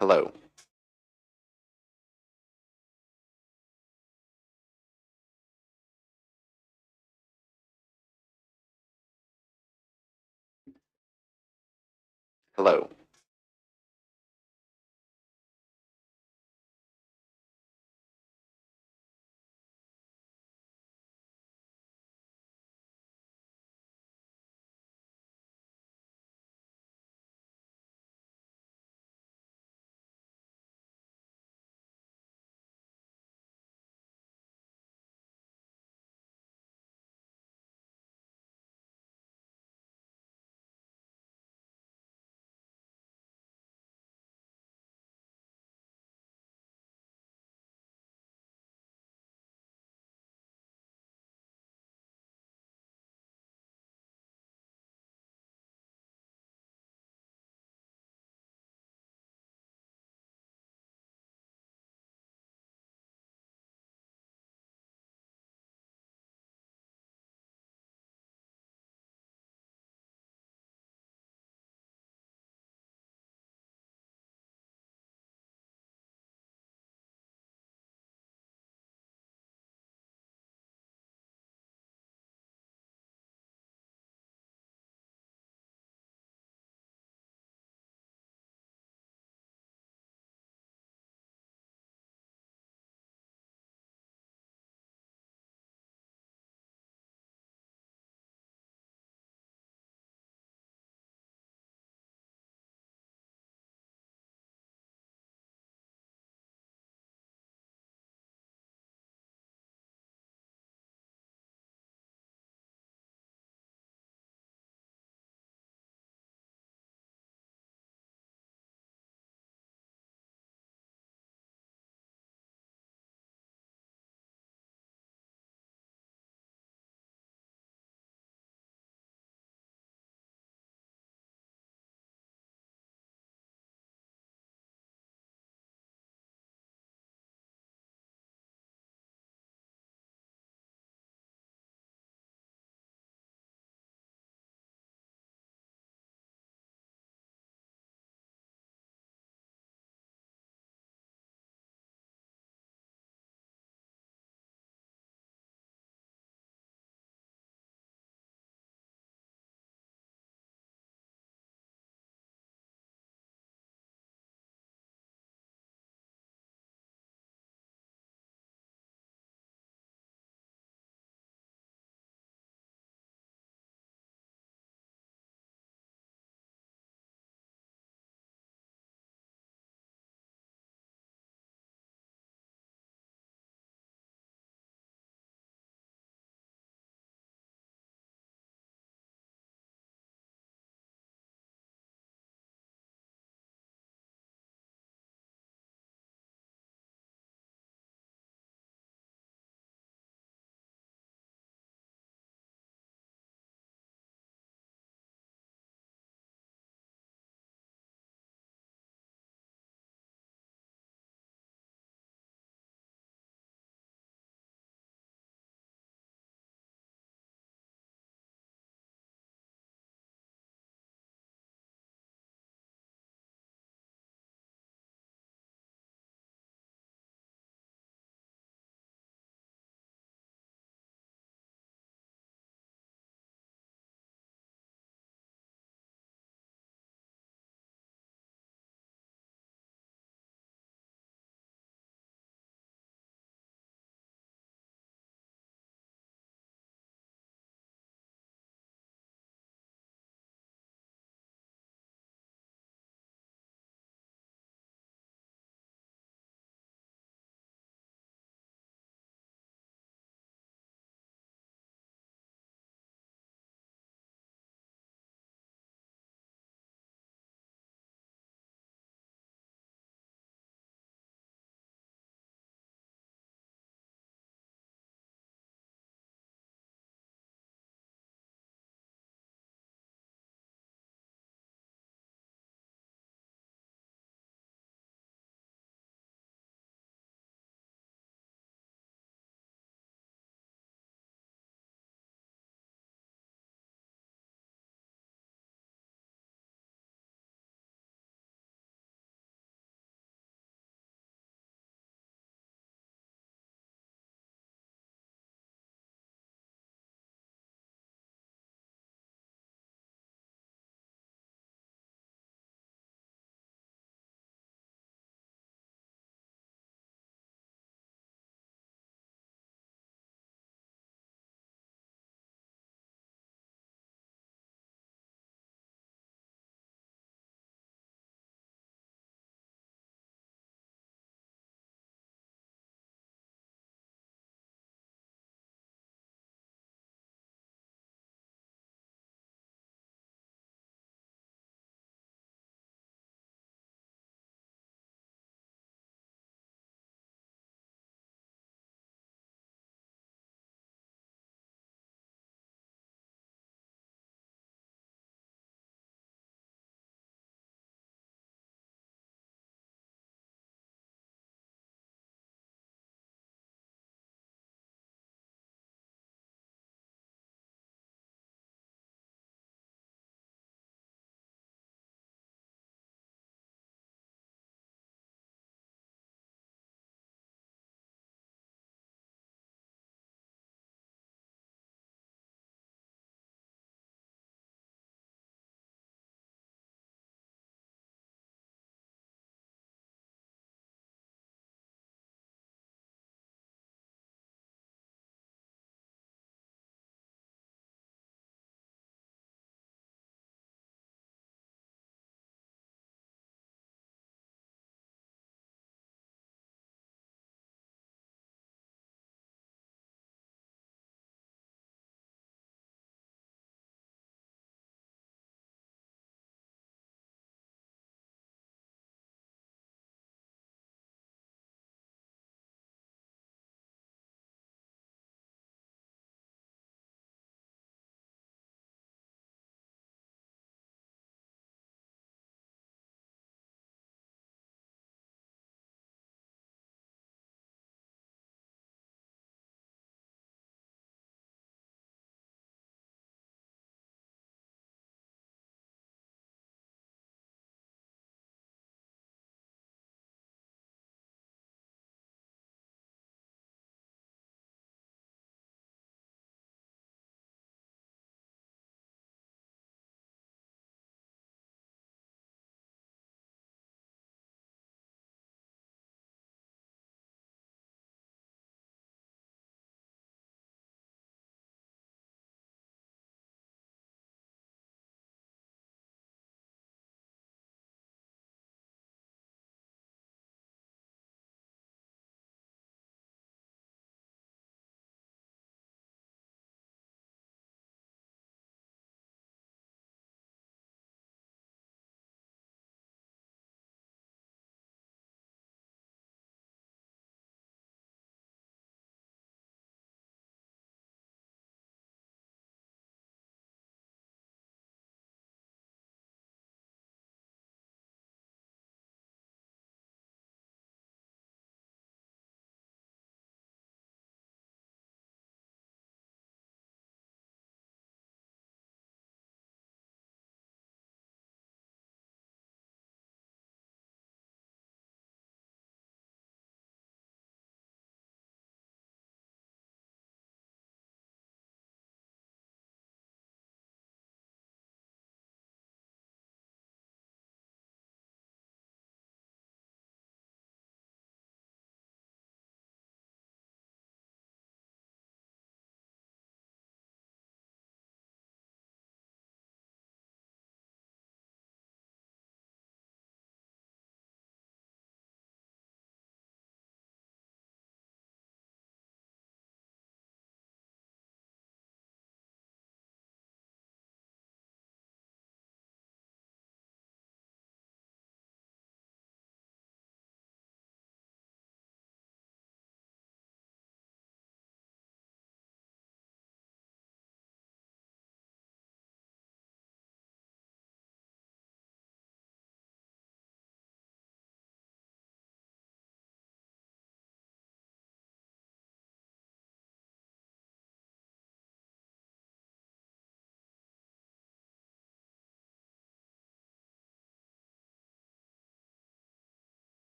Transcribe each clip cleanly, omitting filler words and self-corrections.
Hello. Hello.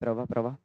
Prova, prova.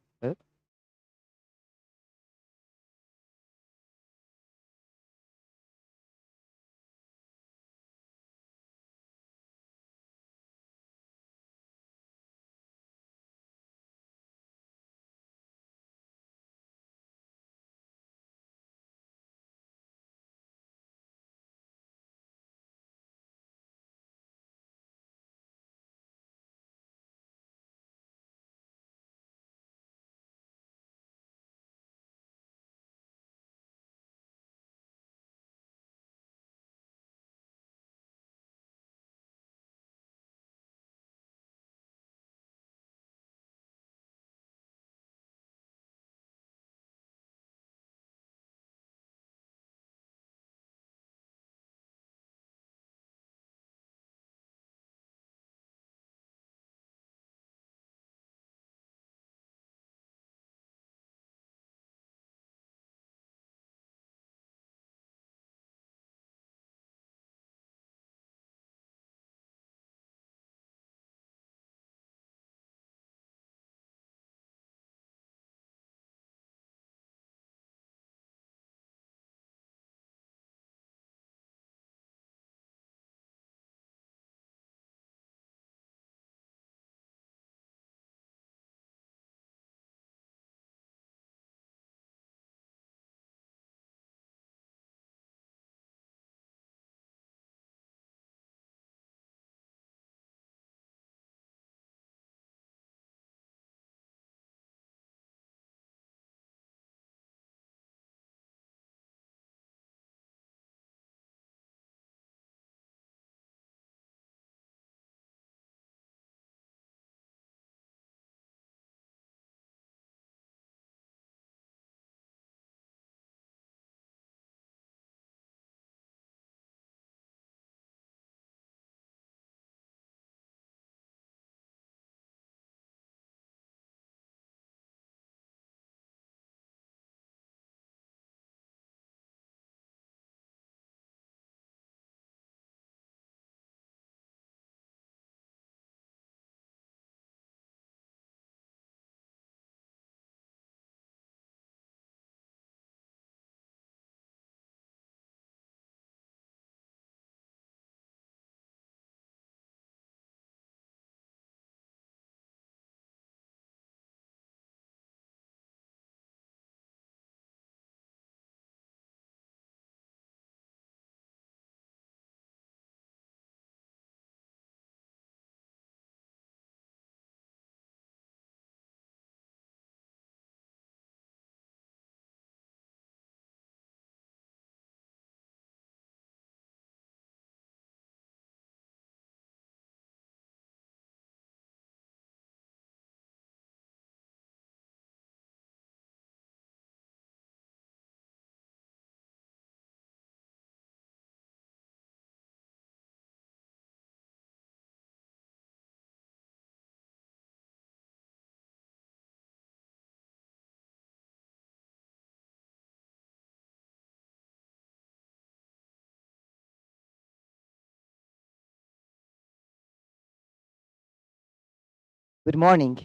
Good morning.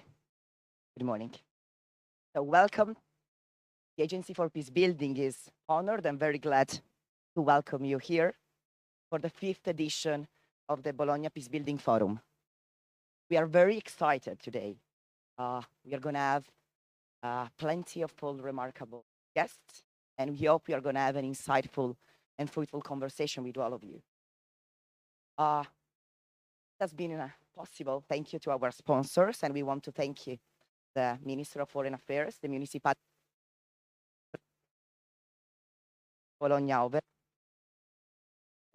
Good morning. So welcome. The Agency for Peacebuilding is honored and very glad to welcome you here for the 5th edition of the Bologna Peacebuilding Forum. We are very excited today. We are going to have plenty of full remarkable guests, and we hope we are going to have an insightful and fruitful conversation with all of you. That's been possible. Thank you to our sponsors, and we want to thank you, the Minister of Foreign Affairs, the Municipality Bologna Over,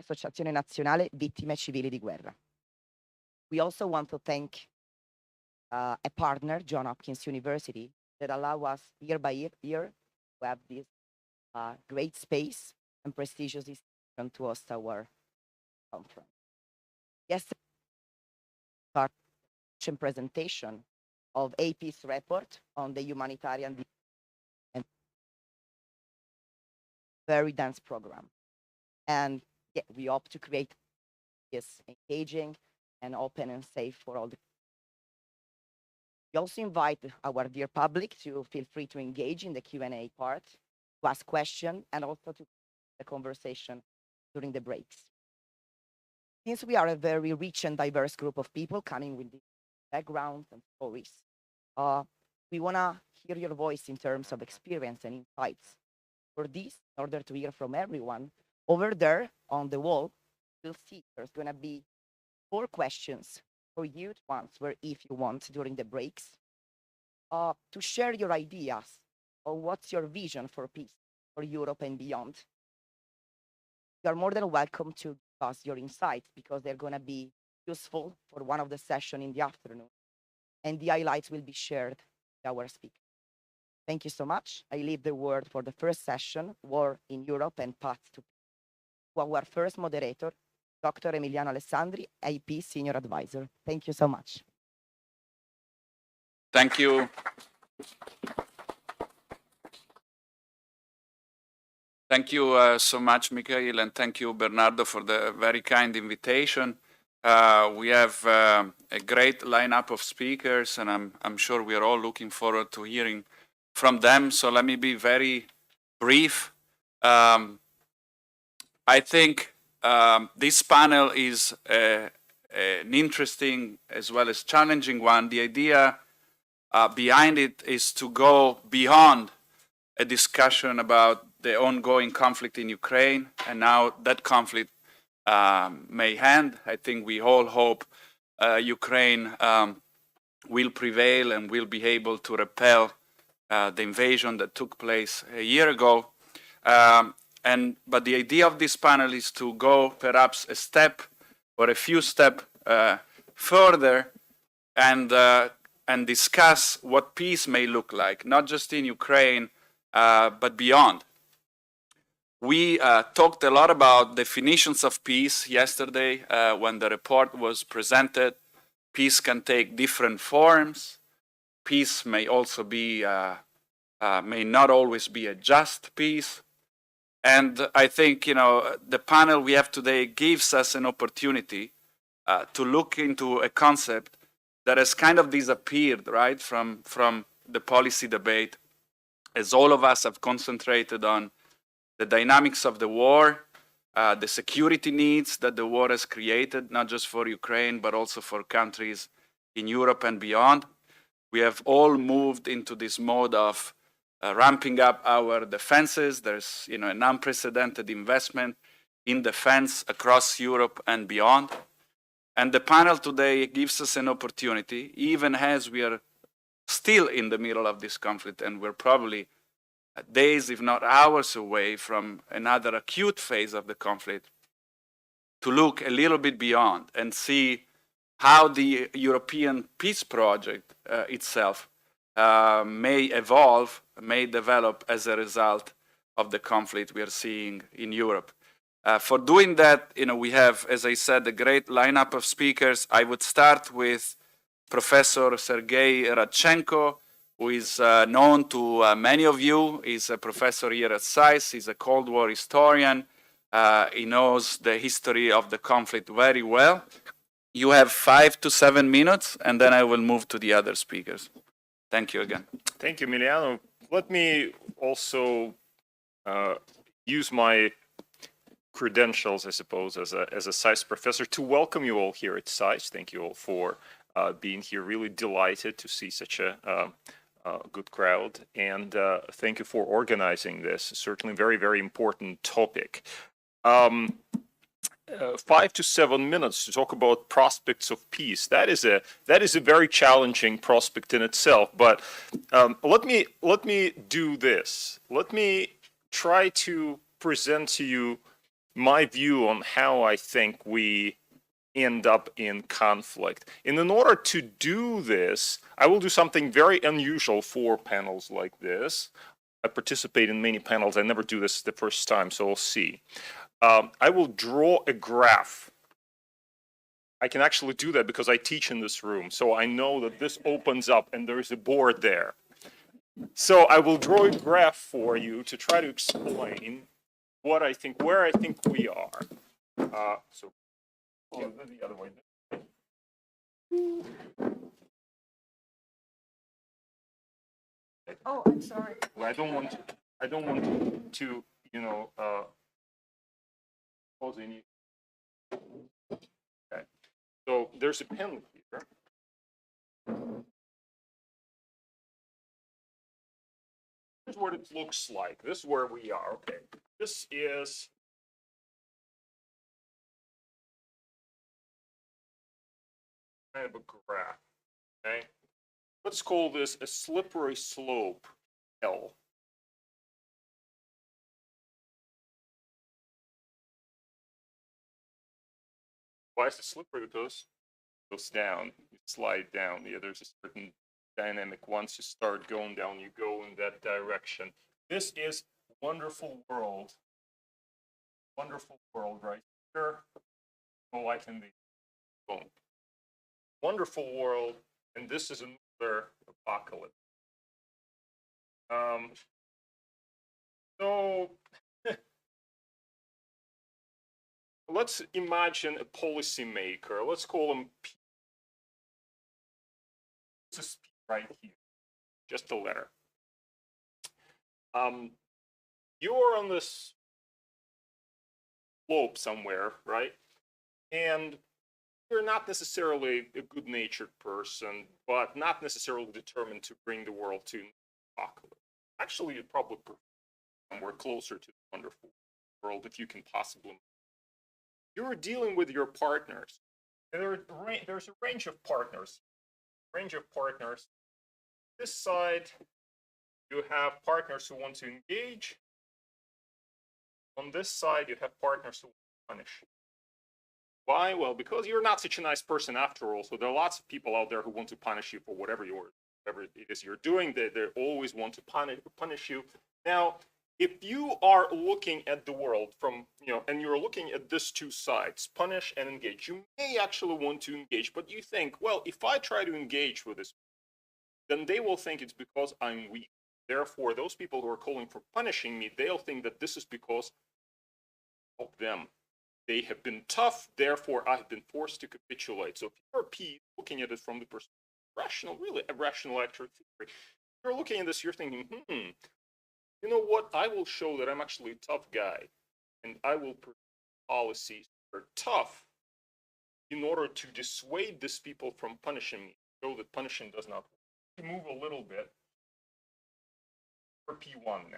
Associazione Nazionale Vittime Civili di Guerra. We also want to thank a partner, John Hopkins University, that allow us year by year to have this great space and prestigious institution to host our conference. Yesterday, presentation of AP's report on the humanitarian and very dense program. And yeah, we hope to create this engaging and open and safe for all the We also invite our dear public to feel free to engage in the Q&A part, to ask questions, and also to the conversation during the breaks. Since we are a very rich and diverse group of people coming with different backgrounds and stories, we want to hear your voice in terms of experience and insights. For this, in order to hear from everyone, over there on the wall, you'll see there's going to be 4 questions for you to answer if you want during the breaks, to share your ideas on what's your vision for peace for Europe and beyond. You are more than welcome to give us your insights because they're going to be useful for one of the sessions in the afternoon, and the highlights will be shared with our speaker. Thank you so much. I leave the word for the first session, War in Europe and Path to Peace, to our first moderator, Dr. Emiliano Alessandri, IP Senior Advisor. Thank you so much. Thank you. Thank you so much, Mikhail, and thank you, Bernardo, for the very kind invitation. We have a great lineup of speakers, and I'm sure we are all looking forward to hearing from them. So let me be very brief. I think this panel is an interesting as well as challenging one. The idea behind it is to go beyond a discussion about the ongoing conflict in Ukraine, and now that conflict may end. I think we all hope Ukraine will prevail and will be able to repel the invasion that took place a year ago. But the idea of this panel is to go perhaps a step or a few steps further and discuss what peace may look like, not just in Ukraine, but beyond. We talked a lot about definitions of peace yesterday when the report was presented. Peace can take different forms. Peace may also be, may not always be a just peace. And I think, the panel we have today gives us an opportunity to look into a concept that has kind of disappeared, right, from the policy debate, as all of us have concentrated on the dynamics of the war, the security needs that the war has created, not just for Ukraine, but also for countries in Europe and beyond. We have all moved into this mode of ramping up our defenses. There's an unprecedented investment in defense across Europe and beyond. And the panel today gives us an opportunity, even as we are still in the middle of this conflict, and we're probably days, if not hours away from another acute phase of the conflict, to look a little bit beyond and see how the European peace project itself may evolve, may develop as a result of the conflict we are seeing in Europe. For doing that, we have, as I said, a great lineup of speakers. I would start with Professor Sergei Radchenko, who is known to many of you. He's a professor here at SAIS. He's a Cold War historian. He knows the history of the conflict very well. You have 5 to 7 minutes, and then I will move to the other speakers. Thank you again. Thank you, Emiliano. Let me also use my credentials, I suppose, as a SAIS professor to welcome you all here at SAIS. Thank you all for being here. Really delighted to see such a good crowd, and thank you for organizing this. Certainly very, very important topic. 5 to 7 minutes to talk about prospects of peace. That is a very challenging prospect in itself. But let me do this. Let me try to present to you my view on how I think we end up in conflict. And in order to do this, I will do something very unusual for panels like this. I participate in many panels. I never do this the first time, so we'll see. I will draw a graph. I can actually do that because I teach in this room, so I know that this opens up and there is a board there. So I will draw a graph for you to try to explain what I think, where I think we are. So the other way. Oh, I'm sorry. I don't want to cause any. Okay. So there's a pen here. Here's what it looks like. This is where we are. Okay. This is kind of a graph. Okay. Let's call this a slippery slope L. Why is it slippery? Because it goes down, you slide down. Yeah, there's a certain dynamic. Once you start going down, you go in that direction. This is wonderful world. Wonderful world right here. No life in the boom. Wonderful world, and this is another apocalypse. So let's imagine a policymaker. Let's call him P. This is P right here, just a letter. You're on this slope somewhere, right? And you're not necessarily a good-natured person, but not necessarily determined to bring the world to apocalypse. Actually, you'd probably prefer somewhere closer to the wonderful world if you can possibly. You're dealing with your partners. There's a range of partners. This side, you have partners who want to engage. On this side, you have partners who want to punish. Why? Well, because you're not such a nice person after all. So there are lots of people out there who want to punish you for whatever it is you're doing. They always want to punish you. Now, if you are looking at the world from, and you're looking at these two sides, punish and engage, you may actually want to engage, but you think, well, if I try to engage with this, then they will think it's because I'm weak. Therefore, those people who are calling for punishing me, they'll think that this is because of them. They have been tough, therefore I have been forced to capitulate. So if you're a P, looking at it from the perspective of rational, really a rational actor theory, you're looking at this, you're thinking, you know what? I will show that I'm actually a tough guy, and I will pursue policies that are tough in order to dissuade these people from punishing me, show that punishing does not work. Move a little bit for P1 now.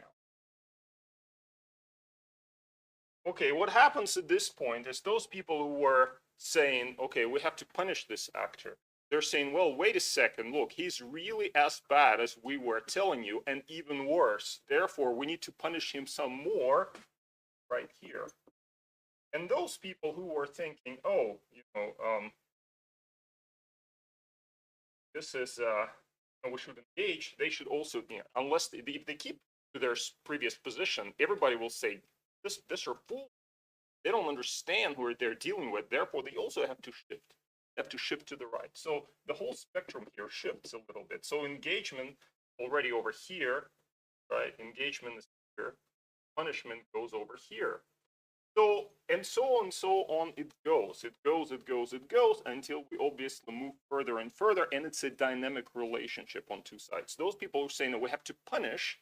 Okay, what happens at this point is those people who were saying, okay, we have to punish this actor, they're saying, well, wait a second, look, he's really as bad as we were telling you, and even worse. Therefore, we need to punish him some more right here. And those people who were thinking, oh, this is, we should engage, they should also, unless if they keep to their previous position, everybody will say, this are fools. They don't understand who they're dealing with. Therefore, they also have to shift. They have to shift to the right. So the whole spectrum here shifts a little bit. So engagement already over here, right? Engagement is here. Punishment goes over here. So and so on. It goes until we obviously move further and further, and it's a dynamic relationship on two sides. Those people who say no, we have to punish,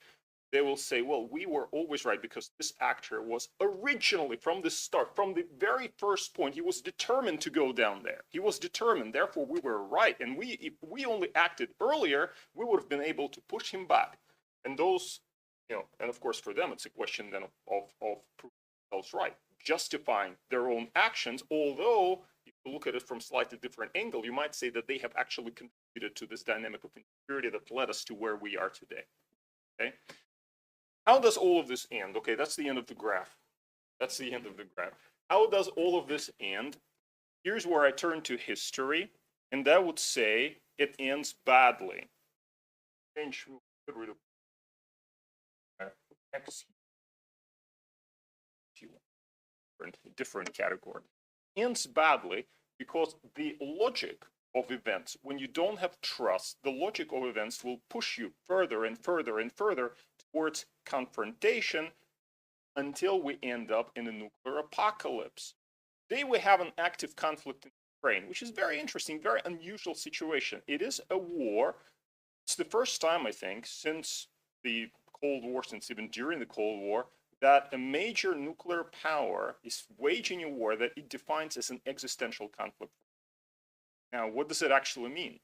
they will say, well, we were always right because this actor was originally from the start, from the very first point, he was determined to go down there. He was determined, therefore we were right. And if we only acted earlier, we would have been able to push him back. And those, and of course for them, it's a question then of proving themselves right, justifying their own actions. Although, if you look at it from a slightly different angle, you might say that they have actually contributed to this dynamic of insecurity that led us to where we are today. Okay. How does all of this end? Okay, that's the end of the graph. How does all of this end? Here's where I turn to history, and that would say it ends badly. Change, get rid of X. Different category. Ends badly because the logic of events, when you don't have trust, the logic of events will push you further and further and further towards confrontation until we end up in a nuclear apocalypse. Today we have an active conflict in Ukraine, which is very interesting, very unusual situation. It is a war. It's the first time, I think, since the Cold War, since even during the Cold War, that a major nuclear power is waging a war that it defines as an existential conflict. Now, what does it actually mean?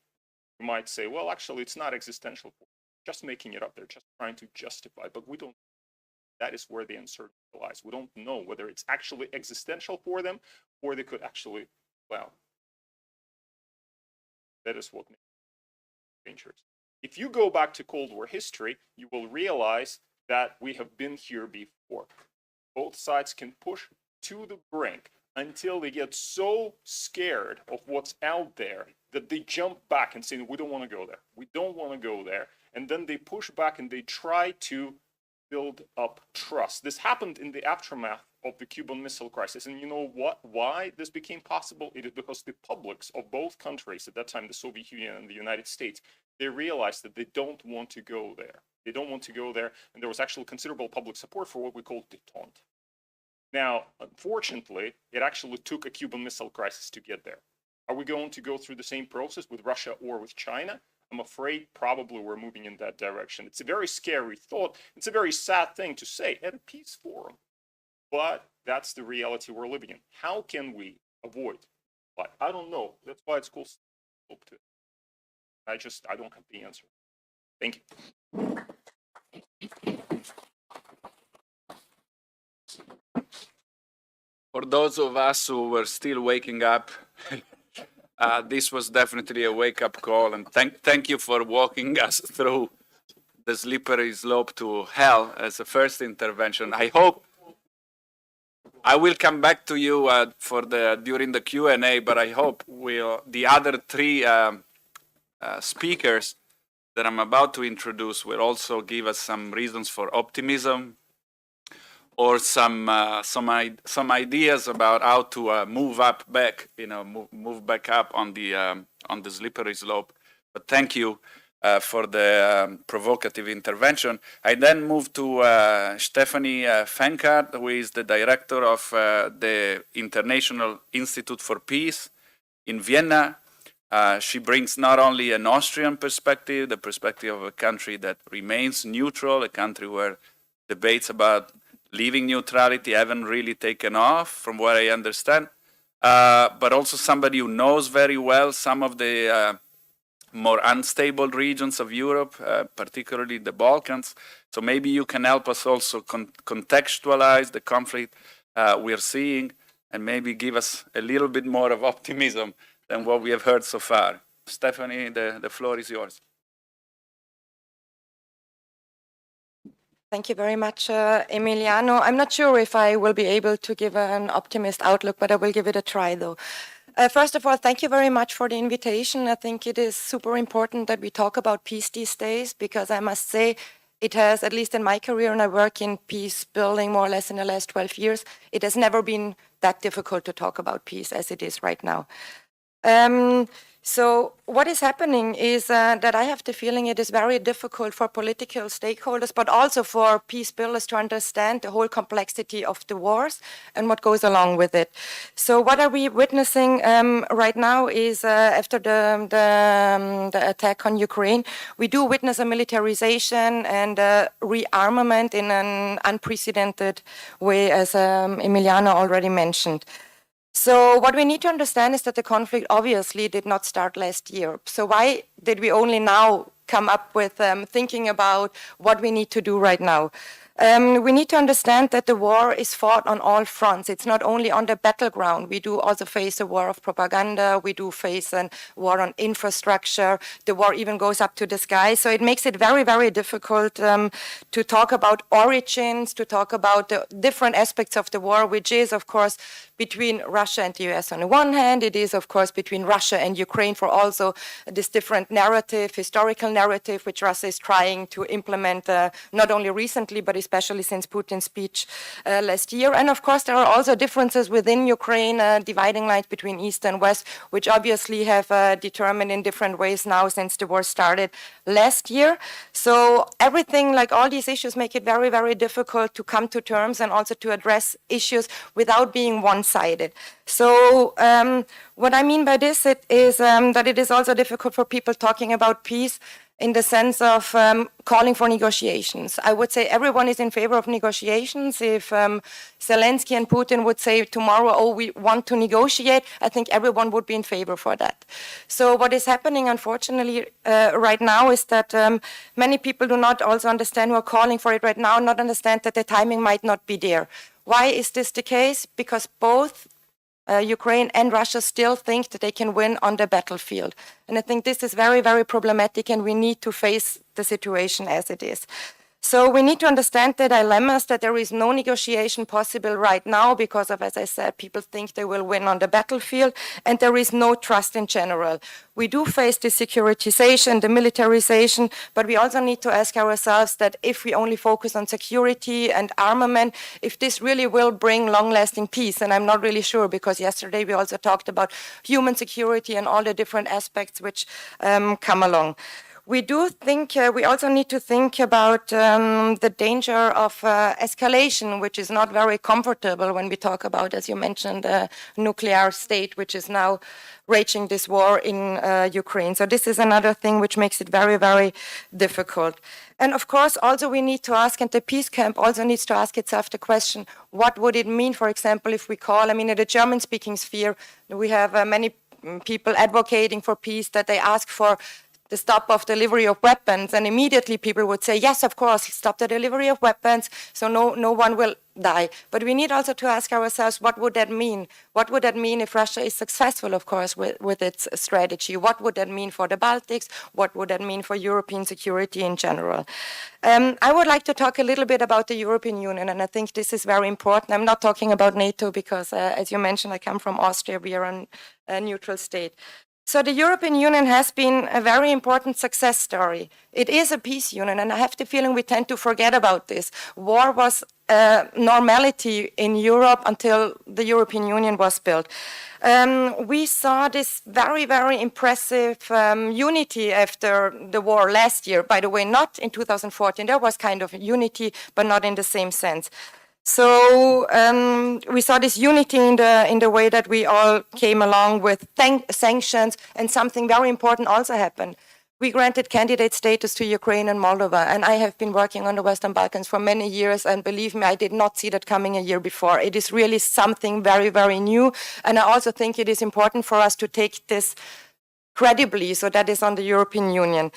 You might say, well, actually, it's not existential. Just making it up. They're just trying to justify, but we don't. That is where the uncertainty lies. We don't know whether it's actually existential for them or they could actually, well, that is what makes it dangerous. If you go back to Cold War history, you will realize that we have been here before. Both sides can push to the brink until they get so scared of what's out there that they jump back and say, we don't want to go there. We don't want to go there. And then they push back and they try to build up trust. This happened in the aftermath of the Cuban Missile Crisis. And you know what? Why this became possible? It is because the publics of both countries, at that time the Soviet Union and the United States, they realized that they don't want to go there. They don't want to go there. And there was actually considerable public support for what we call détente. Now, unfortunately, it actually took a Cuban Missile Crisis to get there. Are we going to go through the same process with Russia or with China? I'm afraid probably we're moving in that direction. It's a very scary thought. It's a very sad thing to say at a peace forum, but that's the reality we're living in. How can we avoid? But I don't know. That's why it's called hope to. I don't have the answer. Thank you. For those of us who were still waking up, this was definitely a wake-up call, and thank you for walking us through the slippery slope to hell as a first intervention. I hope I will come back to you during the Q&A, but I hope the other three speakers that I'm about to introduce will also give us some reasons for optimism, or some ideas about how to move back up on the slippery slope. But thank you for the provocative intervention. I then move to Stephanie Fenkart, who is the director of the International Institute for Peace in Vienna. She brings not only an Austrian perspective, the perspective of a country that remains neutral, a country where debates about leaving neutrality haven't really taken off, from what I understand, but also somebody who knows very well some of the more unstable regions of Europe, particularly the Balkans. So maybe you can help us also contextualize the conflict we're seeing and maybe give us a little bit more of optimism than what we have heard so far. Stephanie, the floor is yours. Thank you very much, Emiliano. I'm not sure if I will be able to give an optimist outlook, but I will give it a try, though. First of all, thank you very much for the invitation. I think it is super important that we talk about peace these days, because I must say it has, at least in my career, and I work in peace building more or less in the last 12 years, it has never been that difficult to talk about peace as it is right now. So what is happening is that I have the feeling it is very difficult for political stakeholders, but also for peace builders to understand the whole complexity of the wars and what goes along with it. So what are we witnessing right now is after the attack on Ukraine, we do witness a militarization and rearmament in an unprecedented way, as Emiliano already mentioned. So what we need to understand is that the conflict obviously did not start last year. So why did we only now come up with thinking about what we need to do right now? We need to understand that the war is fought on all fronts. It's not only on the battleground. We do also face a war of propaganda. We do face a war on infrastructure. The war even goes up to the sky. So it makes it very, very difficult to talk about origins, to talk about the different aspects of the war, which is, of course, between Russia and the US on the one hand. It is, of course, between Russia and Ukraine for also this different narrative, historical narrative, which Russia is trying to implement not only recently, but especially since Putin's speech last year. And of course, there are also differences within Ukraine, dividing lines between East and West, which obviously have determined in different ways now since the war started last year. So everything, like all these issues, make it very, very difficult to come to terms and also to address issues without being one-sided. So what I mean by this is that it is also difficult for people talking about peace in the sense of calling for negotiations. I would say everyone is in favor of negotiations. If Zelensky and Putin would say tomorrow, oh, we want to negotiate, I think everyone would be in favor for that. So what is happening, unfortunately, right now is that many people do not also understand, who are calling for it right now, not understand that the timing might not be there. Why is this the case? Because both Ukraine and Russia still think that they can win on the battlefield. And I think this is very, very problematic, and we need to face the situation as it is. So we need to understand the dilemmas, that there is no negotiation possible right now because of, as I said, people think they will win on the battlefield, and there is no trust in general. We do face the securitization, the militarization, but we also need to ask ourselves that if we only focus on security and armament, if this really will bring long-lasting peace. And I'm not really sure, because yesterday we also talked about human security and all the different aspects which come along. We do think, we also need to think about the danger of escalation, which is not very comfortable when we talk about, as you mentioned, a nuclear state, which is now raging this war in Ukraine. So this is another thing which makes it very, very difficult. And of course, also we need to ask, and the peace camp also needs to ask itself the question, what would it mean, for example, if we call, I mean, in the German-speaking sphere, we have many people advocating for peace, that they ask for the stop of delivery of weapons, and immediately people would say, yes, of course, stop the delivery of weapons, so no one will die. But we need also to ask ourselves, what would that mean? What would that mean if Russia is successful, of course, with its strategy? What would that mean for the Baltics? What would that mean for European security in general? I would like to talk a little bit about the European Union, and I think this is very important. I'm not talking about NATO because, as you mentioned, I come from Austria. We are a neutral state. So the European Union has been a very important success story. It is a peace union, and I have the feeling we tend to forget about this. War was normality in Europe until the European Union was built. We saw this very, very impressive unity after the war last year. By the way, not in 2014. There was kind of unity, but not in the same sense. So we saw this unity in the way that we all came along with sanctions, and something very important also happened. We granted candidate status to Ukraine and Moldova, and I have been working on the Western Balkans for many years, and believe me, I did not see that coming a year before. It is really something very, very new, and I also think it is important for us to take this credibly, so that is on the European Union.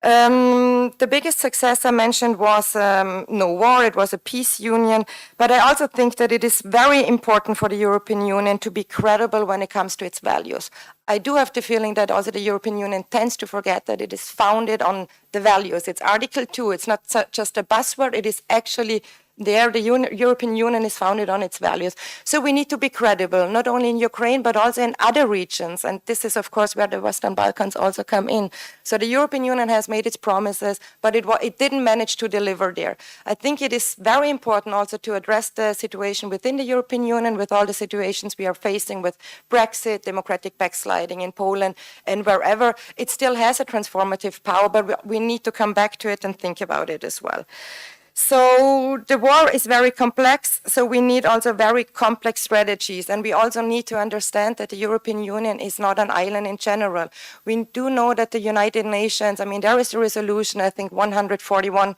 The biggest success I mentioned was no war, it was a peace union, but I also think that it is very important for the European Union to be credible when it comes to its values. I do have the feeling that also the European Union tends to forget that it is founded on the values. It's Article 2, it's not just a buzzword, it is actually there. The European Union is founded on its values. So we need to be credible, not only in Ukraine, but also in other regions. And this is, of course, where the Western Balkans also come in. So the European Union has made its promises, but it didn't manage to deliver there. I think it is very important also to address the situation within the European Union, with all the situations we are facing with Brexit, democratic backsliding in Poland, and wherever. It still has a transformative power, but we need to come back to it and think about it as well. So the war is very complex, so we need also very complex strategies, and we also need to understand that the European Union is not an island in general. We do know that the United Nations, I mean, there is a resolution, I think 141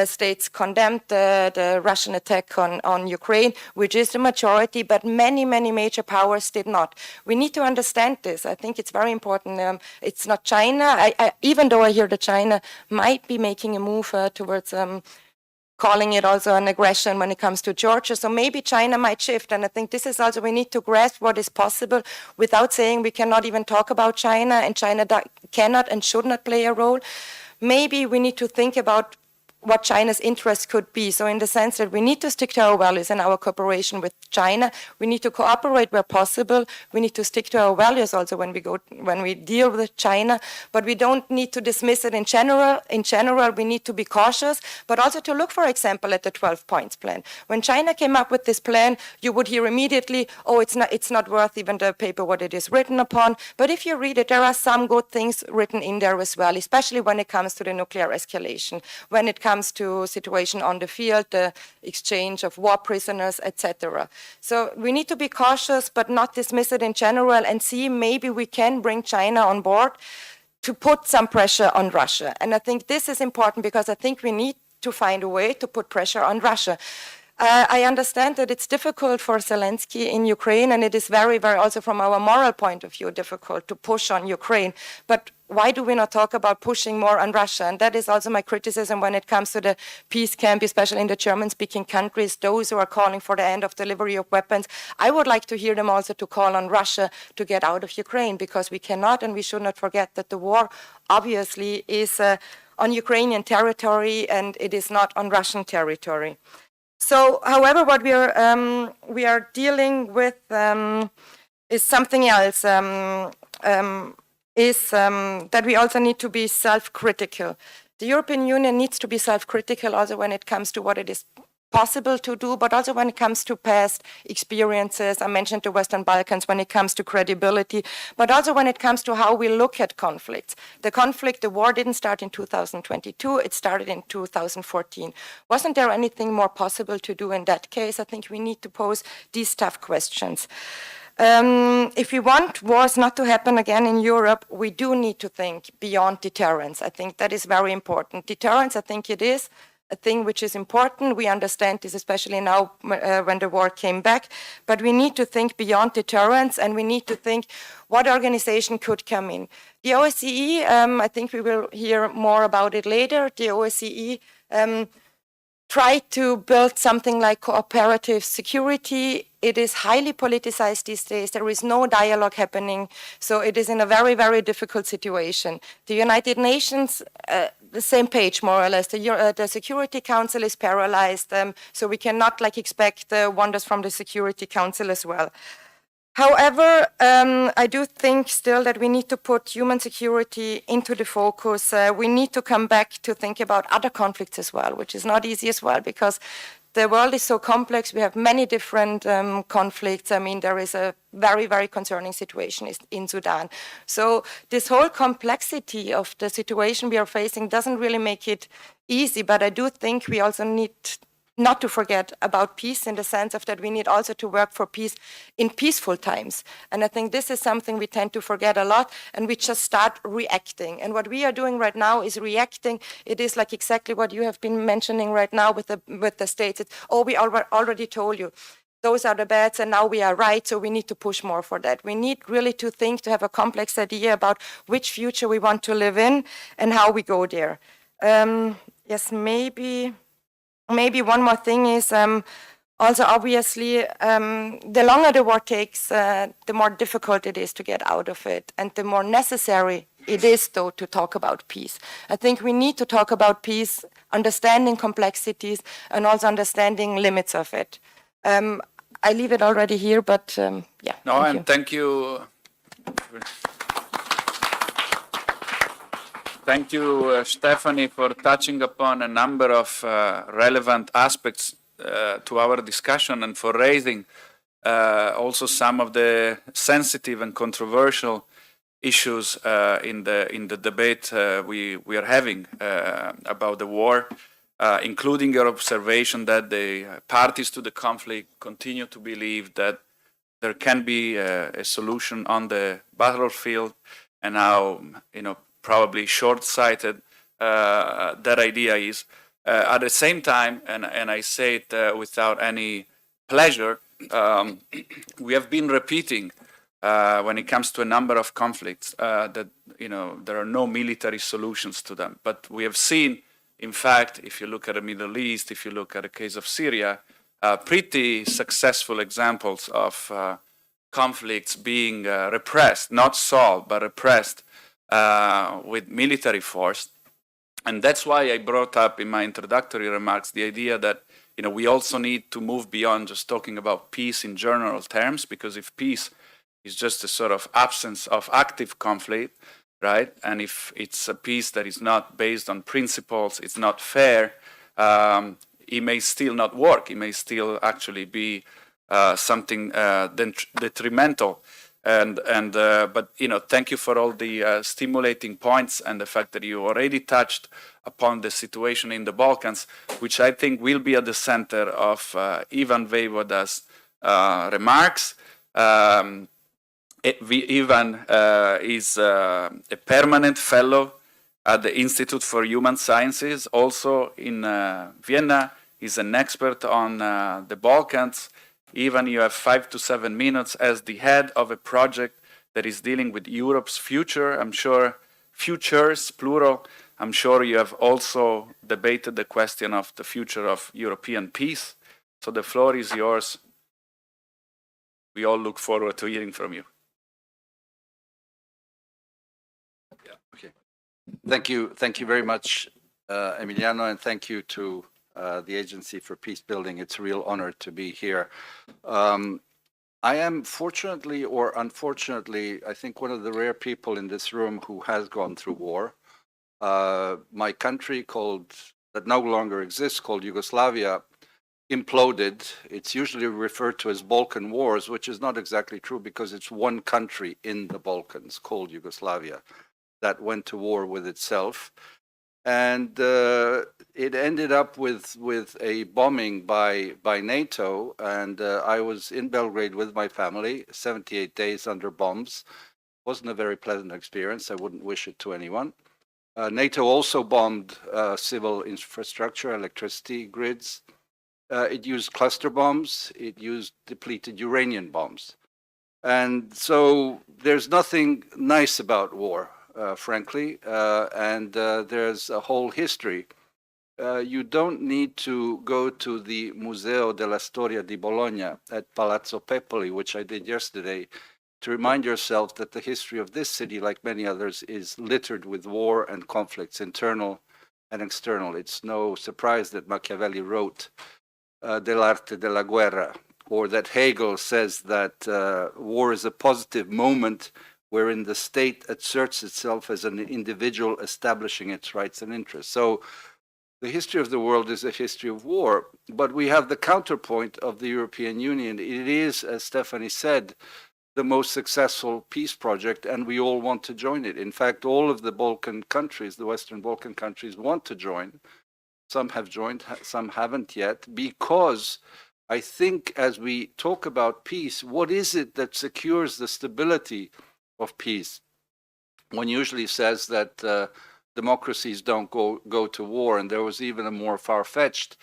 states condemned the Russian attack on Ukraine, which is the majority, but many, many major powers did not. We need to understand this. I think it's very important. It's not China, even though I hear that China might be making a move towards calling it also an aggression when it comes to Georgia. So maybe China might shift. And I think this is also, we need to grasp what is possible without saying we cannot even talk about China, and China cannot and should not play a role. Maybe we need to think about what China's interests could be. So in the sense that we need to stick to our values and our cooperation with China. We need to cooperate where possible. We need to stick to our values also when we deal with China. But we don't need to dismiss it in general. In general, we need to be cautious, but also to look, for example, at the 12 points plan. When China came up with this plan, you would hear immediately, oh, it's not worth even the paper what it is written upon. But if you read it, there are some good things written in there as well, especially when it comes to the nuclear escalation, when it comes to situation on the field, the exchange of war prisoners, etc. So we need to be cautious, but not dismiss it in general, and see maybe we can bring China on board to put some pressure on Russia. And I think this is important because I think we need to find a way to put pressure on Russia. I understand that it's difficult for Zelensky in Ukraine, and it is very, very also from our moral point of view difficult to push on Ukraine. But why do we not talk about pushing more on Russia? And that is also my criticism when it comes to the peace camp, especially in the German-speaking countries, those who are calling for the end of delivery of weapons. I would like to hear them also to call on Russia to get out of Ukraine, because we cannot and we should not forget that the war obviously is on Ukrainian territory and it is not on Russian territory. So, however, what we are dealing with is something else. That we also need to be self-critical. The European Union needs to be self-critical also when it comes to what it is possible to do, but also when it comes to past experiences. I mentioned the Western Balkans, when it comes to credibility, but also when it comes to how we look at conflicts. The war didn't start in 2022, it started in 2014. Wasn't there anything more possible to do in that case? I think we need to pose these tough questions. If we want wars not to happen again in Europe, we do need to think beyond deterrence. I think that is very important. Deterrence, I think it is a thing which is important. We understand this, especially now when the war came back. But we need to think beyond deterrence, and we need to think what organization could come in. The OSCE, I think we will hear more about it later. The OSCE tried to build something like cooperative security. It is highly politicized these days. There is no dialogue happening. So it is in a very, very difficult situation. The United Nations, the same page, more or less. The Security Council is paralyzed. So we cannot expect wonders from the Security Council as well. However, I do think still that we need to put human security into the focus. We need to come back to think about other conflicts as well, which is not easy as well, because the world is so complex. We have many different conflicts. I mean, there is a very, very concerning situation in Sudan. So this whole complexity of the situation we are facing doesn't really make it easy, but I do think we also need not to forget about peace, in the sense of that we need also to work for peace in peaceful times. And I think this is something we tend to forget a lot, and we just start reacting. And what we are doing right now is reacting. It is like exactly what you have been mentioning right now with the states. It's, oh, we already told you. Those are the bads, and now we are right, so we need to push more for that. We need really to think, to have a complex idea about which future we want to live in and how we go there. Yes, Maybe one more thing is also obviously the longer the war takes, the more difficult it is to get out of it, and the more necessary it is, though, to talk about peace. I think we need to talk about peace, understanding complexities, and also understanding limits of it. I leave it already here, but yeah. No, and thank you. Thank you, Stephanie, for touching upon a number of relevant aspects to our discussion, and for raising also some of the sensitive and controversial issues in the debate we are having about the war, including your observation that the parties to the conflict continue to believe that there can be a solution on the battlefield, and how, probably short-sighted that idea is. At the same time, and I say it without any pleasure, we have been repeating when it comes to a number of conflicts that there are no military solutions to them. But we have seen, in fact, if you look at the Middle East, if you look at the case of Syria, pretty successful examples of conflicts being repressed, not solved, but repressed with military force. And that's why I brought up in my introductory remarks the idea that we also need to move beyond just talking about peace in general terms, because if peace is just a sort of absence of active conflict, right, and if it's a peace that is not based on principles, it's not fair, it may still not work. It may still actually be something detrimental. But thank you for all the stimulating points, and the fact that you already touched upon the situation in the Balkans, which I think will be at the center of Ivan Vejvoda's remarks. Ivan is a permanent fellow at the Institute for Human Sciences, also in Vienna. He's an expert on the Balkans. Ivan, you have 5 to 7 minutes as the head of a project that is dealing with Europe's future. I'm sure, futures, plural. I'm sure you have also debated the question of the future of European peace. So the floor is yours. We all look forward to hearing from you. Okay. Thank you very much, Emiliano, and thank you to the Agency for Peacebuilding. It's a real honor to be here. I am fortunately or unfortunately, I think one of the rare people in this room who has gone through war. My country that no longer exists, called Yugoslavia, imploded. It's usually referred to as Balkan Wars, which is not exactly true because it's one country in the Balkans called Yugoslavia that went to war with itself. And it ended up with a bombing by NATO. And I was in Belgrade with my family, 78 days under bombs. Wasn't a very pleasant experience. I wouldn't wish it to anyone. NATO also bombed civil infrastructure, electricity grids. It used cluster bombs. It used depleted uranium bombs. And so there's nothing nice about war, frankly, and there's a whole history. You don't need to go to the Museo della Storia di Bologna at Palazzo Pepoli, which I did yesterday, to remind yourself that the history of this city, like many others, is littered with war and conflicts, internal and external. It's no surprise that Machiavelli wrote Dell'arte della guerra, or that Hegel says that war is a positive moment wherein the state asserts itself as an individual establishing its rights and interests. So the history of the world is a history of war, but we have the counterpoint of the European Union. It is, as Stephanie said, the most successful peace project, and we all want to join it. In fact, all of the Balkan countries, the Western Balkan countries, want to join. Some have joined, some haven't yet, because I think as we talk about peace, what is it that secures the stability of peace? One usually says that democracies don't go to war, and there was even a more far-fetched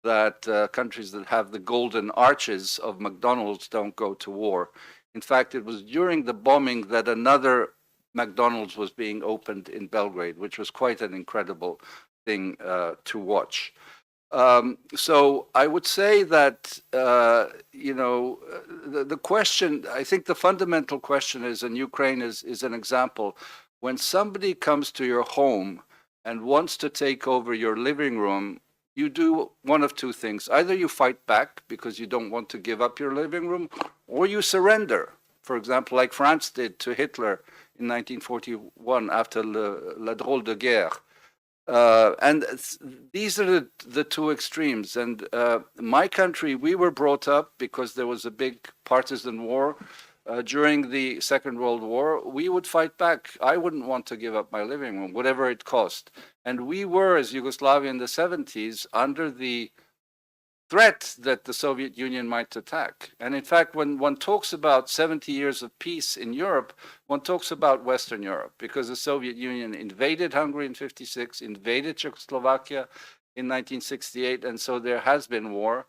that countries that have the golden arches of McDonald's don't go to war. In fact, it was during the bombing that another McDonald's was being opened in Belgrade, which was quite an incredible thing to watch. So I would say that, you know, the question, I think the fundamental question is, and Ukraine is an example, when somebody comes to your home and wants to take over your living room, you do one of two things. Either you fight back because you don't want to give up your living room, or you surrender. For example, like France did to Hitler in 1941 after La Drôle de Guerre. And these are the two extremes. And my country, we were brought up because there was a big partisan war during the Second World War. We would fight back. I wouldn't want to give up my living room, whatever it cost. And we were, as Yugoslavia in the 70s, under the threat that the Soviet Union might attack. And in fact, when one talks about 70 years of peace in Europe, one talks about Western Europe, because the Soviet Union invaded Hungary in 56, invaded Czechoslovakia in 1968, and so there has been war.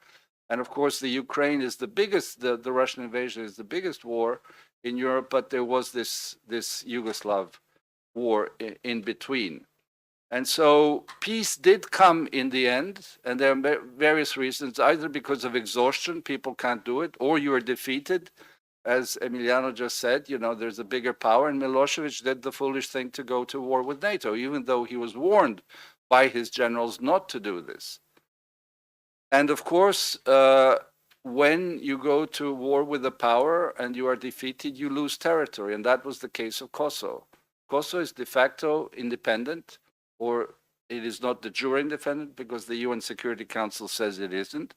And of course, the Ukraine is the biggest, the Russian invasion is the biggest war in Europe, but there was this Yugoslav war in between. And so peace did come in the end, and there are various reasons, either because of exhaustion, people can't do it, or you are defeated. As Emiliano just said, you know, there's a bigger power, and Milosevic did the foolish thing to go to war with NATO, even though he was warned by his generals not to do this. And of course, when you go to war with a power and you are defeated, you lose territory, and that was the case of Kosovo. Kosovo is de facto independent, or it is not de jure independent because the UN Security Council says it isn't.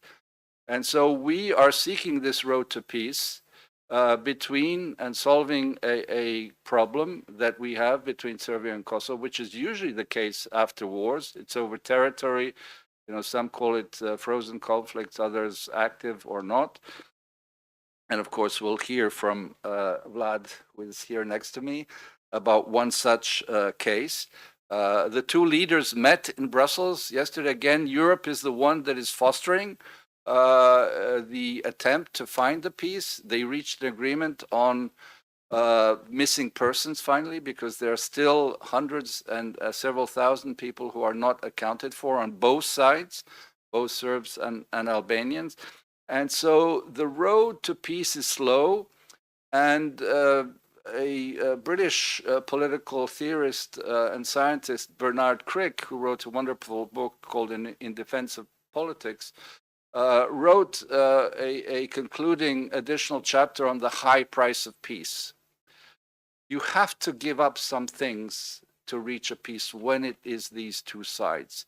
And so we are seeking this road to peace between and solving a problem that we have between Serbia and Kosovo, which is usually the case after wars. It's over territory. You know, some call it frozen conflicts, others active or not. And of course, we'll hear from Vlad, who is here next to me, about one such case. The two leaders met in Brussels yesterday. Again, Europe is the one that is fostering the attempt to find the peace. They reached an agreement on missing persons finally, because there are still hundreds and several thousand people who are not accounted for on both sides, both Serbs and Albanians. And so the road to peace is slow. And a British political theorist and scientist, Bernard Crick, who wrote a wonderful book called In Defense of Politics, wrote a concluding additional chapter on the high price of peace. You have to give up some things to reach a peace when it is these two sides.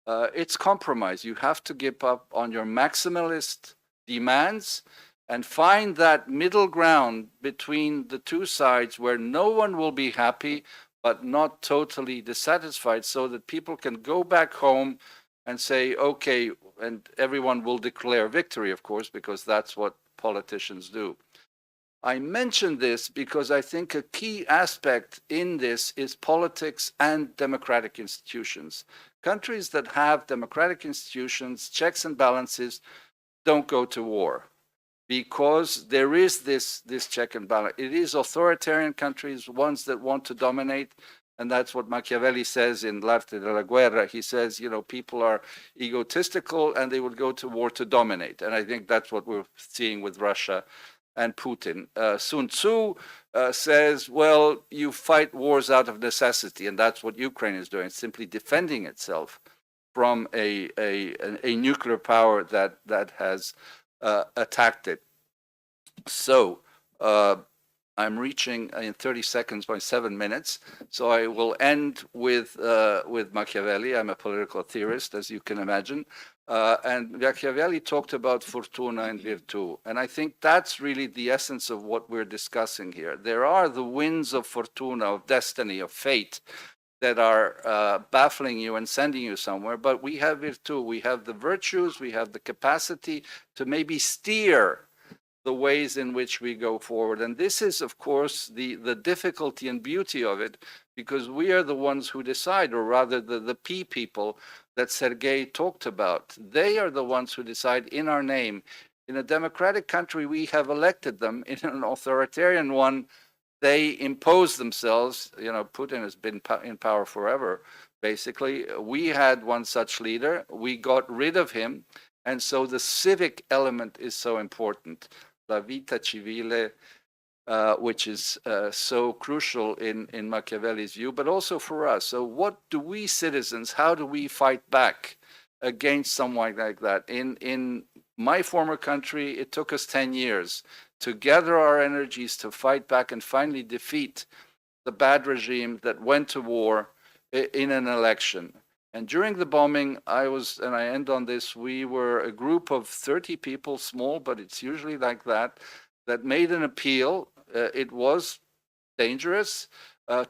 It's compromise. You have to give up on your maximalist demands and find that middle ground between the two sides where no one will be happy but not totally dissatisfied, so that people can go back home and say, okay, and everyone will declare victory, of course, because that's what politicians do. I mention this because I think a key aspect in this is politics and democratic institutions. Countries that have democratic institutions, checks and balances, don't go to war, because there is this check and balance. It is authoritarian countries, ones that want to dominate, and that's what Machiavelli says in L'arte della guerra. He says, you know, people are egotistical and they would go to war to dominate. And I think that's what we're seeing with Russia and Putin. Sun Tzu says, well, you fight wars out of necessity, and that's what Ukraine is doing, simply defending itself from a nuclear power that has attacked it. So I'm reaching in 30 seconds by 7 minutes. So I will end with Machiavelli. I'm a political theorist, as you can imagine. And Machiavelli talked about fortuna and virtù. And I think that's really the essence of what we're discussing here. There are the winds of fortuna, of destiny, of fate, that are baffling you and sending you somewhere. But we have virtù. We have the virtues. We have the capacity to maybe steer the ways in which we go forward. And this is, of course, the difficulty and beauty of it, because we are the ones who decide, or rather the people that Sergei talked about. They are the ones who decide in our name. In a democratic country, we have elected them. In an authoritarian one, they impose themselves. You know, Putin has been in power forever, basically. We had one such leader. We got rid of him. And so the civic element is so important. La vita civile, which is so crucial in Machiavelli's view, but also for us. So what do we citizens, how do we fight back against someone like that? In my former country, it took us 10 years to gather our energies to fight back and finally defeat the bad regime that went to war in an election. And during the bombing, and I end on this, we were a group of 30 people, small, but it's usually like that made an appeal. It was dangerous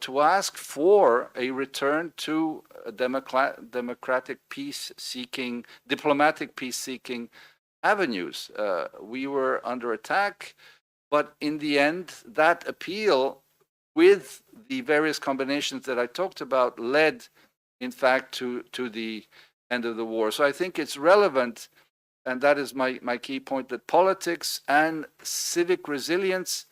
to ask for a return to a democratic peace-seeking, diplomatic peace-seeking avenues. We were under attack, but in the end, that appeal, with the various combinations that I talked about, led in fact, to the end of the war. So I think it's relevant, and that is my key point, that politics and civic resilience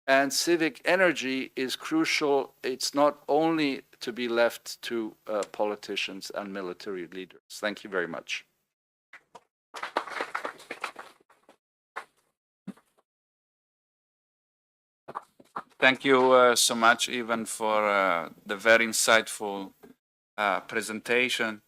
and civic energy is crucial. It's not only to be left to politicians and military leaders. Thank you very much. Thank you so much, Ivan, for the very insightful presentation.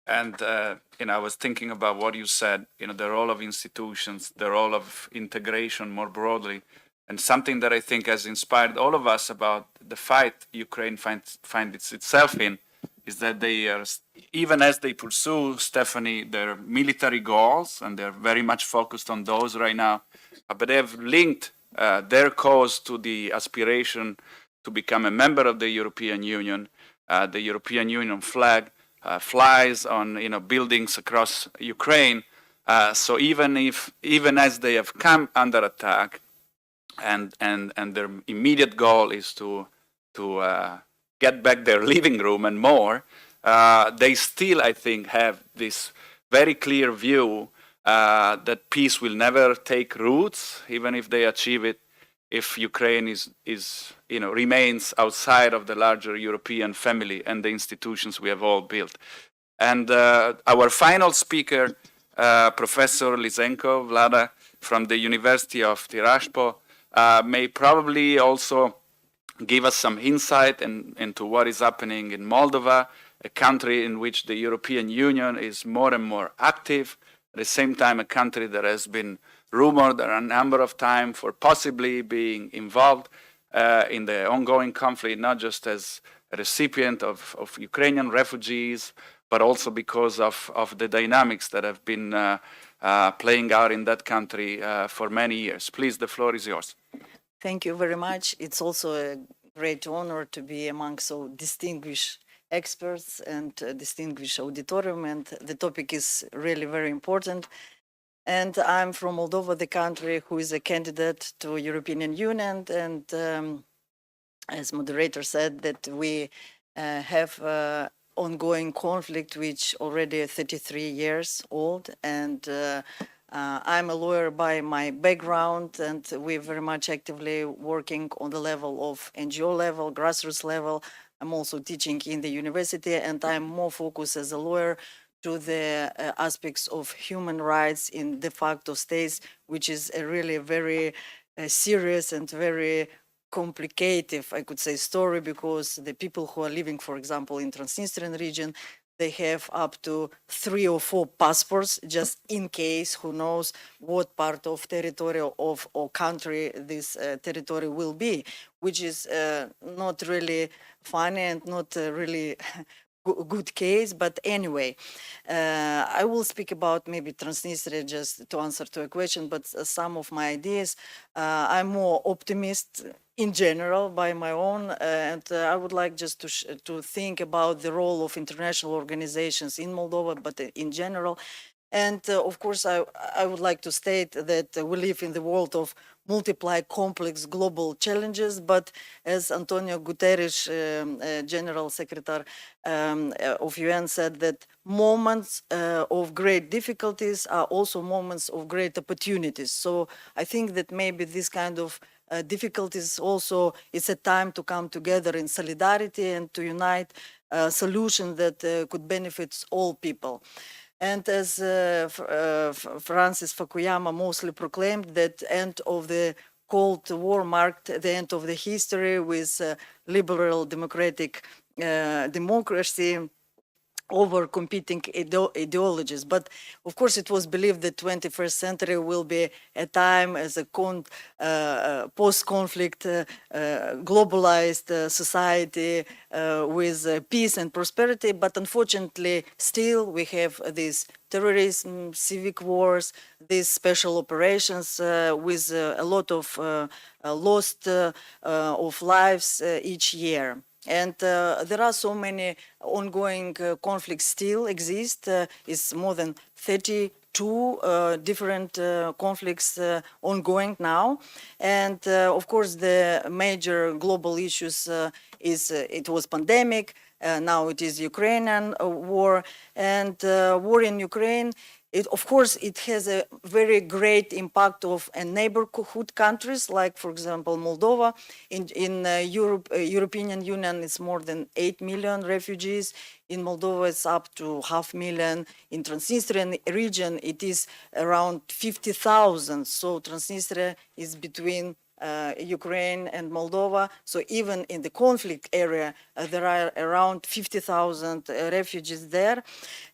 And I was thinking about what you said, the role of institutions, the role of integration more broadly, and something that I think has inspired all of us about the fight Ukraine finds itself in is that they are, even as they pursue, Stephanie, their military goals, and they're very much focused on those right now, but they have linked their cause to the aspiration to become a member of the European Union. The European Union flag flies on buildings across Ukraine, So even as they have come under attack, and their immediate goal is to get back their living room and more, they still, I think, have this very clear view that peace will never take roots, even if they achieve it, if Ukraine remains outside of the larger European family and the institutions we have all built. And our final speaker, Professor Lysenko Vlada from the University of Tiraspol, may probably also give us some insight into what is happening in Moldova, a country in which the European Union is more and more active, at the same time a country that has been rumored a number of times for possibly being involved in the ongoing conflict, not just as a recipient of Ukrainian refugees, but also because of the dynamics that have been playing out in that country for many years. Please, the floor is yours. Thank you very much. It's also a great honor to be among so distinguished experts and distinguished auditorium, and the topic is really very important. And I'm from Moldova, the country who is a candidate to European Union, and as moderator said, that we have ongoing conflict which already 33 years old, and I'm a lawyer by my background, and we're very much actively working on the level of NGO level, grassroots level. I'm also teaching in the university, and I'm more focused as a lawyer to the aspects of human rights in de facto states, which is a really very serious and very complicated, I could say, story, because the people who are living, for example, in Transnistrian region, they have up to 3 or 4 passports, just in case, who knows what part of territory of or country this territory will be, which is not really funny and not really good case. But anyway, I will speak about maybe Transnistria just to answer to a question, but some of my ideas, I'm more optimist in general by my own, and I would like just to think about the role of international organizations in Moldova, but in general. And of course, I would like to state that we live in the world of multiply complex global challenges, but as Antonio Guterres, General Secretary of UN, said, that moments of great difficulties are also moments of great opportunities. So I think that maybe this kind of difficulties also, it's a time to come together in solidarity and to unite a solution that could benefit all people. And as Francis Fukuyama mostly proclaimed, that end of the Cold War marked the end of the history with liberal democratic democracy over competing ideologies. But of course it was believed that 21st century will be a time as a post-conflict globalized society with peace and prosperity. But unfortunately still we have this terrorism, civic wars, these special operations with a lot of loss of lives each year. And there are so many ongoing conflicts still exist. It's more than 32 different conflicts ongoing now. And of course, the major global issues is it was pandemic. Now it is Ukrainian war, and war in Ukraine. Of course, it has a very great impact of neighborhood countries, like, for example, Moldova. In European Union, it's more than 8 million refugees. In Moldova, it's up to 500,000. In Transnistrian region, it is around 50,000. So Transnistria is between Ukraine and Moldova. So even in the conflict area, there are around 50,000 refugees there.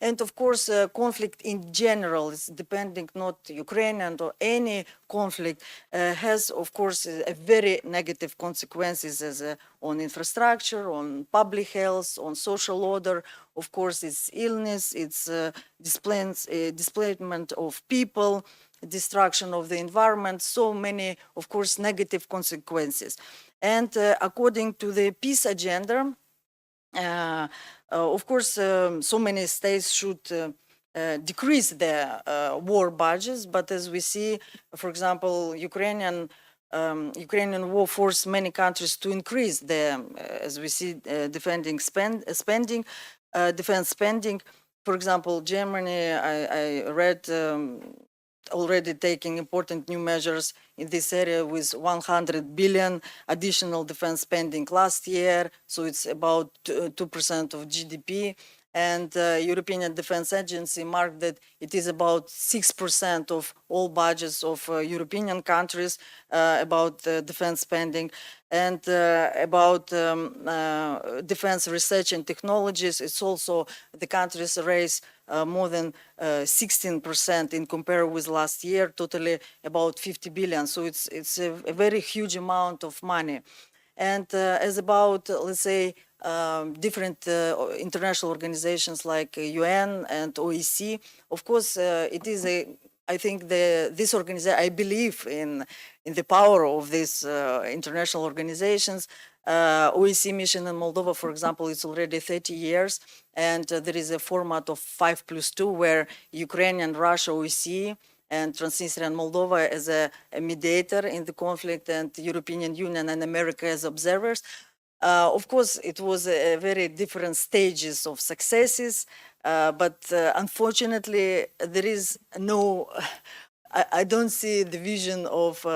And of course, conflict in general is depending not Ukrainian or any conflict has, of course, a very negative consequences as on infrastructure, on public health, on social order. Of course, it's illness, it's displacement of people, destruction of the environment, so many, of course, negative consequences. And according to the peace agenda, of course, so many states should decrease their war budgets, but as we see, for example, Ukrainian war forced many countries to increase their, as we see, defense spending. For example, Germany, I read, already taking important new measures in this area with 100 billion additional defense spending last year. So it's about 2% of GDP. And European Defense Agency marked that it is about 6% of all budgets of European countries about defense spending. And about defense research and technologies, it's also the countries raise more than 16% in compare with last year, totally about 50 billion. So it's a very huge amount of money. And as about, let's say, different international organizations like UN and OSCE, of course, it is I think this organization, I believe in the power of these international organizations. OSCE mission in Moldova, for example, it's already 30 years, and there is a format of 5+2 where Ukraine and Russia, OSCE, and Transnistria and Moldova as a mediator in the conflict, and the European Union and America as observers. Of course, it was very different stages of successes, but unfortunately, there is no, I don't see the vision of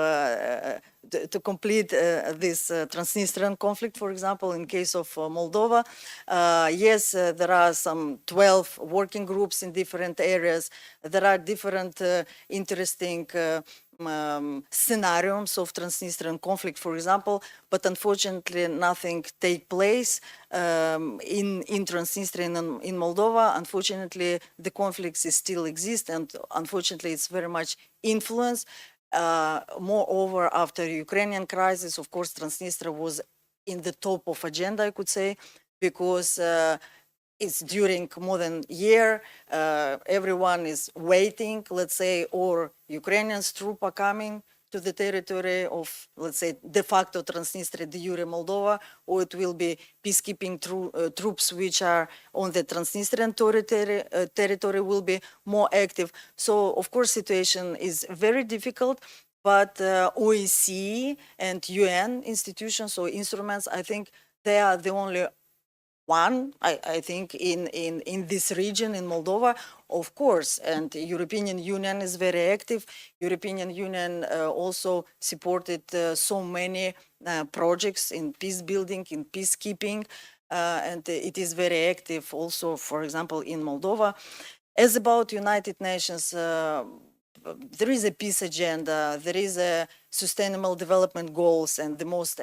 to complete this Transnistrian conflict, for example, in case of Moldova. Yes, there are some 12 working groups in different areas. There are different interesting scenarios of Transnistrian conflict, for example, but unfortunately nothing take place in Transnistria and in Moldova. Unfortunately, the conflicts still exist, and unfortunately it's very much influenced. Moreover, after Ukrainian crisis, of course, Transnistria was in the top of agenda, I could say, because it's during more than a year, everyone is waiting, let's say, or Ukrainians troops are coming to the territory of, let's say, de facto Transnistria, de jure Moldova, or it will be peacekeeping troops which are on the Transnistrian territory will be more active. So, of course, situation is very difficult, but OSCE and UN institutions or instruments, I think they are the only one, I think, in this region, in Moldova, of course, and the European Union is very active. European Union also supported so many projects in peace building, in peacekeeping, and it is very active also, for example, in Moldova. As about United Nations, there is a peace agenda, there is a sustainable development goals, and the most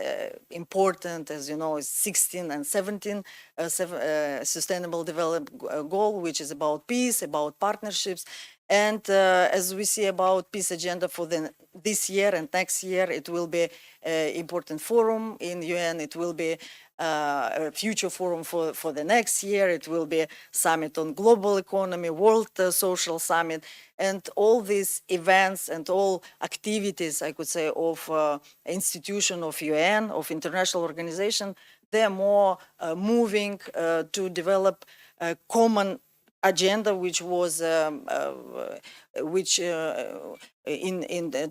important, as you know, is 16 and 17 sustainable development goal, which is about peace, about partnerships. And as we see about peace agenda for this year and next year, it will be an important forum in UN. It will be a future forum for the next year. It will be a summit on global economy, World Social Summit, and all these events and all activities, I could say, of institution of UN, of international organization, they are more moving to develop a common agenda, which was in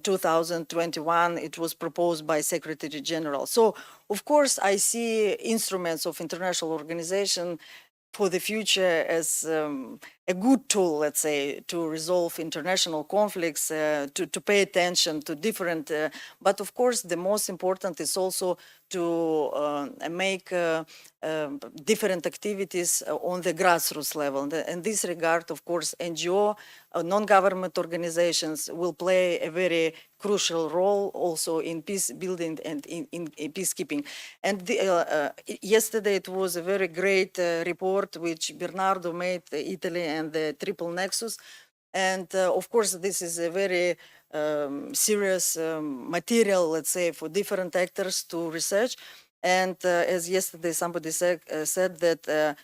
2021 it was proposed by Secretary General. So of course I see instruments of international organization for the future as a good tool, let's say, to resolve international conflicts, to pay attention to different, but of course the most important is also to make different activities on the grassroots level. In this regard, of course, NGO, non-government organizations will play a very crucial role also in peace building and in peacekeeping. And yesterday it was a very great report which Bernardo made, Italy and the Triple Nexus. And of course, this is a very serious material, let's say, for different actors to research. And as yesterday somebody said that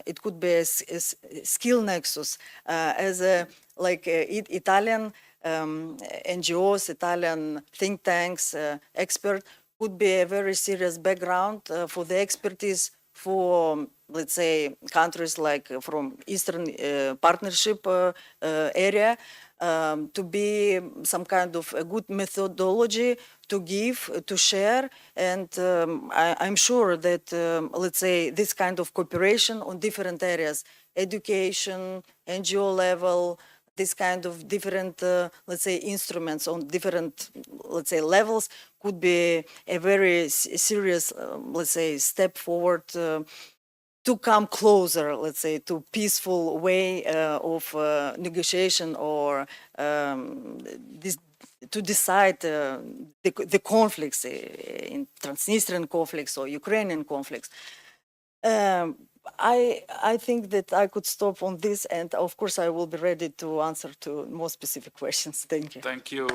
it could be a skill nexus as a Italian NGOs, Italian think tanks, expert could be a very serious background for the expertise for let's say, countries like from Eastern Partnership area, to be some kind of a good methodology to give, to share. And I'm sure that, let's say, this kind of cooperation on different areas, education, NGO level, this kind of different, let's say, instruments on different, let's say, levels could be a very serious, let's say, step forward to come closer, let's say, to peaceful way of negotiation or this, to decide the conflicts in Transnistrian conflicts or Ukrainian conflicts. I think that I could stop on this, and of course I will be ready to answer to more specific questions. Thank you. Thank you.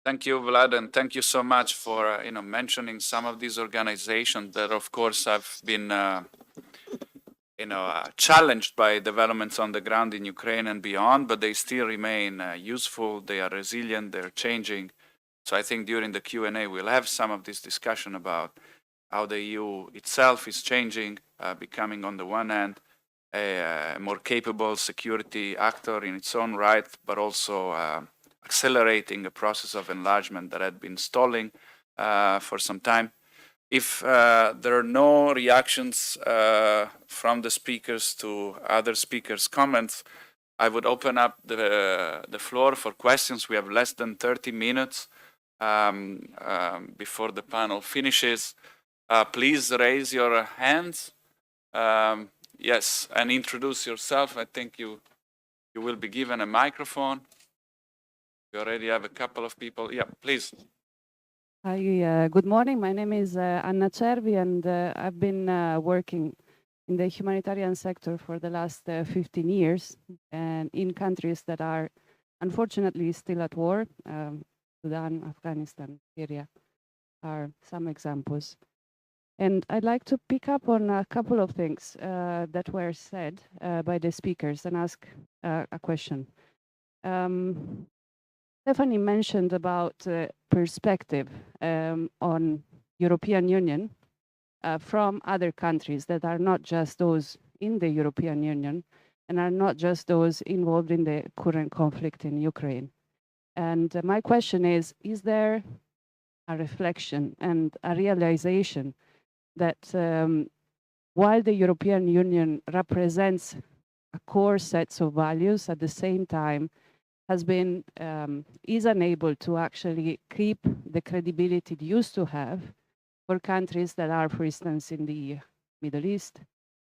Thank you, Vlad, and thank you so much for mentioning some of these organizations that, of course, have been challenged by developments on the ground in Ukraine and beyond, but they still remain useful. They are resilient. They're changing. So I think during the Q&A we'll have some of this discussion about how the EU itself is changing, becoming on the one hand a more capable security actor in its own right, but also accelerating a process of enlargement that had been stalling for some time. If there are no reactions from the speakers to other speakers' comments, I would open up the floor for questions. We have less than 30 minutes before the panel finishes. Please raise your hands. Yes, and introduce yourself. I think you will be given a microphone. We already have a couple of people. Yeah, please. Hi, good morning. My name is Anna Cervi, and I've been working in the humanitarian sector for the last 15 years, and in countries that are unfortunately still at war. Sudan, Afghanistan, Syria are some examples. And I'd like to pick up on a couple of things that were said by the speakers and ask a question. Stephanie mentioned about perspective on European Union from other countries that are not just those in the European Union and are not just those involved in the current conflict in Ukraine. And my question is there a reflection and a realization that while the European Union represents a core set of values, at the same time has been, is unable to actually keep the credibility it used to have for countries that are, for instance, in the Middle East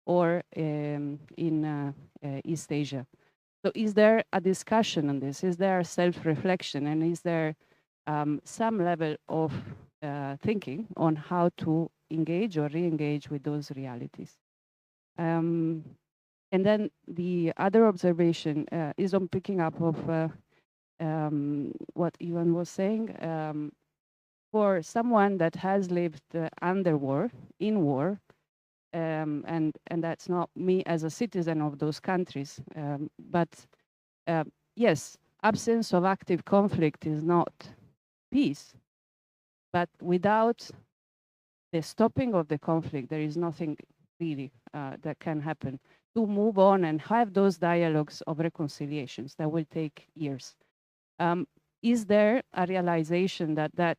or in East Asia. So is there a discussion on this? Is there a self-reflection? And is there some level of thinking on how to engage or re-engage with those realities? And then the other observation is on picking up of what Ivan was saying. For someone that has lived under war, in war, and that's not me as a citizen of those countries, but yes, absence of active conflict is not peace, but without the stopping of the conflict, there is nothing really that can happen to move on and have those dialogues of reconciliations that will take years. Is there a realization that that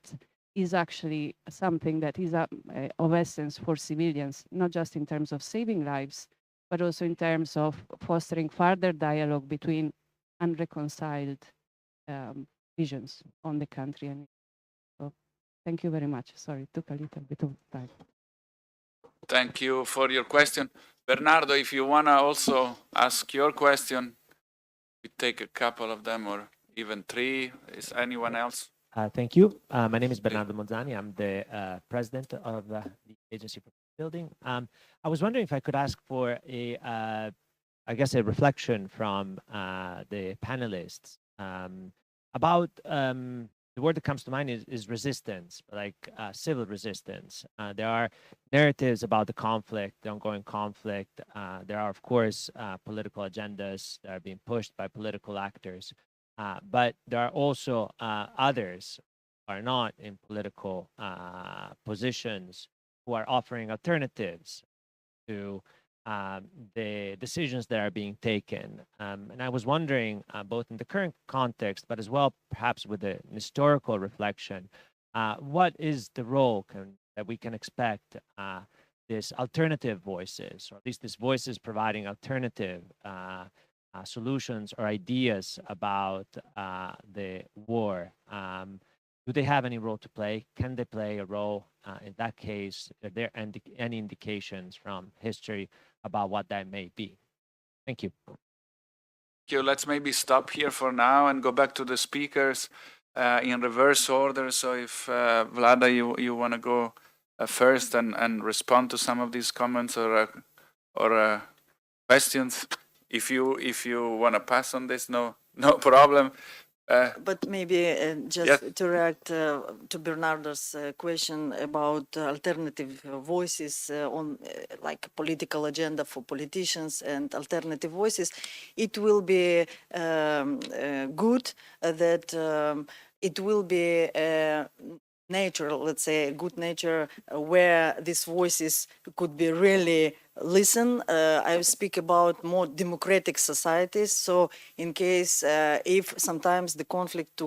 is actually something that is of essence for civilians, not just in terms of saving lives, but also in terms of fostering further dialogue between unreconciled visions on the country? And so, thank you very much. Sorry, it took a little bit of time. Thank you for your question. Bernardo, if you want to also ask your question, we take a couple of them or even three. Is anyone else? Thank you. My name is Bernardo Monzani. I'm the president of the Agency for Peacebuilding. I was wondering if I could ask for a a reflection from the panelists about the word that comes to mind is resistance, like civil resistance. There are narratives about the conflict, the ongoing conflict. There are, of course, political agendas that are being pushed by political actors. But there are also others, are not in political positions who are offering alternatives to the decisions that are being taken. And I was wondering, both in the current context, but as well perhaps with a historical reflection, what is the role that we can expect this alternative voices, or at least these voices providing alternative solutions or ideas about the war? Do they have any role to play? Can they play a role? In that case, are there any indications from history about what that may be? Thank you. Thank you. Let's maybe stop here for now and go back to the speakers in reverse order. So if Vlada, you want to go first and respond to some of these comments or questions. If you want to pass on this, no problem. But maybe just to react to Bernardo's question about alternative voices on like political agenda for politicians and alternative voices, it will be good that it will be natural, let's say, good nature where these voices could be really listened. I speak about more democratic societies. So in case if sometimes the conflict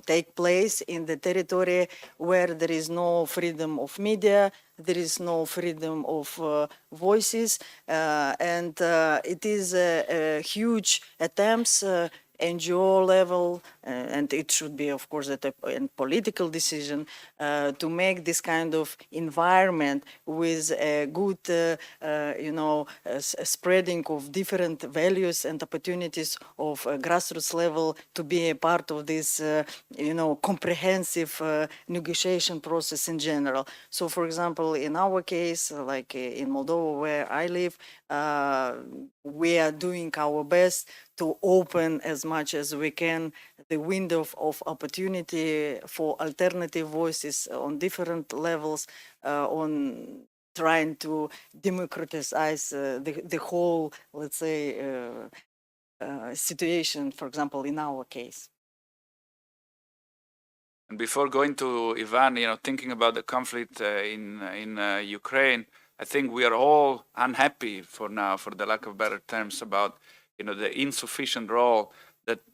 take place in the territory where there is no freedom of media, there is no freedom of voices, and it is a huge attempts NGO level, and it should be, of course, a political decision to make this kind of environment with a good, spreading of different values and opportunities of grassroots level to be a part of this, comprehensive negotiation process in general. So, for example, in our case, like in Moldova, where I live, we are doing our best to open as much as we can the window of opportunity for alternative voices on different levels, on trying to democratize the whole, let's say, situation, for example, in our case. And before going to Ivan, thinking about the conflict in Ukraine, I think we are all unhappy for now, for the lack of better terms, about the insufficient role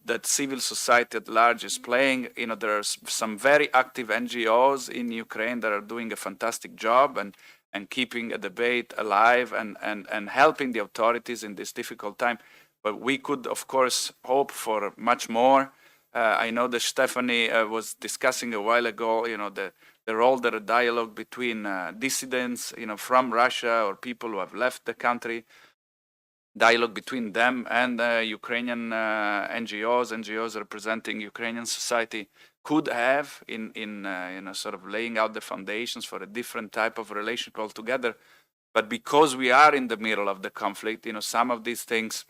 that civil society at large is playing. There are some very active NGOs in Ukraine that are doing a fantastic job and keeping a debate alive and helping the authorities in this difficult time. But we could, of course, hope for much more. I know that Stephanie was discussing a while ago, the role that a dialogue between dissidents, from Russia or people who have left the country, dialogue between them and Ukrainian NGOs representing Ukrainian society could have in sort of laying out the foundations for a different type of relationship altogether. But because we are in the middle of the conflict, some of these things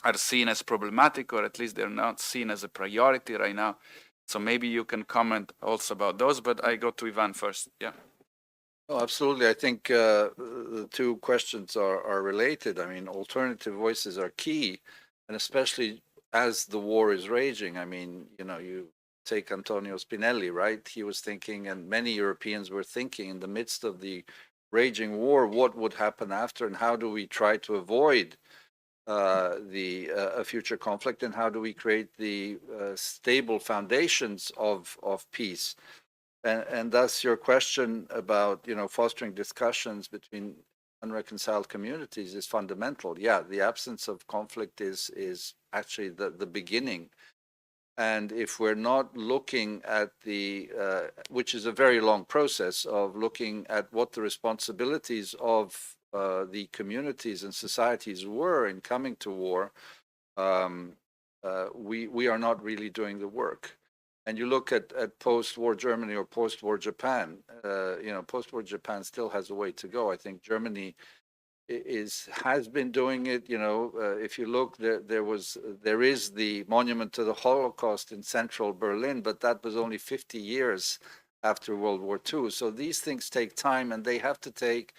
are seen as problematic, or at least they're not seen as a priority right now. So maybe you can comment also about those, but I go to Ivan first. Yeah. Oh, absolutely. I think the two questions are related. I mean, alternative voices are key, and especially as the war is raging. I mean, you take Antonio Spinelli, right? He was thinking, and many Europeans were thinking, in the midst of the raging war, what would happen after, and how do we try to avoid a future conflict, and how do we create the stable foundations of peace? And thus your question about, fostering discussions between unreconciled communities is fundamental. Yeah, the absence of conflict is actually the beginning. And if we're not looking at which is a very long process of looking at what the responsibilities of the communities and societies were in coming to war, we are not really doing the work. And you look at post-war Germany or post-war Japan, post-war Japan still has a way to go. I think Germany has been doing it. If you look, there is the monument to the Holocaust in central Berlin, but that was only 50 years after World War II. So these things take time, and they have to take.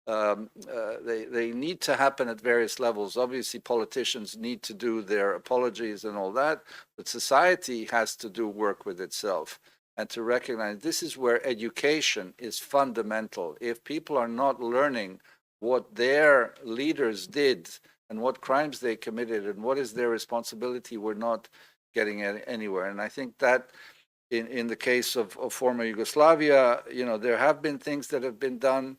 They need to happen at various levels. Obviously, politicians need to do their apologies and all that, but society has to do work with itself. and to recognize this is where education is fundamental. If people are not learning what their leaders did and what crimes they committed and what is their responsibility, we're not getting anywhere. And I think that in the case of former Yugoslavia, there have been things that have been done.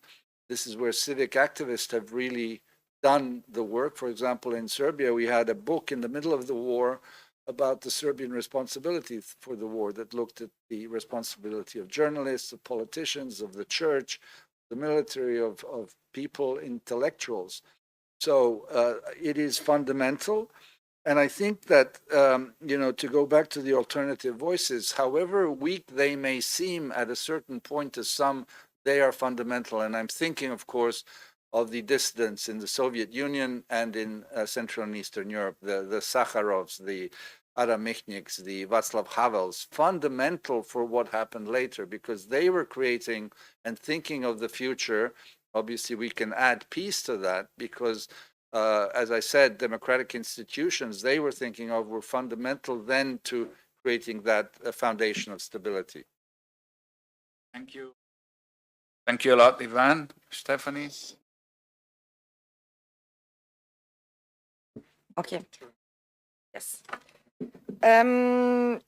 This is where civic activists have really done the work. For example, in Serbia, we had a book in the middle of the war about the Serbian responsibility for the war that looked at the responsibility of journalists, of politicians, of the church, the military, of people, intellectuals. So it is fundamental. And I think that, to go back to the alternative voices, however weak they may seem at a certain point to some, they are fundamental. And I'm thinking, of course, of the dissidents in the Soviet Union and in Central and Eastern Europe, the Sakharovs, the Adam Michniks, the Václav Havels, fundamental for what happened later, because they were creating and thinking of the future. Obviously, we can add peace to that because, as I said, democratic institutions they were thinking of were fundamental then to creating that foundation of stability. Thank you. Thank you a lot, Ivan. Stephanie? Okay. Yes.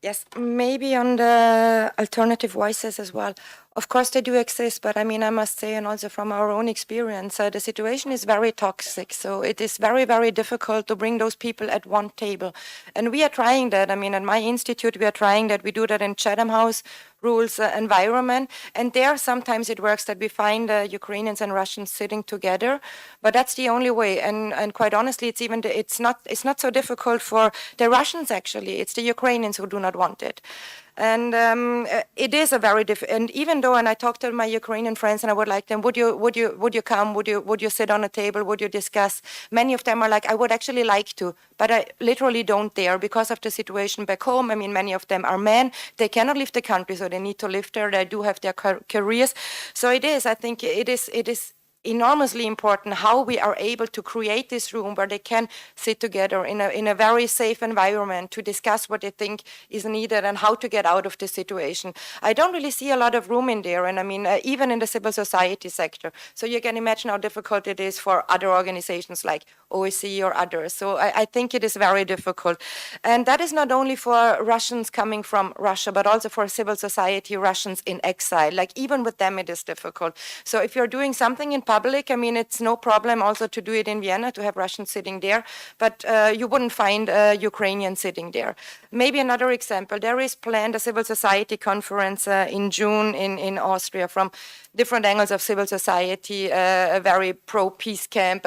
Yes, maybe on the alternative voices as well. Of course, they do exist, but I mean, I must say, and also from our own experience, the situation is very toxic. So it is very, very difficult to bring those people at one table. And we are trying that. I mean, at my institute, we are trying that. We do that in Chatham House rules environment. And there, sometimes it works that we find Ukrainians and Russians sitting together. But that's the only way. And quite honestly, it's not so difficult for the Russians, actually. It's the Ukrainians who do not want it. And it is a very and even though, and I talked to my Ukrainian friends, and I would like them, would you come? Would you sit on a table? Would you discuss? Many of them are like, I would actually like to, but I literally don't dare because of the situation back home. I mean, many of them are men; they cannot leave the country, so they need to live there. They do have their careers, so it is. I think it is enormously important how we are able to create this room where they can sit together in a very safe environment to discuss what they think is needed and how to get out of the situation. I don't really see a lot of room in there, and I mean, even in the civil society sector. So you can imagine how difficult it is for other organizations like OSCE or others. So I think it is very difficult. And that is not only for Russians coming from Russia, but also for civil society Russians in exile. Like even with them, it is difficult. So if you're doing something in public, I mean, it's no problem also to do it in Vienna, to have Russians sitting there, but you wouldn't find Ukrainians sitting there. Maybe another example, there is planned a civil society conference in June in Austria from different angles of civil society, a very pro-peace camp.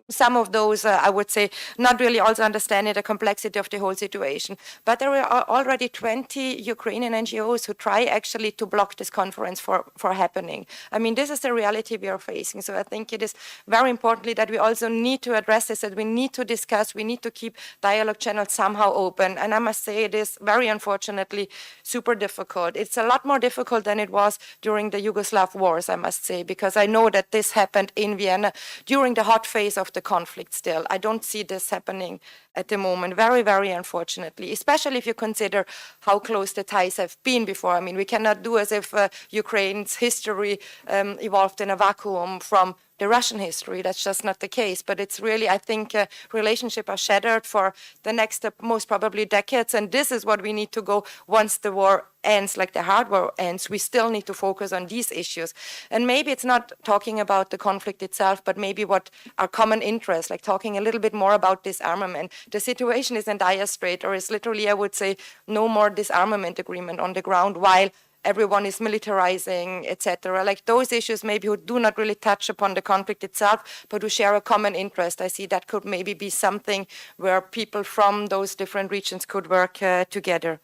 Some of those, I would say, not really also understanding the complexity of the whole situation. But there are already 20 Ukrainian NGOs who try actually to block this conference for happening. I mean, this is the reality we are facing. So I think it is very importantly that we also need to address this, that we need to discuss, we need to keep dialogue channels somehow open. And I must say it is very unfortunately super difficult. It's a lot more difficult than it was during the Yugoslav wars, I must say, because I know that this happened in Vienna during the hot phase of the conflict still. I don't see this happening at the moment, very, very unfortunately, especially if you consider how close the ties have been before. I mean, we cannot do as if Ukraine's history evolved in a vacuum from the Russian history. That's just not the case. But it's really, I think, relationships are shattered for the next, most probably decades. And this is what we need to go once the war ends, like the hard war ends. We still need to focus on these issues. And maybe it's not talking about the conflict itself, but maybe what our common interests, like talking a little bit more about disarmament. The situation is in dire strait. There is literally, I would say, no more disarmament agreement on the ground while everyone is militarizing, etc. Like those issues maybe who do not really touch upon the conflict itself, but who share a common interest. I see that could maybe be something where people from those different regions could work together.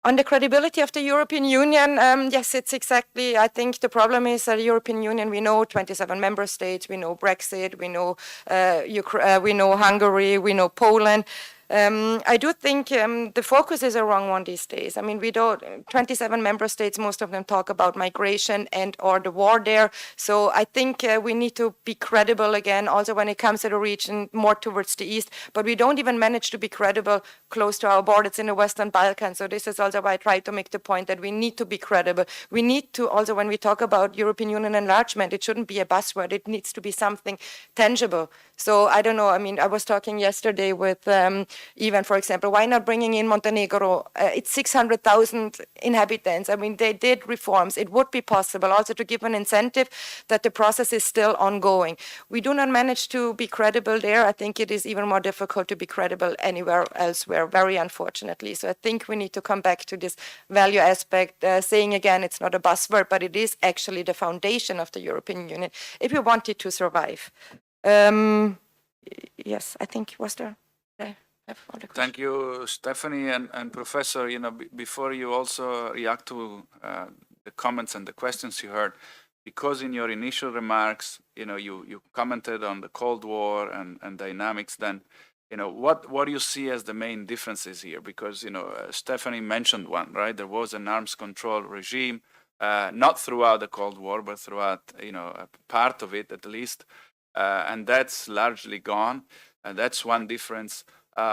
On the credibility of the European Union, yes, it's exactly, I think the problem is that the European Union, we know 27 member states, we know Brexit, we know Hungary, we know Poland. I do think the focus is a wrong one these days. I mean, we don't, 27 member states, most of them talk about migration and or the war there. So I think we need to be credible again, also when it comes to the region more towards the east, but we don't even manage to be credible close to our borders in the Western Balkans. So this is also why I try to make the point that we need to be credible. We need to also, when we talk about European Union enlargement, it shouldn't be a buzzword. It needs to be something tangible. So I don't know, I mean, I was talking yesterday with even, for example, why not bringing in Montenegro? It's 600,000 inhabitants. I mean, they did reforms. It would be possible also to give an incentive that the process is still ongoing. We do not manage to be credible there. I think it is even more difficult to be credible anywhere elsewhere, very unfortunately. So I think we need to come back to this value aspect, saying again, it's not a buzzword, but it is actually the foundation of the European Union if we want it to survive. Yes, I think, was there? Thank you, Stephanie and Professor. You know, before you also react to the comments and the questions you heard, because in your initial remarks, you know, you commented on the Cold War and dynamics. Then, you know, what do you see as the main differences here? Because, you know, Stephanie mentioned one, right? There was an arms control regime, not throughout the Cold War, but throughout, you know, a part of it at least, and that's largely gone. And that's one difference.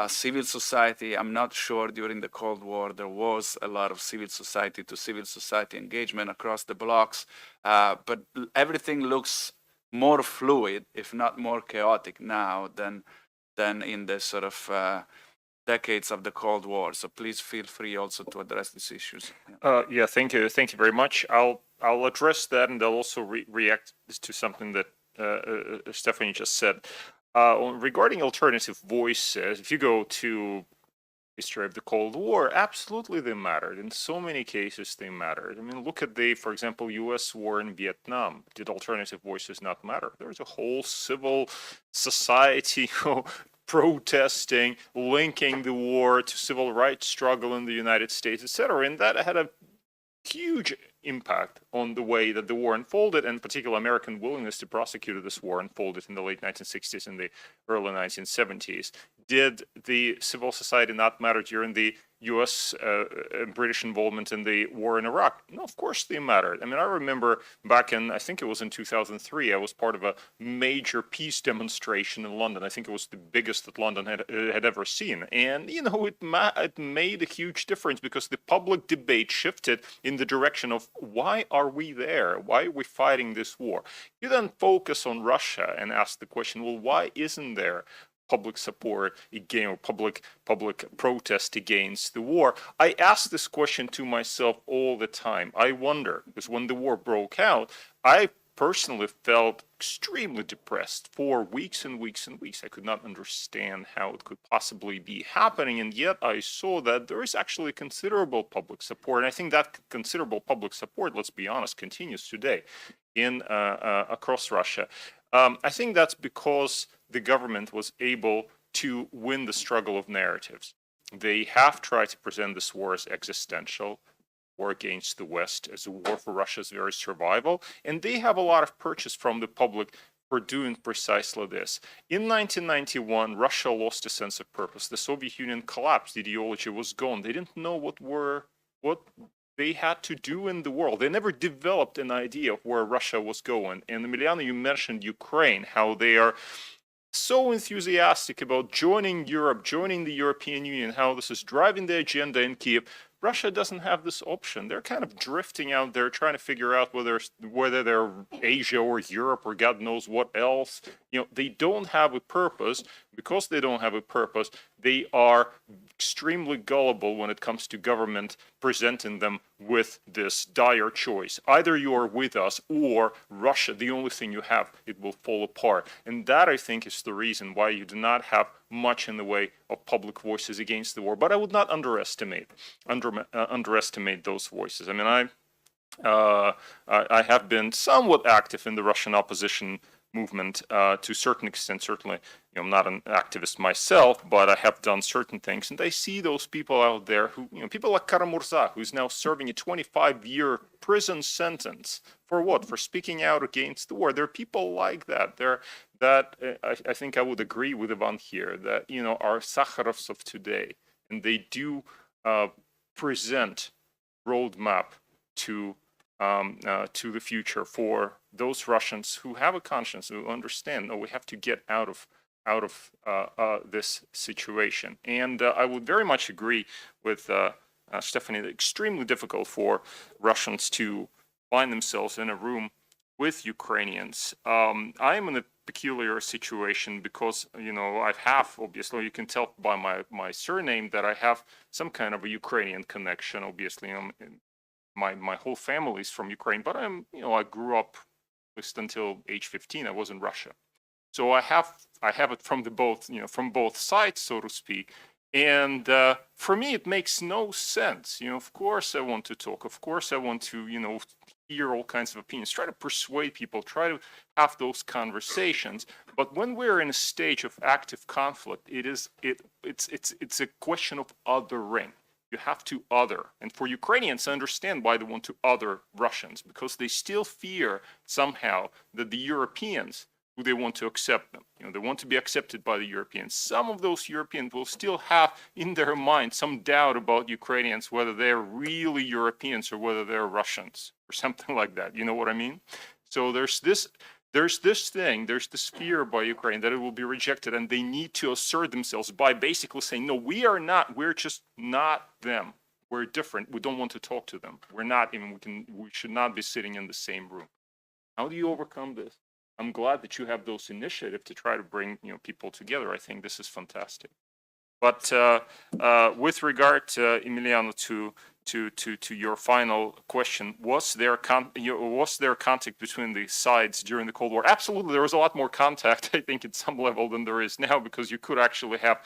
Civil society, I'm not sure during the Cold War there was a lot of civil society to civil society engagement across the blocks, but everything looks more fluid, if not more chaotic now than in the sort of decades of the Cold War. So please feel free also to address these issues. Yeah, thank you very much. I'll address that, and I'll also react to something that Stephanie just said. Regarding alternative voices, if you go to history of the Cold War, absolutely they mattered. In so many cases, they mattered. I mean, look at for example, U.S. war in Vietnam. Did alternative voices not matter? There was a whole civil society protesting, linking the war to civil rights struggle in the United States, etc. And that had a huge impact on the way that the war unfolded, and particularly American willingness to prosecute this war unfolded in the late 1960s and the early 1970s. Did the civil society not matter during the U.S. British involvement in the war in Iraq? No, of course they mattered. I mean, I remember back in, I think it was in 2003, I was part of a major peace demonstration in London. I think it was the biggest that London had ever seen. And, you know, it made a huge difference because the public debate shifted in the direction of why are we there? Why are we fighting this war? You then focus on Russia and ask the question, well, why isn't there public support again, or public protest against the war? I ask this question to myself all the time. I wonder, because when the war broke out, I personally felt extremely depressed for weeks and weeks and weeks. I could not understand how it could possibly be happening, and yet I saw that there is actually considerable public support. And I think that considerable public support, let's be honest, continues today in across Russia. I think that's because the government was able to win the struggle of narratives. They have tried to present this war as existential, war against the West, as a war for Russia's very survival, and they have a lot of purchase from the public for doing precisely this. In 1991, Russia lost a sense of purpose. The Soviet Union collapsed. The ideology was gone. They didn't know what they had to do in the world. They never developed an idea of where Russia was going. And Emiliano, you mentioned Ukraine, how they are so enthusiastic about joining Europe, joining the European Union, how this is driving the agenda in Kiev. Russia doesn't have this option. They're kind of drifting out there, trying to figure out whether they're Asia or Europe or God knows what else. You know, they don't have a purpose. Because they don't have a purpose, they are extremely gullible when it comes to government presenting them with this dire choice. Either you are with us or Russia, the only thing you have, it will fall apart. And that, I think, is the reason why you do not have much in the way of public voices against the war. But I would not underestimate those voices. I mean, I have been somewhat active in the Russian opposition movement to a certain extent. Certainly, you know, I'm not an activist myself, but I have done certain things, and I see those people out there who, you know, people like Kara-Murza, who's now serving a 25-year prison sentence for what? For speaking out against the war. There are people like that. There that I think I would agree with Ivan here that, are Sakharovs of today, and they do present roadmap to the future for those Russians who have a conscience, who understand, no, we have to get out of this situation. And I would very much agree with Stephanie, extremely difficult for Russians to find themselves in a room with Ukrainians. I am in a peculiar situation because, I have, obviously, you can tell by my surname that I have some kind of a Ukrainian connection. Obviously, my whole family is from Ukraine, but I grew up just until age 15. I was in Russia. So I have it from from both sides, so to speak. And for me, it makes no sense. Of course I want to talk. Of course I want to, hear all kinds of opinions, try to persuade people, try to have those conversations. But when we're in a stage of active conflict, it's a question of othering. You have to other. And for Ukrainians, I understand why they want to other Russians, because they still fear somehow that the Europeans, who they want to accept them, they want to be accepted by the Europeans. Some of those Europeans will still have in their mind some doubt about Ukrainians, whether they're really Europeans or whether they're Russians or something like that. You know what I mean? So there's this fear by Ukraine that it will be rejected, and they need to assert themselves by basically saying, no, we're just not them. We're different. We don't want to talk to them. We should not be sitting in the same room. How do you overcome this? I'm glad that you have those initiatives to try to bring people together. I think this is fantastic. But with regard, Emiliano, to your final question, was there contact between the sides during the Cold War? Absolutely, there was a lot more contact, I think, at some level than there is now, because you could actually have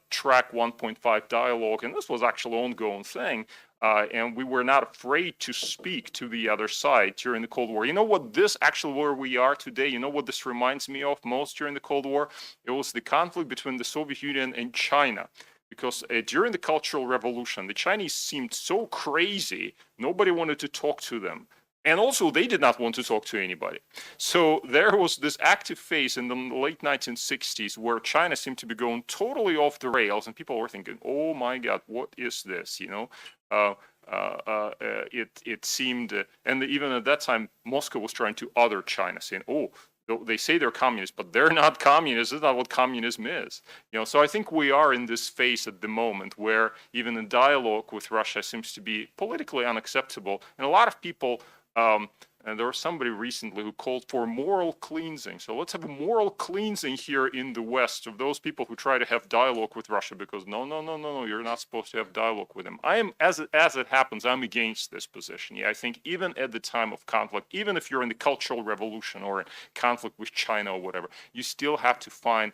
track 1.5 dialogue, and this was actually an ongoing thing. And we were not afraid to speak to the other side during the Cold War. You know what this actually, where we are today, you know what this reminds me of most during the Cold War? It was the conflict between the Soviet Union and China. Because during the Cultural Revolution, the Chinese seemed so crazy, nobody wanted to talk to them. And also, they did not want to talk to anybody. So there was this active phase in the late 1960s where China seemed to be going totally off the rails, and people were thinking, "Oh my God, what is this?" It seemed, and even at that time, Moscow was trying to other China, saying, "Oh, they say they're communists, but they're not communists. This is not what communism is." So I think we are in this phase at the moment where even a dialogue with Russia seems to be politically unacceptable, and a lot of people. And there was somebody recently who called for moral cleansing. So let's have a moral cleansing here in the West of those people who try to have dialogue with Russia, because no, you're not supposed to have dialogue with them. I am, as it happens, I'm against this position. Yeah, I think even at the time of conflict, even if you're in the Cultural Revolution or in conflict with China or whatever, you still have to find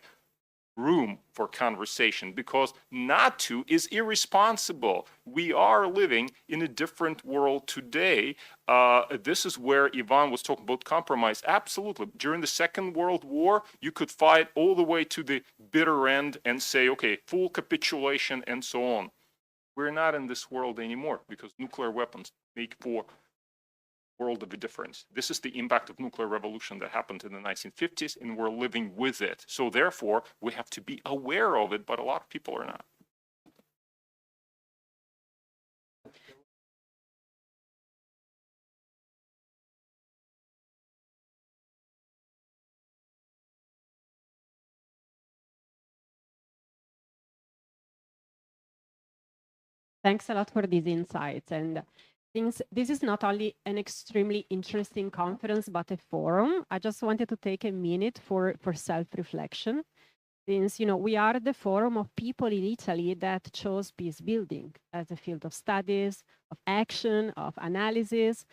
room for conversation, because not to is irresponsible. We are living in a different world today. This is where Ivan was talking about compromise. Absolutely. During the Second World War, you could fight all the way to the bitter end and say, okay, full capitulation and so on. We're not in this world anymore, because nuclear weapons make for world of a difference. This is the impact of nuclear revolution that happened in the 1950s, and we're living with it. So therefore, we have to be aware of it, but a lot of people are not. Thanks a lot for these insights. And since this is not only an extremely interesting conference, but a forum, I just wanted to take a minute for self-reflection. Since, we are the forum of people in Italy that chose peace building as a field of studies, of action, of analysis.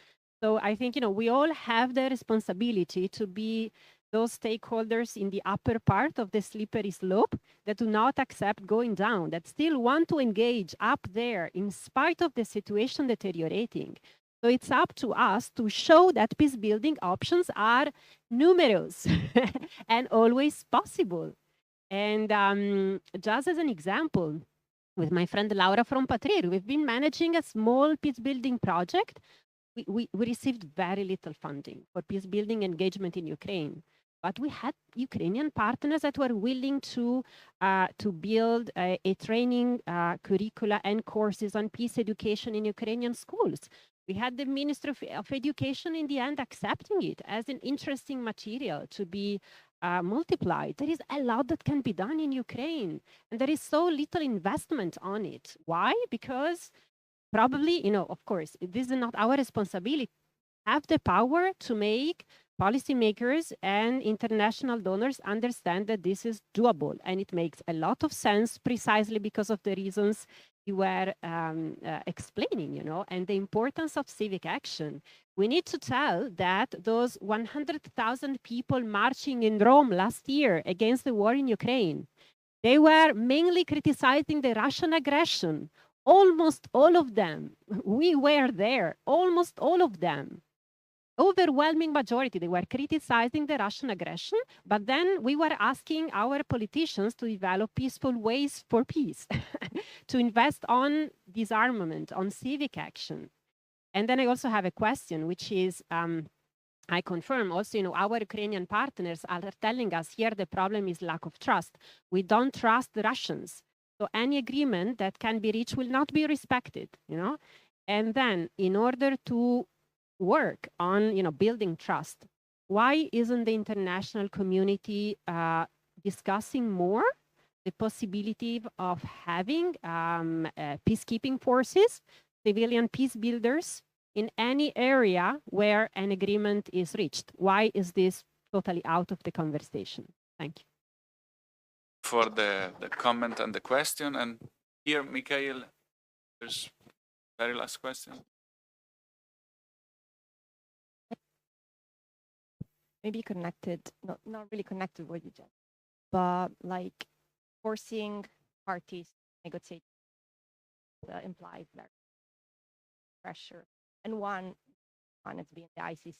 So I think, we all have the responsibility to be those stakeholders in the upper part of the slippery slope that do not accept going down, that still want to engage up there in spite of the situation deteriorating. So it's up to us to show that peace building options are numerous and always possible. And just as an example, with my friend Laura from Patrir, we've been managing a small peace building project. We received very little funding for peace building engagement in Ukraine. but we had Ukrainian partners that were willing to build a training curricula and courses on peace education in Ukrainian schools. We had the Minister of Education in the end accepting it as an interesting material to be multiplied. There is a lot that can be done in Ukraine, and there is so little investment on it. Why? Because probably, of course, this is not our responsibility. Have the power to make policymakers and international donors understand that this is doable, and it makes a lot of sense precisely because of the reasons you were explaining, and the importance of civic action. We need to tell that those 100,000 people marching in Rome last year against the war in Ukraine, they were mainly criticizing the Russian aggression. Almost all of them, we were there, almost all of them. Overwhelming majority, they were criticizing the Russian aggression, but then we were asking our politicians to develop peaceful ways for peace, to invest on disarmament, on civic action. And then I also have a question, which is, I confirm also, our Ukrainian partners are telling us here the problem is lack of trust. We don't trust the Russians. So any agreement that can be reached will not be respected, And then in order to work on building trust, why isn't the international community discussing more the possibility of having peacekeeping forces, civilian peace builders in any area where an agreement is reached? Why is this totally out of the conversation? Thank you. For the comment and the question. And here, Mikhail, there's very last question. Maybe connected, not really connected with what you just, but like forcing parties to negotiate implies very pressure. And one has been the ICC.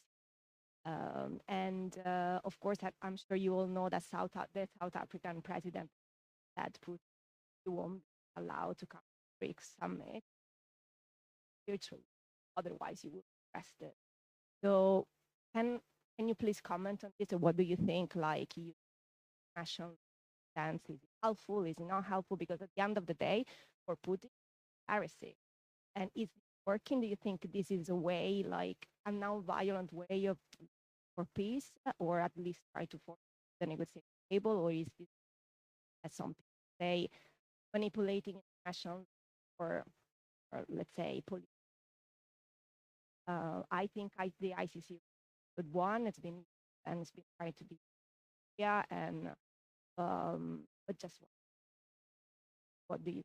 Of course, I'm sure you all know that the South African president said Putin won't be allowed to come to the BRICS summit virtually, otherwise you will be arrested. So can you please comment on this, or what do you think? Like, national stance, is it helpful? Is it not helpful? Because at the end of the day, for Putin, heresy, and is it working? Do you think this is a way, like a non-violent way for peace, or at least try to force the negotiation table, or is this, as some people say, manipulating international or let's say police? I think the ICC. But one, it's been trying to be, but just what do you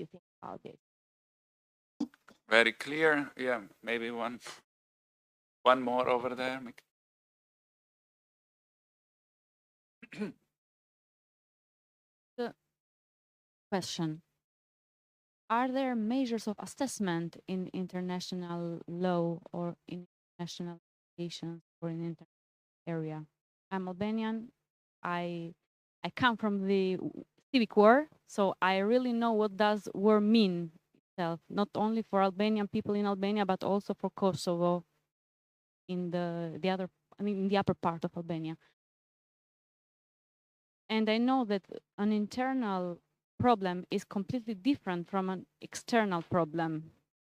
think about this? Very clear. Yeah, maybe one more over there. The question: are there measures of assessment in international law or in international relations or in international area? I'm Albanian. I come from the civic war, so I really know what does war mean itself, not only for Albanian people in Albania, but also for Kosovo in in the upper part of Albania. And I know that an internal problem is completely different from an external problem.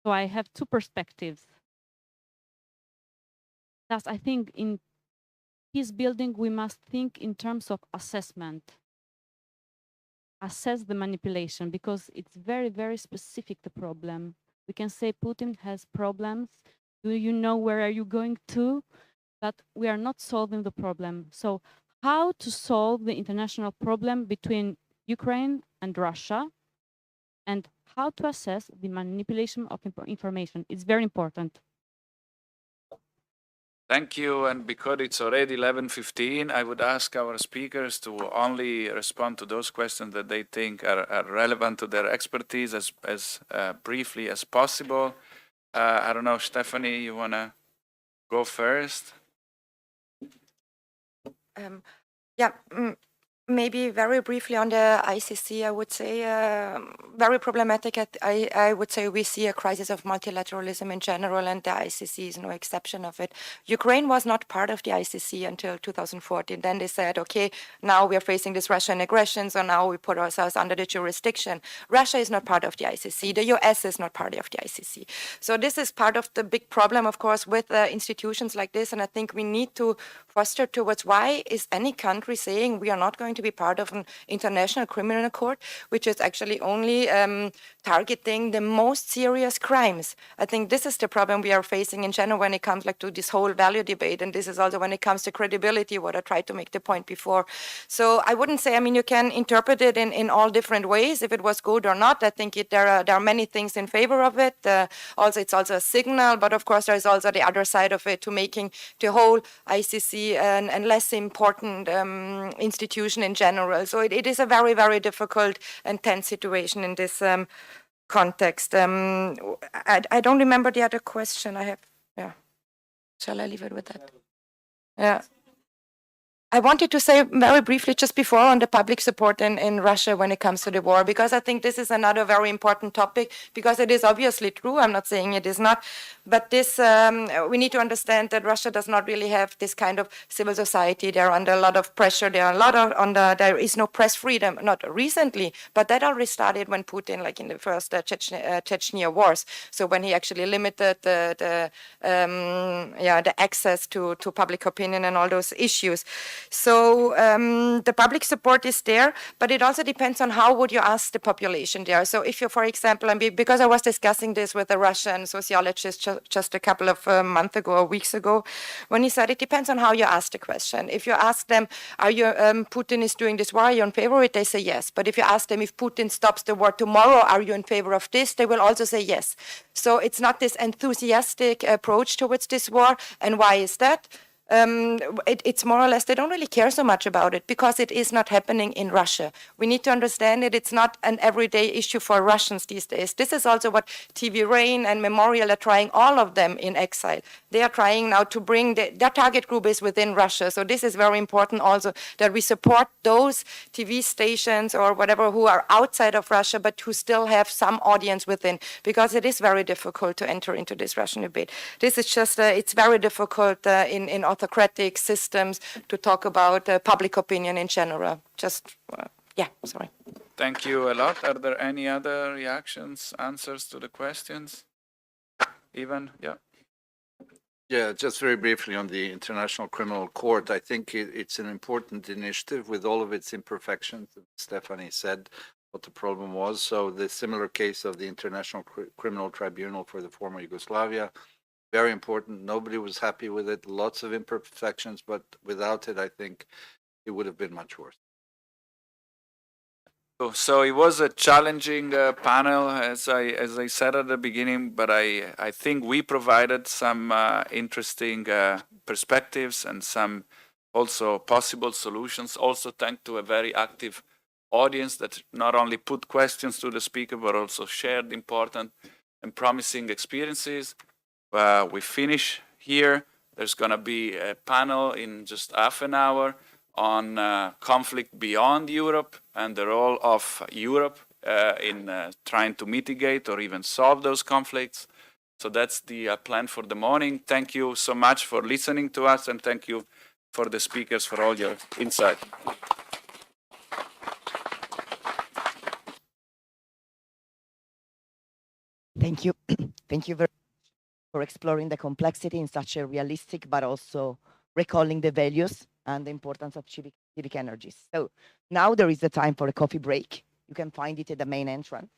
So I have two perspectives. Thus, I think in peace building, we must think in terms of assessment. Assess the manipulation, because it's very, very specific, the problem. We can say Putin has problems. Do you know where are you going to? But we are not solving the problem. So how to solve the international problem between Ukraine and Russia, and how to assess the manipulation of information. It's very important. Thank you. And because it's already 11:15, I would ask our speakers to only respond to those questions that they think are relevant to their expertise as briefly as possible. I don't know, Stephanie, you want to go first? Maybe very briefly on the ICC, I would say very problematic. I would say we see a crisis of multilateralism in general, and the ICC is no exception of it. Ukraine was not part of the ICC until 2014. Then they said, okay, now we are facing this Russian aggression, so now we put ourselves under the jurisdiction. Russia is not part of the ICC. The US is not part of the ICC. So this is part of the big problem, of course, with institutions like this, and I think we need to foster towards why is any country saying we are not going to be part of an international criminal court, which is actually only targeting the most serious crimes. I think this is the problem we are facing in general when it comes to this whole value debate, and this is also when it comes to credibility, what I tried to make the point before. So I wouldn't say, you can interpret it in all different ways, if it was good or not. I think there are many things in favor of it. It's also a signal, but of course there is also the other side of it, to making the whole ICC and less important institution in general. So it is a very, very difficult and tense situation in this context. I don't remember the other question I have. Yeah. Shall I leave it with that? Yeah. I wanted to say very briefly just before on the public support in Russia when it comes to the war, because I think this is another very important topic, because it is obviously true. I'm not saying it is not, but this we need to understand that Russia does not really have this kind of civil society. They're under a lot of pressure. There is no press freedom, not recently, but that already started when Putin, in the first Chechnya wars. So when he actually limited the access to public opinion and all those issues. So the public support is there, but it also depends on how would you ask the population there. So if you, for example, because I was discussing this with a Russian sociologist just a couple of months ago or weeks ago, when he said it depends on how you ask the question. If you ask them, are you Putin is doing this war, are you in favor of it? They say yes. But if you ask them, if Putin stops the war tomorrow, are you in favor of this? They will also say yes. So it's not this enthusiastic approach towards this war. And why is that? It's more or less, they don't really care so much about it because it is not happening in Russia. We need to understand it. It's not an everyday issue for Russians these days. This is also what TV Rain and Memorial are trying, all of them in exile. They are trying now to bring, their target group is within Russia. So this is very important also, that we support those TV stations or whatever who are outside of Russia, but who still have some audience within, because it is very difficult to enter into this Russian debate. This is just, it's very difficult in autocratic systems to talk about public opinion in general. Just, sorry. Thank you a lot. Are there any other reactions, answers to the questions? Ivan, yeah. Yeah, just very briefly on the International Criminal Court. I think it's an important initiative with all of its imperfections. Stephanie said what the problem was. So the similar case of the International Criminal Tribunal for the former Yugoslavia, very important. Nobody was happy with it. Lots of imperfections, but without it, I think it would have been much worse. So it was a challenging panel, as I said at the beginning, but I think we provided some interesting perspectives and some also possible solutions. Also thanks to a very active audience that not only put questions to the speaker, but also shared important and promising experiences. We finish here. There's going to be a panel in just half an hour on conflict beyond Europe and the role of Europe in trying to mitigate or even solve those conflicts. So that's the plan for the morning. Thank you so much for listening to us, and thank you for the speakers for all your insight. Thank you. Thank you very much for exploring the complexity in such a realistic, but also recalling the values and the importance of civic energies. So now there is the time for a coffee break. You can find it at the main entrance.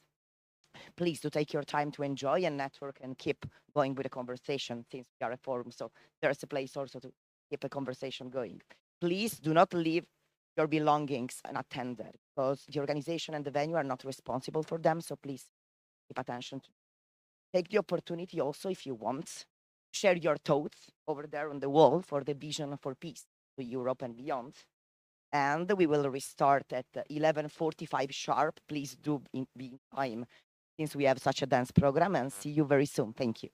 Please do take your time to enjoy and network and keep going with the conversation, since we are a forum. So there's a place also to keep a conversation going. Please do not leave your belongings unattended, because the organization and the venue are not responsible for them. So please keep attention to take the opportunity also, if you want, share your thoughts over there on the wall for the vision for peace to Europe and beyond. And we will restart at 11:45 sharp. Please do be in time, since we have such a dense program, and see you very soon. Thank you.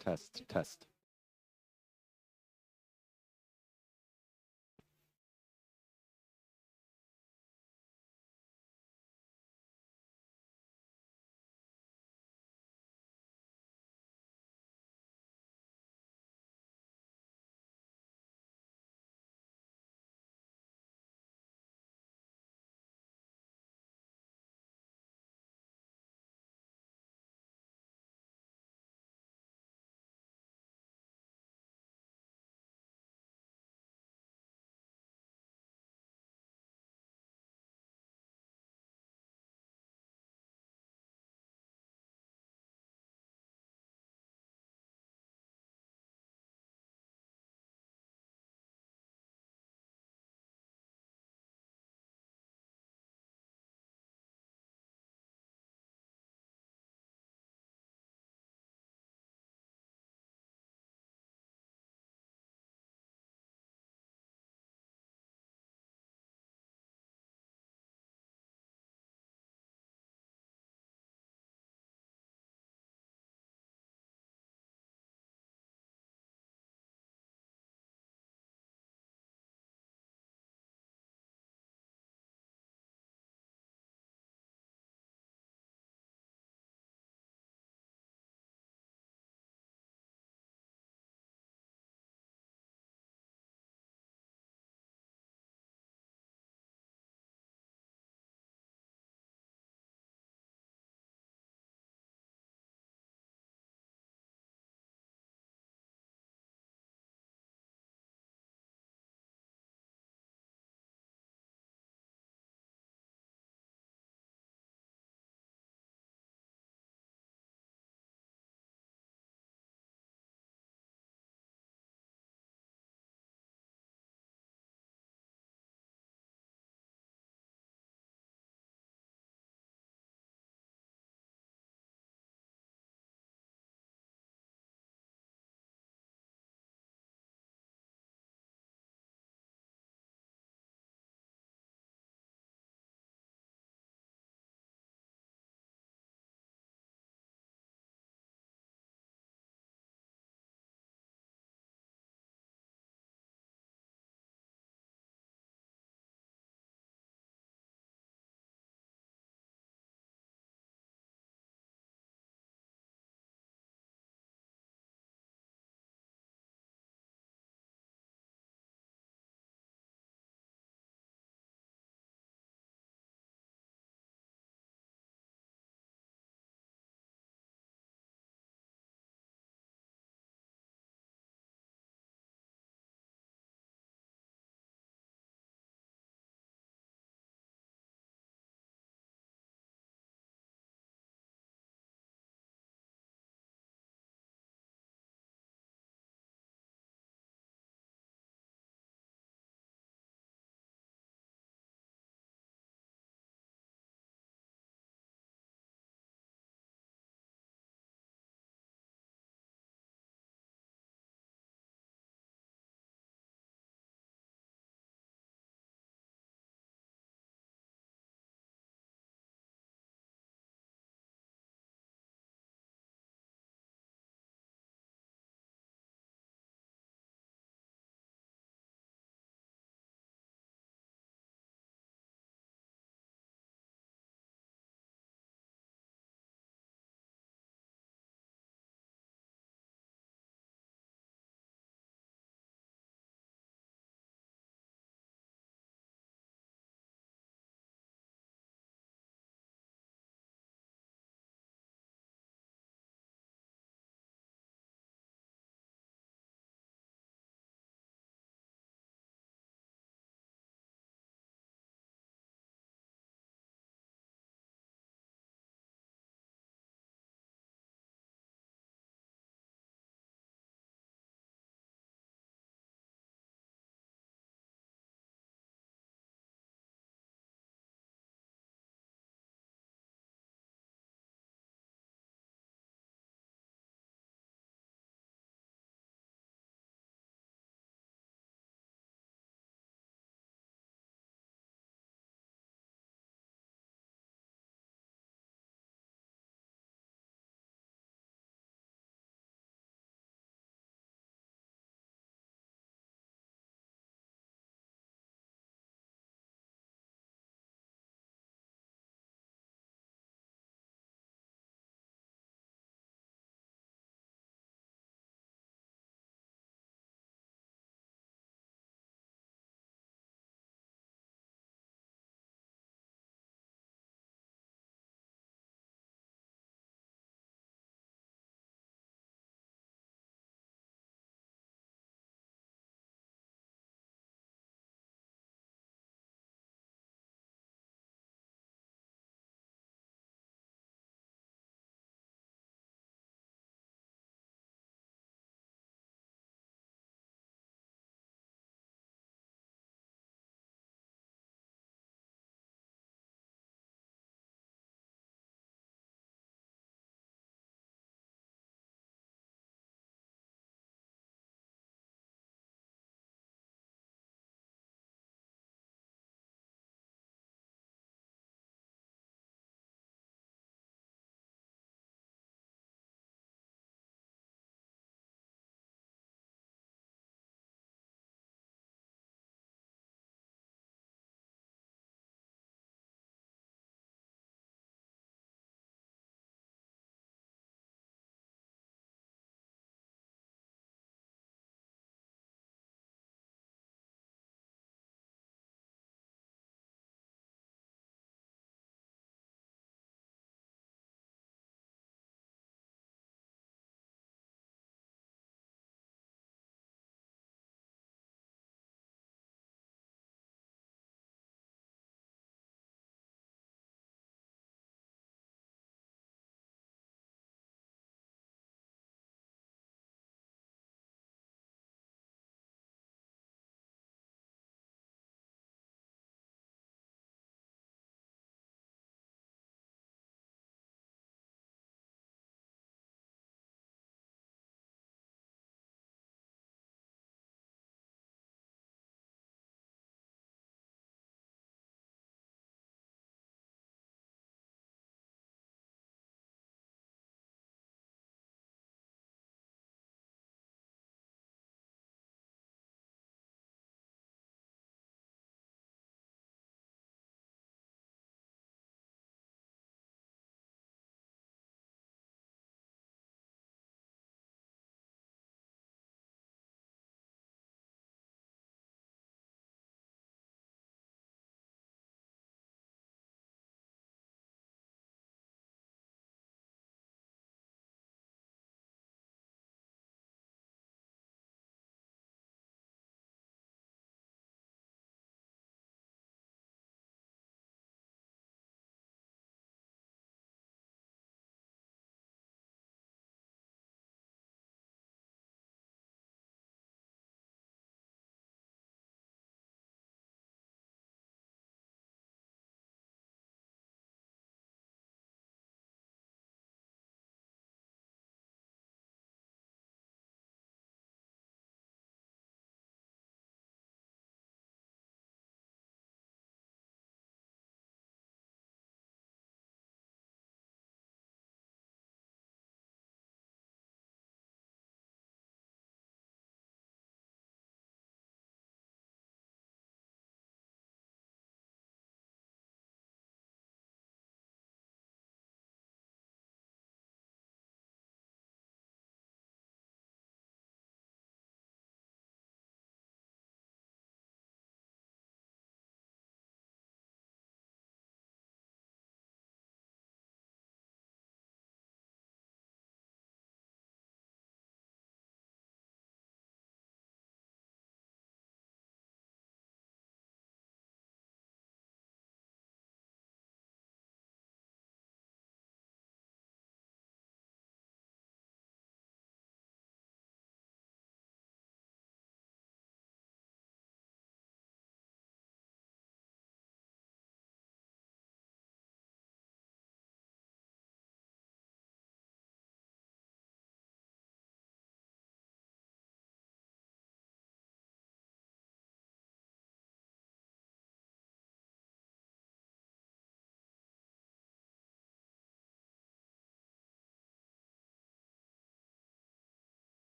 Test, test.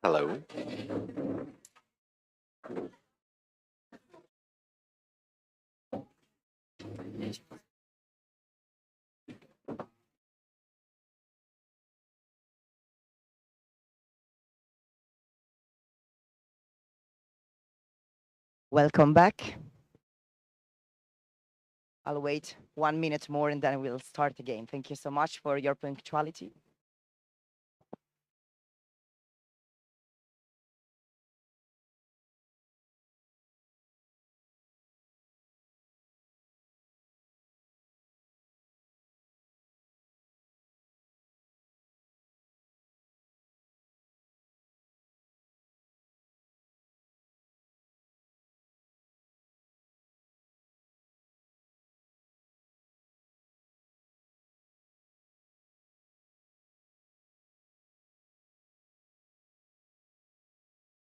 Hello. Welcome back. I'll wait 1 minute more and then we'll start again. Thank you so much for your punctuality.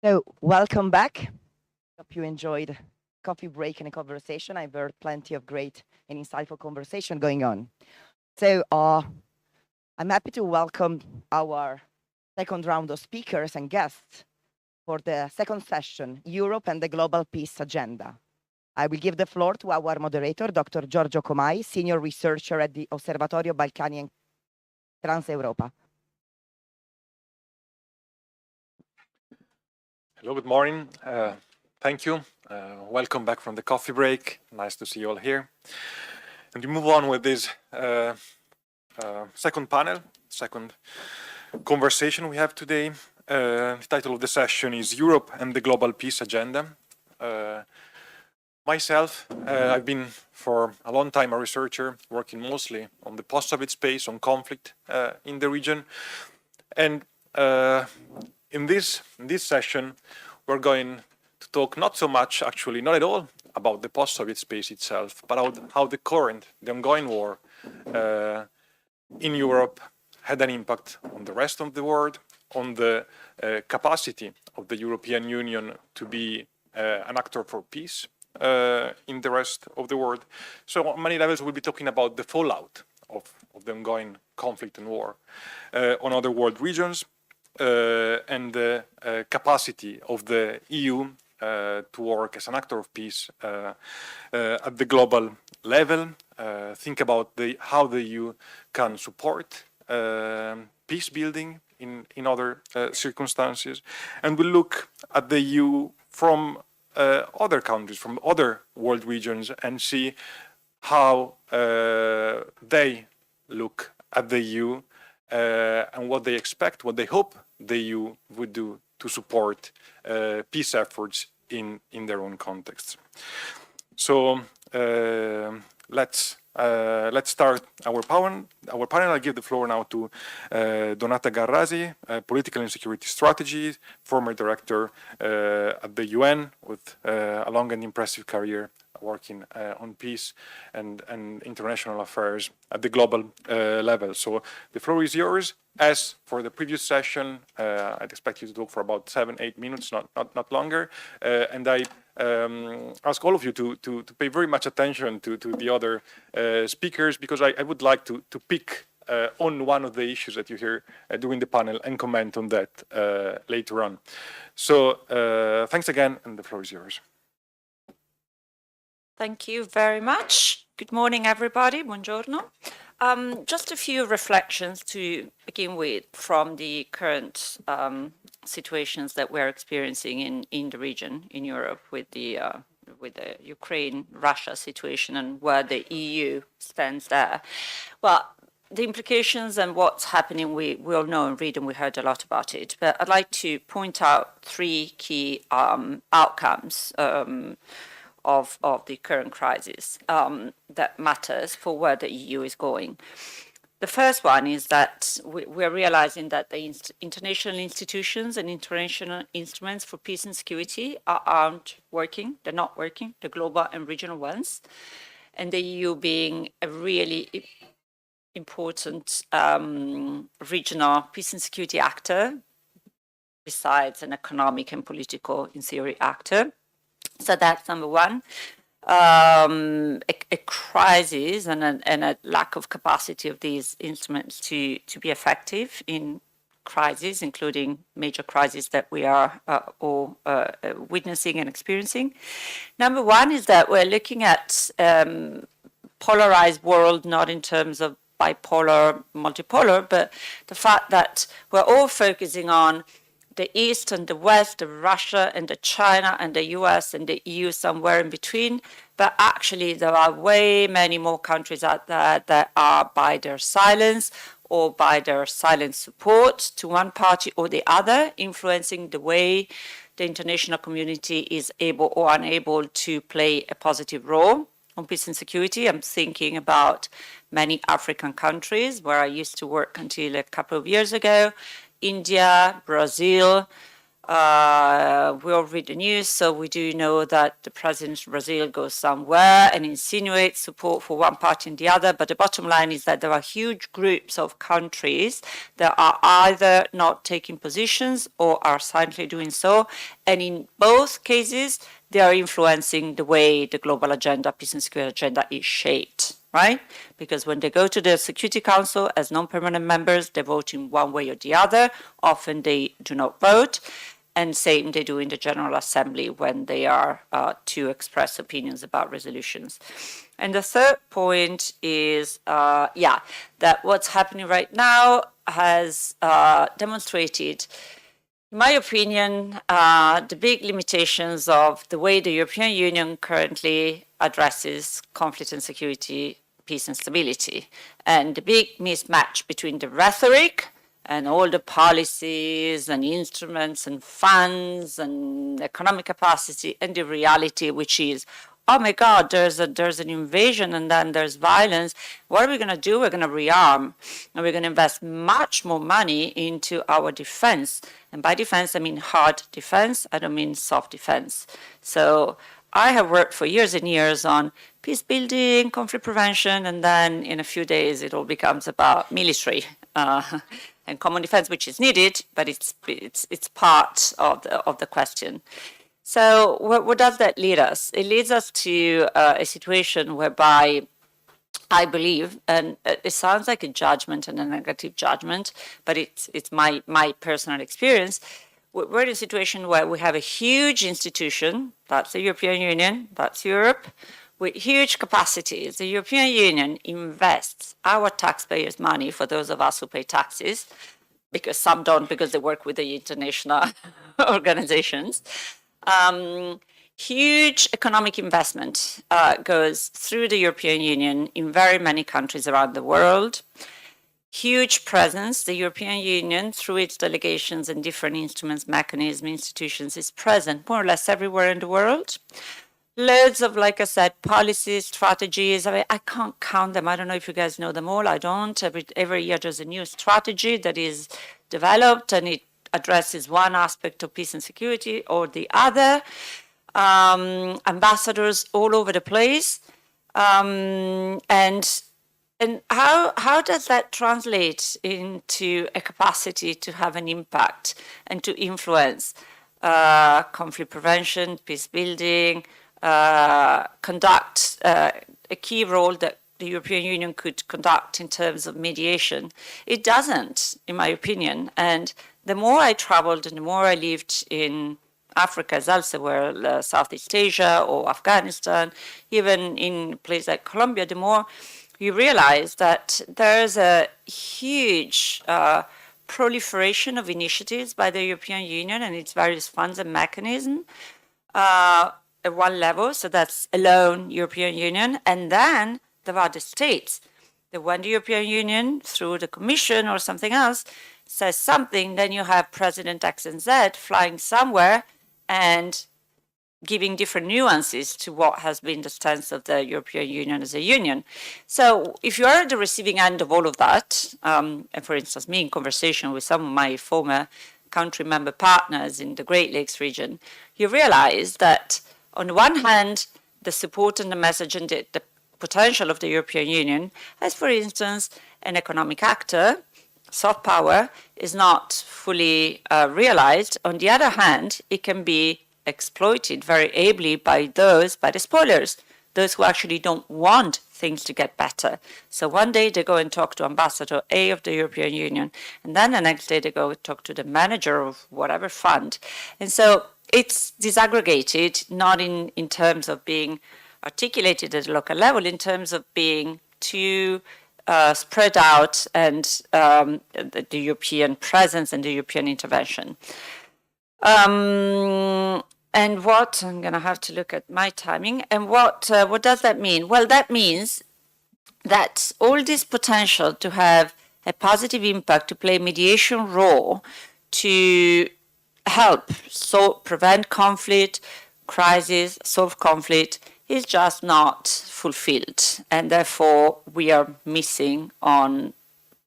So welcome back. Hope you enjoyed coffee break and a conversation. I've heard plenty of great and insightful conversation going on. So I'm happy to welcome our second round of speakers and guests for the second session, Europe and the Global Peace Agenda. I will give the floor to our moderator, Dr. Giorgio Comai, Senior Researcher at the Osservatorio Balcani and Trans-Europa. Hello, good morning. Thank you. Welcome back from the coffee break. Nice to see you all here. And we move on with this second panel, second conversation we have today. The title of the session is Europe and the Global Peace Agenda. Myself, I've been for a long time a researcher working mostly on the post-Soviet space, on conflict in the region. And in this session, we're going to talk not so much, actually, not at all, about the post-Soviet space itself, but how the ongoing war in Europe had an impact on the rest of the world, on the capacity of the European Union to be an actor for peace in the rest of the world. So on many levels, we'll be talking about the fallout of the ongoing conflict and war on other world regions, and the capacity of the EU to work as an actor of peace at the global level. Think about how the EU can support peace building in other circumstances. And we'll look at the EU from other countries, from other world regions, and see how they look at the EU and what they expect, what they hope the EU would do to support peace efforts in their own contexts. So let's start our panel. I'll give the floor now to Donata Garrasi, Political and Security Strategy, former director at the UN with a long and impressive career working on peace and international affairs at the global level. So the floor is yours. As for the previous session, I'd expect you to talk for about 7-8 minutes, not longer. And I ask all of you to pay very much attention to the other speakers, because I would like to pick on one of the issues that you hear during the panel and comment on that later on. So thanks again, and the floor is yours. Thank you very much. Good morning, everybody. Buongiorno. Just a few reflections to begin with from the current situations that we're experiencing in the region, in Europe, with the Ukraine-Russia situation and where the EU stands there. Well, the implications and what's happening, we all know and read, and we heard a lot about it. But I'd like to point out three key outcomes of the current crisis that matters for where the EU is going. The first one is that we're realizing that the international institutions and international instruments for peace and security aren't working. They're not working, the global and regional ones. And the EU being a really important regional peace and security actor, besides an economic and political, in theory, actor. So that's number one. A crisis and a lack of capacity of these instruments to be effective in crises, including major crises that we are all witnessing and experiencing. Number one is that we're looking at polarized world, not in terms of bipolar, multipolar, but the fact that we're all focusing on the East and the West, the Russia and the China and the US and the EU somewhere in between. But actually, there are way many more countries out there that are, by their silence or by their silent support to one party or the other, influencing the way the international community is able or unable to play a positive role on peace and security. I'm thinking about many African countries where I used to work until a couple of years ago. India, Brazil, we all read the news, so we do know that the president of Brazil goes somewhere and insinuates support for one party and the other, but the bottom line is that there are huge groups of countries that are either not taking positions or are silently doing so, and in both cases, they are influencing the way the global agenda, peace and security agenda is shaped. Right? Because when they go to the Security Council as non-permanent members, they vote in one way or the other. Often they do not vote. And same they do in the General Assembly when they are to express opinions about resolutions. And the third point is, that what's happening right now has demonstrated, in my opinion, the big limitations of the way the European Union currently addresses conflict and security, peace and stability, and the big mismatch between the rhetoric and all the policies and instruments and funds and economic capacity and the reality, which is, oh my God, there's an invasion and then there's violence. What are we going to do? We're going to rearm, and we're going to invest much more money into our defense. And by defense, I mean hard defense. I don't mean soft defense. So I have worked for years and years on peace building, conflict prevention, and then in a few days it all becomes about military and common defense, which is needed, but it's part of the question. So what does that lead us? It leads us to a situation whereby I believe, and it sounds like a judgment and a negative judgment, but it's my personal experience. We're in a situation where we have a huge institution, that's the European Union, that's Europe, with huge capacities. The European Union invests our taxpayers' money, for those of us who pay taxes, because some don't because they work with the international organizations. Huge economic investment goes through the European Union in very many countries around the world. Huge presence. The European Union, through its delegations and different instruments, mechanisms, institutions, is present more or less everywhere in the world. Loads of, like I said, policies, strategies. I can't count them. I don't know if you guys know them all. I don't. Every year there's a new strategy that is developed, and it addresses one aspect of peace and security or the other. Ambassadors all over the place. And how does that translate into a capacity to have an impact and to influence conflict prevention, peace building, conduct a key role that the European Union could conduct in terms of mediation? It doesn't, in my opinion. And the more I traveled and the more I lived in Africa as elsewhere, Southeast Asia or Afghanistan, even in places like Colombia, the more you realize that there's a huge proliferation of initiatives by the European Union and its various funds and mechanisms at one level. So that's alone European Union. And then there are the states. That when the European Union, through the Commission or something else, says something, then you have President X and Z flying somewhere and giving different nuances to what has been the stance of the European Union as a union. So if you are at the receiving end of all of that, and for instance, me in conversation with some of my former country member partners in the Great Lakes region, you realize that on the one hand, the support and the message and the potential of the European Union, as for instance, an economic actor, soft power, is not fully realized. On the other hand, it can be exploited very ably by the spoilers, those who actually don't want things to get better. So one day they go and talk to Ambassador A of the European Union, and then the next day they go and talk to the manager of whatever fund. And so it's disaggregated, not in terms of being articulated at a local level, in terms of being too spread out and the European presence and the European intervention. And what, I'm going to have to look at my timing, and what does that mean? Well, that means that all this potential to have a positive impact, to play a mediation role, to help prevent conflict, crisis, solve conflict, is just not fulfilled. And therefore, we are missing on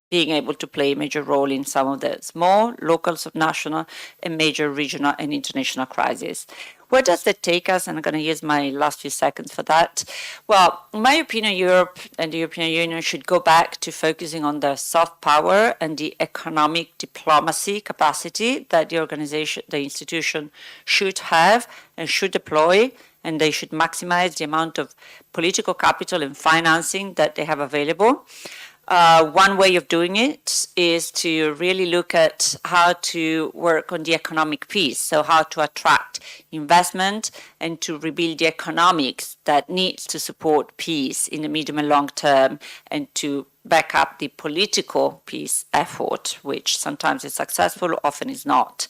being able to play a major role in some of the small, local, subnational, and major regional and international crises. Where does that take us? And I'm going to use my last few seconds for that. Well, in my opinion, Europe and the European Union should go back to focusing on the soft power and the economic diplomacy capacity that the organization, the institution should have and should deploy, and they should maximize the amount of political capital and financing that they have available. One way of doing it is to really look at how to work on the economic piece, so how to attract investment and to rebuild the economics that needs to support peace in the medium and long term, and to back up the political peace effort, which sometimes is successful, often is not.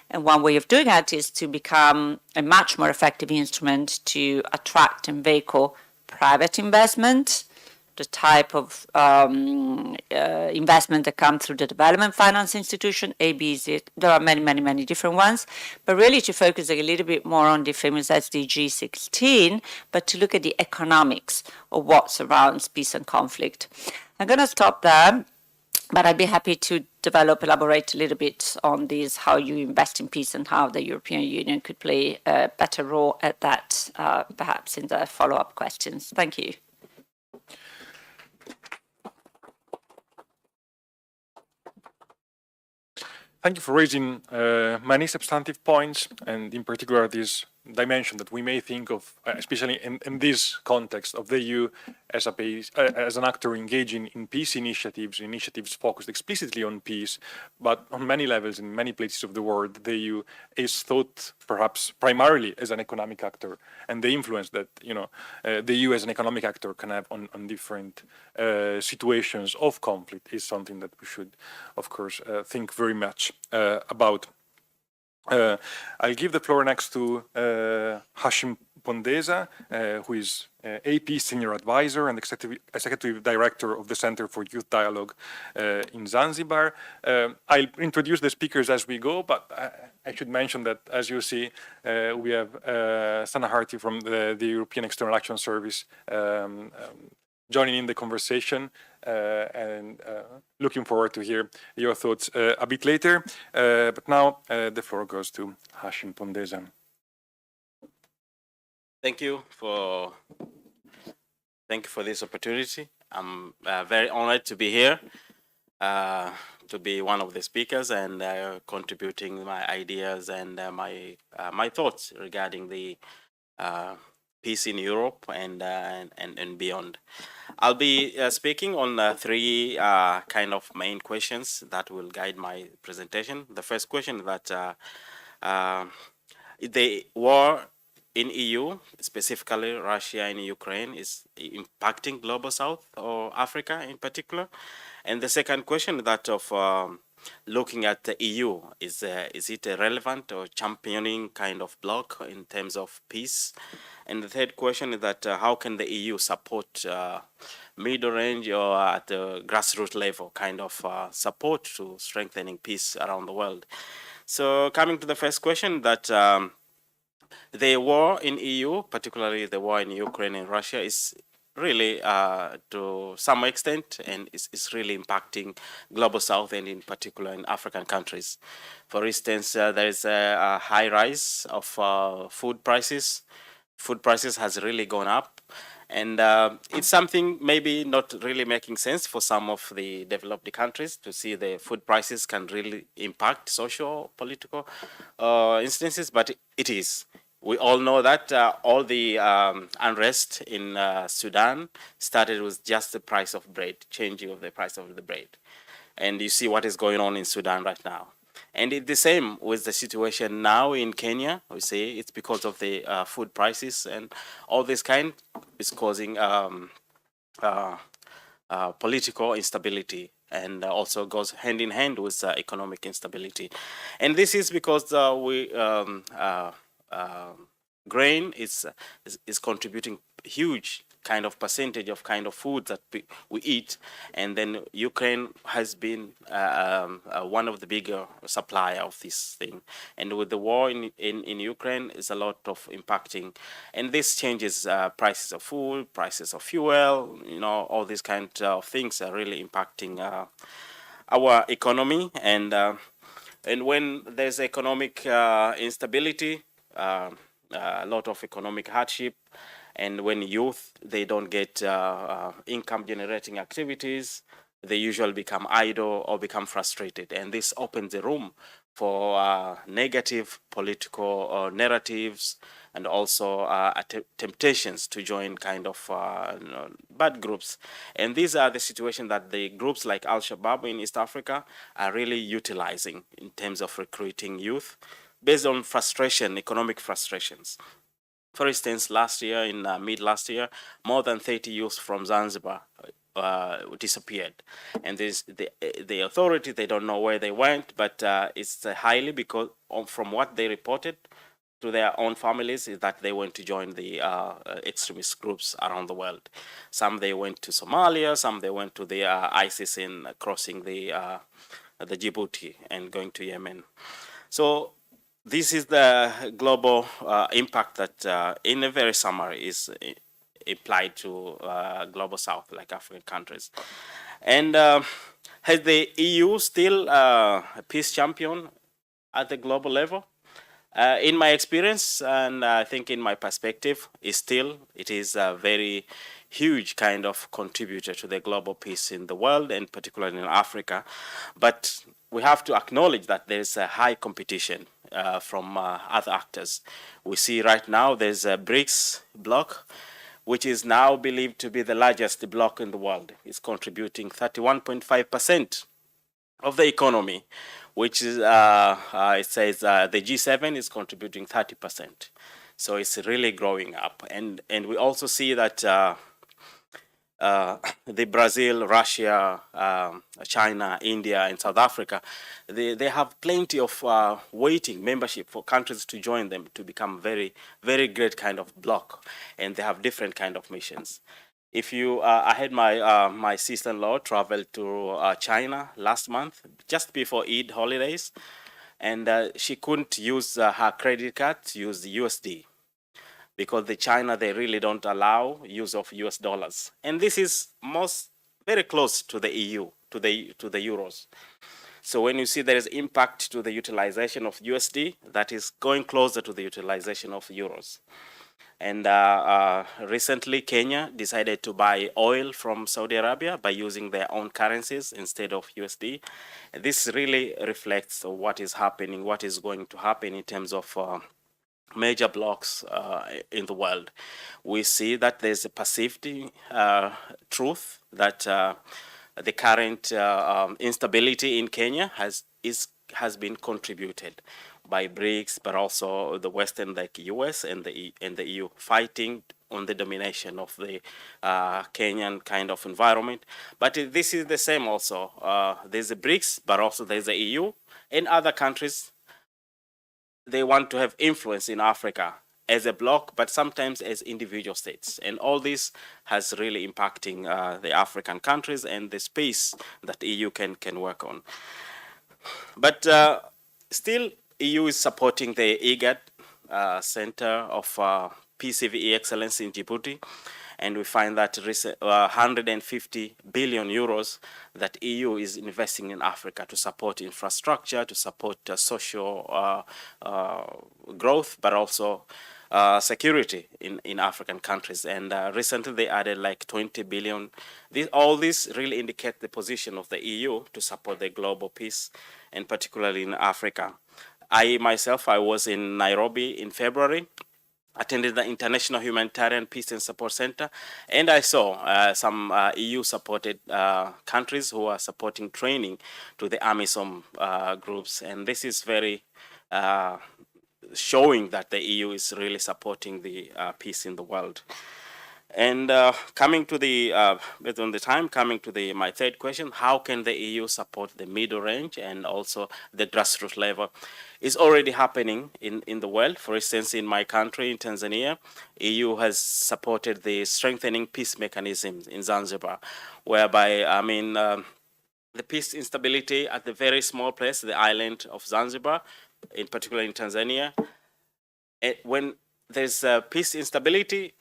And one way of doing that is to become a much more effective instrument to attract and vehicle private investment, the type of investment that comes through the development finance institution, ABZ. There are many, many, many different ones, but really to focus a little bit more on the famous SDG 16, but to look at the economics of what surrounds peace and conflict. I'm going to stop there, but I'd be happy to elaborate a little bit on this, how you invest in peace and how the European Union could play a better role at that, perhaps in the follow-up questions. Thank you. Thank you for raising many substantive points, and in particular this dimension that we may think of, especially in this context of the EU as an actor engaging in peace initiatives focused explicitly on peace, but on many levels in many places of the world, the EU is thought perhaps primarily as an economic actor, and the influence that the EU as an economic actor can have on different situations of conflict is something that we should, of course, think very much about. I'll give the floor next to Hashim Pondeza, who is AP Senior Advisor and Executive Director of the Center for Youth Dialogue in Zanzibar. I'll introduce the speakers as we go, but I should mention that, as you see, we have Sana Harti from the European External Action Service joining in the conversation, and looking forward to hear your thoughts a bit later. But now the floor goes to Hashim Pondeza. Thank you for this opportunity. I'm very honored to be here, to be one of the speakers and contributing my ideas and my thoughts regarding the peace in Europe and beyond. I'll be speaking on three kind of main questions that will guide my presentation. The first question is that the war in EU, specifically Russia and Ukraine, is impacting Global South or Africa in particular. And the second question is that of looking at the EU, is it a relevant or championing kind of bloc in terms of peace? And the third question is that how can the EU support middle range or at the grassroots level kind of support to strengthening peace around the world? So coming to the first question, that the war in EU, particularly the war in Ukraine and Russia, is really to some extent, and is really impacting Global South and in particular in African countries. For instance, there is a high rise of food prices. Food prices has really gone up, and it's something maybe not really making sense for some of the developed countries to see the food prices can really impact social, political instances, but it is. we all know that all the unrest in Sudan started with just the price of bread, changing of the price of the bread. And you see what is going on in Sudan right now. And it's the same with the situation now in Kenya. We say it's because of the food prices and all this kind is causing political instability, and also goes hand in hand with economic instability. And this is because grain is contributing huge kind of percentage of kind of food that we eat, and then Ukraine has been one of the bigger supplier of this thing. And with the war in Ukraine, is a lot of impacting, and this changes prices of food, prices of fuel, you know, all these kind of things are really impacting our economy. And when there's economic instability, a lot of economic hardship, and when youth, they don't get income generating activities, they usually become idle or become frustrated. And this opens the room for negative political narratives, and also temptations to join kind of bad groups. And these are the situations that the groups like Al-Shabaab in East Africa are really utilizing in terms of recruiting youth based on frustration, economic frustrations. For instance, last year, in mid last year, more than 30 youths from Zanzibar disappeared. And the authority, they don't know where they went, but it's highly because from what they reported to their own families is that they went to join the extremist groups around the world. Some they went to Somalia, some they went to the ISIS in crossing the Djibouti and going to Yemen. So this is the global impact that, in a very summary, is applied to global South, like African countries. And has the EU still a peace champion at the global level? In my experience, and I think in my perspective, it is a very huge kind of contributor to the global peace in the world, and particularly in Africa. But we have to acknowledge that there's a high competition from other actors. We see right now there's a BRICS bloc, which is now believed to be the largest bloc in the world. It's contributing 31.5% of the economy, which is, it says the G7 is contributing 30%. So it's really growing up. And we also see that the Brazil, Russia, China, India, and South Africa, they have plenty of waiting membership for countries to join them to become very, very great kind of bloc. And they have different kind of missions. If you, I had my sister-in-law travel to China last month, just before Eid holidays, and she couldn't use her credit card to use the USD, because the China, they really don't allow use of US dollars. And this is very close to the EU, to the euros. So when you see there is impact to the utilization of USD, that is going closer to the utilization of euros. And recently, Kenya decided to buy oil from Saudi Arabia by using their own currencies instead of USD. This really reflects what is happening, what is going to happen in terms of major blocks in the world. We see that there's a perceived truth that the current instability in Kenya has been contributed by BRICS, but also the Western, like US and the EU, fighting on the domination of the Kenyan kind of environment. But this is the same also. There's the BRICS, but also there's the EU and other countries. They want to have influence in Africa as a bloc, but sometimes as individual states. And all this has really impacting the African countries and the space that EU can work on. But still, EU is supporting the IGAD Center of PCVE Excellence in Djibouti. And we find that 150 billion euros that EU is investing in Africa to support infrastructure, to support social growth, but also security in African countries. And recently they added like 20 billion. All this really indicate the position of the EU to support the global peace, and particularly in Africa. I myself, I was in Nairobi in February, attended the International Humanitarian Peace and Support Center, and I saw some EU-supported countries who are supporting training to the AMISOM groups, and this is very showing that the EU is really supporting the peace in the world. And coming to the, based on the time, coming to my third question, how can the EU support the middle range and also the grassroots level? It's already happening in the world. For instance, in my country, in Tanzania, EU has supported the strengthening peace mechanisms in Zanzibar, whereby, I mean, the peace instability at the very small place, the island of Zanzibar, in particular in Tanzania, when there's peace instability,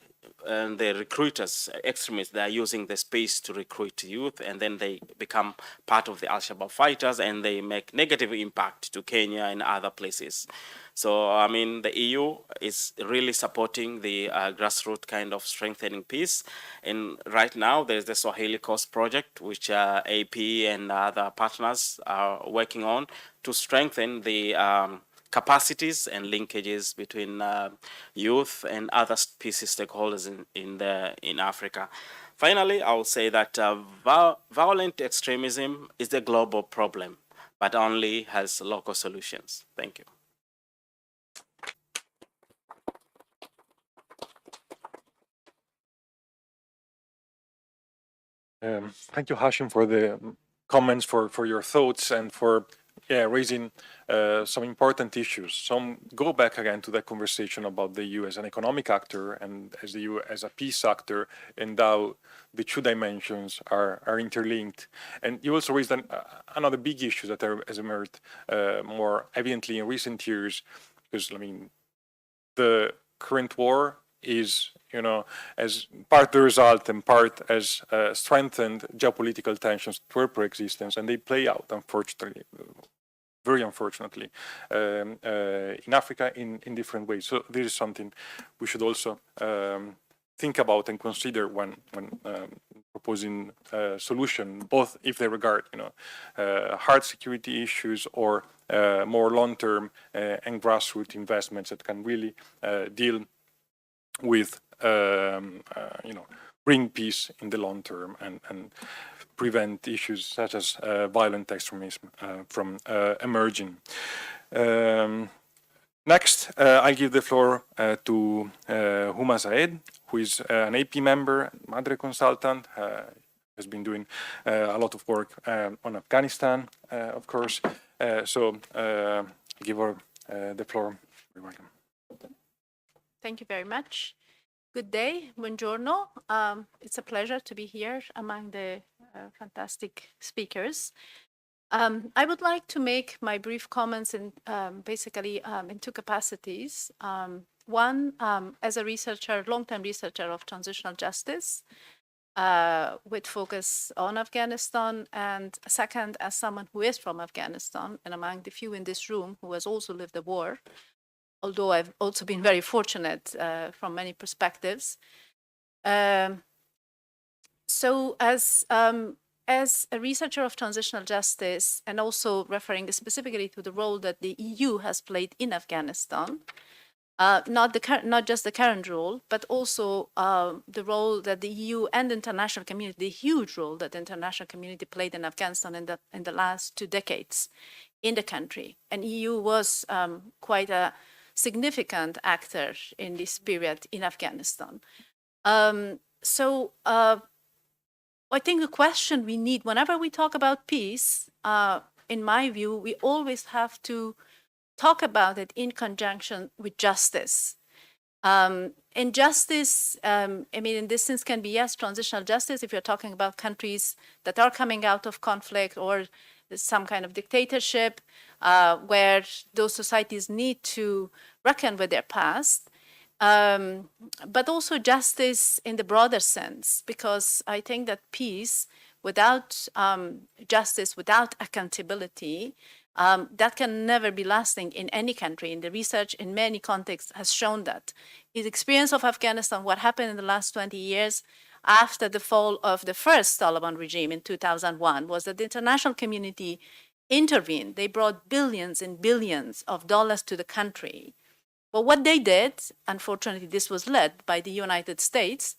and the recruiters, extremists, they are using the space to recruit youth, and then they become part of the Al-Shabaab fighters, and they make negative impact to Kenya and other places. So, I mean, the EU is really supporting the grassroots kind of strengthening peace. And right now, there's the Swahili Coast Project, which AP and other partners are working on to strengthen the capacities and linkages between youth and other peace stakeholders in Africa. Finally, I will say that violent extremism is a global problem, but only has local solutions. Thank you. Thank you, Hashim, for the comments, for your thoughts, and for raising some important issues. Some go back again to that conversation about the EU as an economic actor and as the EU as a peace actor, and how the two dimensions are interlinked. And you also raised another big issue that has emerged more evidently in recent years, because I mean, the current war is, you know, as part the result and part as strengthened geopolitical tensions that were pre-existence, and they play out, unfortunately, very unfortunately, in Africa in different ways. So this is something we should also think about and consider when proposing a solution, both if they regard, you know, hard security issues or more long-term and grassroots investments that can really deal with, you know, bring peace in the long term and prevent issues such as violent extremism from emerging. Next, I'll give the floor to Huma Saed, who is an AP member, Madre consultant, has been doing a lot of work on Afghanistan, of course. So give her the floor. You're welcome. Thank you very much. Good day, buongiorno. It's a pleasure to be here among the fantastic speakers. I would like to make my brief comments in basically in two capacities. One, as a researcher, long-term researcher of transitional justice, with focus on Afghanistan, and second, as someone who is from Afghanistan and among the few in this room who has also lived the war, although I've also been very fortunate from many perspectives. So as a researcher of transitional justice, and also referring specifically to the role that the EU has played in Afghanistan, not just the current role, but also the role that the EU and the international community, the huge role that the international community played in Afghanistan in the last 2 decades in the country. And EU was quite a significant actor in this period in Afghanistan. So I think the question we need, whenever we talk about peace, in my view, we always have to talk about it in conjunction with justice. And justice, I mean, in this sense can be, yes, transitional justice if you're talking about countries that are coming out of conflict or some kind of dictatorship, where those societies need to reckon with their past. But also justice in the broader sense, because I think that peace without justice, without accountability, that can never be lasting in any country. And the research in many contexts has shown that. The experience of Afghanistan, what happened in the last 20 years after the fall of the first Taliban regime in 2001, was that the international community intervened. They brought billions and billions of dollars to the country, But what they did, unfortunately, this was led by the United States,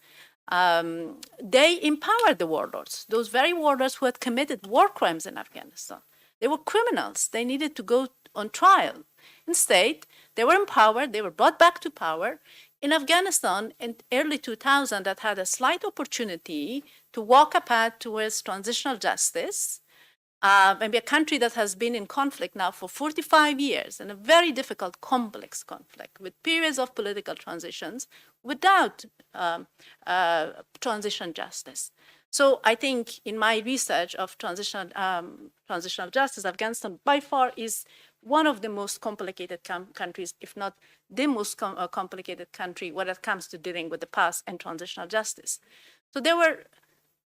they empowered the warlords, those very warlords who had committed war crimes in Afghanistan. They were criminals. They needed to go on trial. Instead, they were empowered. They were brought back to power. In Afghanistan, in early 2000, that had a slight opportunity to walk a path towards transitional justice, maybe a country that has been in conflict now for 45 years, and a very difficult, complex conflict with periods of political transitions without transition justice. So I think in my research of transitional justice, Afghanistan by far is one of the most complicated countries, if not the most complicated country when it comes to dealing with the past and transitional justice. So there were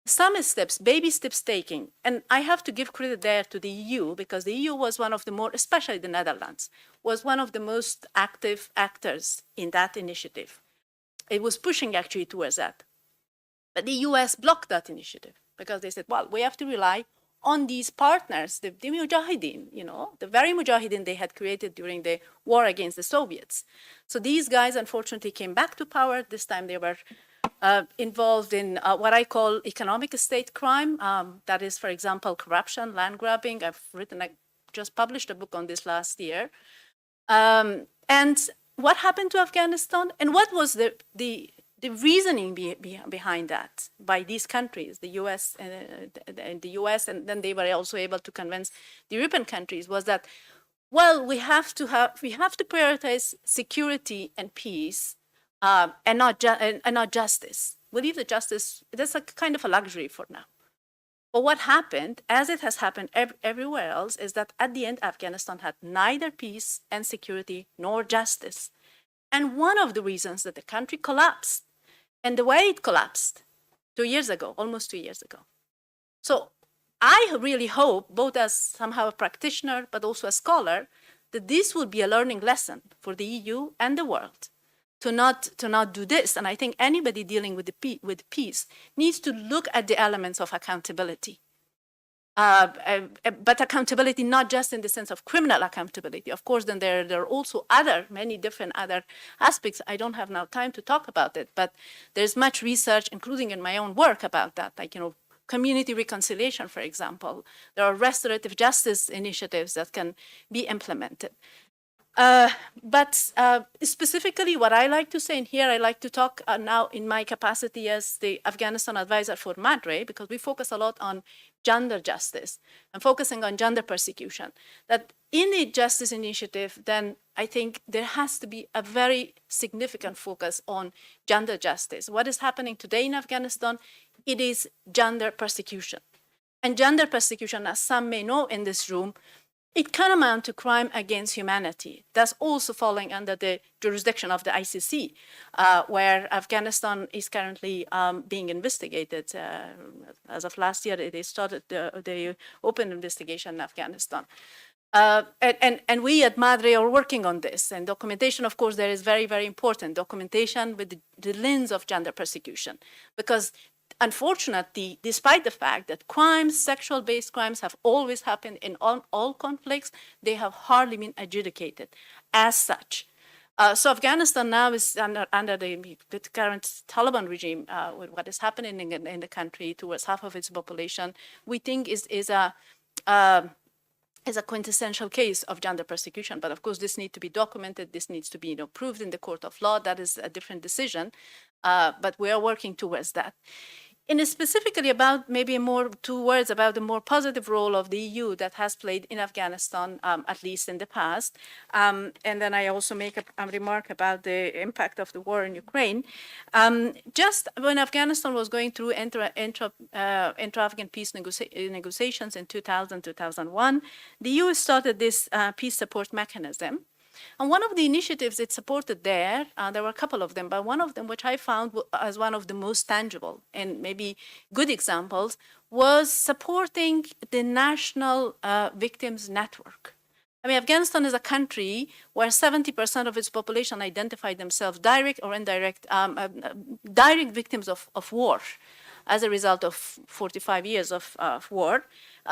some steps, baby steps taken, and I have to give credit there to the EU, because the EU was one of the more, especially the Netherlands, was one of the most active actors in that initiative. It was pushing actually towards that. But the US blocked that initiative because they said, well, we have to rely on these partners, the Mujahideen, the very Mujahideen they had created during the war against the Soviets. So these guys, unfortunately, came back to power. This time they were involved in what I call economic state crime. That is, for example, corruption, land grabbing. I just published a book on this last year. And what happened to Afghanistan? And what was the reasoning behind that by these countries, the US and then they were also able to convince the European countries, was that, well, we have to prioritize security and peace and not justice. We leave the justice, that's a kind of a luxury for now. But what happened, as it has happened everywhere else, is that at the end, Afghanistan had neither peace and security nor justice. And one of the reasons that the country collapsed, and the way it collapsed 2 years ago, almost 2 years ago. So I really hope, both as somehow a practitioner, but also a scholar, that this will be a learning lesson for the EU and the world to not do this. And I think anybody dealing with peace needs to look at the elements of accountability. But accountability not just in the sense of criminal accountability. Of course, then there are also many different other aspects. I don't have now time to talk about it, but there's much research, including in my own work, about that, like, community reconciliation, for example. There are restorative justice initiatives that can be implemented. But specifically what I like to say, and here I like to talk now in my capacity as the Afghanistan advisor for MADRE, because we focus a lot on gender justice and focusing on gender persecution, that in the justice initiative, then I think there has to be a very significant focus on gender justice. What is happening today in Afghanistan, it is gender persecution. And gender persecution, as some may know in this room, it can amount to crime against humanity. That's also falling under the jurisdiction of the ICC, where Afghanistan is currently being investigated. As of last year, they started the open investigation in Afghanistan. And we at MADRE are working on this. And documentation, of course, there is very, very important. Documentation with the lens of gender persecution. Because unfortunately, despite the fact that crimes, sexual-based crimes, have always happened in all conflicts, they have hardly been adjudicated as such. So Afghanistan now is under the current Taliban regime, with what is happening in the country towards half of its population, we think is a quintessential case of gender persecution. But of course, this needs to be documented. This needs to be proved in the court of law. That is a different decision. But we are working towards that. And specifically about maybe two words about the more positive role of the EU that has played in Afghanistan, at least in the past. And then I also make a remark about the impact of the war in Ukraine. Just when Afghanistan was going through intra-Afghan peace negotiations in 2000, 2001, the EU started this peace support mechanism. And one of the initiatives it supported there were a couple of them, but one of them, which I found as one of the most tangible and maybe good examples, was supporting the National Victims Network. I mean, Afghanistan is a country where 70% of its population identify themselves direct or indirect, direct victims of war. as a result of 45 years of war.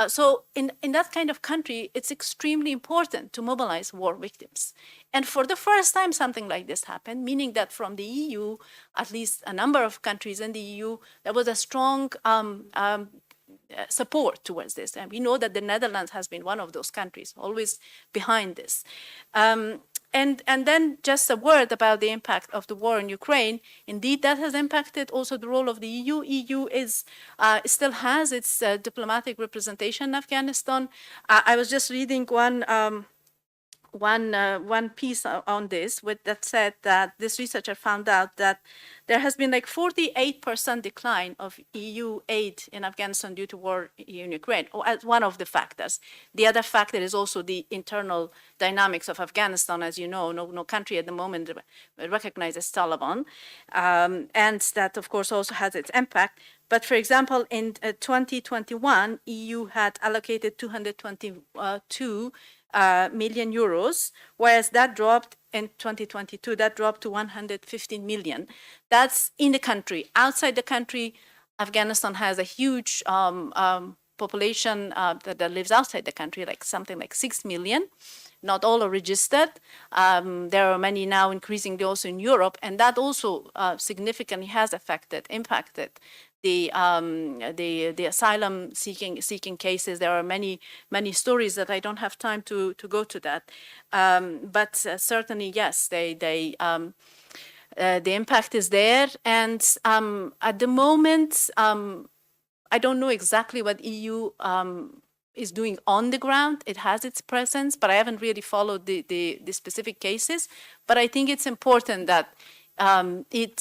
So in that kind of country, it's extremely important to mobilize war victims. And for the first time, something like this happened, meaning that from the EU, at least a number of countries in the EU, there was a strong support towards this. And we know that the Netherlands has been one of those countries, always behind this. And then just a word about the impact of the war in Ukraine. Indeed, that has impacted also the role of the EU. EU is still has its diplomatic representation in Afghanistan. I was just reading one piece on this that said that this researcher found out that there has been like 48% decline of EU aid in Afghanistan due to war in Ukraine, or as one of the factors. The other factor is also the internal dynamics of Afghanistan. As you know, no country at the moment recognizes Taliban, and that of course also has its impact. But for example, in 2021, EU had allocated 222 million euros, whereas that dropped in 2022, that dropped to 115 million. That's in the country. Outside the country, Afghanistan has a huge population that lives outside the country, like something like 6 million. Not all are registered. There are many now increasingly also in Europe, and that also significantly has impacted the asylum seeking cases. There are many stories that I don't have time to go to that, but certainly yes, the impact is there, and at the moment I don't know exactly what EU is doing on the ground. It has its presence, but I haven't really followed the specific cases. But I think it's important that it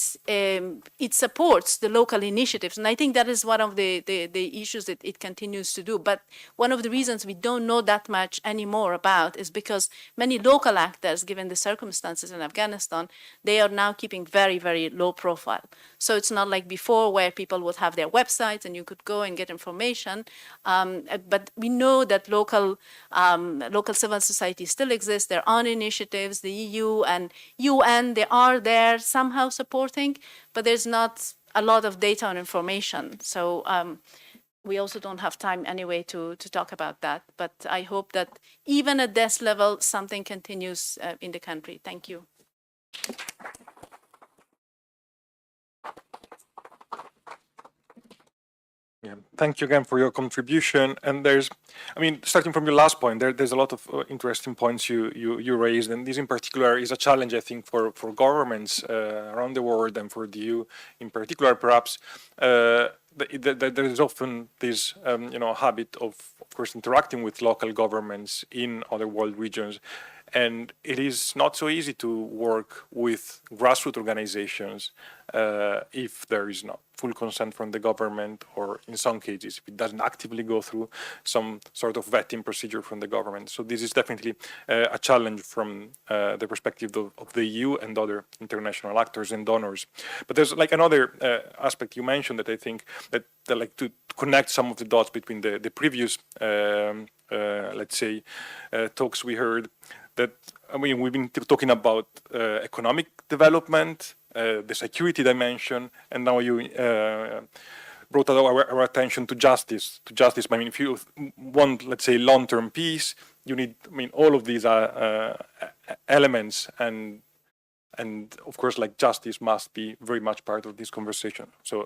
supports the local initiatives, and I think that is one of the issues that it continues to do. But one of the reasons we don't know that much anymore about is because many local actors, given the circumstances in Afghanistan, they are now keeping very, very low profile. So it's not like before where people would have their websites and you could go and get information. But we know that local civil society still exists. There are initiatives, the EU and UN, they are there somehow supporting, but there's not a lot of data and information. So we also don't have time anyway to talk about that. But I hope that even at this level, something continues in the country. Thank you. Yeah, thank you again for your contribution. And starting from your last point, there's a lot of interesting points you raised, and this in particular is a challenge, I think, for governments around the world and for the EU in particular, perhaps. There is often this, habit of course, interacting with local governments in other world regions. And it is not so easy to work with grassroots organizations if there is not full consent from the government, or in some cases, if it doesn't actively go through some sort of vetting procedure from the government. So this is definitely a challenge from the perspective of the EU and other international actors and donors. But there's like another aspect you mentioned that I think that like to connect some of the dots between the previous, let's say, talks we heard. That, we've been talking about economic development, the security dimension, and now you brought our attention to justice. If you want, let's say, long-term peace, you need, all of these elements, and of course, like, justice must be very much part of this conversation. So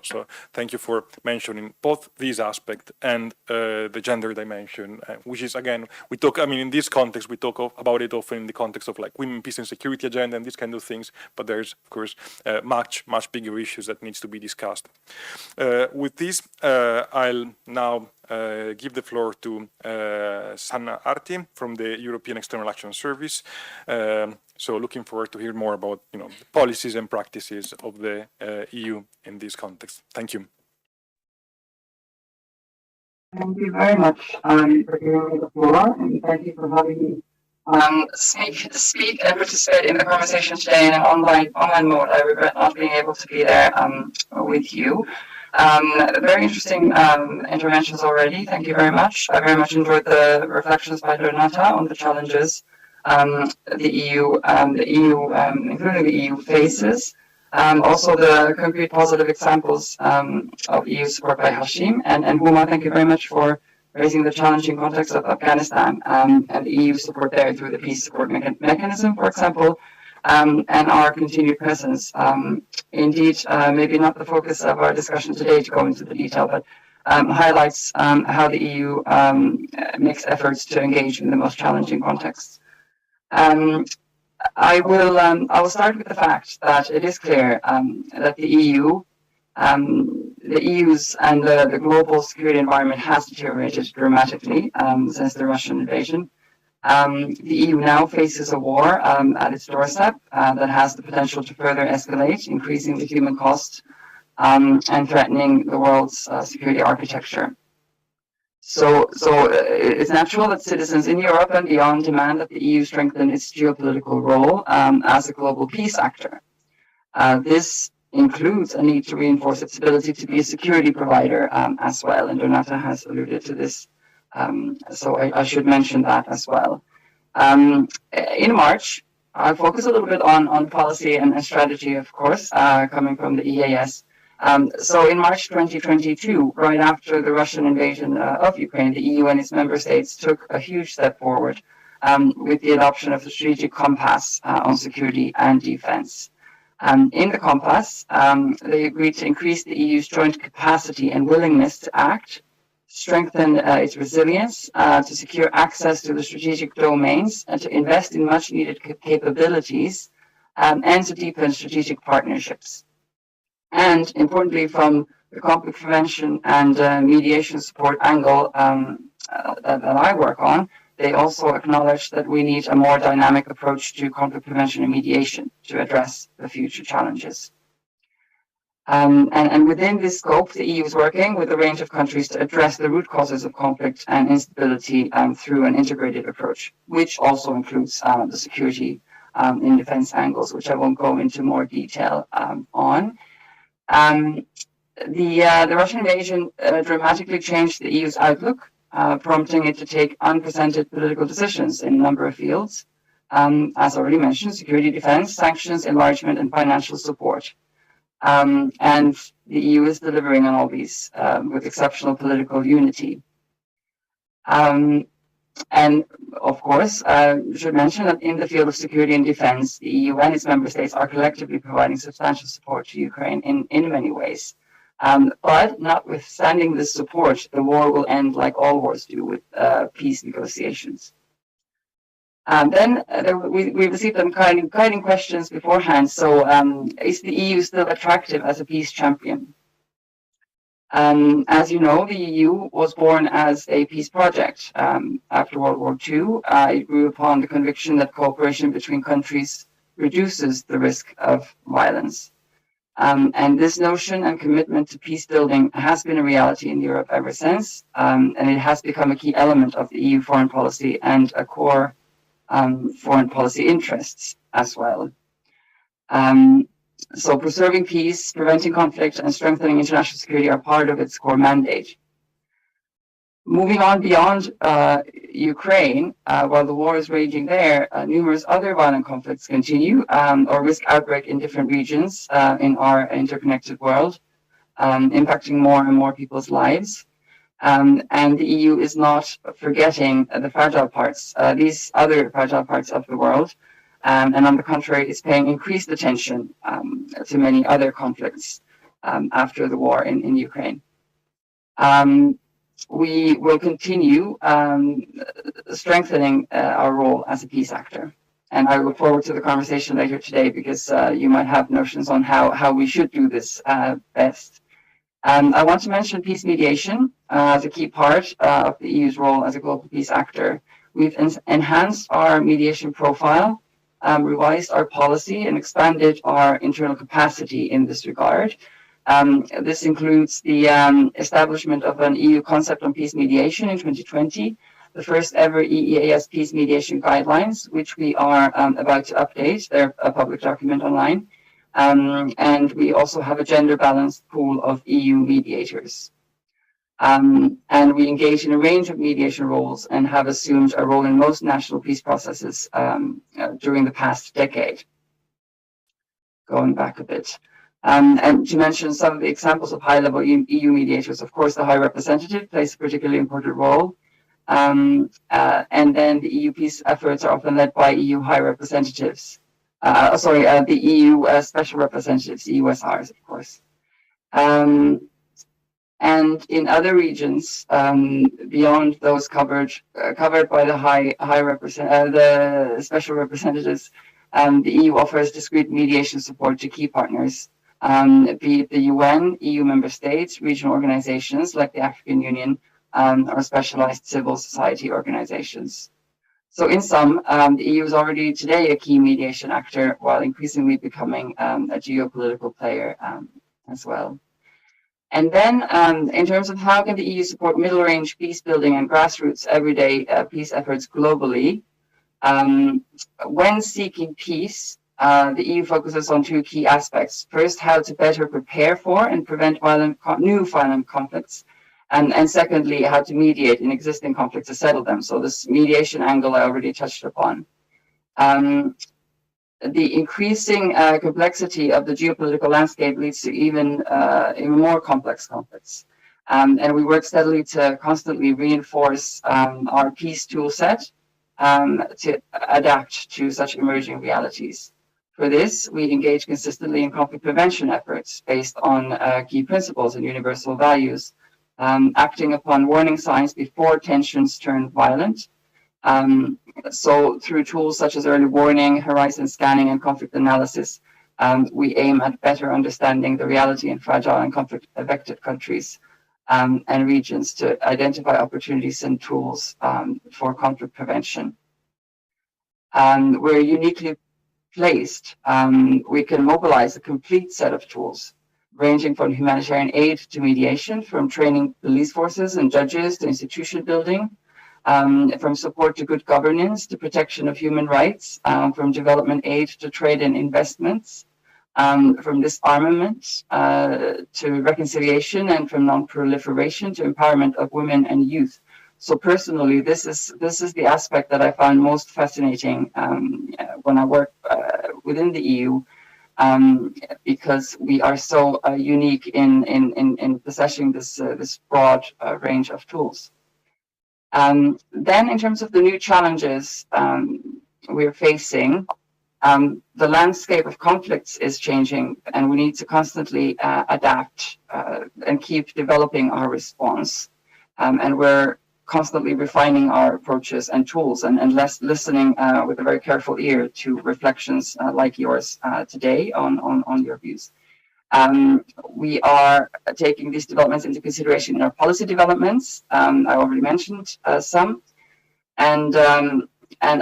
thank you for mentioning both these aspects and the gender dimension, which is, again, we talk, in this context, we talk about it often in the context of like women, peace and security agenda and these kind of things, but there's, of course, much bigger issues that needs to be discussed. With this, I'll now give the floor to Sanna Arti from the European External Action Service. So looking forward to hear more about the policies and practices of the EU in this context. Thank you. Thank you very much for giving me the floor, and thank you for having me speak and participate in the conversation today in an online mode. I regret not being able to be there with you. Very interesting interventions already. Thank you very much. I very much enjoyed the reflections by Donata on the challenges the EU, including the EU, faces Also the concrete positive examples of EU support by Hashim and Huma, thank you very much for raising the challenging context of Afghanistan and the EU support there through the peace support mechanism, for example, and our continued presence. Indeed, maybe not the focus of our discussion today to go into the detail, but highlights how the EU makes efforts to engage in the most challenging contexts. I will start with the fact that it is clear that the EU's and the global security environment has deteriorated dramatically since the Russian invasion. The EU now faces a war at its doorstep that has the potential to further escalate, increasing the human cost and threatening the world's security architecture. So it's natural that citizens in Europe and beyond demand that the EU strengthen its geopolitical role as a global peace actor. This includes a need to reinforce its ability to be a security provider as well, and Donata has alluded to this, so I should mention that as well. In March, I'll focus a little bit on policy and strategy, of course, coming from the EAS. So in March 2022, right after the Russian invasion of Ukraine, the EU and its member states took a huge step forward with the adoption of the strategic compass on security and defense. In the compass, they agreed to increase the EU's joint capacity and willingness to act, strengthen its resilience, to secure access to the strategic domains, and to invest in much needed capabilities, and to deepen strategic partnerships. And importantly, from the conflict prevention and mediation support angle that I work on, they also acknowledge that we need a more dynamic approach to conflict prevention and mediation to address the future challenges. And within this scope, the EU is working with a range of countries to address the root causes of conflict and instability through an integrated approach, which also includes the security and defense angles, which I won't go into more detail on. The Russian invasion dramatically changed the EU's outlook, prompting it to take unprecedented political decisions in a number of fields, as already mentioned, security, defense, sanctions, enlargement, and financial support. And the EU is delivering on all these with exceptional political unity. And of course, we should mention that in the field of security and defense, the EU and its member states are collectively providing substantial support to Ukraine in many ways. But notwithstanding this support, the war will end like all wars do, with peace negotiations. Then we received some guiding questions beforehand. So is the EU still attractive as a peace champion? As you know, the EU was born as a peace project after World War II. It grew upon the conviction that cooperation between countries reduces the risk of violence. And this notion and commitment to peace building has been a reality in Europe ever since, and it has become a key element of the EU foreign policy and a core foreign policy interests as well. So preserving peace, preventing conflict, and strengthening international security are part of its core mandate. Moving on beyond Ukraine, while the war is raging there, numerous other violent conflicts continue or risk outbreak in different regions in our interconnected world, impacting more and more people's lives. And the EU is not forgetting the fragile parts, these other fragile parts of the world, and on the contrary, is paying increased attention to many other conflicts after the war in Ukraine. We will continue strengthening our role as a peace actor. And I look forward to the conversation later today because you might have notions on how we should do this best. I want to mention peace mediation as a key part of the EU's role as a global peace actor. We've enhanced our mediation profile, revised our policy, and expanded our internal capacity in this regard. This includes the establishment of an EU concept on peace mediation in 2020, the first ever EEAS peace mediation guidelines, which we are about to update. They're a public document online. And we also have a gender-balanced pool of EU mediators. And we engage in a range of mediation roles and have assumed a role in most national peace processes during the past decade. going back a bit. And to mention some of the examples of high-level EU mediators, of course, the High Representative plays a particularly important role. And then the EU peace efforts are often led by EU High Representatives. The EU Special Representatives, EUSRs, of course. And in other regions, beyond those covered by the the special representatives, the EU offers discrete mediation support to key partners, be it the UN, EU member states, regional organizations like the African Union, or specialized civil society organizations. So in sum, the EU is already today a key mediation actor, while increasingly becoming a geopolitical player as well. And then in terms of how can the EU support middle-range peace building and grassroots everyday peace efforts globally, when seeking peace, the EU focuses on two key aspects. First, how to better prepare for and prevent new violent conflicts. And secondly, how to mediate in existing conflicts to settle them. So this mediation angle I already touched upon. The increasing complexity of the geopolitical landscape leads to even more complex conflicts. And we work steadily to constantly reinforce our peace tool set to adapt to such emerging realities. For this, we engage consistently in conflict prevention efforts based on key principles and universal values, acting upon warning signs before tensions turn violent. So through tools such as early warning, horizon scanning, and conflict analysis, we aim at better understanding the reality in fragile and conflict-affected countries and regions to identify opportunities and tools for conflict prevention. We're uniquely placed. We can mobilize a complete set of tools, ranging from humanitarian aid to mediation, from training police forces and judges to institution building, from support to good governance to protection of human rights, from development aid to trade and investments, from disarmament to reconciliation, and from non-proliferation to empowerment of women and youth. So personally, this is the aspect that I found most fascinating when I work within the EU, because we are so unique in possessing this broad range of tools. Then in terms of the new challenges we're facing, the landscape of conflicts is changing, and we need to constantly adapt and keep developing our response. And we're constantly refining our approaches and tools, and listening with a very careful ear to reflections like yours today on your views. We are taking these developments into consideration in our policy developments. I already mentioned some, and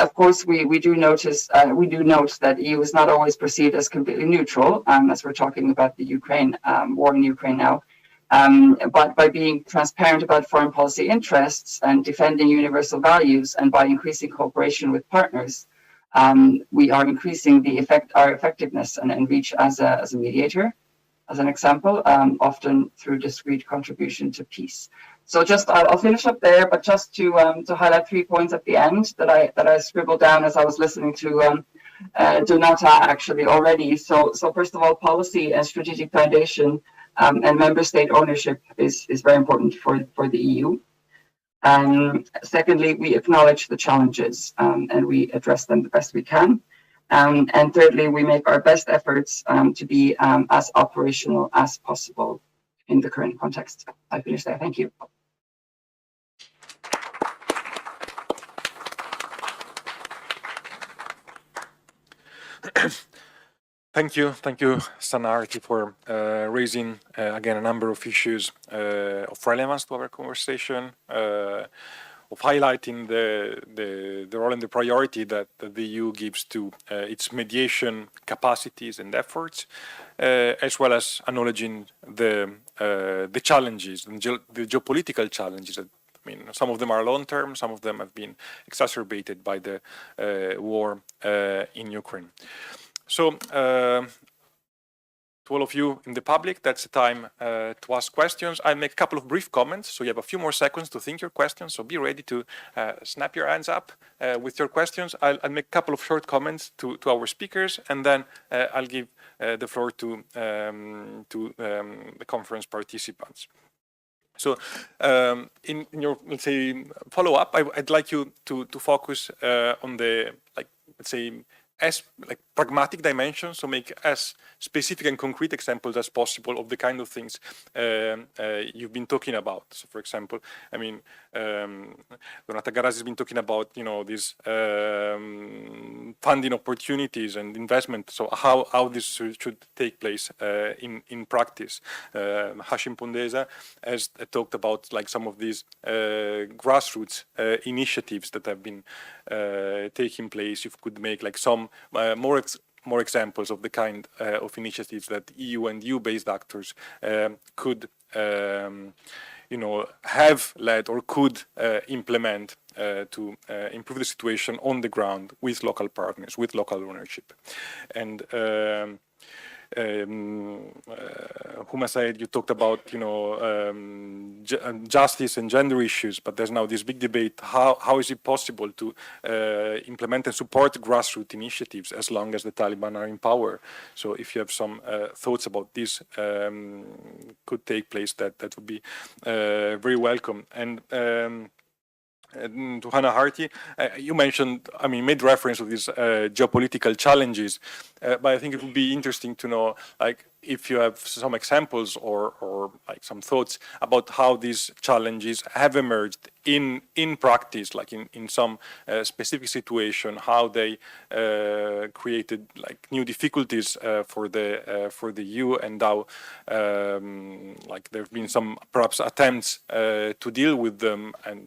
of course we do note that EU is not always perceived as completely neutral, as we're talking about the Ukraine war in Ukraine now. But by being transparent about foreign policy interests and defending universal values, and by increasing cooperation with partners, we are increasing our effectiveness and reach as a mediator. As an example, often through discrete contribution to peace. So I'll finish up there, but just to highlight 3 points at the end that I scribbled down as I was listening to Donata actually already. So first of all, policy and strategic foundation and member state ownership is very important for the EU. Secondly, we acknowledge the challenges and we address them the best we can. And thirdly, we make our best efforts to be as operational as possible in the current context. I finish there. Thank you. Thank you, Sanarti, for raising again a number of issues of relevance to our conversation, of highlighting the role and the priority that the EU gives to its mediation capacities and efforts, as well as acknowledging the challenges, the geopolitical challenges. I mean, some of them are long-term, some of them have been exacerbated by the war in Ukraine. So, to to all of you in the public, that's the time to ask questions. I'll make a couple of brief comments, so you have a few more seconds to think your questions, so be ready to snap your hands up with your questions. I'll make a couple of short comments to our speakers, and then I'll give the floor to the conference participants. So in your, let's say, follow-up, I'd like you to focus on the, let's say, as pragmatic dimensions, so make as specific and concrete examples as possible of the kind of things you've been talking about. So, for example, I mean, Donata Garazzi has been talking about, these funding opportunities and investment. So how this should take place in practice. Hashim Pondeza has talked about some of these grassroots initiatives that have been taking place. You could make some more examples of the kind of initiatives that EU and EU-based actors could, have led or could implement to improve the situation on the ground with local partners, with local ownership. And Huma Said, you talked about justice and gender issues, but there's now this big debate: how is it possible to implement and support grassroots initiatives as long as the Taliban are in power? So if you have some thoughts about this, could take place, that would be very welcome. And to Hannah Harty, you mentioned, made reference to these geopolitical challenges, but I think it would be interesting to know, if you have some examples or some thoughts about how these challenges have emerged in practice, in some specific situation, how they created new difficulties for the EU, and how there have been some perhaps attempts to deal with them, and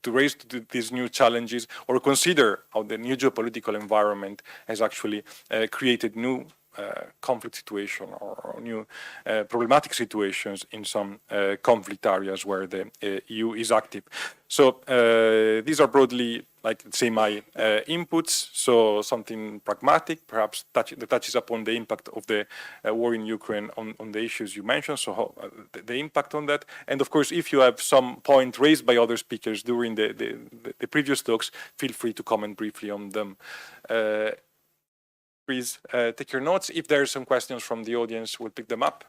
to raise these new challenges, or consider how the new geopolitical environment has actually created new conflict situation or new problematic situations in some conflict areas where the EU is active. So these are broadly, let's say, my inputs. So something pragmatic, perhaps that touches upon the impact of the war in Ukraine on the issues you mentioned. So how, the impact on that. And of course, if you have some point raised by other speakers during the previous talks, feel free to comment briefly on them. Please take your notes. If there are some questions from the audience, we'll pick them up.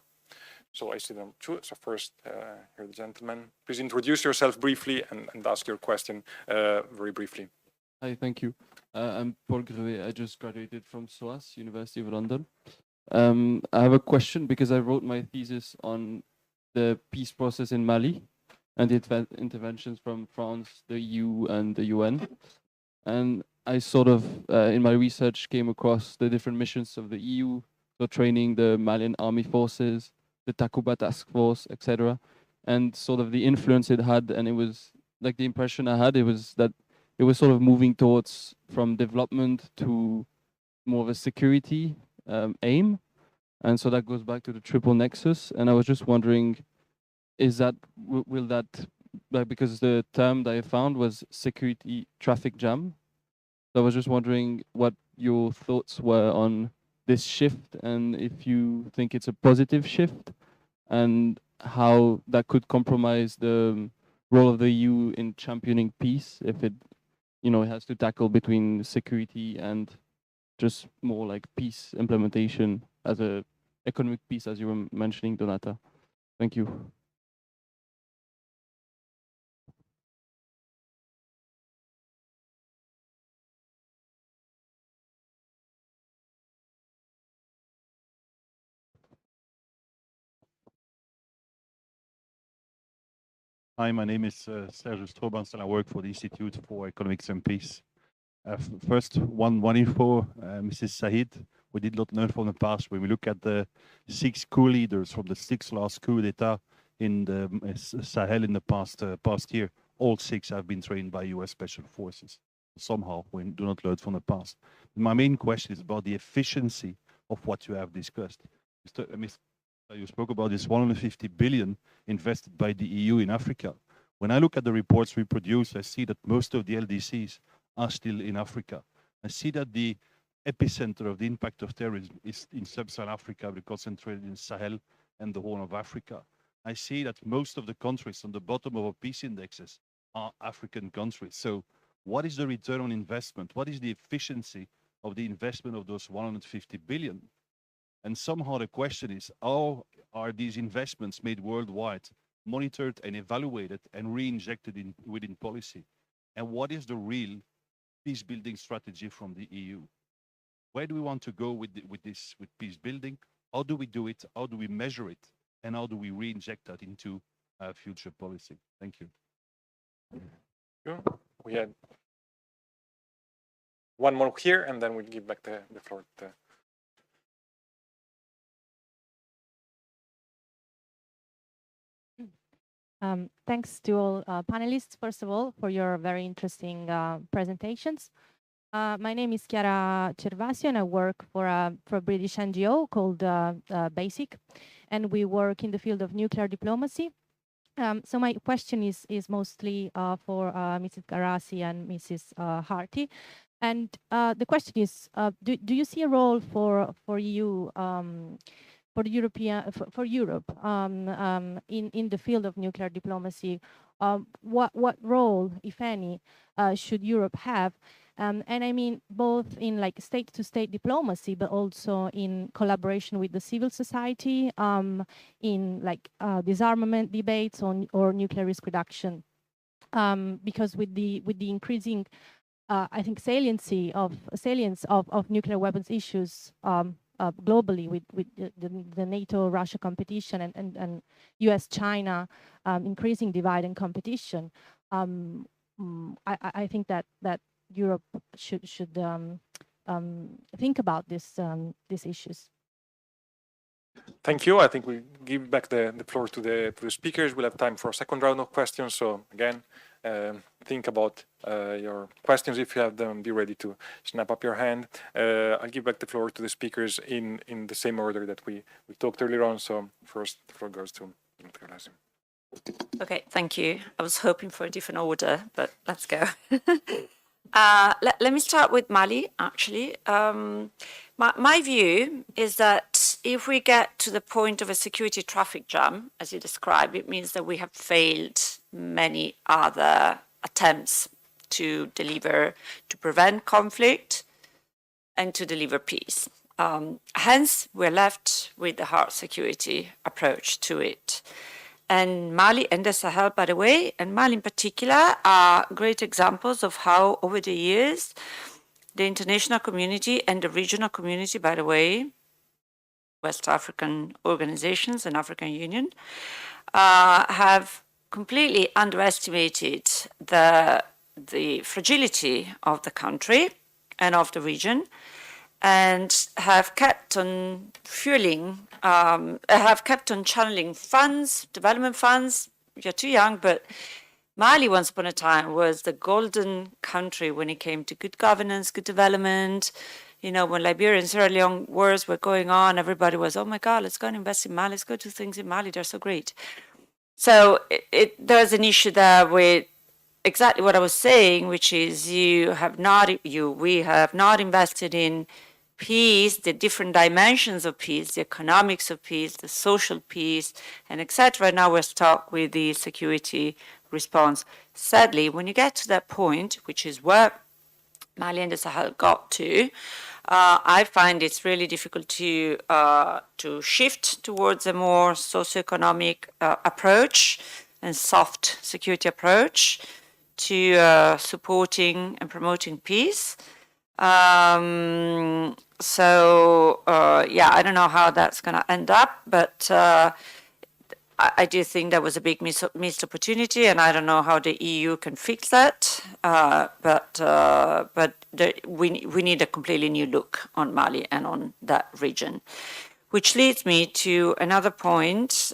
So I see them too. So first, here the gentleman. Please introduce yourself briefly and ask your question very briefly. Hi, thank you. I'm Paul Grevet. I just graduated from SAIS, University of London. I have a question because I wrote my thesis on the peace process in Mali and the interventions from France, the EU, and the UN. And I sort of, in my research, came across the different missions of the EU, so training the Malian army forces, the Takuba task force, etc., and sort of the influence it had. And it was like the impression I had, it was that it was sort of moving towards from development to more of a security aim. And so that goes back to the triple nexus. And I was just wondering, is that, will that, because the term that I found was security traffic jam. So I was just wondering what your thoughts were on this shift, and if you think it's a positive shift, and how that could compromise the role of the EU in championing peace, if it, it has to tackle between security and just more like peace implementation as a economic peace, as you were mentioning, Donata. Thank you. Hi, my name is Serge Strobans, and I work for the Institute for Economics and Peace. First, one info, Mrs. Said, we did not learn from the past. When we look at the 6 coup leaders from the 6 last coup d'etat in the Sahel in the past year, all 6 have been trained by US Special Forces. Somehow, we do not learn from the past. My main question is about the efficiency of what you have discussed. You spoke about this 150 billion invested by the EU in Africa. When I look at the reports we produce, I see that most of the LDCs are still in Africa. I see that the epicenter of the impact of terrorism is in sub-Saharan Africa, but concentrated in Sahel and the Horn of Africa. I see that most of the countries on the bottom of our peace indexes are African countries. So what is the return on investment? What is the efficiency of the investment of those 150 billion? And somehow the question is, how are these investments made worldwide, monitored and evaluated and re-injected within policy? And what is the real peace building strategy from the EU? Where do we want to go with peace building? How do we do it? How do we measure it? And how do we re-inject that into future policy? Thank you. Sure. We had one more here, and then we'll give back the floor to Thanks to all panelists, first of all, for your very interesting presentations. My name is Chiara Cervasio, and I work for a British NGO called BASIC, and we work in the field of nuclear diplomacy. So my question is mostly for Mrs. Garasi and Mrs. Harty. And the question is, do you see a role for EU, for Europe in the field of nuclear diplomacy? What role, if any, should Europe have? And I mean both in like state-to-state diplomacy, but also in collaboration with the civil society, in like disarmament debates or nuclear risk reduction, because with the increasing, I think, salience of nuclear weapons issues globally, with the NATO-Russia competition and US-China increasing divide and competition, I think that Europe should think about these issues. Thank you. I think we give back the floor to the speakers. We'll have time for a second round of questions. So again, think about your questions if you have them. Be ready to snap up your hand. I'll give back the floor to the speakers in the same order that we talked earlier on. So first, the floor goes to Eurasian. Okay, thank you. I was hoping for a different order, but let's go. Let me start with Mali, actually. My view is that if we get to the point of a security traffic jam, as you described, it means that we have failed many other attempts to prevent conflict and to deliver peace. Hence, we're left with the hard security approach to it. And Mali and the Sahel, by the way, and Mali in particular, are great examples of how, over the years, the international community and the regional community, by the way, West African organizations and African Union, have completely underestimated the fragility of the country and of the region, and have kept on fueling, have kept on channeling funds, development funds. You're too young, but Mali once upon a time was the golden country when it came to good governance, good development. You know, when Liberia and Sierra Leone wars were going on, everybody was, oh my God, let's go and invest in Mali, let's go do things in Mali, they're so great. So there's an issue there with exactly what I was saying, which is we have not invested in peace, the different dimensions of peace, the economics of peace, the social peace, and etc. Now we're stuck with the security response. Sadly, when you get to that point, which is where Mali and the Sahel got to, I find it's really difficult to shift towards a more socioeconomic approach and soft security approach to supporting and promoting peace. Yeah, I don't know how that's going to end up, but I do think that was a big missed opportunity, and I don't know how the EU can fix that. But we need a completely new look on Mali and on that region, which leads me to another point,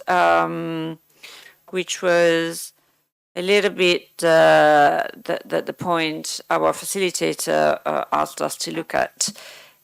which was a little bit the point our facilitator asked us to look at.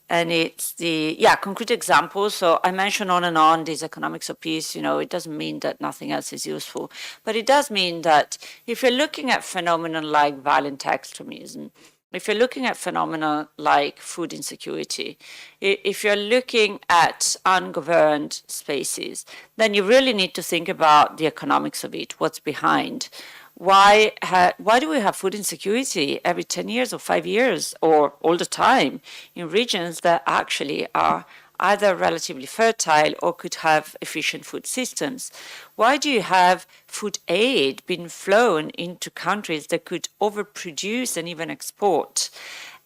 And it's the concrete examples. So I mentioned on and on these economics of peace. You know, it doesn't mean that nothing else is useful, but it does mean that if you're looking at phenomena like violent extremism, if you're looking at phenomena like food insecurity, if you're looking at ungoverned spaces, then you really need to think about the economics of it, what's behind. Why do we have food insecurity every 10 years or 5 years or all the time in regions that actually are either relatively fertile or could have efficient food systems? Why do you have food aid being flown into countries that could overproduce and even export?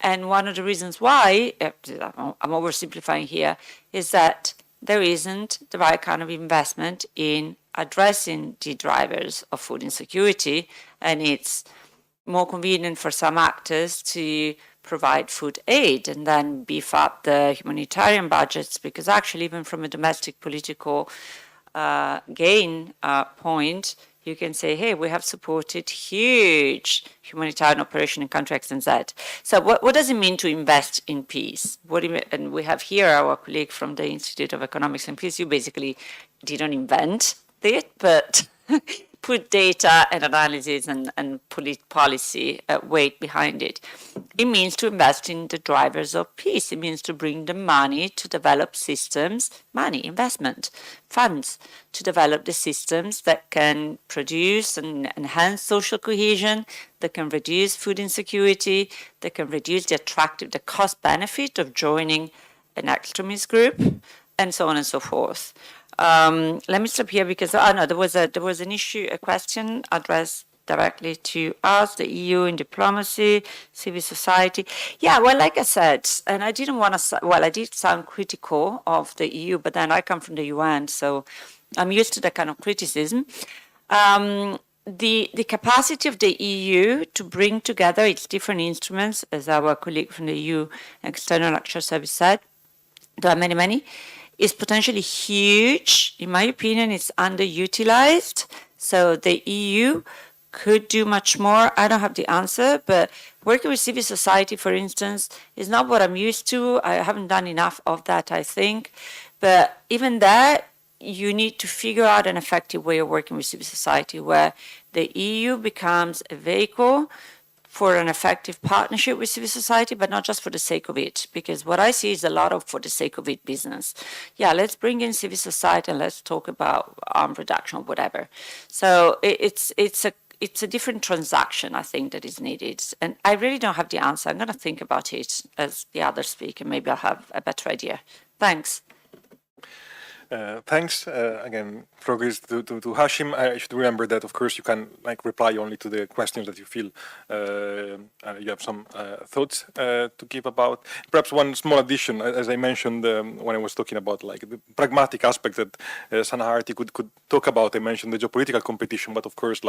And one of the reasons why, I'm oversimplifying here, is that there isn't the right kind of investment in addressing the drivers of food insecurity, and it's more convenient for some actors to provide food aid and then beef up the humanitarian budgets, because actually even from a domestic political gain point, you can say, hey, we have supported huge humanitarian operation in country X and Z. So what does it mean to invest in peace? And we have here our colleague from the Institute of Economics and Peace. You basically didn't invent it, but put data and analysis and policy weight behind it. It means to invest in the drivers of peace. It means to bring the money to develop systems, money, investment, funds, to develop the systems that can produce and enhance social cohesion, that can reduce food insecurity, that can reduce the cost benefit of joining an extremist group, and so on and so forth. Let me stop here because no, there was an issue, a question addressed directly to us, the EU in diplomacy, civil society. Yeah, well, like I said, and I didn't want to. Well, I did sound critical of the EU, but then I come from the UN, so I'm used to that kind of criticism. The capacity of the EU to bring together its different instruments, as our colleague from the EU External Action Service said, there are many, is potentially huge. In my opinion, it's underutilized. So the EU could do much more. I don't have the answer, but working with civil society, for instance, is not what I'm used to. I haven't done enough of that, I think. But even that, you need to figure out an effective way of working with civil society where the EU becomes a vehicle for an effective partnership with civil society, but not just for the sake of it, because what I see is a lot of for the sake of it business. Yeah, let's bring in civil society and let's talk about arm reduction or whatever. So it's a different transaction, I think, that is needed. And I really don't have the answer. I'm going to think about it as the others speak, and maybe I'll have a better idea. Thanks. Thanks again, progress to Hashim. I should remember that, of course, you can reply only to the questions that you feel you have some thoughts to give about. Perhaps one small addition, as I mentioned when I was talking about the pragmatic aspect that Sana Harty could talk about. I mentioned the geopolitical competition, but of course,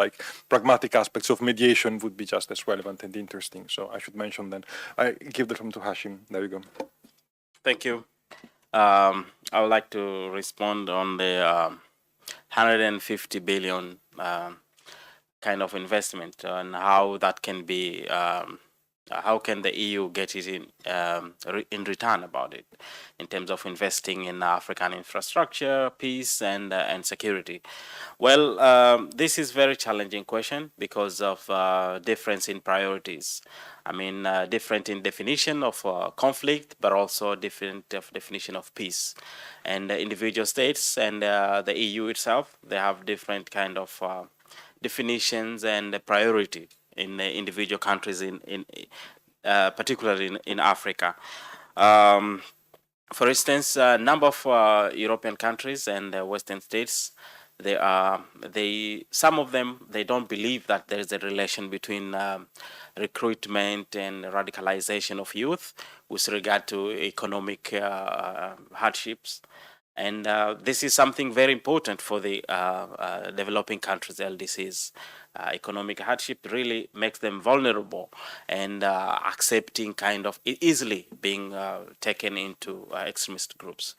pragmatic aspects of mediation would be just as relevant and interesting. So I should mention then. I give the floor to Hashim. There you go. Thank you. I would like to respond on the 150 billion kind of investment and how that can be, how can the EU get it in return about it in terms of investing in African infrastructure, peace, and security. Well, this is very challenging question because of difference in priorities. I mean, different in definition of conflict, but also different of definition of peace. And individual states and the EU itself, they have different kind of definitions and priority in individual countries, particularly in Africa. For instance, a number of European countries and Western states, some of them, they don't believe that there is a relation between recruitment and radicalization of youth with regard to economic hardships. And this is something very important for the developing countries, LDCs. Economic hardship really makes them vulnerable and accepting kind of easily being taken into extremist groups.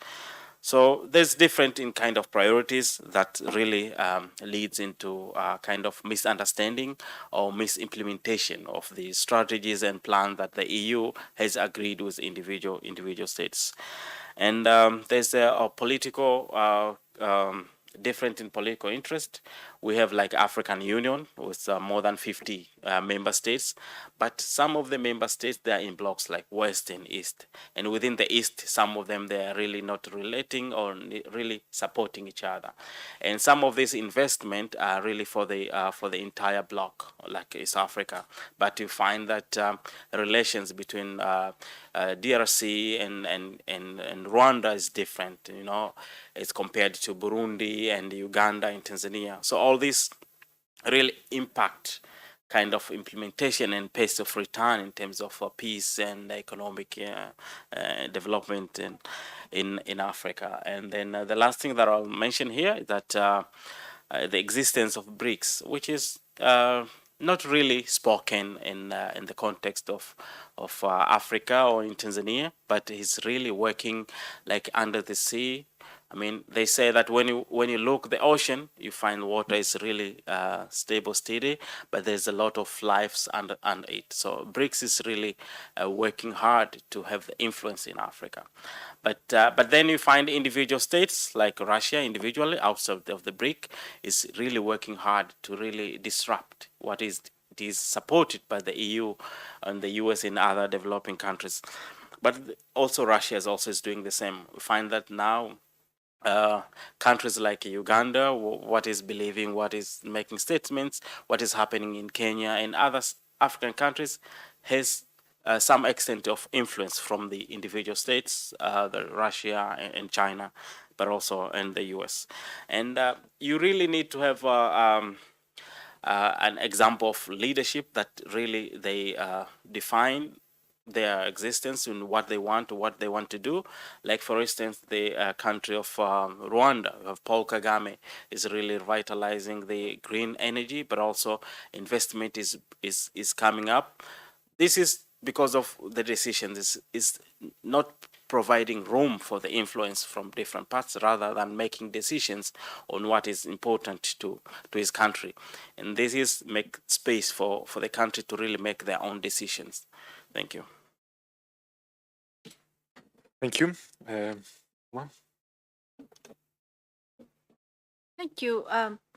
So there's different in kind of priorities that really leads into kind of misunderstanding or misimplementation of the strategies and plans that the EU has agreed with individual states. And there's a political different in political interest we have like African Union with more than 50 member states, but some of the member states, they are in blocks like West and East. And within the East, some of them, they are really not relating or really supporting each other. And some of these investment are really for the entire bloc, like East Africa. But you find that relations between DRC and Rwanda is different, you know, as compared to Burundi and Uganda and Tanzania. So all these really impact kind of implementation and pace of return in terms of peace and economic development in Africa. And then the last thing that I'll mention here is that the existence of BRICS, which is not really spoken in the context of Africa or in Tanzania, but is really working like under the sea. I mean, they say that when you look the ocean, you find water is really stable, steady, but there's a lot of lives under it. So BRICS is really working hard to have the influence in Africa. But then you find individual states like Russia individually outside of the BRIC is really working hard to really disrupt what is supported by the EU and the US and other developing countries. But also Russia is doing the same. We find that now countries like Uganda, what is believing, what is making statements, what is happening in Kenya and other African countries has some extent of influence from the individual states, Russia and China, but also in the US. And you really need to have an example of leadership that really they define their existence and what they want to do. Like for instance, the country of Rwanda, of Paul Kagame, is really revitalizing the green energy, but also investment is coming up. This is because of the decisions is not providing room for the influence from different parts rather than making decisions on what is important to his country. And this is make space for the country to really make their own decisions. Thank you. Thank you. Thank you.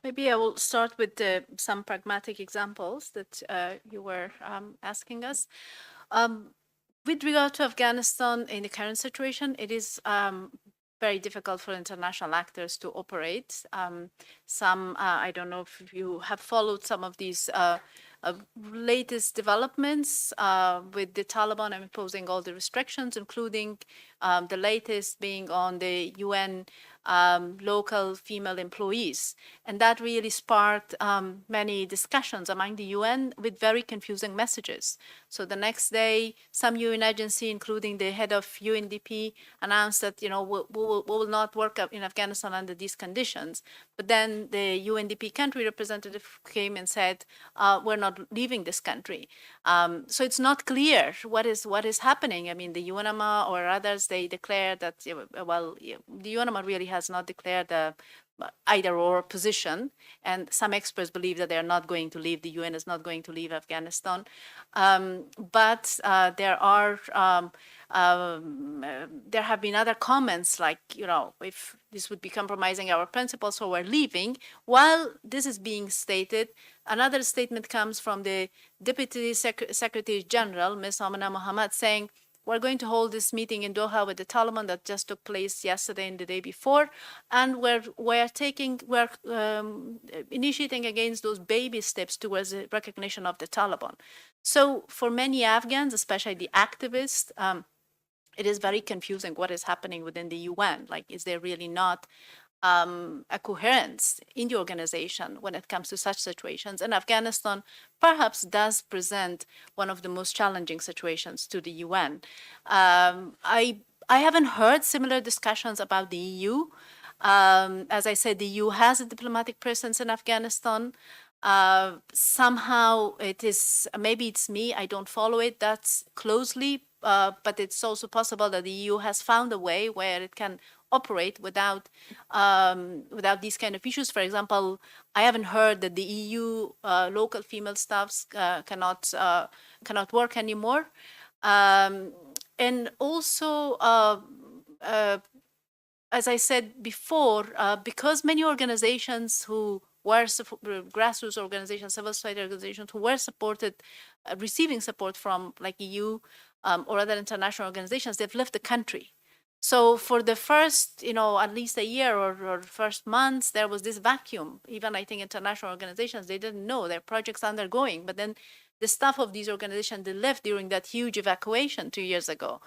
Maybe I will start with some pragmatic examples that you were asking us. With regard to Afghanistan in the current situation, it is very difficult for international actors to operate. I don't know if you have followed some of these latest developments with the Taliban imposing all the restrictions, including the latest being on the UN local female employees. And that really sparked many discussions among the UN with very confusing messages. So the next day, some UN agency, including the head of UNDP, announced that, you know, we will not work in Afghanistan under these conditions. But then the UNDP country representative came and said, we're not leaving this country. So it's not clear what is happening. I mean, the UNAMA or others, they declare that, well, the UNAMA really has not declared a either or position, and some experts believe that they are not going to leave. The UN is not going to leave Afghanistan, but there have been other comments like, you know, if this would be compromising our principles, so we're leaving. While this is being stated, another statement comes from the Deputy Secretary General, Ms. Amina Mohammad, saying, we're going to hold this meeting in Doha with the Taliban that just took place yesterday and the day before, and we're initiating against those baby steps towards the recognition of the Taliban. So for many Afghans, especially the activists, it is very confusing what is happening within the UN. Like, is there really not a coherence in the organization when it comes to such situations? And Afghanistan perhaps does present one of the most challenging situations to the UN. I haven't heard similar discussions about the EU. As I said, the EU has a diplomatic presence in Afghanistan. Somehow it is, maybe it's me, I don't follow it that closely, but it's also possible that the EU has found a way where it can operate without these kind of issues. For example, I haven't heard that the EU local female staffs cannot work anymore. And also, as I said before, because many organizations who were grassroots organizations, civil society organizations who were supported, receiving support from like EU or other international organizations, they've left the country. So for the first, at least a year or first months, there was this vacuum. Even I think international organizations, they didn't know their projects undergoing, but then the staff of these organizations, they left during that huge evacuation 2 years ago.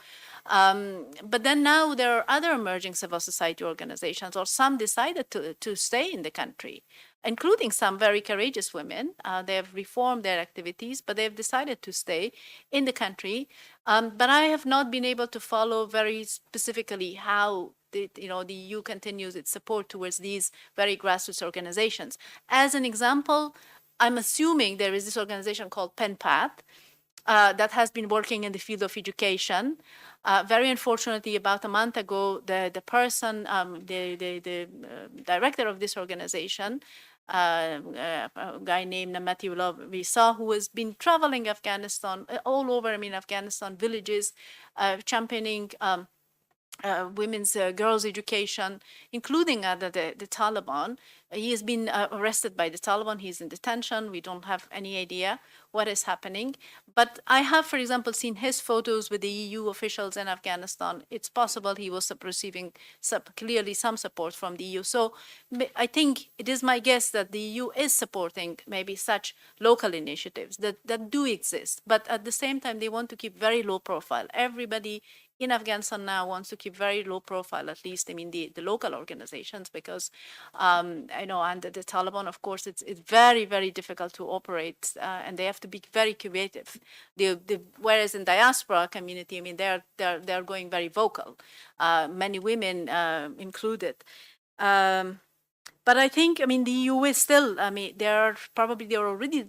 But then now there are other emerging civil society organizations, or some decided to stay in the country, including some very courageous women. They have reformed their activities, but they've decided to stay in the country. But I have not been able to follow very specifically how the EU continues its support towards these very grassroots organizations. As an example, I'm assuming there is this organization called PenPath that has been working in the field of education. Very unfortunately, about a month ago, the person, the director of this organization, a guy named Namatullah Visa, who has been traveling Afghanistan, all over, Afghanistan villages, championing women's, girls' education, including the Taliban. He has been arrested by the Taliban. He's in detention. We don't have any idea what is happening. But I have, for example, seen his photos with the EU officials in Afghanistan. It's possible he was receiving clearly some support from the EU. So I think it is my guess that the EU is supporting maybe such local initiatives that do exist. But at the same time, they want to keep very low profile. Everybody in Afghanistan now wants to keep very low profile, at least, the local organizations, because, under the Taliban, of course, it's very, very difficult to operate, and they have to be very creative. Whereas in diaspora community, they're going very vocal, many women included. But I think, the EU is still, they're already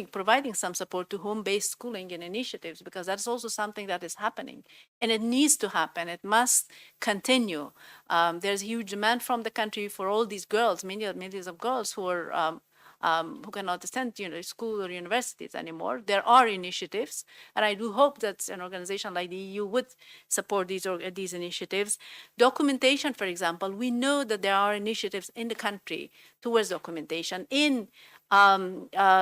providing some support to home-based schooling and initiatives, because that's also something that is happening. And it needs to happen. It must continue. There's huge demand from the country for all these girls, millions of girls who are who cannot attend school or universities anymore. There are initiatives, and I do hope that an organization like the EU would support these initiatives. Documentation, for example, we know that there are initiatives in the country towards documentation in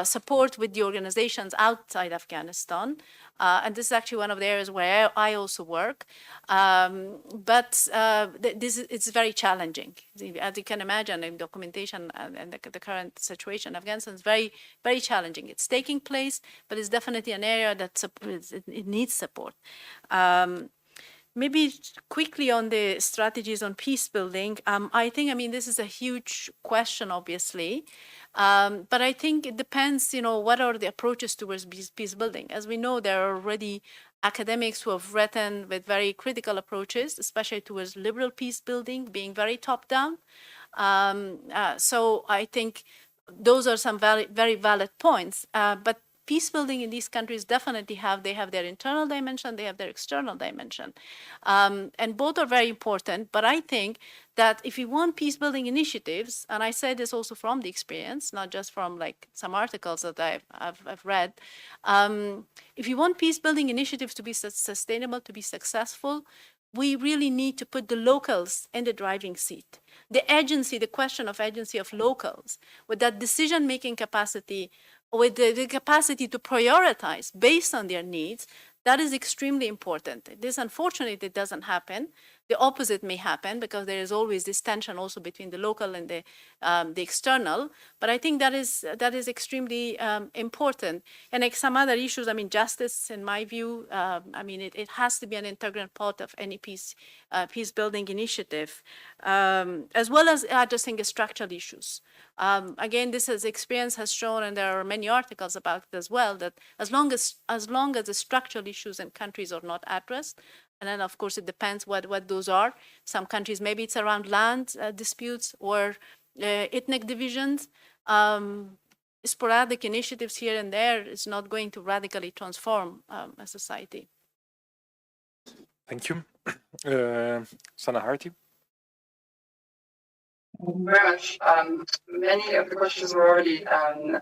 support with the organizations outside Afghanistan. And this is actually one of the areas where I also work. But it's very challenging. As you can imagine, in documentation and the current situation in Afghanistan is very, very challenging. It's taking place, but it's definitely an area that it needs support. Maybe quickly on the strategies on peace building, I think, this is a huge question, obviously. But I think it depends, what are the approaches towards peace building. As we know, there are already academics who have written with very critical approaches, especially towards liberal peace building, being very top down. So I think those are some very valid points. But peace building in these countries definitely have their internal dimension, they have their external dimension. And both are very important, but I think that if you want peace building initiatives, and I say this also from the experience, not just from some articles that I've read, if you want peace building initiatives to be sustainable, to be successful, we really need to put the locals in the driving seat. The question of agency of locals, with that decision-making capacity, with the capacity to prioritize based on their needs, that is extremely important. This, unfortunately, it doesn't happen. The opposite may happen, because there is always this tension also between the local and the external. But I think that is extremely important. And some other issues, justice, in my view, it has to be an integral part of any peace building initiative, as well as addressing the structural issues. Again, experience has shown, and there are many articles about it as well, that as long as the structural issues in countries are not addressed, and then of course it depends what those are. Some countries, maybe it's around land disputes or ethnic divisions. Sporadic initiatives here and there is not going to radically transform a society. Thank you. Sana Harti. Thank you very much. Many of the questions were already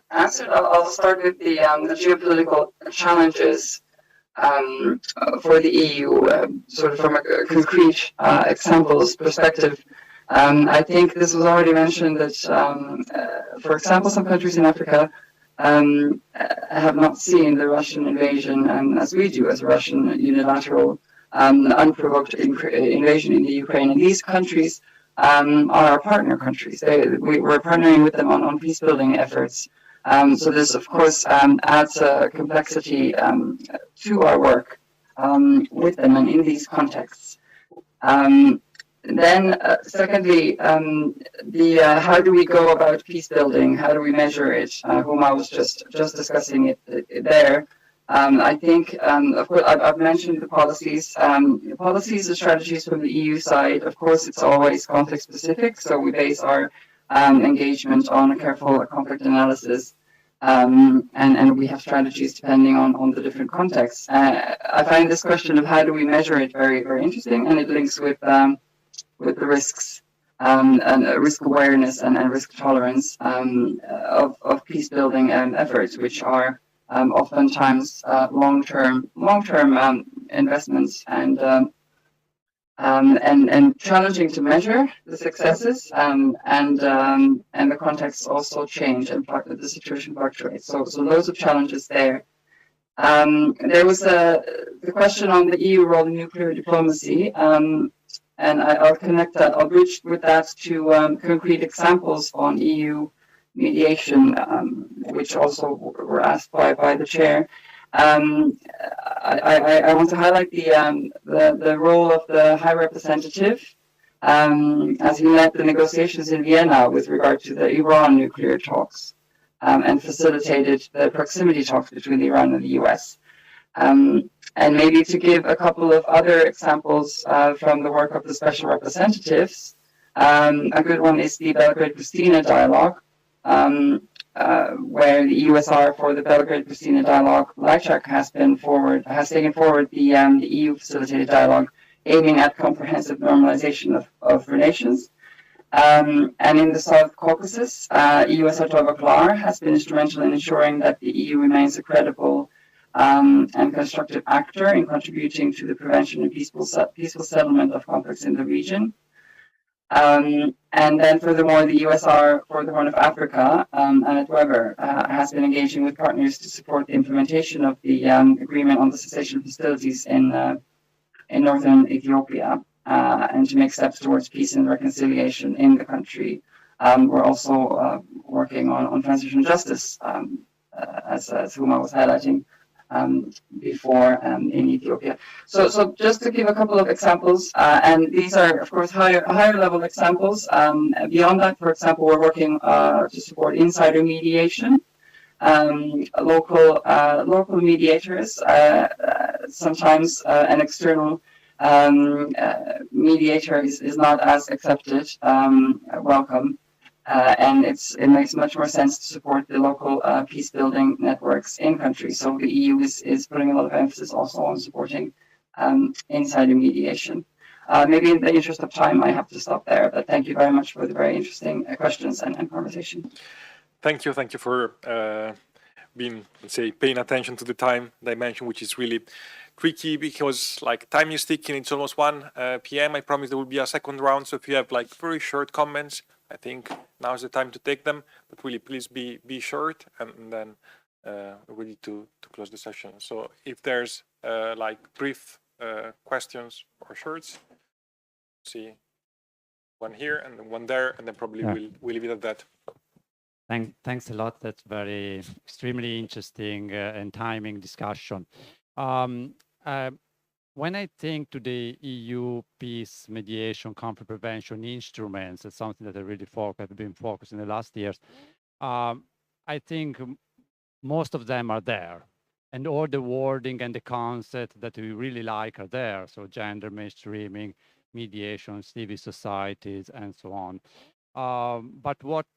answered. I'll start with the geopolitical challenges for the EU, sort of from a concrete examples perspective. I think this was already mentioned that, for example, some countries in Africa have not seen the Russian invasion as we do, as a Russian unilateral, unprovoked invasion in the Ukraine. And these countries are our partner countries. We're partnering with them on peace building efforts. So this, of course, adds a complexity to our work with them and in these contexts. Then, secondly, how do we go about peace building? How do we measure it? Huma was just discussing it there. I think, of course, I've mentioned the policies. Policies and strategies from the EU side, of course, it's always conflict specific. So we base our engagement on a careful conflict analysis. And we have strategies depending on the different contexts. I find this question of how do we measure it very, very interesting, and it links with the risks and risk awareness and risk tolerance of peace building efforts, which are oftentimes long-term investments and challenging to measure the successes, and the contexts also change and the situation fluctuates. So loads of challenges there. There was the question on the EU role in nuclear diplomacy, and I'll connect that. I'll bridge with that to concrete examples on EU mediation, which also were asked by the chair. I want to highlight the role of the High Representative as he led the negotiations in Vienna with regard to the Iran nuclear talks and facilitated the proximity talks between Iran and the US. And maybe to give a couple of other examples from the work of the special representatives, a good one is the Belgrade-Pristina dialogue, where the EUSR for the Belgrade-Pristina dialogue, Lajčák, has taken forward the EU-facilitated dialogue aiming at comprehensive normalization of relations. And in the South Caucasus, EUSR Tovaklar has been instrumental in ensuring that the EU remains a credible and constructive actor in contributing to the prevention and peaceful settlement of conflicts in the region. And then furthermore, the USR for the Horn of Africa, Annette Weber, has been engaging with partners to support the implementation of the agreement on the cessation of hostilities in northern Ethiopia, and to make steps towards peace and reconciliation in the country. We're also working on transitional justice, as Huma was highlighting before in Ethiopia. So just to give a couple of examples, and these are, of course, higher level examples. Beyond that, for example, we're working to support insider mediation. Local mediators, sometimes an external mediator is not as accepted, welcome. And it makes much more sense to support the local peace building networks in countries. So the EU is putting a lot of emphasis also on supporting insider mediation. Maybe in the interest of time, I have to stop there, but thank you very much for the very interesting questions and conversation. Thank you for being, let's say, paying attention to the time dimension, which is really tricky because like time is ticking. It's almost 1 p.m. I promise there will be a second round. So if you have like very short comments, I think now is the time to take them, but really please be short, and then we're ready to close the session. So if there's like brief questions or shorts, see one here and then one there, and then probably we'll leave it at that. Thanks a lot. That's very extremely interesting and timing discussion. When I think to the EU peace mediation, conflict prevention instruments, it's something that I really have been focused in the last years. I think most of them are there, and all the wording and the concept that we really like are there. So gender mainstreaming, mediation, civil societies, and so on. But what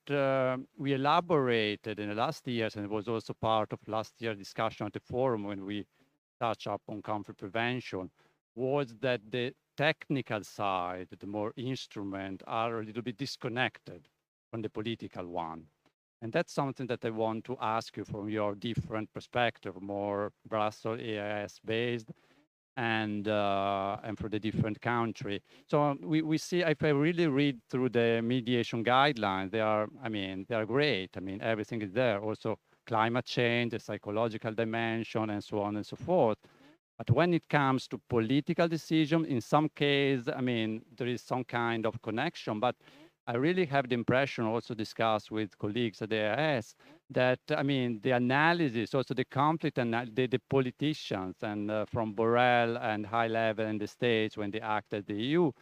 we elaborated in the last years, and it was also part of last year's discussion at the forum when we touch up on conflict prevention, was that the technical side, the more instrument, are a little bit disconnected from the political one. And that's something that I want to ask you from your different perspective, more Brussels AIS based, and for the different country. So we see, if I really read through the mediation guidelines, they are, I mean, they are great. I mean, everything is there. Also climate change, the psychological dimension, and so on and so forth. But when it comes to political decision, in some case, I mean, there is some kind of connection, but I really have the impression, also discussed with colleagues at the AIS, that, I mean, the analysis, also the conflict, and the politicians, and from Borrell and high level in the States, when they act at the EU,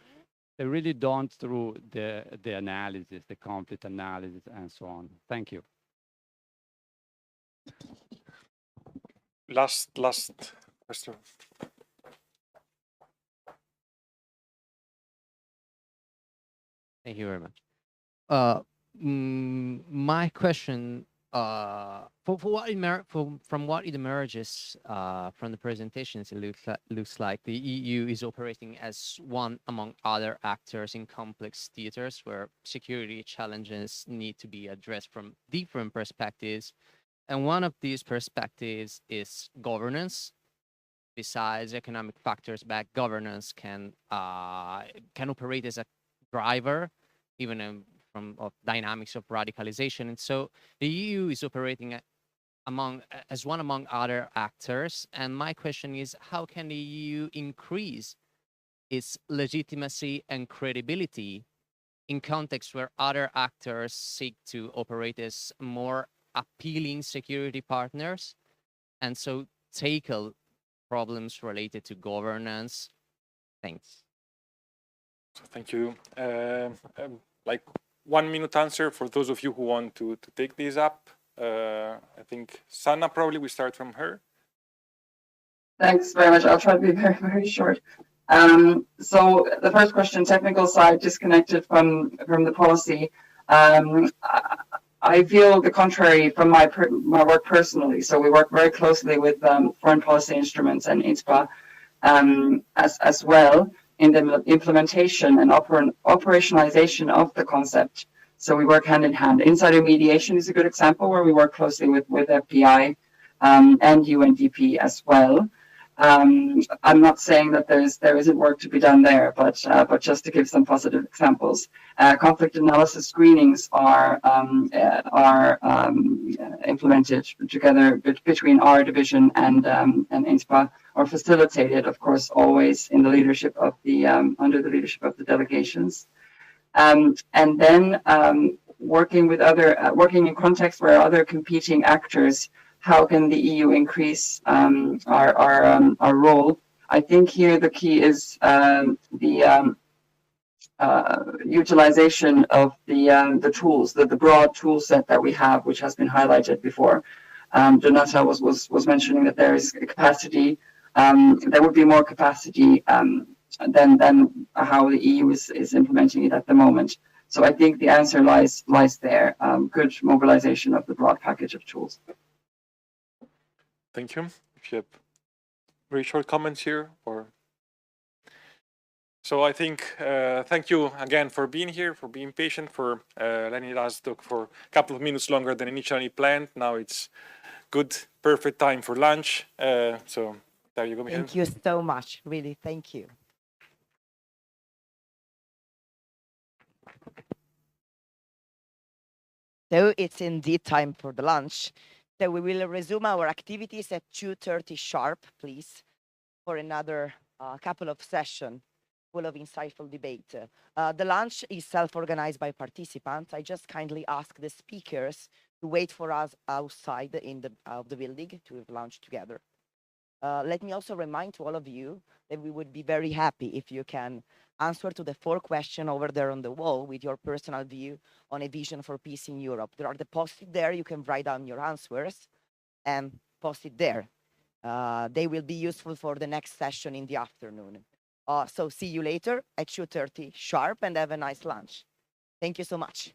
they really don't through the analysis, the conflict analysis, and so on. Thank you. Last question. Thank you very much. My question, from what it emerges from the presentations, it looks like the EU is operating as one among other actors in complex theaters where security challenges need to be addressed from different perspectives. And one of these perspectives is governance. Besides economic factors, bad governance can operate as a driver, even of dynamics of radicalization. And so the EU is operating as one among other actors. And my question is, how can the EU increase its legitimacy and credibility in contexts where other actors seek to operate as more appealing security partners, and so tackle problems related to governance? Thanks. So thank you. Like 1 minute answer for those of you who want to take this up. I think Sanna, probably we start from her. Thanks very much. I'll try to be very, very short. So the first question, technical side, disconnected from the policy. I feel the contrary from my work personally. So we work very closely with foreign policy instruments and INSPA as well in the implementation and operationalization of the concept. So we work hand in hand. Insider mediation is a good example where we work closely with FPI and UNDP as well. I'm not saying that there isn't work to be done there, but just to give some positive examples, conflict analysis screenings are implemented together between our division and INSPA, or facilitated, of course, always in the leadership of the under the leadership of the delegations, and then working in contexts where other competing actors. How can the EU increase our role? I think here the key is the utilization of the tools, the broad tool set that we have, which has been highlighted before. Donata was mentioning that there is capacity. There would be more capacity than how the EU is implementing it at the moment. So I think the answer lies there. Good mobilization of the broad package of tools. Thank you. If you have very short comments here, or so I think thank you again for being here, for being patient, for letting us talk for a couple of minutes longer than initially planned. Now it's good, perfect time for lunch. So there you go, Michael. Thank you so much. Really, thank you. So it's indeed time for the lunch. So we will resume our activities at 2:30 sharp, please, for another couple of sessions full of insightful debate. The lunch is self-organized by participants. I just kindly ask the speakers to wait for us outside of the building to have lunch together. Let me also remind to all of you that we would be very happy if you can answer to the 4 questions over there on the wall with your personal view on a vision for peace in Europe. There are deposited there. You can write down your answers and post it there. They will be useful for the next session in the afternoon. So see you later at 2:30 sharp, and have a nice lunch. Thank you so much.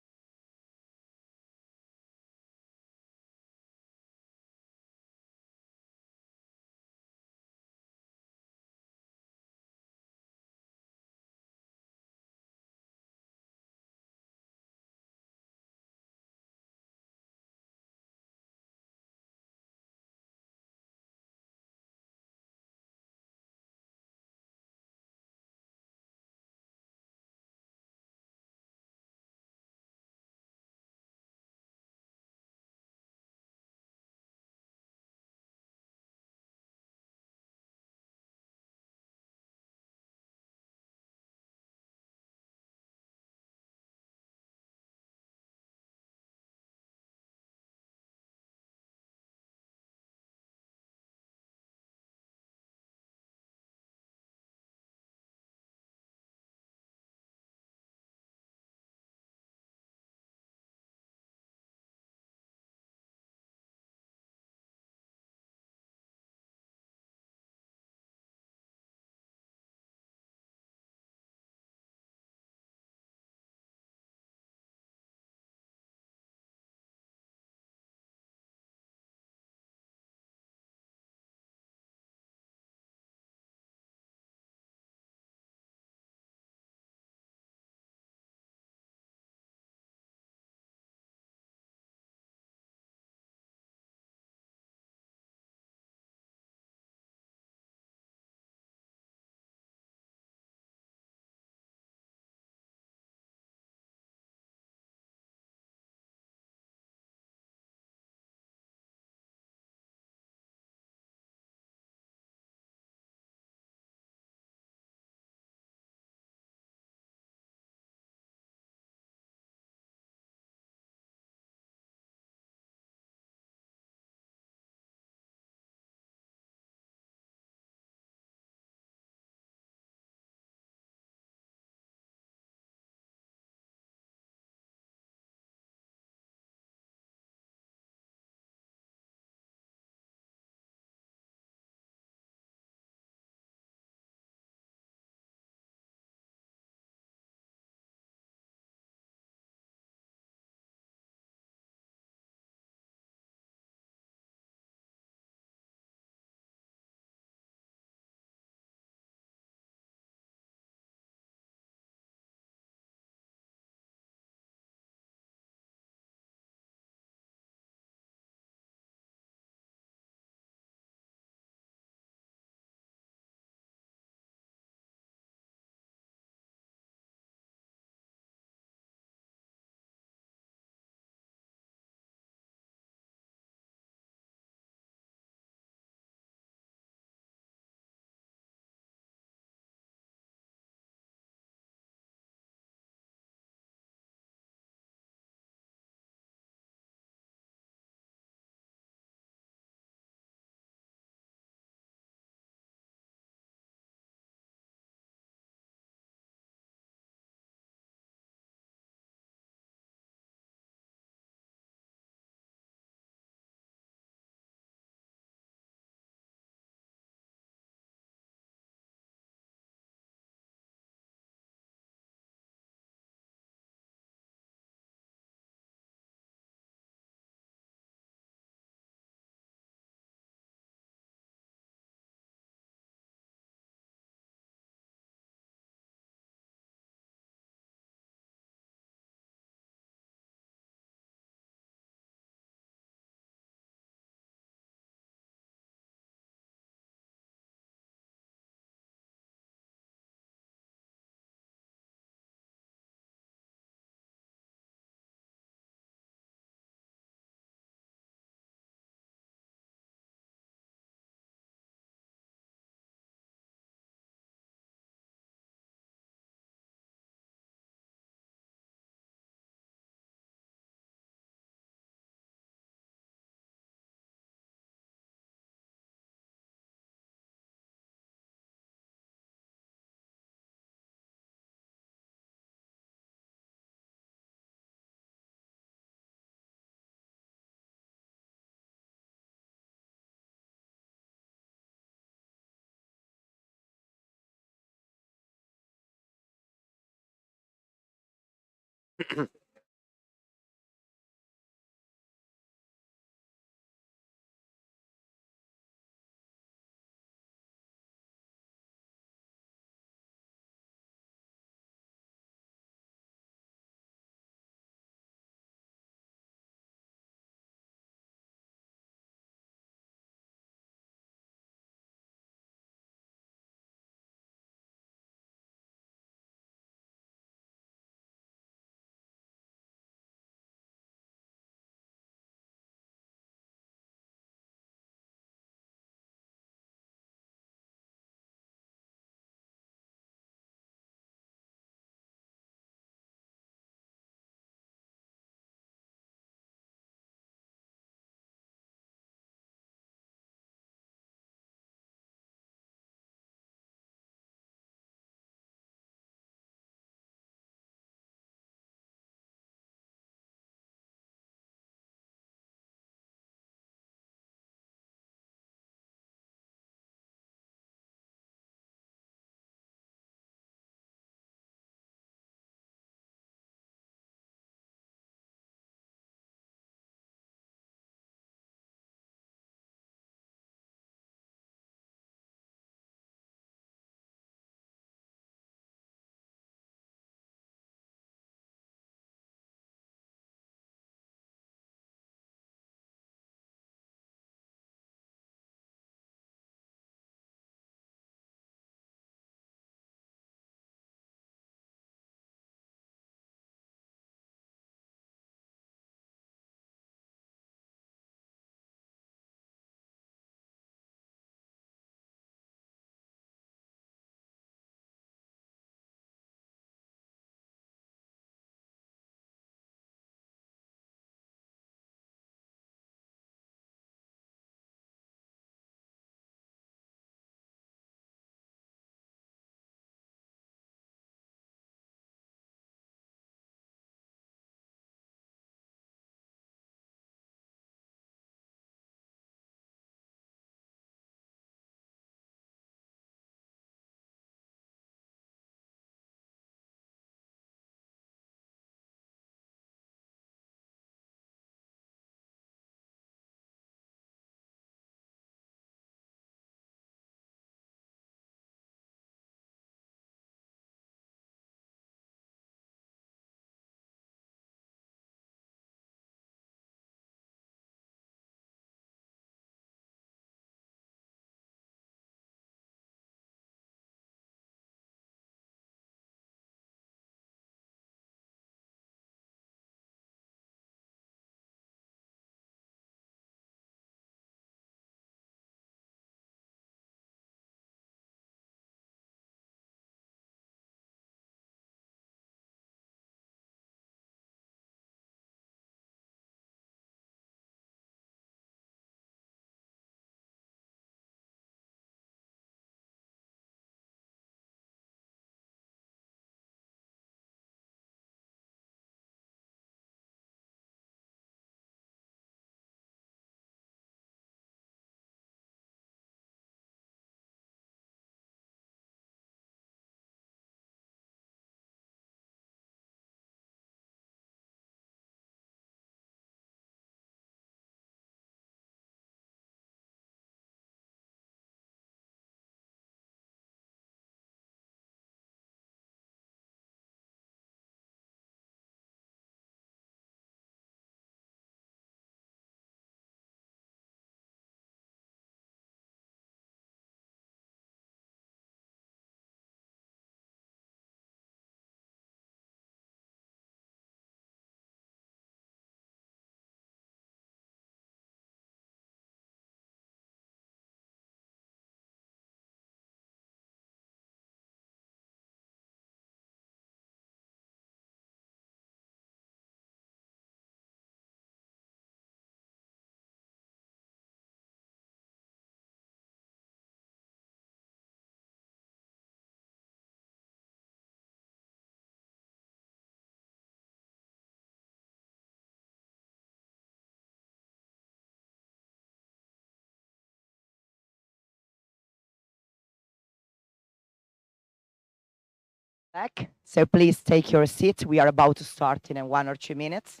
Back. So please take your seat. We are about to start in 1 or 2 minutes.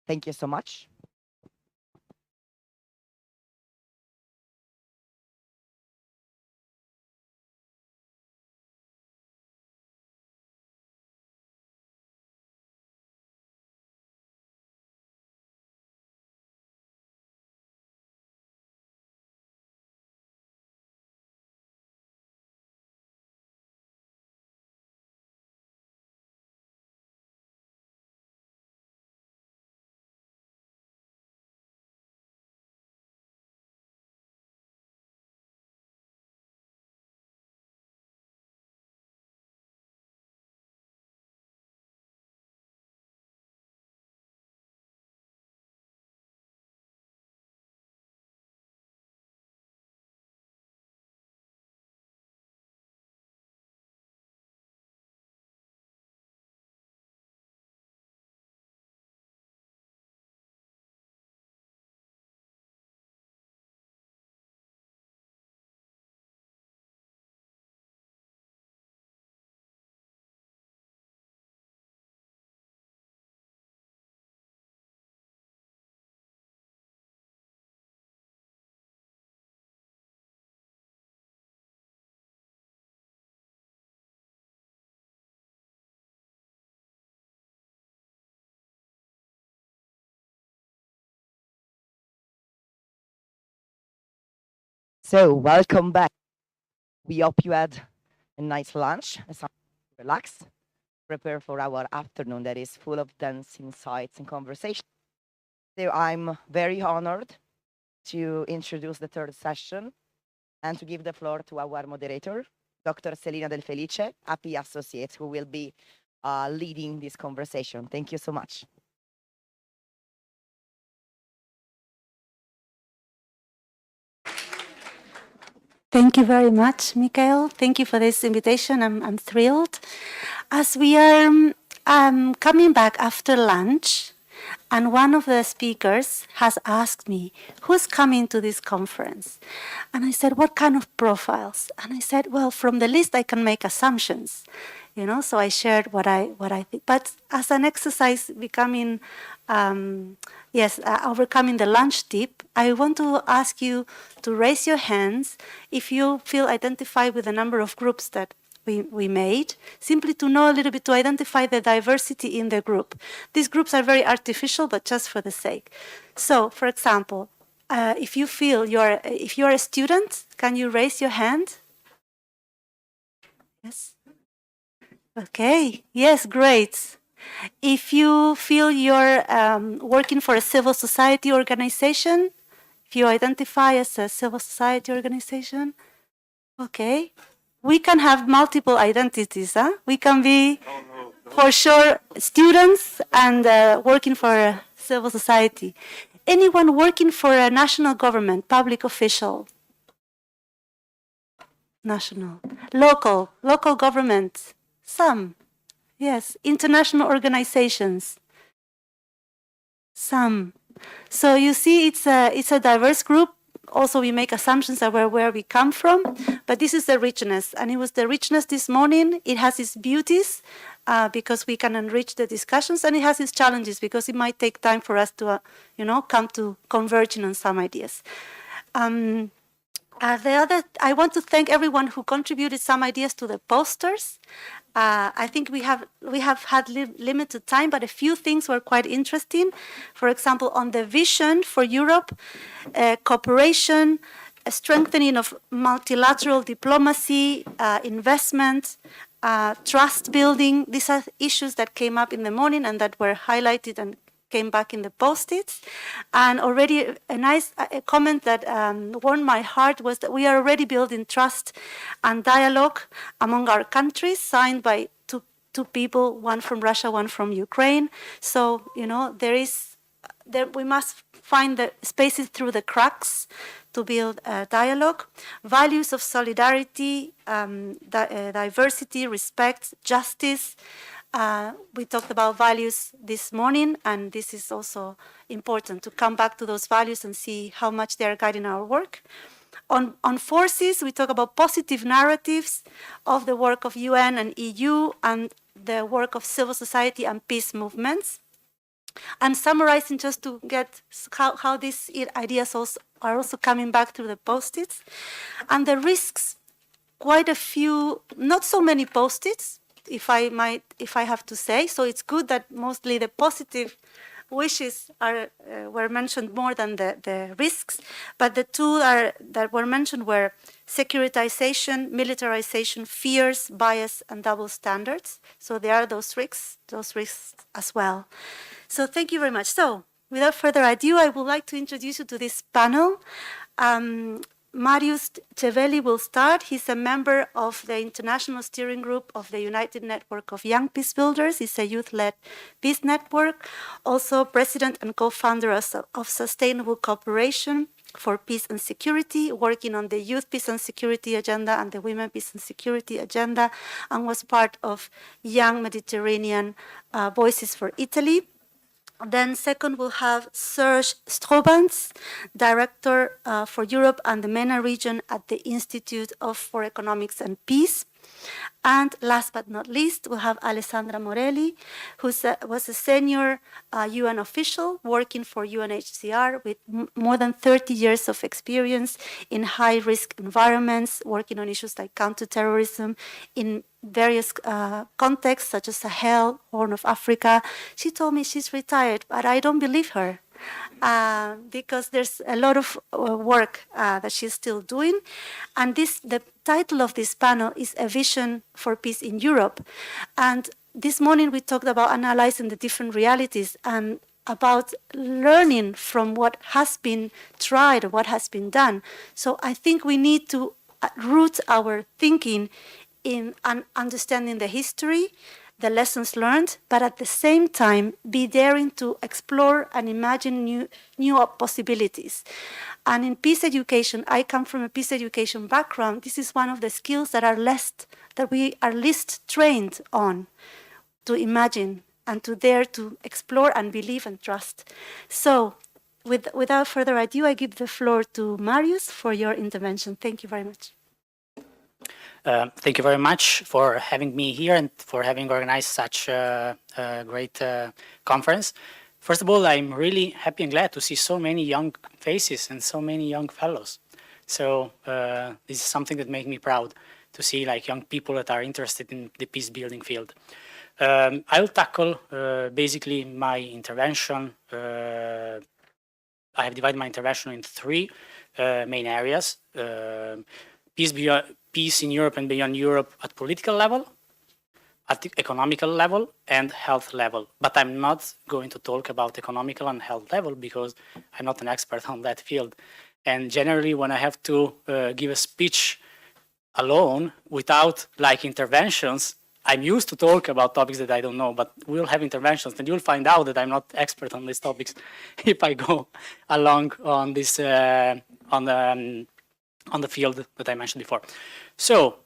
Thank you so much. So welcome back. We hope you had a nice lunch, relax, prepare for our afternoon that is full of dense insights and conversation. So I'm very honored to introduce the third session and to give the floor to our moderator, Dr. Selina Del Felice, AP Associate, who will be leading this conversation. Thank you so much. Thank you very much, Michael. Thank you for this invitation. I'm thrilled. As we are coming back after lunch, and one of the speakers has asked me, who's coming to this conference? And I said, what kind of profiles? And I said, well, from the list I can make assumptions. You know, so I shared what I think. But as an exercise becoming, overcoming the lunch tip, I want to ask you to raise your hands if you feel identified with the number of groups that we made, simply to know a little bit, to identify the diversity in the group. These groups are very artificial, but just for the sake. So, for example, if you feel if you're a student, can you raise your hand? Yes. Okay, yes, great. If you feel you're working for a civil society organization, if you identify as a civil society organization, okay. We can have multiple identities, huh? We can be, for sure, students and working for a civil society. Anyone working for a national government, public official? National. Local government. Some. Yes. International organizations. Some. So you see, it's a diverse group. Also, we make assumptions about where we come from, but this is the richness. And it was the richness this morning. It has its beauties because we can enrich the discussions, and it has its challenges because it might take time for us to, come to converging on some ideas. I want to thank everyone who contributed some ideas to the posters. I think we have had limited time, but a few things were quite interesting. For example, on the vision for Europe, cooperation, a strengthening of multilateral diplomacy, investment, trust building. These are issues that came up in the morning and that were highlighted and came back in the post-its. And already a nice comment that warmed my heart was that we are already building trust and dialogue among our countries, signed by two people, one from Russia, one from Ukraine. So, we must find the spaces through the cracks to build a dialogue. Values of solidarity, diversity, respect, justice. We talked about values this morning, and this is also important to come back to those values and see how much they are guiding our work. On forces, we talk about positive narratives of the work of UN and EU and the work of civil society and peace movements. I'm summarizing just to get how these ideas are also coming back through the post-its. And the risks, quite a few, not so many post-its, if I have to say. So it's good that mostly the positive wishes were mentioned more than the risks, but the two that were mentioned were securitization, militarization, fears, bias, and double standards. So there are those risks as well. So thank you very much. So without further ado, I would like to introduce you to this panel. Marius Cevelli will start. He's a member of the International Steering Group of the United Network of Young Peacebuilders. It's a youth-led peace network, also president and co-founder of Sustainable Cooperation for Peace and Security, working on the Youth Peace and Security Agenda and the Women Peace and Security Agenda, and was part of Young Mediterranean Voices for Italy. Then second, we'll have Serge Strobans, Director for Europe and the MENA region at the Institute for Economics and Peace. And last but not least, we'll have Alessandra Morelli, who was a senior UN official working for UNHCR with more than 30 years of experience in high-risk environments, working on issues like counterterrorism in various contexts, such as Sahel, Horn of Africa. She told me she's retired, but I don't believe her. Because there's a lot of work that she's still doing. And the title of this panel is A Vision for Peace in Europe. And this morning we talked about analyzing the different realities and about learning from what has been tried, what has been done. So I think we need to root our thinking in understanding the history, the lessons learned, but at the same time be daring to explore and imagine new possibilities. And in peace education, I come from a peace education background. This is one of the skills that we are least trained on, to imagine and to dare to explore and believe and trust. So without further ado, I give the floor to Marius for your intervention. Thank you very much. Thank you very much for having me here and for having organized such a great conference. First of all, I'm really happy and glad to see so many young faces and so many young fellows. So this is something that makes me proud to see like young people that are interested in the peace building field. I'll tackle basically my intervention. I have divided my intervention in three main areas. Peace in Europe and beyond Europe at political level, at the economical level, and health level. But I'm not going to talk about economical and health level because I'm not an expert on that field. And generally, when I have to give a speech alone without like interventions, I'm used to talk about topics that I don't know, but we'll have interventions and you'll find out that I'm not expert on these topics if I go along on this, on the field that I mentioned before. So,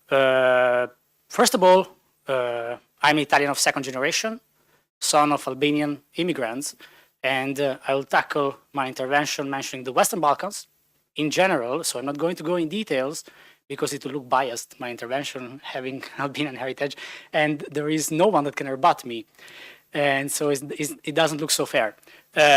first of all, I'm Italian of second generation, son of Albanian immigrants, and I will tackle my intervention mentioning the Western Balkans in general, so I'm not going to go in details because it will look biased, my intervention having Albanian heritage, and there is no one that can rebut me. And so it doesn't look so fair.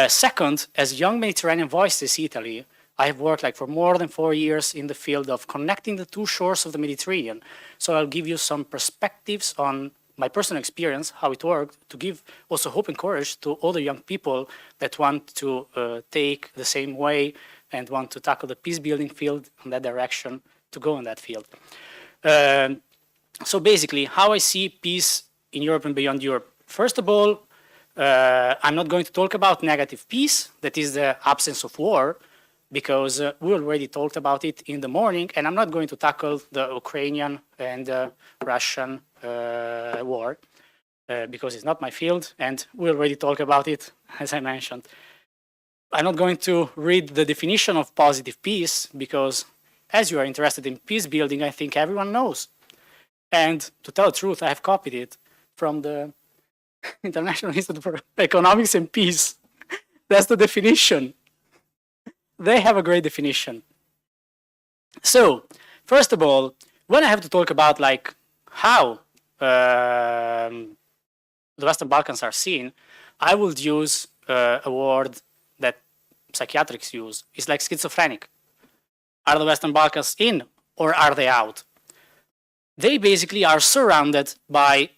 Second, as Young Mediterranean Voices Italy, I have worked like for more than 4 years in the field of connecting the two shores of the Mediterranean. So I'll give you some perspectives on my personal experience, how it worked, to give also hope and courage to other young people that want to take the same way and want to tackle the peace building field in that direction, to go in that field. So basically, how I see peace in Europe and beyond Europe. First of all, I'm not going to talk about negative peace, that is the absence of war, because we already talked about it in the morning, and I'm not going to tackle the Ukrainian and Russian war, because it's not my field, and we already talked about it, as I mentioned. I'm not going to read the definition of positive peace, because as you are interested in peace building, I think everyone knows. And to tell the truth, I have copied it from the International Institute for Economics and Peace. That's the definition. They have a great definition. So, first of all, when I have to talk about like how the Western Balkans are seen, I would use a word that psychiatrists use. It's like schizophrenic. Are the Western Balkans in or are they out? They basically are surrounded by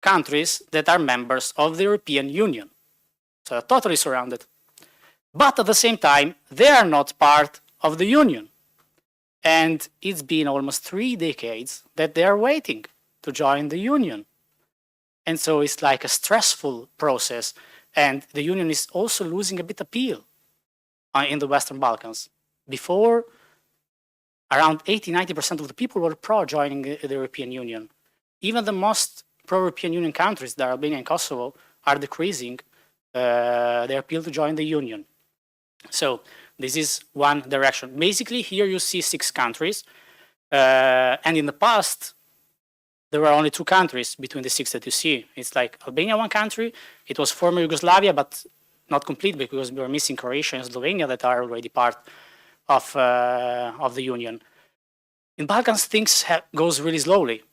countries that are members of the European Union. So they're totally surrounded. But at the same time, they are not part of the Union. And it's been almost 3 decades that they are waiting to join the Union. And so it's like a stressful process. And the Union is also losing a bit appeal in the Western Balkans. Before, around 80–90% of the people were pro joining the European Union. Even the most pro-European Union countries, that Albania and Kosovo, are decreasing their appeal to join the Union. So this is one direction. Basically, here you see 6 countries. And in the past, there were only 2 countries between the 6 that you see. It's like Albania, one country. It was former Yugoslavia, but not complete because we were missing Croatia and Slovenia that are already part of the Union. In Balkans, things goes really slowly.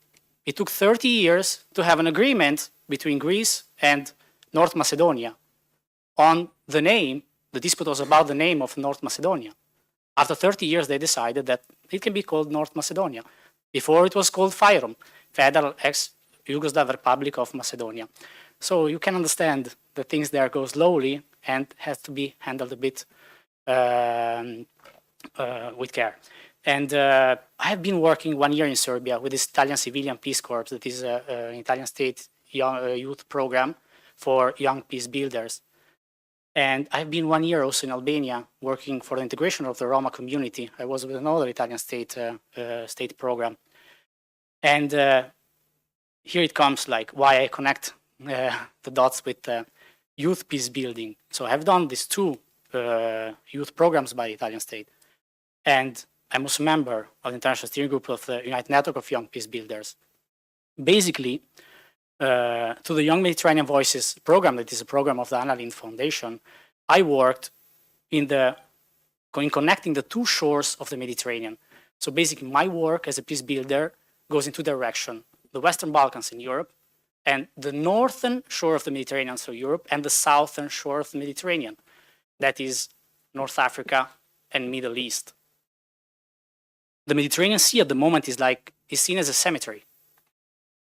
It took 30 years to have an agreement between Greece and North Macedonia on the name. The dispute was about the name of North Macedonia. After 30 years, they decided that it can be called North Macedonia. Before it was called FYROM, Federal Ex-Yugoslav Republic of Macedonia. So you can understand that things there go slowly and has to be handled a bit with care. And I have been working 1 year in Serbia with this Italian Civilian Peace Corps, that is an Italian state youth program for young peace builders. And I've been 1 year also in Albania working for the integration of the Roma community. I was with another Italian state program. And here it comes, like why I connect the dots with youth peace building. So I've done these 2 youth programs by the Italian state. And I'm also a member of the International Steering Group of the United Network of Young Peace Builders. Basically, to the Young Mediterranean Voices program, that is a program of the Anna Lindh Foundation, I worked in connecting the 2 shores of the Mediterranean. So basically, my work as a peace builder goes in 2 directions: the Western Balkans in Europe, and the northern shore of the Mediterranean, so Europe, and the southern shore of the Mediterranean, that is North Africa and Middle East. The Mediterranean Sea at the moment is seen as a cemetery,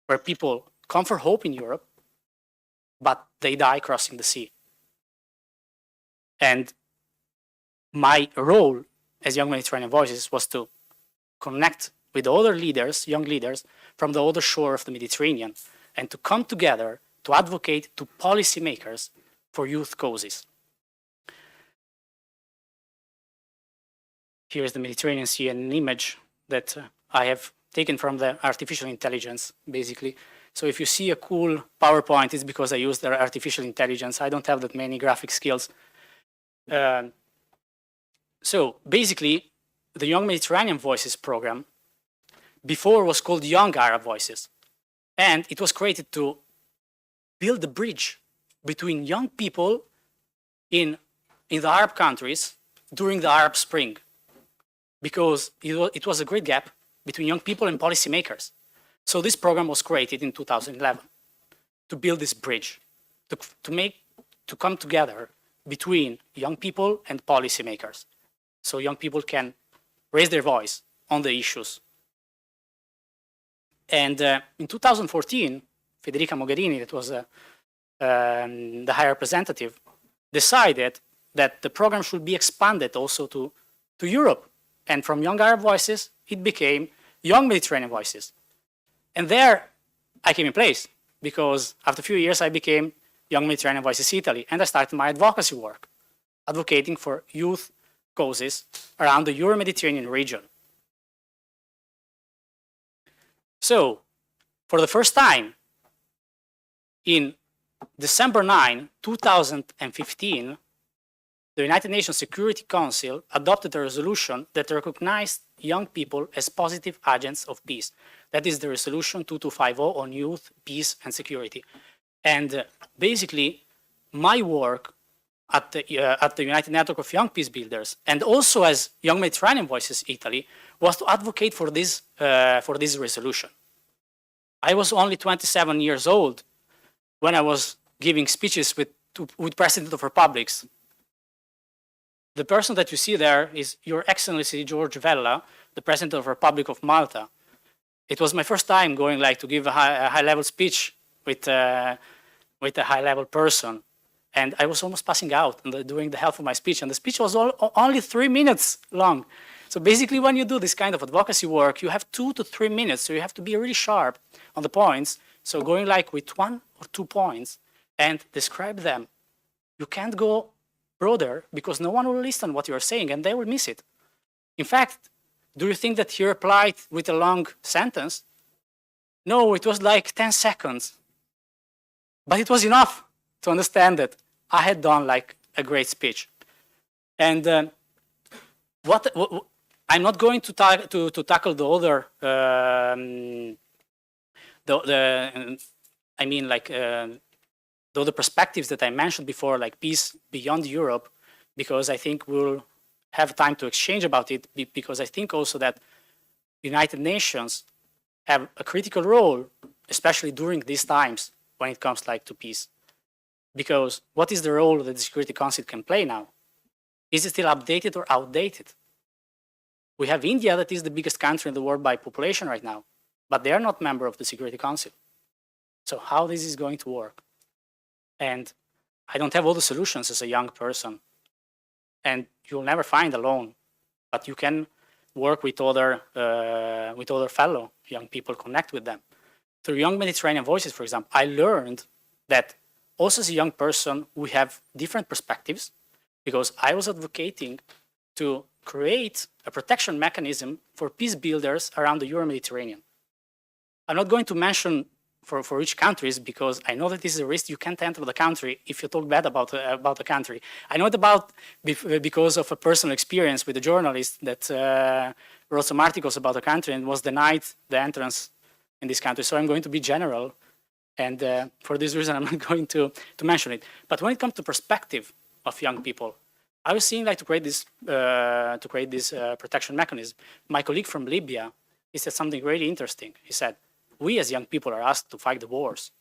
where people come for hope in Europe, but they die crossing the sea. And my role as Young Mediterranean Voices was to connect with other leaders, young leaders, from the other shore of the Mediterranean, and to come together to advocate to policymakers for youth causes. Here is the Mediterranean Sea, an image that I have taken from the artificial intelligence, basically. So if you see a cool PowerPoint, it's because I used the artificial intelligence. I don't have that many graphic skills. So basically, the Young Mediterranean Voices program before was called Young Arab Voices. And it was created to build a bridge between young people in the Arab countries during the Arab Spring, because it was a great gap between young people and policymakers. So this program was created in 2011 to build this bridge, to come together between young people and policymakers, so young people can raise their voice on the issues. And in 2014, Federica Mogherini, that was the High Representative, decided that the program should be expanded also to Europe. And from Young Arab Voices, it became Young Mediterranean Voices. And there I came in place, because after a few years I became Young Mediterranean Voices Italy, and I started my advocacy work, advocating for youth causes around the Euro-Mediterranean region. So, for the first time, in December 9, 2015, the United Nations Security Council adopted a resolution that recognized young people as positive agents of peace. That is the resolution 2250 on youth, peace, and security. And basically, my work at the United Network of Young Peace Builders, and also as Young Mediterranean Voices Italy, was to advocate for this resolution. I was only 27 years old when I was giving speeches with President of Republics. The person that you see there is Your Excellency George Vella, the President of the Republic of Malta. It was my first time going to give a high-level speech with a high-level person. And I was almost passing out during the half of my speech. And the speech was only 3 minutes long. So basically, when you do this kind of advocacy work, you have 2 to 3 minutes. So you have to be really sharp on the points. So going with 1 or 2 points and describe them. You can't go broader because no one will listen to what you're saying and they will miss it. In fact, do you think that he replied with a long sentence? No, it was like 10 seconds. But it was enough to understand that I had done a great speech. And I'm not going to tackle the other, the other perspectives that I mentioned before, like peace beyond Europe, because I think we'll have time to exchange about it, because I think also that United Nations have a critical role, especially during these times when it comes to peace. Because what is the role that the Security Council can play now? Is it still updated or outdated? We have India, that is the biggest country in the world by population right now, but they are not member of the Security Council. So how this is going to work? And I don't have all the solutions as a young person, and you'll never find alone, but you can work with other fellow young people, connect with them. Through Young Mediterranean Voices, for example, I learned that also as a young person, we have different perspectives, because I was advocating to create a protection mechanism for peace builders around the Euro-Mediterranean. I'm not going to mention for each countries, because I know that this is a risk. You can't enter the country if you talk bad about the country. I know it because of a personal experience with a journalist that wrote some articles about the country and was denied the entrance in this country. So I'm going to be general, and for this reason, I'm not going to mention it. But when it comes to perspective of young people, I was seeing to create this protection mechanism. My colleague from Libya, he said something really interesting. He said, we as young people are asked to fight the wars,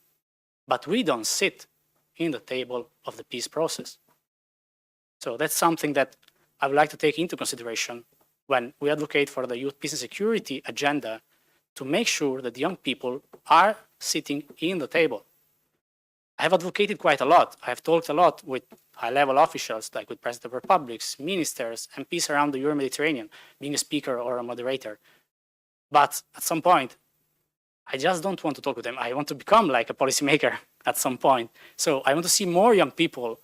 but we don't sit in the table of the peace process. So that's something that I would like to take into consideration when we advocate for the youth peace and security agenda, to make sure that young people are sitting in the table. I have advocated quite a lot. I have talked a lot with high-level officials, like with President of Republics, ministers, MPs around the Euro-Mediterranean, being a speaker or a moderator. But at some point, I just don't want to talk with them. I want to become like a policymaker at some point. So I want to see more young people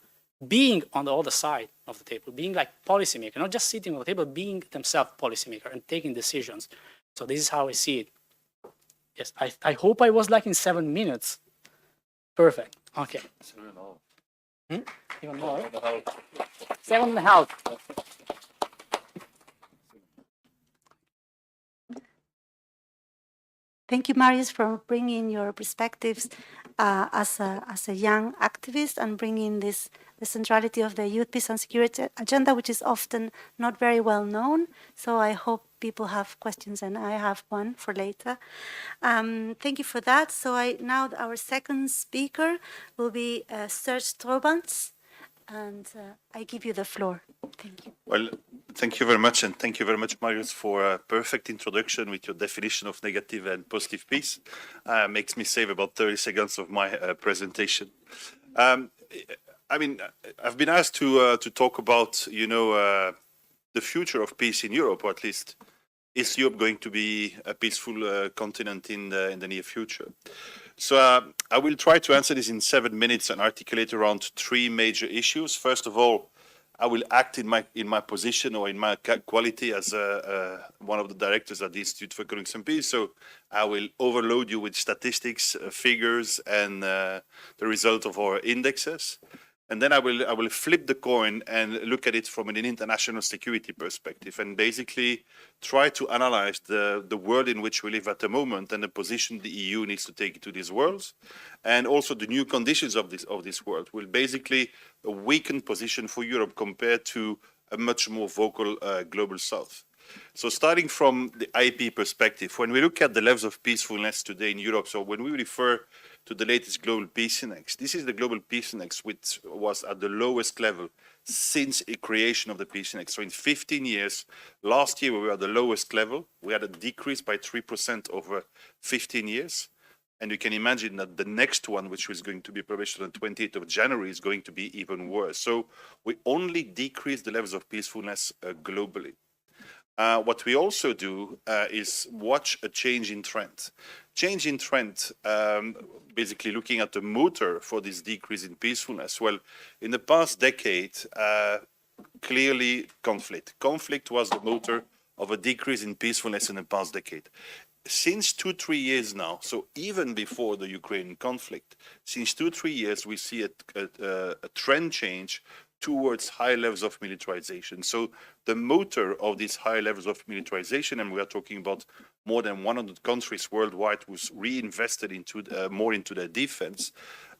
being on the other side of the table, being like policymaker, not just sitting on the table, being themselves policymaker and taking decisions. So this is how I see it. Yes, I hope I was in 7 minutes. Perfect. Okay. Even more. 7.5. Thank you, Marius, for bringing your perspectives as a young activist and bringing the centrality of the youth peace and security agenda, which is often not very well known. So I hope people have questions, and I have one for later. Thank you for that. So now our second speaker will be Serge Strobans, and I give you the floor. Thank you. Well, thank you very much, and thank you very much, Marius, for a perfect introduction with your definition of negative and positive peace. Makes me save about 30 seconds of my presentation. I mean, I've been asked to talk about, the future of peace in Europe, or at least is Europe going to be a peaceful continent in the near future? So I will try to answer this in 7 minutes and articulate around 3 major issues. First of all, I will act in my position or in my quality as one of the directors at the Institute for Economics and Peace. So I will overload you with statistics, figures, and the result of our indexes. And then I will flip the coin and look at it from an international security perspective and basically try to analyze the world in which we live at the moment and the position the EU needs to take to this world, and also the new conditions of this world will basically a weakened position for Europe compared to a much more vocal global South. So starting from the IP perspective, when we look at the levels of peacefulness today in Europe, so when we refer to the latest Global Peace Index, this is the Global Peace Index, which was at the lowest level since the creation of the Peace Index. So in 15 years, last year we were at the lowest level. We had a decrease by 3% over 15 years. And you can imagine that the next one, which is going to be published on the 28th of January, is going to be even worse. So we only decrease the levels of peacefulness globally. What we also do is watch a change in trend. Change in trend, basically looking at the motor for this decrease in peacefulness. Well, in the past decade, clearly conflict. Conflict was the motor of a decrease in peacefulness in the past decade. Since 2-3 years now, so even before the Ukraine conflict, since 2-3 years, we see a trend change towards high levels of militarization. So the motor of these high levels of militarization, and we are talking about more than 100 countries worldwide who's reinvested into more into their defense,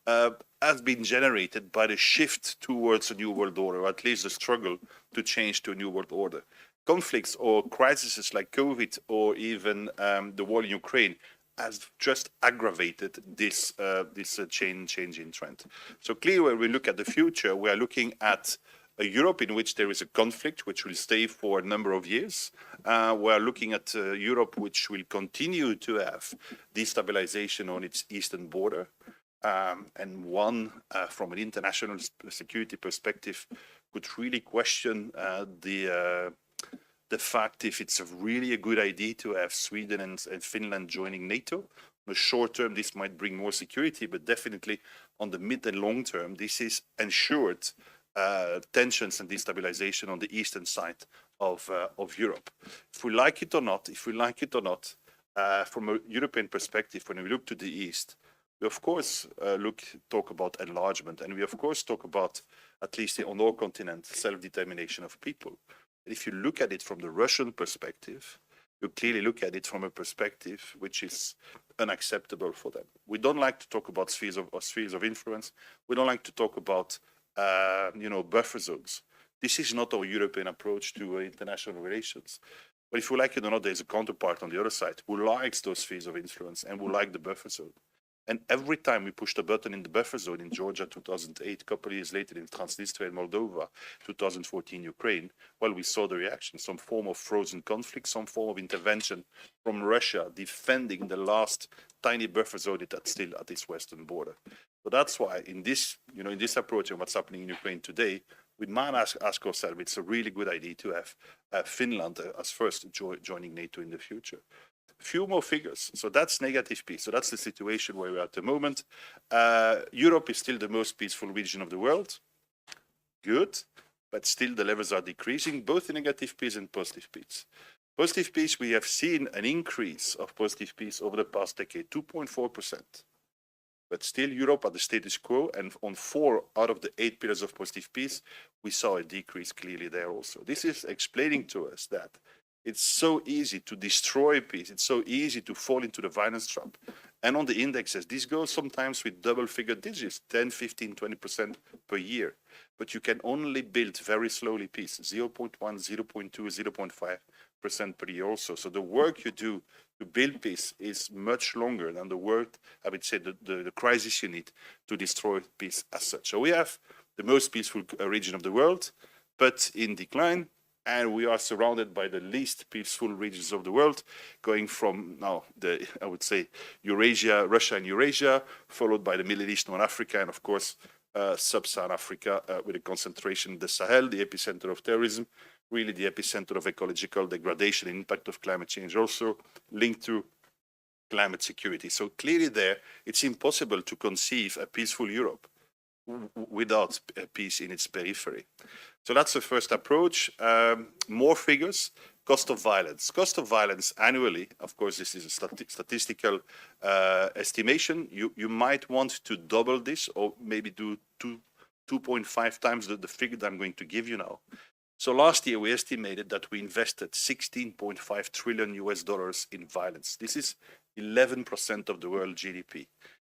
has been generated by the shift towards a new world order, or at least the struggle to change to a new world order. Conflicts or crises like COVID or even the war in Ukraine has just aggravated this change in trend. So clearly, when we look at the future, we are looking at a Europe in which there is a conflict which will stay for a number of years. We are looking at Europe which will continue to have destabilization on its eastern border. And one, from an international security perspective, could really question the fact if it's really a good idea to have Sweden and Finland joining NATO. On the short term, this might bring more security, but definitely on the mid and long term, this is ensured tensions and destabilization on the eastern side of Europe. If we like it or not, from a European perspective, when we look to the east, we of course talk about enlargement, and we of course talk about, at least on our continent, self-determination of people. If you look at it from the Russian perspective, you clearly look at it from a perspective which is unacceptable for them. We don't like to talk about spheres of influence. We don't like to talk about buffer zones. This is not our European approach to international relations. But if you like it or not, there's a counterpart on the other side who likes those spheres of influence and who like the buffer zone. And every time we push the button in the buffer zone in Georgia 2008, a couple of years later in Transnistria and Moldova, 2014 Ukraine, well, we saw the reaction, some form of frozen conflict, some form of intervention from Russia defending the last tiny buffer zone that's still at its western border. So that's why in this approach and what's happening in Ukraine today, we might ask ourselves, it's a really good idea to have Finland as first joining NATO in the future. Few more figures. So that's negative peace. So that's the situation where we're at the moment. Europe is still the most peaceful region of the world. Good. But still the levels are decreasing, both in negative peace and positive peace. Positive peace, we have seen an increase of positive peace over the past decade, 2.4%. But still Europe at the status quo, and on 4 out of the 8 pillars of positive peace, we saw a decrease clearly there also. This is explaining to us that it's so easy to destroy peace. It's so easy to fall into the violence trap. And on the indexes, this goes sometimes with double-figure digits, 10, 15, 20% per year. But you can only build very slowly peace, 0.1, 0.2, 0.5% per year also. So the work you do to build peace is much longer than the work, I would say, the crisis you need to destroy peace as such. So we have the most peaceful region of the world, but in decline. And we are surrounded by the least peaceful regions of the world, going from now I would say Eurasia, Russia and Eurasia, followed by the Middle East, North Africa, and of course sub-Saharan Africa with a concentration in the Sahel, the epicenter of terrorism, really the epicenter of ecological degradation and impact of climate change, also linked to climate security. So clearly there, it's impossible to conceive a peaceful Europe without peace in its periphery. So that's the first approach. More figures. Cost of violence. Cost of violence annually, of course, this is a statistical estimation. You might want to double this or maybe do 2.5 times the figure that I'm going to give you now. So last year, we estimated that we invested 16.5 trillion US dollars in violence. This is 11% of the world GDP.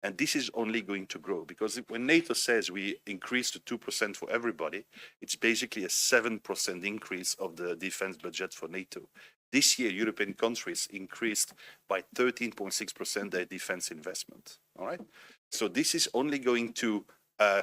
And this is only going to grow, because when NATO says we increase to 2% for everybody, it's basically a 7% increase of the defense budget for NATO. This year, European countries increased by 13.6% their defense investment. All right. So this is only going to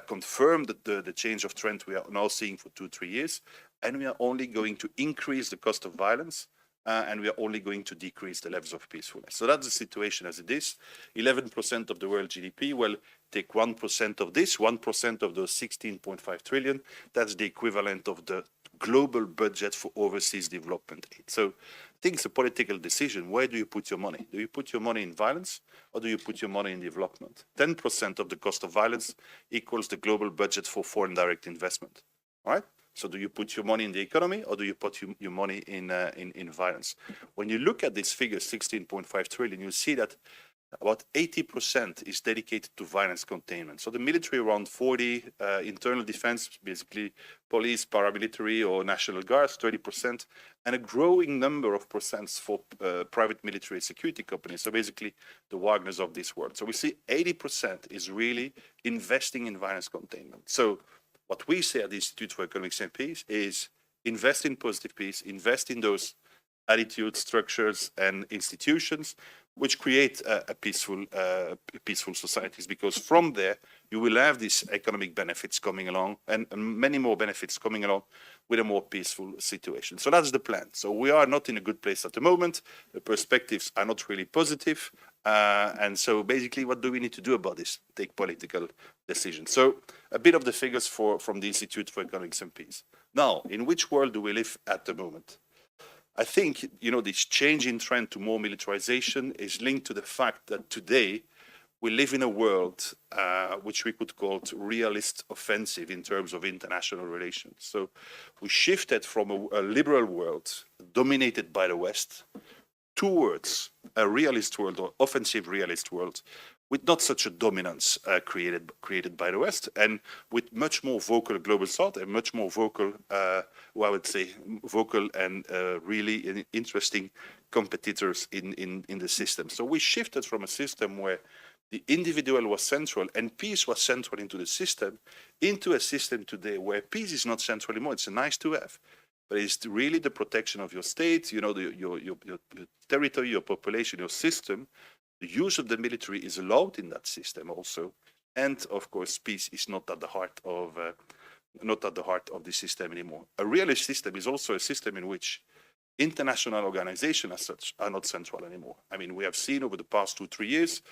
confirm the change of trend we are now seeing for 2-3 years. And we are only going to increase the cost of violence, and we are only going to decrease the levels of peacefulness. So that's the situation as it is. 11% of the world GDP. Well, take 1% of this, 1% of those 16.5 trillion. That's the equivalent of the global budget for overseas development aid. So I think it's a political decision. Where do you put your money? Do you put your money in violence, or do you put your money in development? 10% of the cost of violence equals the global budget for foreign direct investment. All right? So do you put your money in the economy, or do you put your money in violence? When you look at this figure, 16.5 trillion, you see that about 80% is dedicated to violence containment. So the military around 40, internal defense, basically police, paramilitary or national guards, 30%, and a growing number of percents for private military security companies. So basically the Wagners of this world. So we see 80% is really investing in violence containment. So what we say at the Institute for Economics and Peace is invest in positive peace, invest in those attitudes, structures, and institutions which create peaceful societies, because from there you will have these economic benefits coming along, and many more benefits coming along with a more peaceful situation. So that's the plan. So we are not in a good place at the moment. The perspectives are not really positive. And so basically, what do we need to do about this? Take political decisions. So a bit of the figures from the Institute for Economics and Peace. Now, in which world do we live at the moment? I think, this change in trend to more militarization is linked to the fact that today we live in a world which we could call realist offensive in terms of international relations. So we shifted from a liberal world dominated by the West towards a realist world, or offensive realist world, with not such a dominance created by the West, and with much more vocal global South and much more vocal, I would say, vocal and really interesting competitors in the system. So we shifted from a system where the individual was central and peace was central into the system, into a system today where peace is not central anymore. It's a nice to have, but it's really the protection of your state, your territory, your population, your system. The use of the military is allowed in that system also, and of course, peace is not at the heart of the system anymore. A realist system is also a system in which international organizations as such are not central anymore. I mean, we have seen over the past 2-3 years,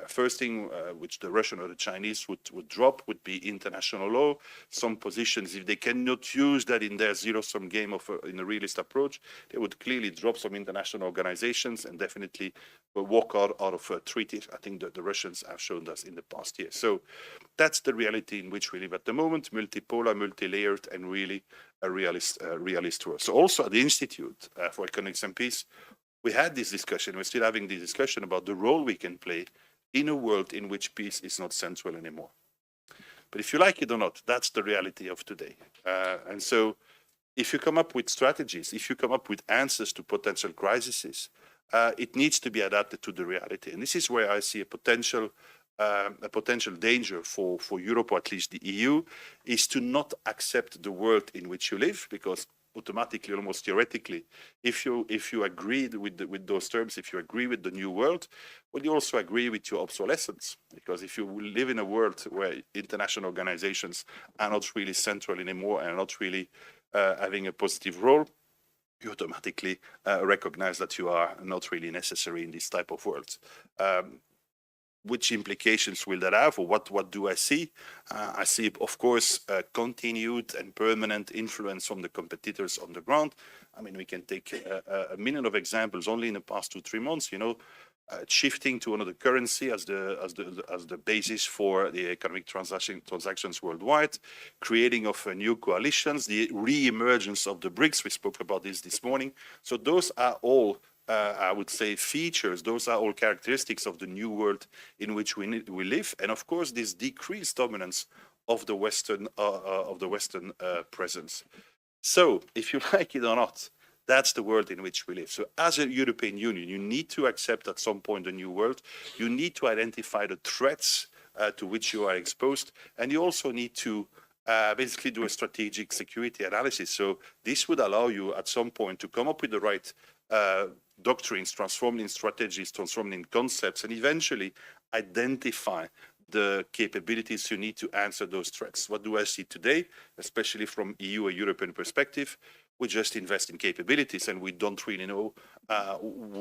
first thing which the Russian or the Chinese would drop would be international law. Some positions, if they cannot use that in their zero-sum game in a realist approach, they would clearly drop some international organizations and definitely walk out of treaties. I think that the Russians have shown us in the past year. So that's the reality in which we live at the moment: multipolar, multi-layered, and really a realist world. So also at the Institute for Economics and Peace, we had this discussion. We're still having this discussion about the role we can play in a world in which peace is not central anymore. But if you like it or not, that's the reality of today. And so if you come up with strategies, if you come up with answers to potential crises, it needs to be adapted to the reality. And this is where I see a potential danger for Europe, or at least the EU, is to not accept the world in which you live, because automatically, almost theoretically, if you agree with those terms, if you agree with the new world, well, you also agree with your obsolescence. Because if you live in a world where international organizations are not really central anymore and are not really having a positive role, you automatically recognize that you are not really necessary in this type of world. Which implications will that have, or what do I see? I see, of course, continued and permanent influence from the competitors on the ground. I mean, we can take a million of examples only in the past 2-3 months. Shifting to another currency as the basis for the economic transactions worldwide, creating of new coalitions, the re-emergence of the BRICS. We spoke about this morning. So those are all I would say features, those are all characteristics of the new world in which we live. And of course, this decreased dominance of the Western presence. So, if you like it or not, that's the world in which we live. So, as a European Union, you need to accept at some point a new world. You need to identify the threats to which you are exposed, and you also need to basically do a strategic security analysis. So, this would allow you at some point to come up with the right doctrines, transformed in strategies, transformed in concepts, and eventually identify the capabilities you need to answer those threats. What do I see today, especially from EU or European perspective? We just invest in capabilities and we don't really know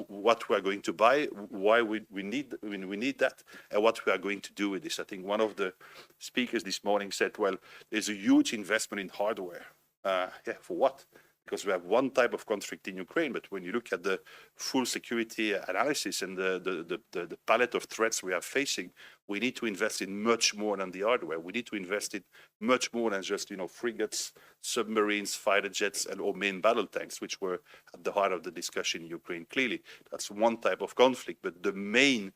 what we are going to buy, why we need that, and what we are going to do with this. I think one of the speakers this morning said, well, there's a huge investment in hardware. Yeah, for what? Because we have one type of conflict in Ukraine, but when you look at the full security analysis and the palette of threats we are facing, we need to invest in much more than the hardware. We need to invest in much more than just, frigates, submarines, fighter jets, and or main battle tanks, which were at the heart of the discussion in Ukraine. Clearly, that's one type of conflict, but the main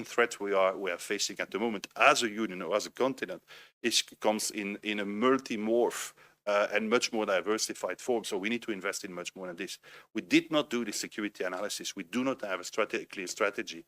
threat we are facing at the moment as a union or as a continent comes in a multi-morph and much more diversified form. So we need to invest in much more than this. We did not do the security analysis. We do not have a clear strategy.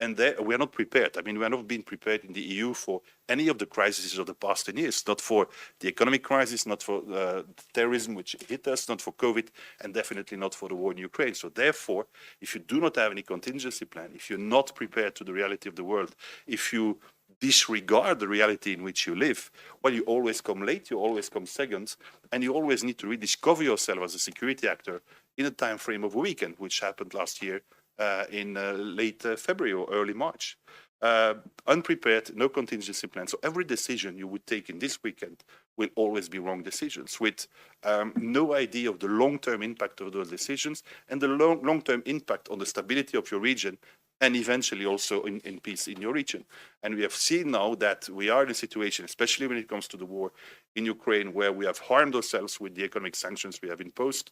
And we are not prepared. I mean, we are not being prepared in the EU for any of the crises of the past 10 years, not for the economic crisis, not for terrorism, which hit us, not for COVID, and definitely not for the war in Ukraine. So therefore, if you do not have any contingency plan, if you're not prepared to the reality of the world, if you disregard the reality in which you live, well, you always come late, you always come second, and you always need to rediscover yourself as a security actor in a time frame of a weekend, which happened last year in late February or early March. Unprepared, no contingency plan. So every decision you would take in this weekend will always be wrong decisions with no idea of the long-term impact of those decisions and the long-term impact on the stability of your region and eventually also in peace in your region. And we have seen now that we are in a situation, especially when it comes to the war in Ukraine, where we have harmed ourselves with the economic sanctions we have imposed.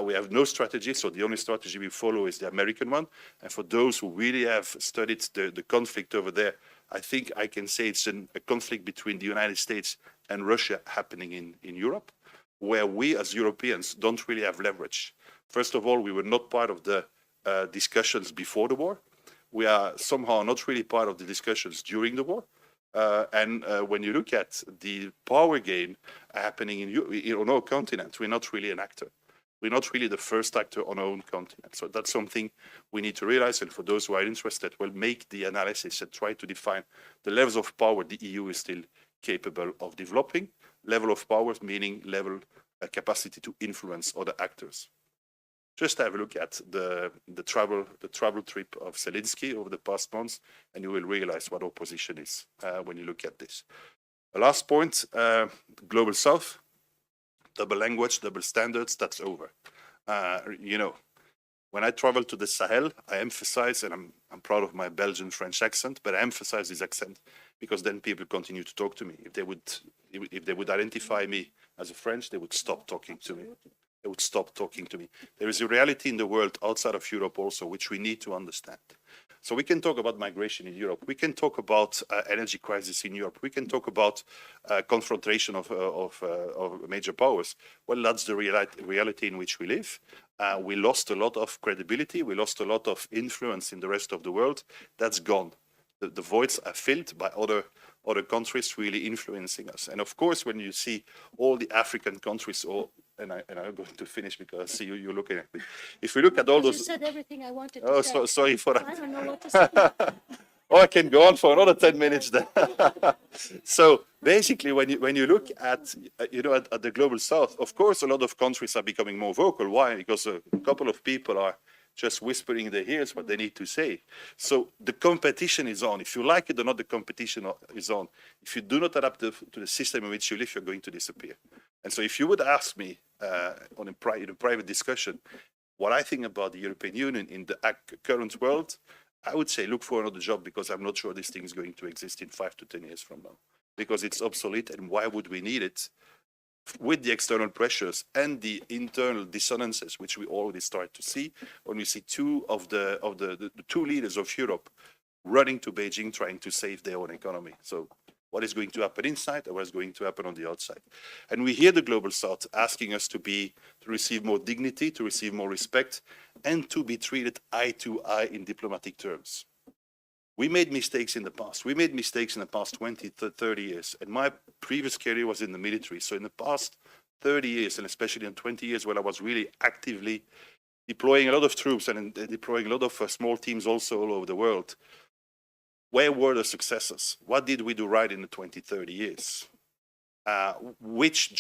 We have no strategy, so the only strategy we follow is the American one. And for those who really have studied the conflict over there, I think I can say it's a conflict between the United States and Russia happening in Europe, where we as Europeans don't really have leverage. First of all, we were not part of the discussions before the war. We are somehow not really part of the discussions during the war. And when you look at the power game happening on our continent, we're not really an actor. We're not really the first actor on our own continent. So that's something we need to realize. And for those who are interested, we'll make the analysis and try to define the levels of power the EU is still capable of developing. Level of power meaning level capacity to influence other actors. Just have a look at the travel trip of Zelensky over the past months, and you will realize what our position is when you look at this. The last point, Global South, double language, double standards, that's over. When I travel to the Sahel, I emphasize, and I'm proud of my Belgian-French accent, but I emphasize this accent because then people continue to talk to me. If they would identify me as a French, they would stop talking to me. They would stop talking to me. There is a reality in the world outside of Europe also, which we need to understand. So we can talk about migration in Europe. We can talk about energy crisis in Europe. We can talk about confrontation of major powers. Well, that's the reality in which we live. We lost a lot of credibility. We lost a lot of influence in the rest of the world. That's gone. The voids are filled by other countries really influencing us. And of course, when you see all the African countries, and I'm going to finish because I see you're looking at me. If we look at all those... You said everything I wanted to say. Oh, sorry for that. I don't know what to say. Oh, I can go on for another 10 minutes then. So basically, when you look at at the Global South, of course, a lot of countries are becoming more vocal. Why? Because a couple of people are just whispering in their ears what they need to say. So the competition is on. If you like it or not, the competition is on. If you do not adapt to the system in which you live, you're going to disappear. And so if you would ask me in a private discussion what I think about the European Union in the current world, I would say look for another job because I'm not sure this thing is going to exist in 5 to 10 years from now. Because it's obsolete, and why would we need it? With the external pressures and the internal dissonances, which we already start to see, when we see two of the two leaders of Europe running to Beijing trying to save their own economy. So what is going to happen inside and what is going to happen on the outside. And we hear the Global South asking us to receive more dignity, to receive more respect, and to be treated eye to eye in diplomatic terms. We made mistakes in the past. We made mistakes in the past 20, 30 years. And my previous career was in the military. So in the past 30 years, and especially in 20 years when I was really actively deploying a lot of troops and deploying a lot of small teams also all over the world, where were the successes? What did we do right in the 20, 30 years? Which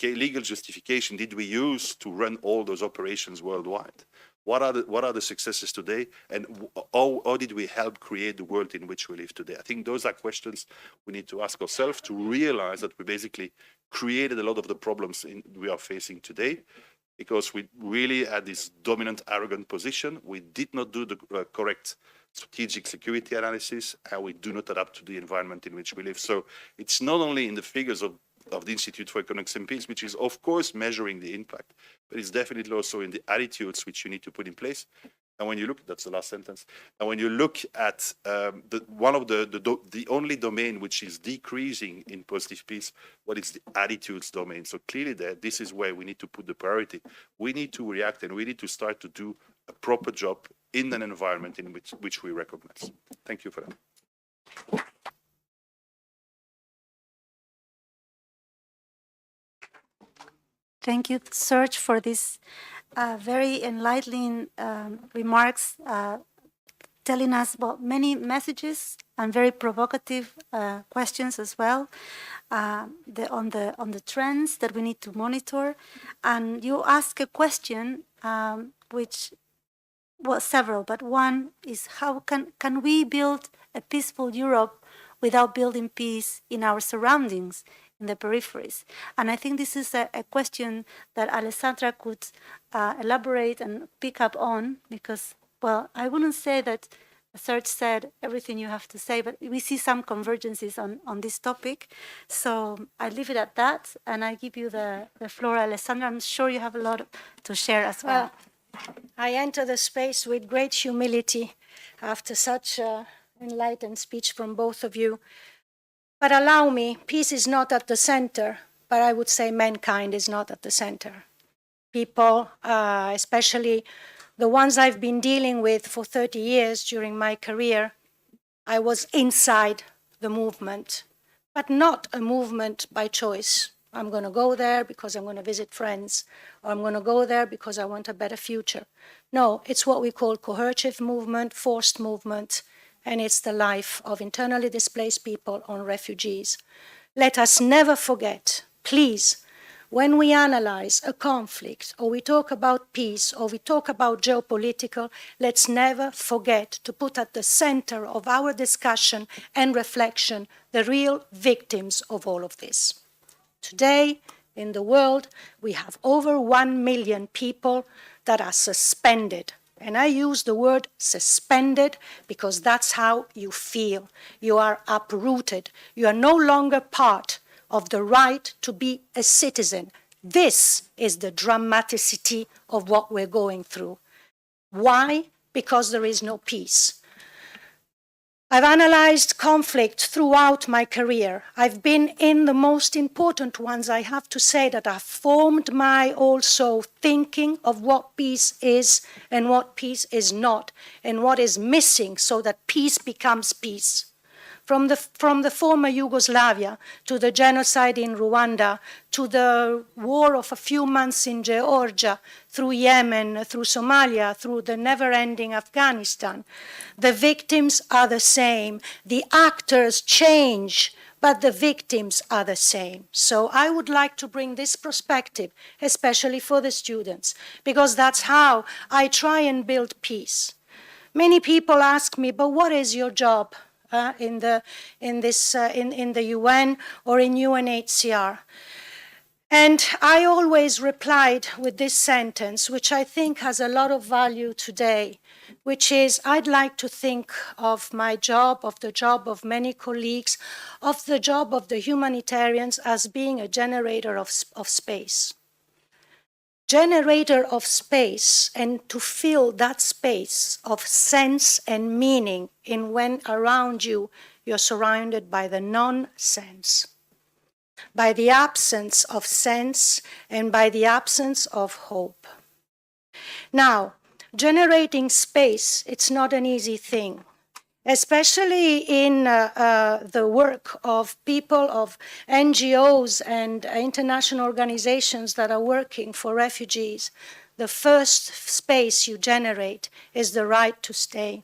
legal justification did we use to run all those operations worldwide? What are the successes today, and how did we help create the world in which we live today? I think those are questions we need to ask ourselves to realize that we basically created a lot of the problems we are facing today, because we really had this dominant, arrogant position. We did not do the correct strategic security analysis, and we do not adapt to the environment in which we live. So it's not only in the figures of the Institute for Economics and Peace, which is of course measuring the impact, but it's definitely also in the attitudes which you need to put in place. And when you look, that's the last sentence, and when you look at the only domain which is decreasing in positive peace, what is the attitudes domain. So clearly this is where we need to put the priority. We need to react, and we need to start to do a proper job in an environment in which we recognize. Thank you for that. Thank you, Serge, for these very enlightening remarks, telling us about many messages and very provocative questions as well on the trends that we need to monitor. And you ask a question which, well, several, but one is how can we build a peaceful Europe without building peace in our surroundings, in the peripheries? And I think this is a question that Alessandra could elaborate and pick up on, because, well, I wouldn't say that Serge said everything you have to say, but we see some convergences on this topic. So I leave it at that, and I give you the floor, Alessandra. I'm sure you have a lot to share as well. I enter the space with great humility after such enlightened speech from both of you. But allow me, peace is not at the center, but I would say mankind is not at the center. People, especially the ones I've been dealing with for 30 years during my career, I was inside the movement, but not a movement by choice. I'm going to go there because I'm going to visit friends, or I'm going to go there because I want a better future. No, it's what we call coercive movement, forced movement, and it's the life of internally displaced people or refugees. Let us never forget, please, when we analyze a conflict, or we talk about peace, or we talk about geopolitical, let's never forget to put at the center of our discussion and reflection the real victims of all of this. Today, in the world, we have over 1 million people that are suspended. And I use the word suspended because that's how you feel. You are uprooted. You are no longer part of the right to be a citizen. This is the dramaticity of what we're going through. Why? Because there is no peace. I've analyzed conflict throughout my career. I've been in the most important ones, I have to say, that have formed my also thinking of what peace is and what peace is not, and what is missing so that peace becomes peace. From the former Yugoslavia to the genocide in Rwanda, to the war of a few months in Georgia, through Yemen, through Somalia, through the never-ending Afghanistan. The victims are the same. The actors change, but the victims are the same. So I would like to bring this perspective, especially for the students, because that's how I try and build peace. Many people ask me, but what is your job? In the UN or in UNHCR. And I always replied with this sentence, which I think has a lot of value today, which is, I'd like to think of my job, of the job of many colleagues, of the job of the humanitarians as being a generator of space. Generator of space, and to fill that space of sense and meaning in when around you you're surrounded by the nonsense, by the absence of sense and by the absence of hope. Now, generating space, it's not an easy thing, especially in the work of people, of NGOs and international organizations that are working for refugees. The first space you generate is the right to stay,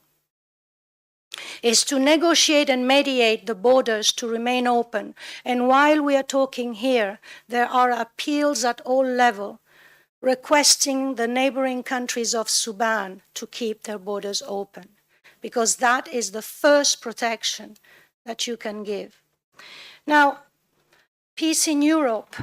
is to negotiate and mediate the borders to remain open. And while we are talking here, there are appeals at all levels requesting the neighboring countries of Sudan to keep their borders open, because that is the first protection that you can give. Now, peace in Europe,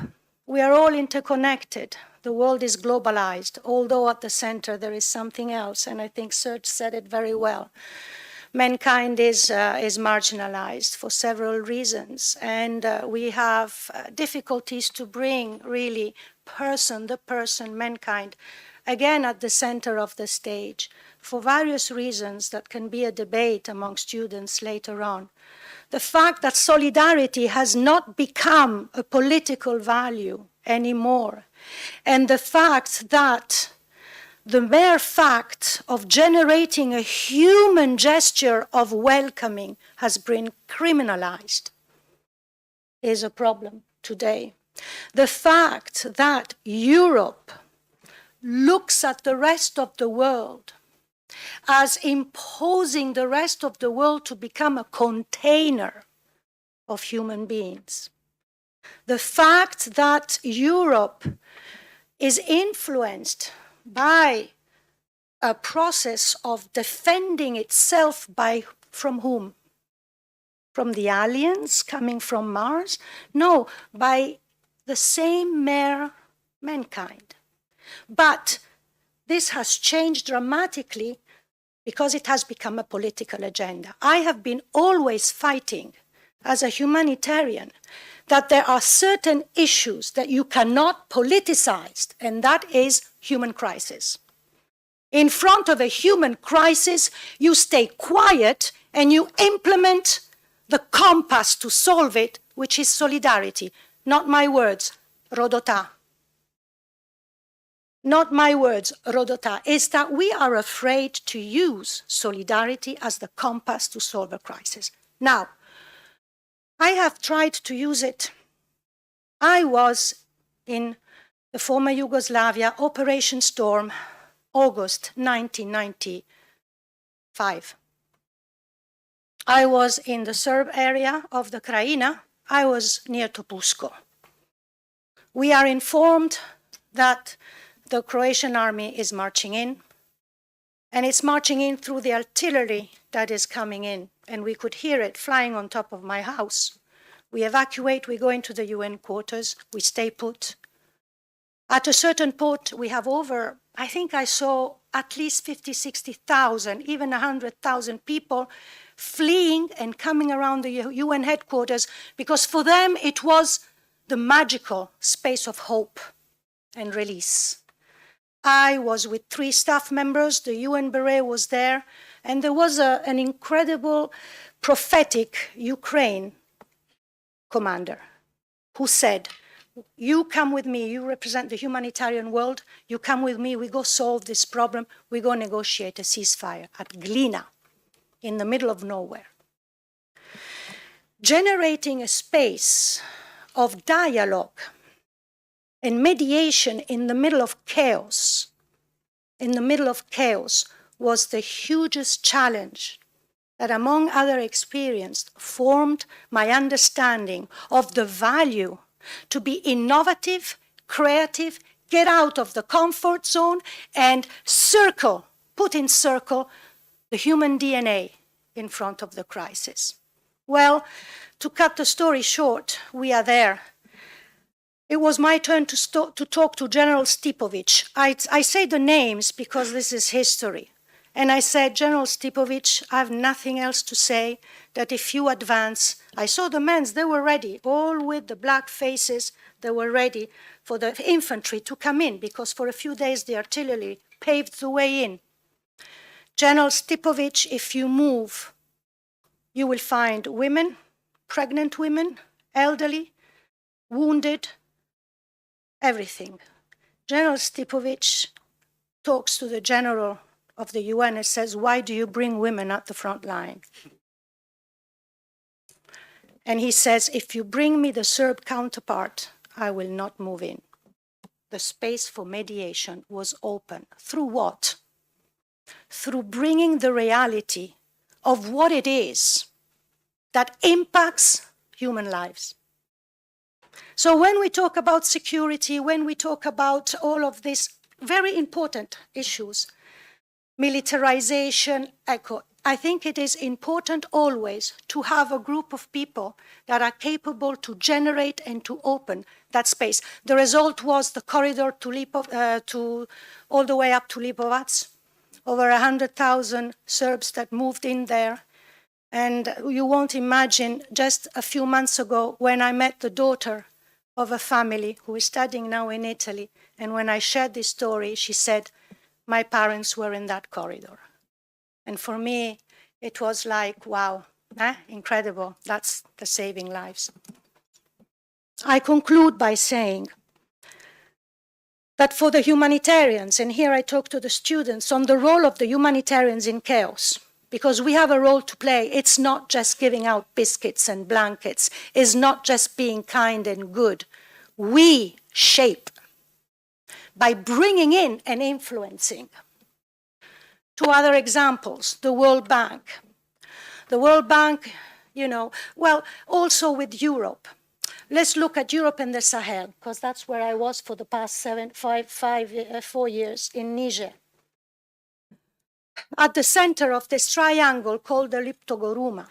we are all interconnected. The world is globalized, although at the center there is something else, and I think Serge said it very well. Mankind is marginalized for several reasons, and we have difficulties to bring really the person, mankind, again at the center of the stage for various reasons that can be a debate among students later on. The fact that solidarity has not become a political value anymore, and the fact that the mere fact of generating a human gesture of welcoming has been criminalized is a problem today. The fact that Europe looks at the rest of the world as imposing the rest of the world to become a container of human beings. The fact that Europe is influenced by a process of defending itself from whom? From the aliens coming from Mars? No, by the same mere mankind. But this has changed dramatically because it has become a political agenda. I have been always fighting as a humanitarian that there are certain issues that you cannot politicize, and that is human crisis. In front of a human crisis, you stay quiet and you implement the compass to solve it, which is solidarity. Not my words, Rodota. Not my words, Rodota, is that we are afraid to use solidarity as the compass to solve a crisis. Now, I have tried to use it. I was in the former Yugoslavia, Operation Storm, August 1995. I was in the Serb area of the Krajina. I was near Topusko. We are informed that the Croatian army is marching in, and it's marching in through the artillery that is coming in, and we could hear it flying on top of my house. We evacuate, we go into the UN quarters, we stay put. At a certain point, we have over, I think I saw at least 50, 60,000, even 100,000 people fleeing and coming around the UN headquarters, because for them it was the magical space of hope and release. I was with 3 staff members, the UN beret was there, and there was an incredible prophetic Ukraine commander who said, you come with me, you represent the humanitarian world, you come with me, we go solve this problem, we go negotiate a ceasefire at Glina, in the middle of nowhere. Generating a space of dialogue and mediation in the middle of chaos, was the hugest challenge that, among other experiences, formed my understanding of the value to be innovative, creative, get out of the comfort zone and put in circle the human DNA in front of the crisis. Well, to cut the story short, we are there. It was my turn to talk to General Stipovic. I say the names because this is history. And I said, General Stipovic, I have nothing else to say, that if you advance, I saw the men, they were ready, all with the black faces, they were ready for the infantry to come in, because for a few days the artillery paved the way in. General Stipovic, if you move, you will find women, pregnant women, elderly, wounded, everything. General Stipovich talks to the general of the UN and says, why do you bring women at the front line? And he says, if you bring me the Serb counterpart, I will not move in. The space for mediation was open. Through what? Through bringing the reality of what it is that impacts human lives. So when we talk about security, when we talk about all of these very important issues, militarization, I think it is important always to have a group of people that are capable to generate and to open that space. The result was the corridor to all the way up to Lipovac, over 100,000 Serbs that moved in there. And you won't imagine, just a few months ago, when I met the daughter of a family who is studying now in Italy, and when I shared this story, she said, my parents were in that corridor. And for me, it was like, wow, incredible. That's the saving lives. I conclude by saying that for the humanitarians, and here I talk to the students on the role of the humanitarians in chaos, because we have a role to play. It's not just giving out biscuits and blankets. It's not just being kind and good. We shape by bringing in and influencing. Two other examples, the World Bank. The World Bank, well, also with Europe. Let's look at Europe and the Sahel, because that's where I was for the past 4 years in Niger. At the center of this triangle called the Liptogoruma.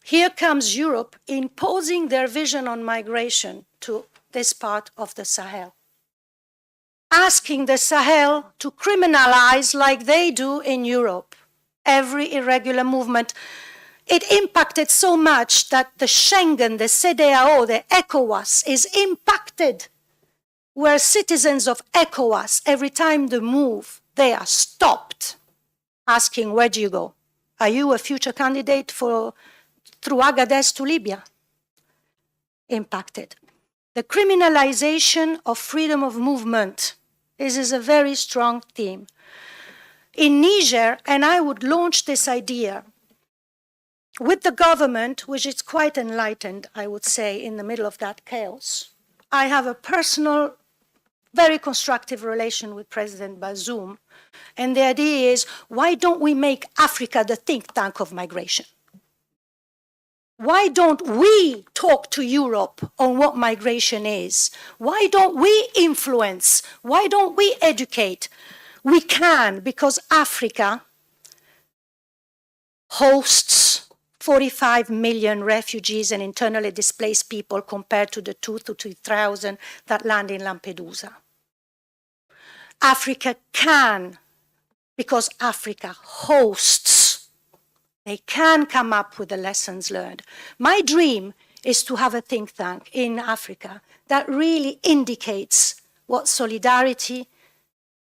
Here comes Europe imposing their vision on migration to this part of the Sahel, asking the Sahel to criminalize, like they do in Europe, every irregular movement. It impacted so much that the Schengen, the CEDEAO, the ECOWAS is impacted, where citizens of ECOWAS, every time they move, they are stopped, asking, where do you go? Are you a future candidate through Agadez to Libya? Impacted. The criminalization of freedom of movement. This is a very strong theme. In Niger, and I would launch this idea with the government, which is quite enlightened, I would say, in the middle of that chaos. I have a personal, very constructive relation with President Bazoum. And the idea is, why don't we make Africa the think tank of migration? Why don't we talk to Europe on what migration is? Why don't we influence? Why don't we educate? We can, because Africa hosts 45 million refugees and internally displaced people compared to the 2,000 to 3,000 that land in Lampedusa. Africa can, because Africa hosts. They can come up with the lessons learned. My dream is to have a think tank in Africa that really indicates what solidarity,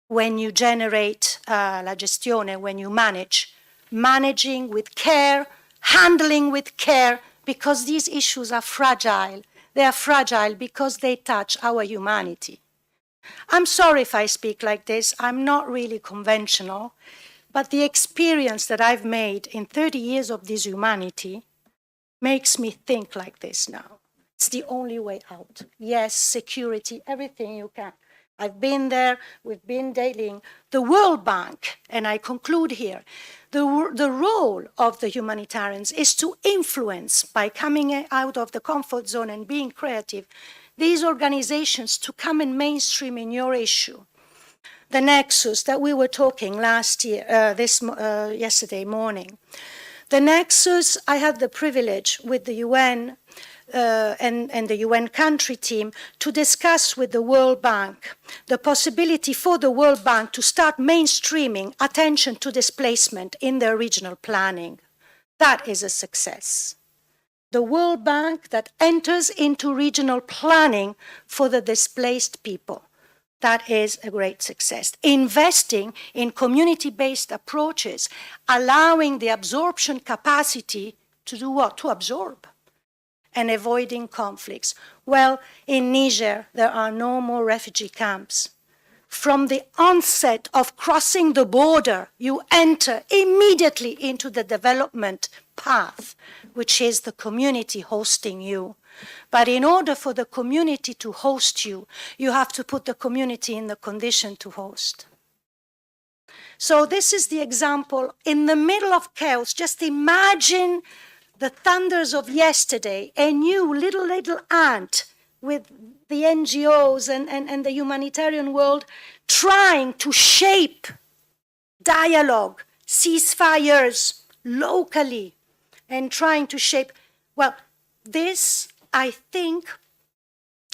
when you generate la gestione, when you managing with care, handling with care, because these issues are fragile. They are fragile because they touch our humanity. I'm sorry if I speak like this. I'm not really conventional. But the experience that I've made in 30 years of this humanity makes me think like this now. It's the only way out. Yes, security, everything you can. I've been there, we've been dealing. The World Bank, and I conclude here, the role of the humanitarians is to influence, by coming out of the comfort zone and being creative, these organizations to come and mainstream in your issue. The nexus that we were talking yesterday morning. The nexus, I had the privilege with the UN and the UN country team to discuss with the World Bank the possibility for the World Bank to start mainstreaming attention to displacement in their regional planning. That is a success. The World Bank that enters into regional planning for the displaced people. That is a great success. Investing in community-based approaches, allowing the absorption capacity to do what? To absorb, and avoiding conflicts. Well, in Niger, there are no more refugee camps. From the onset of crossing the border, you enter immediately into the development path, which is the community hosting you. But in order for the community to host you, you have to put the community in the condition to host. So this is the example in the middle of chaos. Just imagine the thunders of yesterday, a new little ant with the NGOs and the humanitarian world trying to shape dialogue, ceasefires locally, and trying to shape, well, this, I think,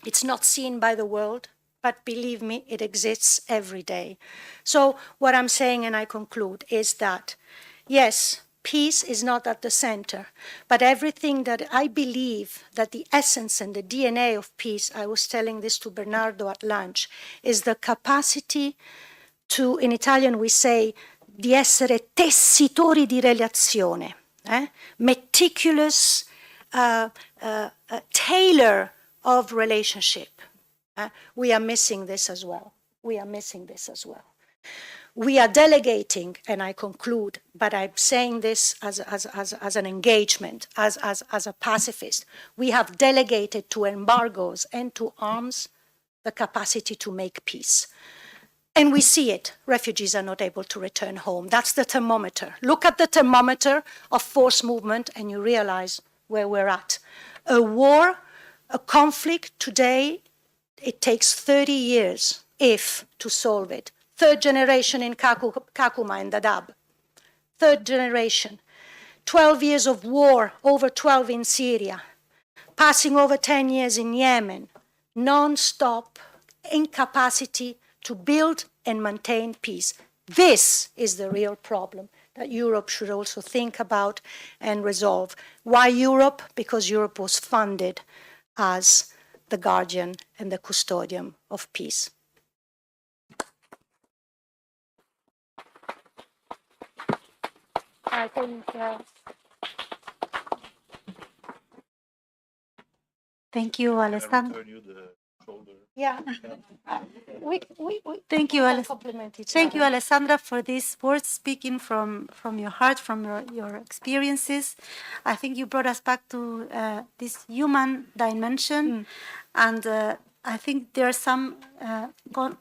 it's not seen by the world, but believe me, it exists every day. So what I'm saying, and I conclude, is that, yes, peace is not at the center, but everything that I believe that the essence and the DNA of peace, I was telling this to Bernardo at lunch, is the capacity to, in Italian we say, di essere tessitori di relazione, meticulous tailor of relationship. We are missing this as well. We are missing this as well. We are delegating, and I conclude, but I'm saying this as an engagement, as a pacifist. We have delegated to embargoes and to arms the capacity to make peace. And we see it. Refugees are not able to return home. That's the thermometer. Look at the thermometer of force movement and you realize where we're at. A war, a conflict today, it takes 30 years, if, to solve it. Third generation in Kakuma and Dadaab. Third generation. 12 years of war, over 12 in Syria. Passing over 10 years in Yemen. Non-stop incapacity to build and maintain peace. This is the real problem that Europe should also think about and resolve. Why Europe? Because Europe was funded as the guardian and the custodian of peace. I think. Thank you, Alessandra. Yeah. Thank you, Thank you, Alessandra, for these words speaking from your heart, from your experiences. I think you brought us back to this human dimension, and I think there are some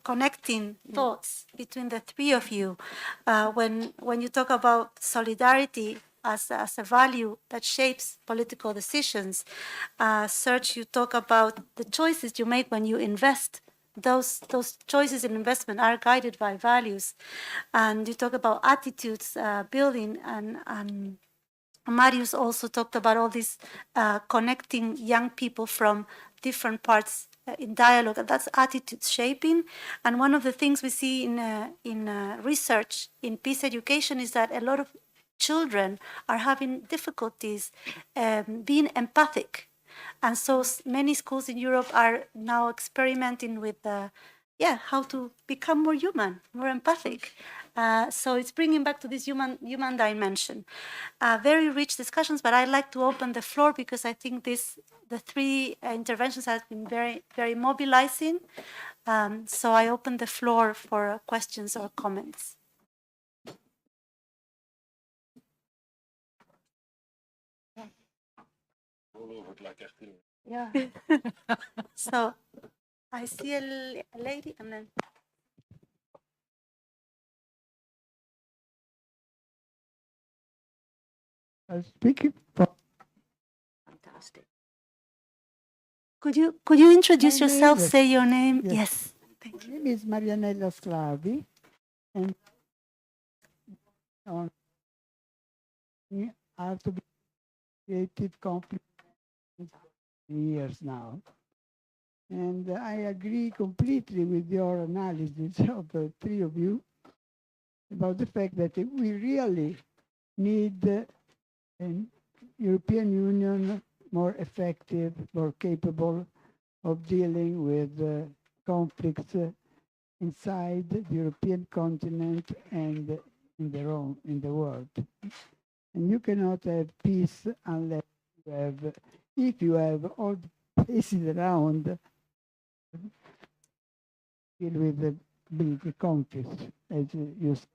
connecting thoughts between the three of you. When you talk about solidarity as a value that shapes political decisions, Serge, you talk about the choices you make when you invest. Those choices in investment are guided by values, and you talk about attitudes building, and Marius also talked about all this connecting young people from different parts in dialogue, and that's attitude shaping. And one of the things we see in research in peace education is that a lot of children are having difficulties being empathic. And so many schools in Europe are now experimenting with how to become more human, more empathic. So it's bringing back to this human dimension. Very rich discussions, but I'd like to open the floor because I think the three interventions have been very, very mobilizing. So I open the floor for questions or comments. Yeah. So I see a lady and then. Speaking from. Fantastic. Could you introduce yourself? Yes. Say your name. Yes. Thank you. My name is Marianella Sclavi, and on how to be creative conflict years now. And I agree completely with your analysis of the three of you about the fact that we really need an European Union more effective, more capable of dealing with conflicts inside the European continent and in the world. And you cannot have peace unless you have, if you have all the places around, deal with the big conflicts, as you said.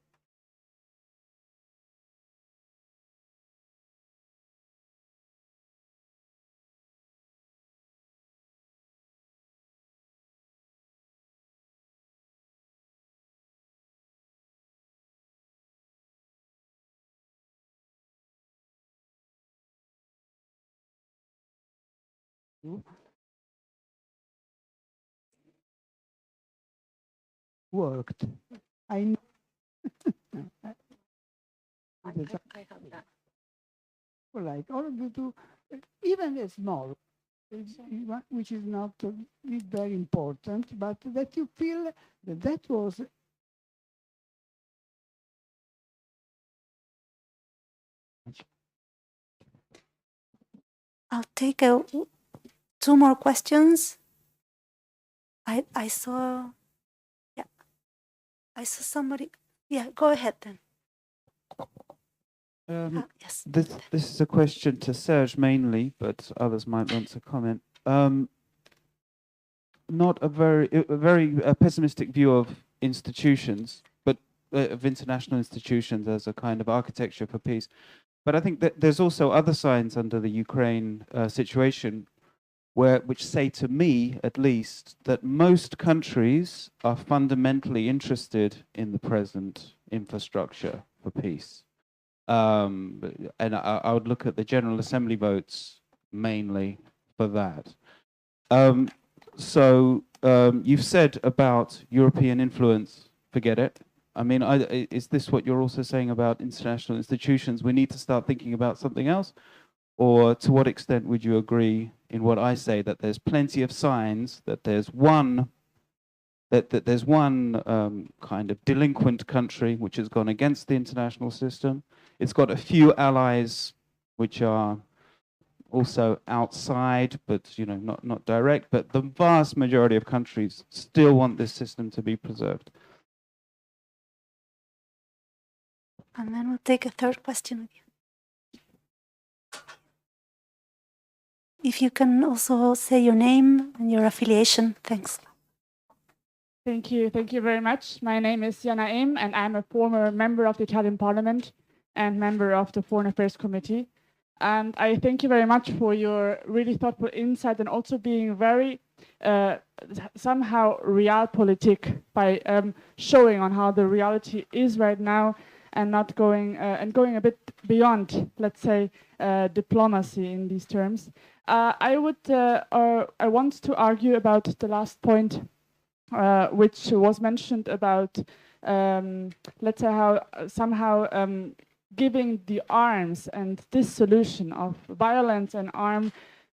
Worked. I know. I have that. Like all of you do, even a small, which is not is very important, but that you feel that that was I'll take two more questions. I saw, yeah, I saw somebody. Yeah, go ahead then. Yes. This is a question to Serge mainly, but others might want to comment. Not a very pessimistic view of institutions, but of international institutions as a kind of architecture for peace. But I think that there's also other signs under the Ukraine situation which say to me, at least, that most countries are fundamentally interested in the present infrastructure for peace. And I would look at the General Assembly votes mainly for that. You've said about European influence, forget it. I mean, is this what you're also saying about international institutions? We need to start thinking about something else? Or to what extent would you agree in what I say, that there's plenty of signs that there's one kind of delinquent country which has gone against the international system. It's got a few allies which are also outside, but not direct. But the vast majority of countries still want this system to be preserved. And then we'll take a third question with you. If you can also say your name and your affiliation. Thanks. Thank you very much. My name is Jana Im, and I'm a former member of the Italian Parliament and member of the Foreign Affairs Committee. And I thank you very much for your really thoughtful insight and also being very somehow realpolitik by showing on how the reality is right now and not going a bit beyond, let's say, diplomacy in these terms. I want to argue about the last point, which was mentioned about, let's say, how somehow giving the arms and this solution of violence and arm,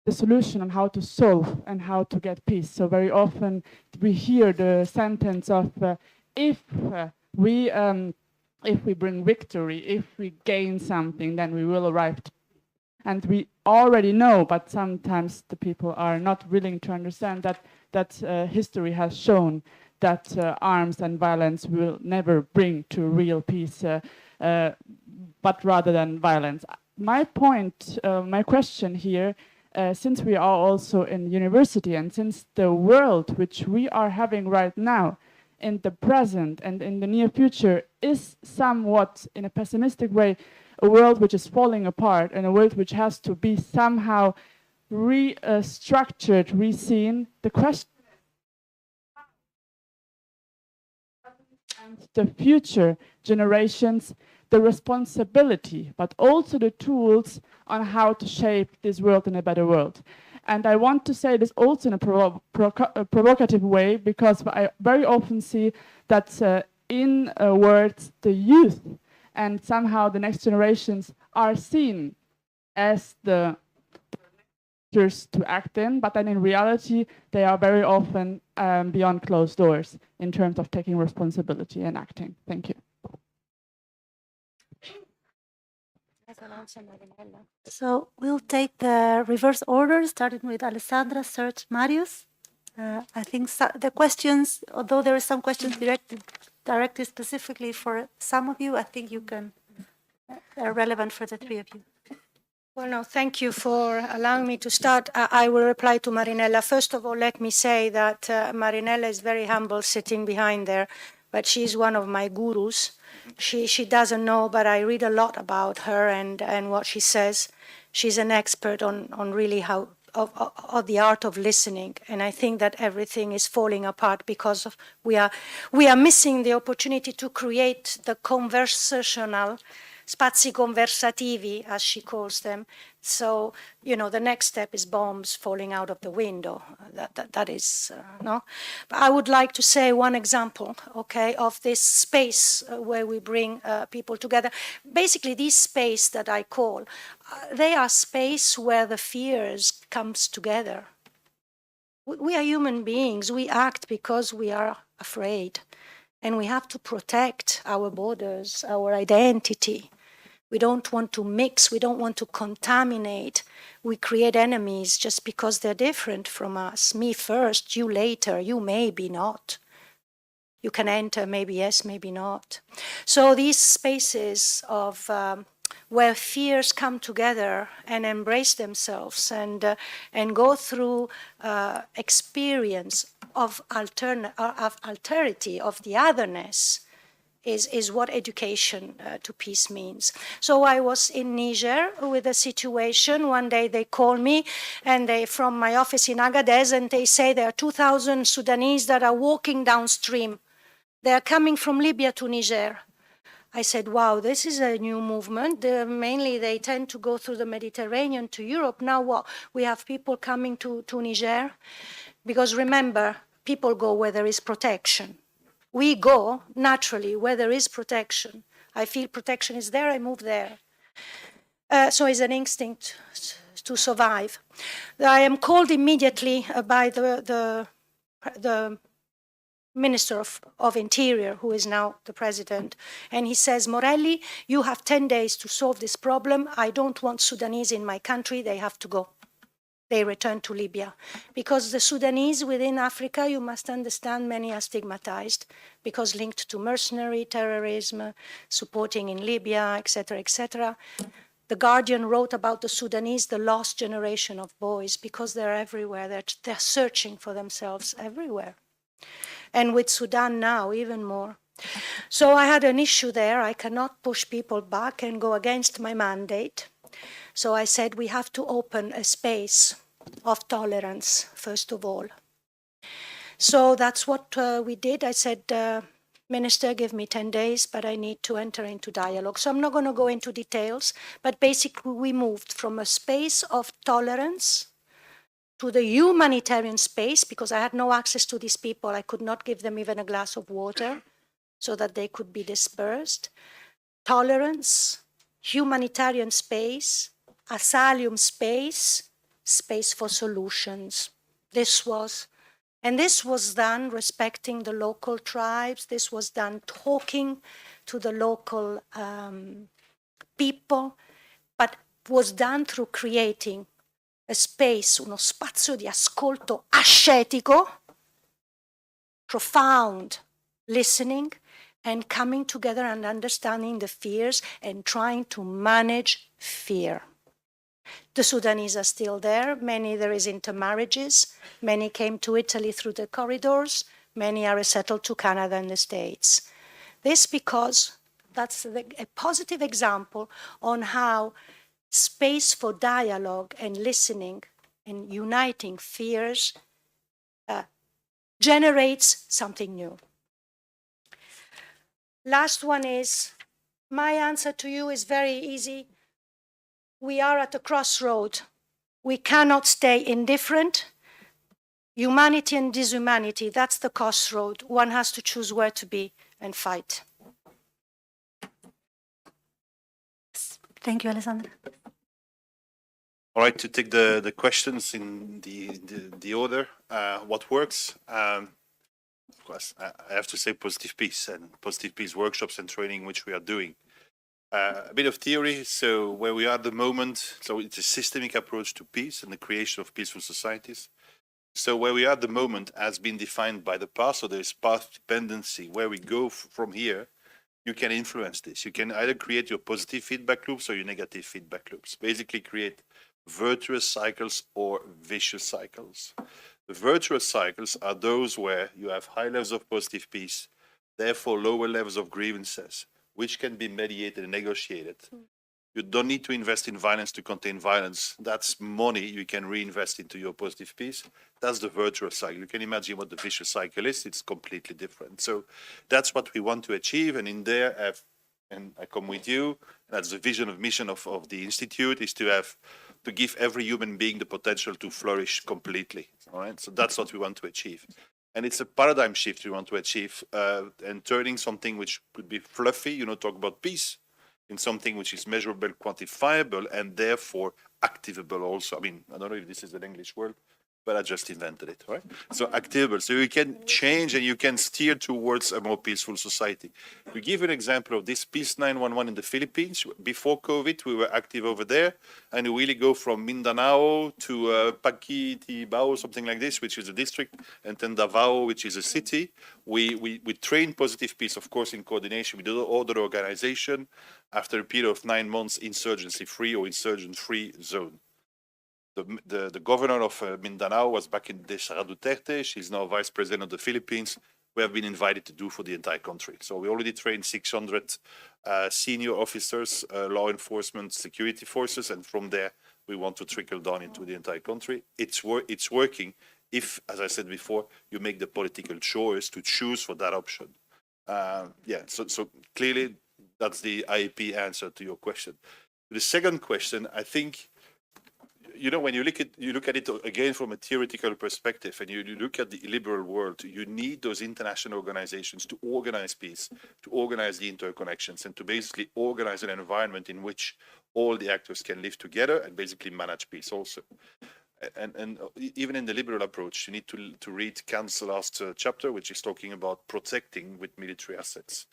the solution on how to solve and how to get peace. So very often we hear the sentence of if we bring victory, if we gain something, then we will arrive. And we already know, but sometimes the people are not willing to understand that history has shown that arms and violence will never bring to real peace, but rather than violence. My point, my question here, since we are also in university and since the world which we are having right now in the present and in the near future is somewhat, in a pessimistic way, a world which is falling apart and a world which has to be somehow restructured, reseen. The question and the future generations the responsibility, but also the tools on how to shape this world in a better world. And I want to say this also in a provocative way, because I very often see that in words the youth and somehow the next generations are seen as the actors to act in, but then in reality they are very often beyond closed doors in terms of taking responsibility and acting. Thank you. So we'll take the reverse order, starting with Alessandra, Serge, Marius. I think the questions, although there are some questions directed specifically for some of you, I think you can, are relevant for the three of you. Well, no, thank you for allowing me to start. I will reply to Marinella. First of all, let me say that Marinella is very humble sitting behind there, but she's one of my gurus. She doesn't know, but I read a lot about her and what she says. She's an expert on really how of the art of listening, and I think that everything is falling apart because of we are missing the opportunity to create the conversational spazi conversativi, as she calls them. So, you know, the next step is bombs falling out of the window. That is, no? But I would like to say one example, okay, of this space where we bring people together. Basically, this space that I call, they are space where the fears comes together. We are human beings. We act because we are afraid. And we have to protect our borders, our identity. We don't want to mix, we don't want to contaminate. We create enemies just because they're different from us. Me first, you later, you maybe not. You can enter, maybe yes, maybe not. So these spaces of where fears come together and embrace themselves and go through experience of alterity, of the otherness, is what education to peace means. So I was in Niger with a situation. One day they call me and they from my office in Agadez and they say there are 2,000 Sudanese that are walking downstream. They are coming from Libya to Niger. I said, wow, this is a new movement. Mainly they tend to go through the Mediterranean to Europe. Now what? We have people coming to Niger? Because remember, people go where there is protection. We go naturally where there is protection. I feel protection is there, I move there. So it's an instinct to survive. I am called immediately by the Minister of Interior, who is now the president, and he says, Morelli, you have 10 days to solve this problem. I don't want Sudanese in my country, they have to go. They return to Libya. Because the Sudanese within Africa, you must understand, many are stigmatized because linked to mercenary, terrorism, supporting in Libya, etc., etc. The Guardian wrote about the Sudanese, the lost generation of boys, because they're everywhere. They're searching for themselves everywhere. And with Sudan now, even more. So I had an issue there. I cannot push people back and go against my mandate. So I said we have to open a space of tolerance, first of all. So that's what we did. I said, Minister, give me 10 days, but I need to enter into dialogue. So I'm not going to go into details, but basically we moved from a space of tolerance to the humanitarian space, because I had no access to these people. I could not give them even a glass of water so that they could be dispersed. Tolerance, humanitarian space, asylum space, space for solutions. This was done respecting the local tribes. This was done talking to the local people, but was done through creating a space, uno spazio di ascolto ascetico, profound listening, and coming together and understanding the fears and trying to manage fear. The Sudanese are still there. Many, there is intermarriages. Many came to Italy through the corridors. Many are resettled to Canada and the States. This because that's a positive example on how space for dialogue and listening and uniting fears generates something new. Last one is, my answer to you is very easy. We are at a crossroad. We cannot stay indifferent. Humanity and dishumanity, that's the crossroad. One has to choose where to be and fight. Thank you, Alessandra. All right, to take the questions in the order, what works? Of course, I have to say positive peace and positive peace workshops and training, which we are doing. A bit of theory, so where we are at the moment, so it's a systemic approach to peace and the creation of peaceful societies. So where we are at the moment has been defined by the past, so there's path dependency. Where we go from here, you can influence this. You can either create your positive feedback loops or your negative feedback loops. Basically create virtuous cycles or vicious cycles. The virtuous cycles are those where you have high levels of positive peace, therefore lower levels of grievances, which can be mediated and negotiated. You don't need to invest in violence to contain violence. That's money you can reinvest into your positive peace. That's the virtuous cycle. You can imagine what the vicious cycle is. It's completely different. So that's what we want to achieve. And in there, and I come with you, that's the vision of mission of the Institute, is to give every human being the potential to flourish completely. All right. So that's what we want to achieve. And it's a paradigm shift we want to achieve, and turning something which could be fluffy, talk about peace, in something which is measurable, quantifiable, and therefore activable also. I mean, I don't know if this is an English word, but I just invented it, right? So activable. So you can change and you can steer towards a more peaceful society. We give an example of this Peace 911 in the Philippines. Before COVID, we were active over there, and we really go from Mindanao to Paquitibao, something like this, which is a district, and then Davao, which is a city. We train positive peace, of course, in coordination with the other organization. After a period of 9 months, insurgency-free or insurgent-free zone. The governor of Mindanao was back in Sara Duterte. She's now vice president of the Philippines. We have been invited to do for the entire country. So we already trained 600 senior officers, law enforcement, security forces, and from there we want to trickle down into the entire country. It's working if, as I said before, you make the political choice to choose for that option. So clearly that's the IEP answer to your question. The second question, I think, when you look at it again from a theoretical perspective, and you look at the liberal world, you need those international organizations to organize peace, to organize the interconnections, and to basically organize an environment in which all the actors can live together and basically manage peace also. And even in the liberal approach, you need to read Kant's last chapter, which is talking about protecting with military assets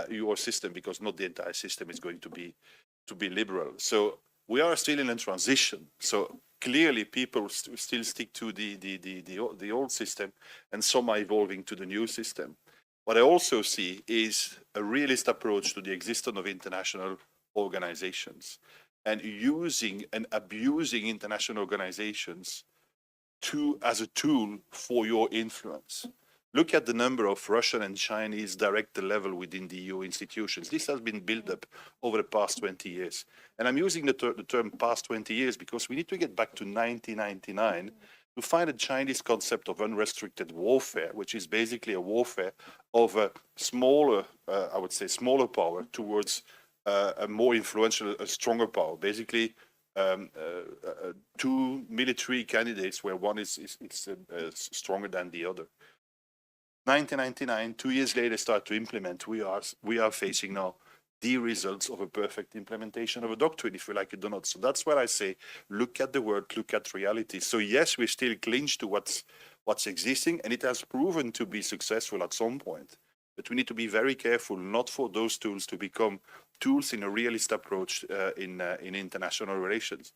your system, because not the entire system is going to be liberal. So we are still in a transition. So clearly people still stick to the old system, and some are evolving to the new system. What I also see is a realist approach to the existence of international organizations, and using and abusing international organizations as a tool for your influence. Look at the number of Russian and Chinese director level within the EU institutions. This has been built up over the past 20 years. And I'm using the term past 20 years because we need to get back to 1999 to find a Chinese concept of unrestricted warfare, which is basically a warfare of a smaller, I would say, smaller power towards a more influential, a stronger power. Basically, two military candidates where one is stronger than the other. 1999, 2 years later, start to implement. We are facing now the results of a perfect implementation of a doctrine, if you like it or not. So that's what I say. Look at the world, look at reality. So yes, we still cling to what's existing, and it has proven to be successful at some point. But we need to be very careful not for those tools to become tools in a realist approach in international relations.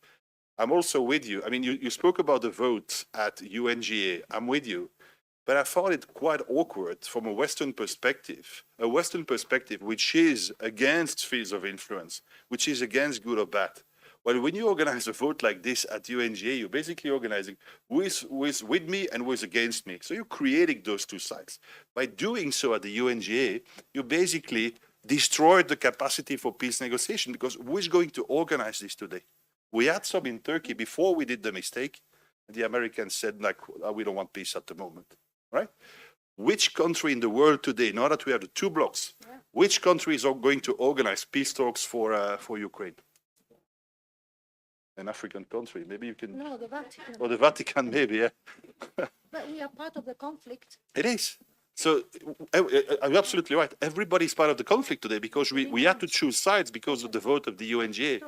I'm also with you. I mean, you spoke about the vote at UNGA. I'm with you. But I found it quite awkward from a Western perspective which is against spheres of influence, which is against good or bad. Well, when you organize a vote like this at UNGA, you're basically organizing who is with me and who is against me. So you're creating those two sides. By doing so at the UNGA, you basically destroyed the capacity for peace negotiation, because who is going to organize this today? We had some in Turkey before we did the mistake. The Americans said, like, we don't want peace at the moment. Right? Which country in the world today, now that we have the two blocks, which country is going to organize peace talks for Ukraine? An African country, maybe you can. No, the Vatican. Or the Vatican, maybe, yeah. But we are part of the conflict. It is. So I'm absolutely right. Everybody's part of the conflict today, because we had to choose sides because of the vote of the UNGA.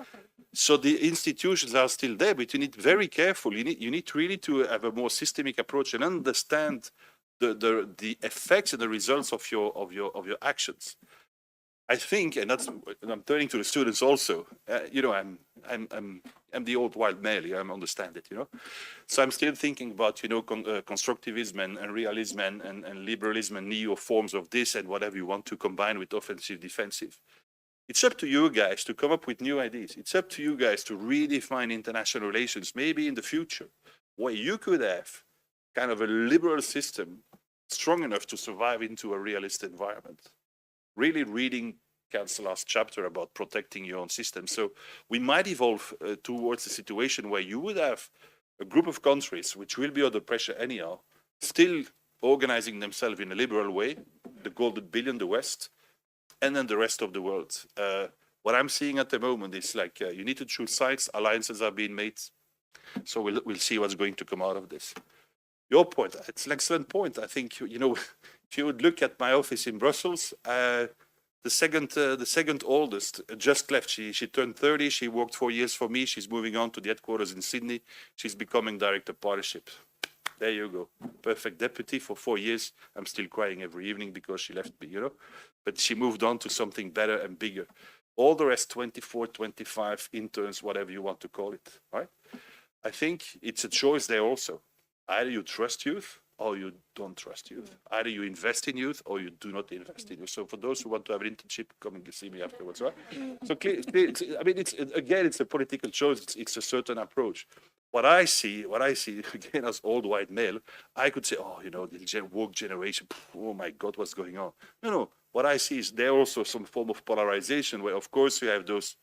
So the institutions are still there, but you need very careful. You need really to have a more systemic approach and understand the effects and the results of your actions. I think, and that's, and I'm turning to the students also. You know, I'm the old wild male. I understand it. You know, so I'm still thinking about, you know, constructivism and realism and liberalism and neo forms of this and whatever you want to combine with offensive, defensive. It's up to you guys to come up with new ideas. It's up to you guys to redefine international relations, maybe in the future, where you could have kind of a liberal system strong enough to survive into a realist environment. Really reading Kant's last chapter about protecting your own system. So we might evolve towards a situation where you would have a group of countries which will be under pressure anyhow, still organizing themselves in a liberal way, the golden billion, the West, and then the rest of the world. What I'm seeing at the moment is like you need to choose sides, alliances are being made. So we'll see what's going to come out of this. Your point, it's an excellent point. I think, you know, if you would look at my office in Brussels, the second oldest just left. She turned 30. She worked 4 years for me. She's moving on to the headquarters in Sydney. She's becoming director of partnership. There you go. Perfect deputy for 4 years. I'm still crying every evening because she left me, you know. But she moved on to something better and bigger. All the rest, 24, 25 interns, whatever you want to call it, right? I think it's a choice there also. Either you trust youth or you don't trust youth. Either you invest in youth or you do not invest in youth. So for those who want to have an internship, come and see me afterwards, right? So clear, I mean, it's a political choice. It's a certain approach. What I see again as old white male, I could say, oh, you know, the woke generation. Oh my God, what's going on? No. What I see is there also some form of polarization where, of course, you have those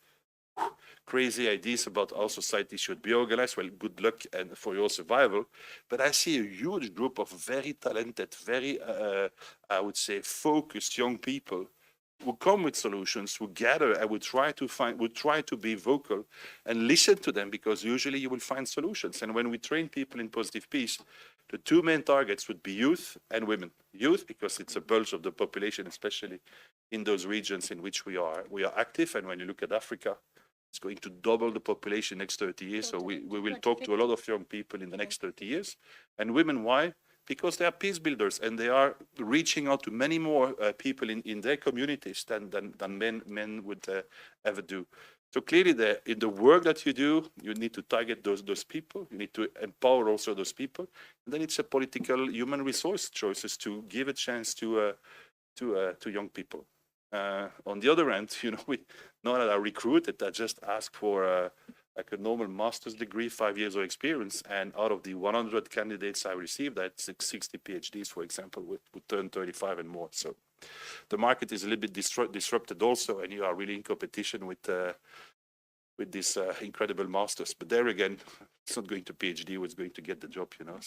crazy ideas about how society should be organized. Well, good luck and for your survival. But I see a huge group of very talented, very, I would say, focused young people who come with solutions, who gather and would try to be vocal and listen to them, because usually you will find solutions. And when we train people in positive peace, the two main targets would be youth and women. Youth, because it's a bulge of the population, especially in those regions in which we are active. And when you look at Africa, it's going to double the population next 30 years. So we will talk to a lot of young people in the next 30 years. And women, why? Because they are peace builders and they are reaching out to many more people in their communities than men would ever do. So clearly, in the work that you do, you need to target those people. You need to empower also those people. And then it's a political human resource choices to give a chance to young people. On the other hand, you know, not that I recruited, I just ask for like a normal master's degree, 5 years of experience. And out of the 100 candidates I received, I had 60 PhDs, for example, who turned 35 and more. So the market is a little bit disrupted also, and you are really in competition with these incredible masters. But there again, it's not going to PhD who's going to get the job, you know.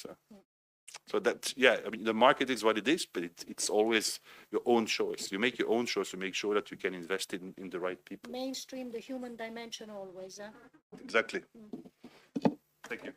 So that, yeah, I mean, the market is what it is, but it's always your own choice. You make your own choice to make sure that you can invest in the right people. Mainstream the human dimension always. Exactly. Thank you.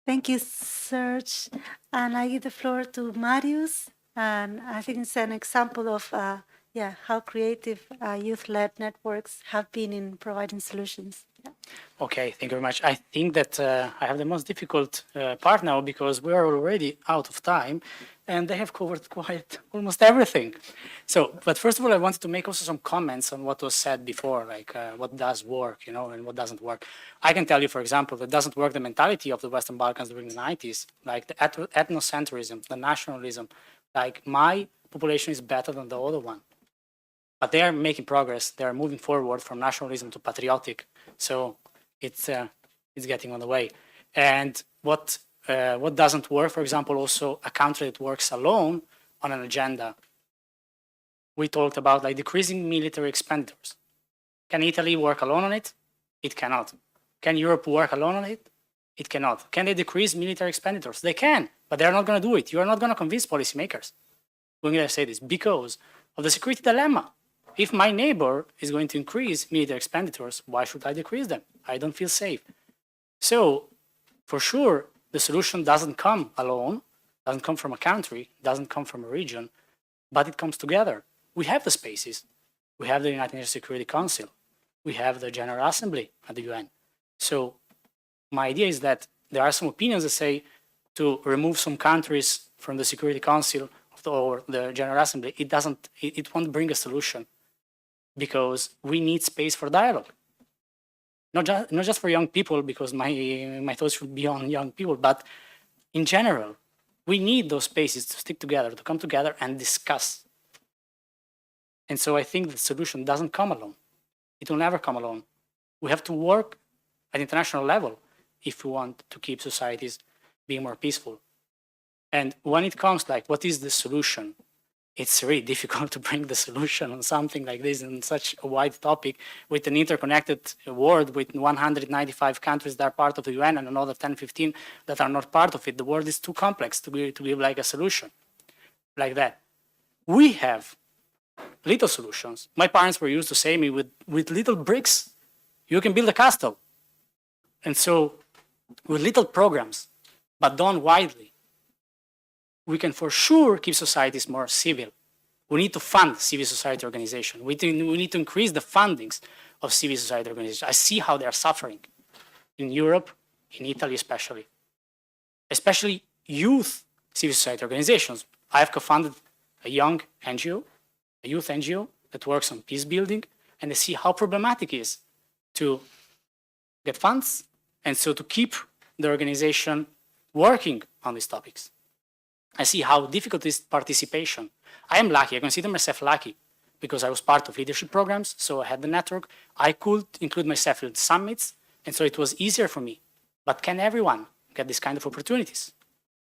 Thank you, Serge. And I give the floor to Marius. And I think it's an example of how creative youth-led networks have been in providing solutions. Yeah. Okay, thank you very much. I think that I have the most difficult part now because we are already out of time and they have covered quite almost everything. So, but first of all, I wanted to make also some comments on what was said before, like what does work, you know, and what doesn't work. I can tell you, for example, that doesn't work the mentality of the Western Balkans during the 90s, like the ethnocentrism, the nationalism, like my population is better than the other one. But they are making progress. They are moving forward from nationalism to patriotic. So it's getting on the way. And what doesn't work, for example, also a country that works alone on an agenda. We talked about like decreasing military expenditures. Can Italy work alone on it? It cannot. Can Europe work alone on it? It cannot. Can they decrease military expenditures? They can, but they're not going to do it. You are not going to convince policymakers. We're going to say this because of the security dilemma. If my neighbor is going to increase military expenditures, why should I decrease them? I don't feel safe. So, for sure, the solution doesn't come alone, doesn't come from a country, doesn't come from a region, but it comes together. We have the spaces. We have the United Nations Security Council. We have the General Assembly at the UN. So, my idea is that there are some opinions that say to remove some countries from the Security Council or the General Assembly, it won't bring a solution. because we need space for dialogue. Not just for young people, because my thoughts should be on young people, but in general, we need those spaces to stick together, to come together and discuss. And so I think the solution doesn't come alone. It will never come alone. We have to work at international level if we want to keep societies being more peaceful. And when it comes like, what is the solution? It's really difficult to bring the solution on something like this in such a wide topic with an interconnected world with 195 countries that are part of the UN and another 10, 15 that are not part of it. The world is too complex to give like a solution like that. We have little solutions. My parents were used to say me, with little bricks, you can build a castle. And so with little programs, but done widely, we can for sure keep societies more civil. We need to fund civil society organizations. We need to increase the fundings of civil society organizations. I see how they are suffering in Europe, in Italy especially. Especially youth civil society organizations. I have co-funded a young NGO, a youth NGO that works on peace building, and I see how problematic it is to get funds and so to keep the organization working on these topics. I see how difficult is participation. I am lucky, I consider myself lucky because I was part of leadership programs, so I had the network. I could include myself in summits, and so it was easier for me. But can everyone get this kind of opportunities?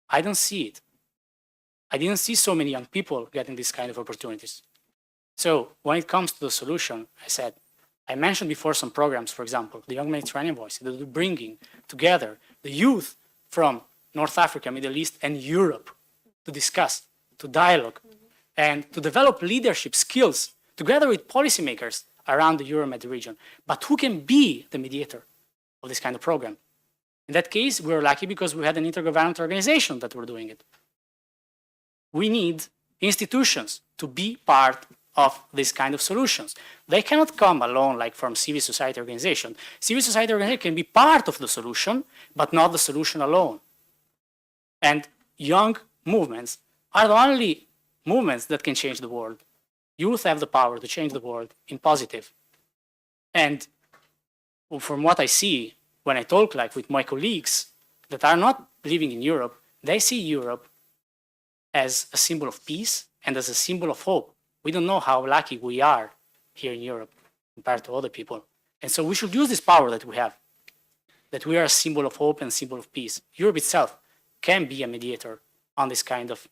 I don't see it. I didn't see so many young people getting this kind of opportunities. So when it comes to the solution, I mentioned before some programs, for example, the Young Mediterranean Voice, that are bringing together the youth from North Africa, Middle East, and Europe to discuss, to dialogue, and to develop leadership skills together with policymakers around the Euromed region. But who can be the mediator of this kind of program? In that case, we were lucky because we had an intergovernmental organization that were doing it. We need institutions to be part of this kind of solutions. They cannot come alone like from civil society organization. Civil society organization can be part of the solution, but not the solution alone. And young movements are the only movements that can change the world. Youth have the power to change the world in positive. And from what I see, when I talk like with my colleagues that are not living in Europe, they see Europe as a symbol of peace and as a symbol of hope. We don't know how lucky we are here in Europe compared to other people. And so we should use this power that we have, that we are a symbol of hope and symbol of peace. Europe itself can be a mediator on this kind of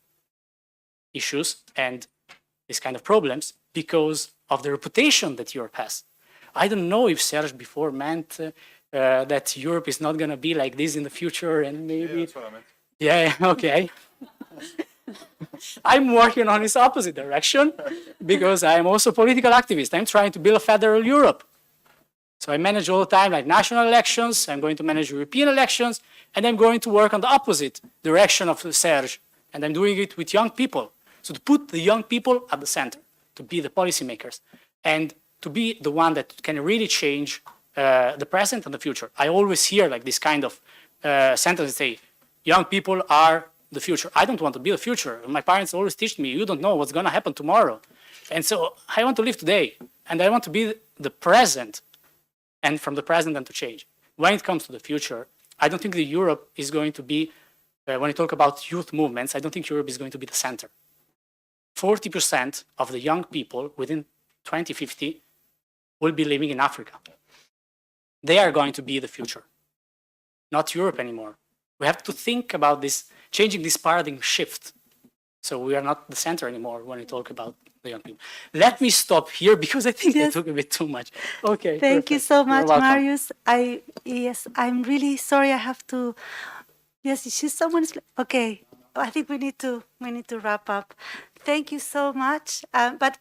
issues and this kind of problems because of the reputation that Europe has. I don't know if Serge before meant that Europe is not going to be like this in the future and maybe... Yeah, that's what I meant. Yeah, okay. I'm working on this opposite direction because I'm also a political activist. I'm trying to build a federal Europe. So I manage all the time like national elections, I'm going to manage European elections, and I'm going to work on the opposite direction of Serge. And I'm doing it with young people. So to put the young people at the center, to be the policymakers, and to be the one that can really change the present and the future. I always hear like this kind of sentence that say, young people are the future. I don't want to be the future. My parents always teach me, you don't know what's going to happen tomorrow. And so I want to live today, and I want to be the present, and from the present and to change. When it comes to the future, I don't think that Europe is going to be, when you talk about youth movements, I don't think Europe is going to be the center. 40% of the young people within 2050 will be living in Africa. They are going to be the future, not Europe anymore. We have to think about this, changing this paradigm shift. So we are not the center anymore when we talk about the young people. Let me stop here because I think I took a bit too much. Okay. Thank you perfect. so much, You're welcome. Marius. I'm really sorry. I have to. Yes, someone's. Okay. I think we need to wrap up. Thank you so much. But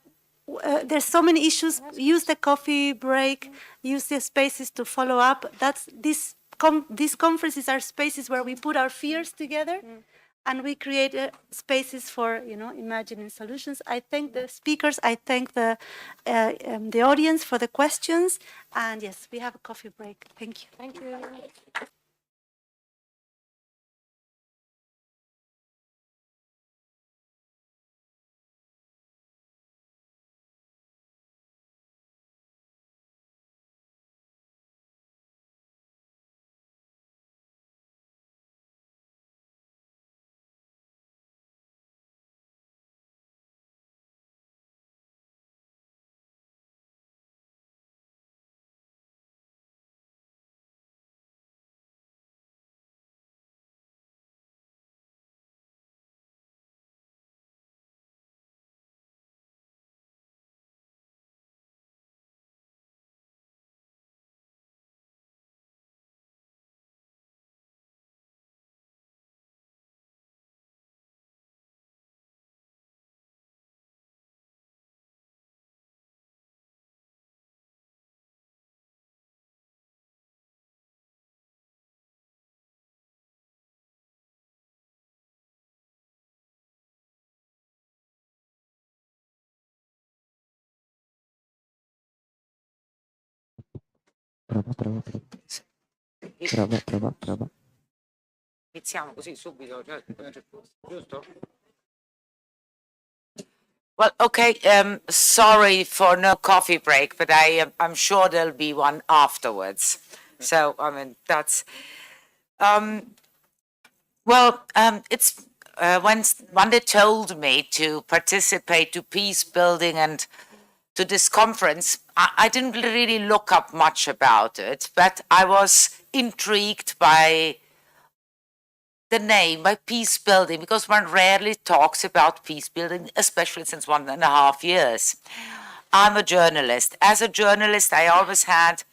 there's so many issues. Use the coffee break. Use the spaces to follow up. These conferences are spaces where we put our fears together, and we create spaces for imagining solutions. I thank the speakers. I thank the audience for the questions. And yes, we have a coffee break. Thank you. Thank you. Prova. Iniziamo così subito, giusto? Well, okay. Sorry for no coffee break, but I'm sure there'll be one afterwards. So I mean that's. It's when they told me to participate to peace building and to this conference, I didn't really look up much about it, but I was intrigued by the name, by peace building, because one rarely talks about peace building, especially since 1.5 years. I'm a journalist. As a journalist, I always had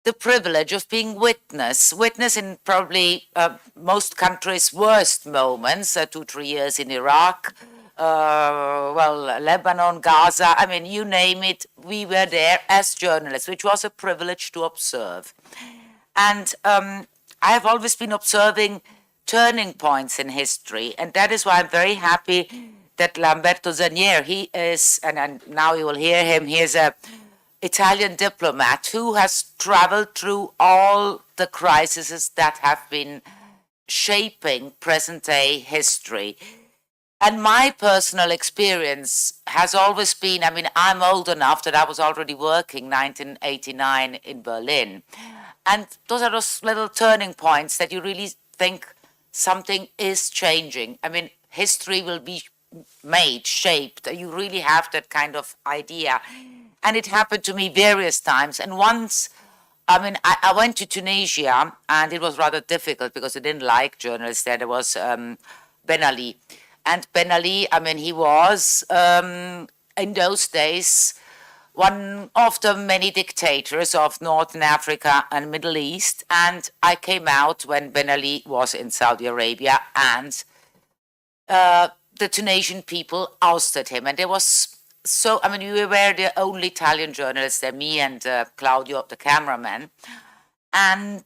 the privilege of being witness in probably most countries' worst moments, 2-3 years in Iraq, Lebanon, Gaza, I mean, you name it, we were there as journalists, which was a privilege to observe. And I have always been observing turning points in history, and that is why I'm very happy that Lamberto Zanier, he is, and now you will hear him, he is a Italian diplomat who has traveled through all the crises that have been shaping present-day history. And my personal experience has always been, I mean, I'm old enough that I was already working 1989 in Berlin. And those are those little turning points that you really think something is changing. I mean, history will be made, shaped. You really have that kind of idea. And it happened to me various times. And once, I mean, I went to Tunisia, and it was rather difficult because I didn't like journalists there. There was Ben Ali. And Ben Ali, I mean, he was, in those days, one of the many dictators of Northern Africa and Middle East. And I came out when Ben Ali was in Saudi Arabia, and the Tunisian people ousted him. And there was so, I mean, we were the only Italian journalists there, me and Claudio, the cameraman. And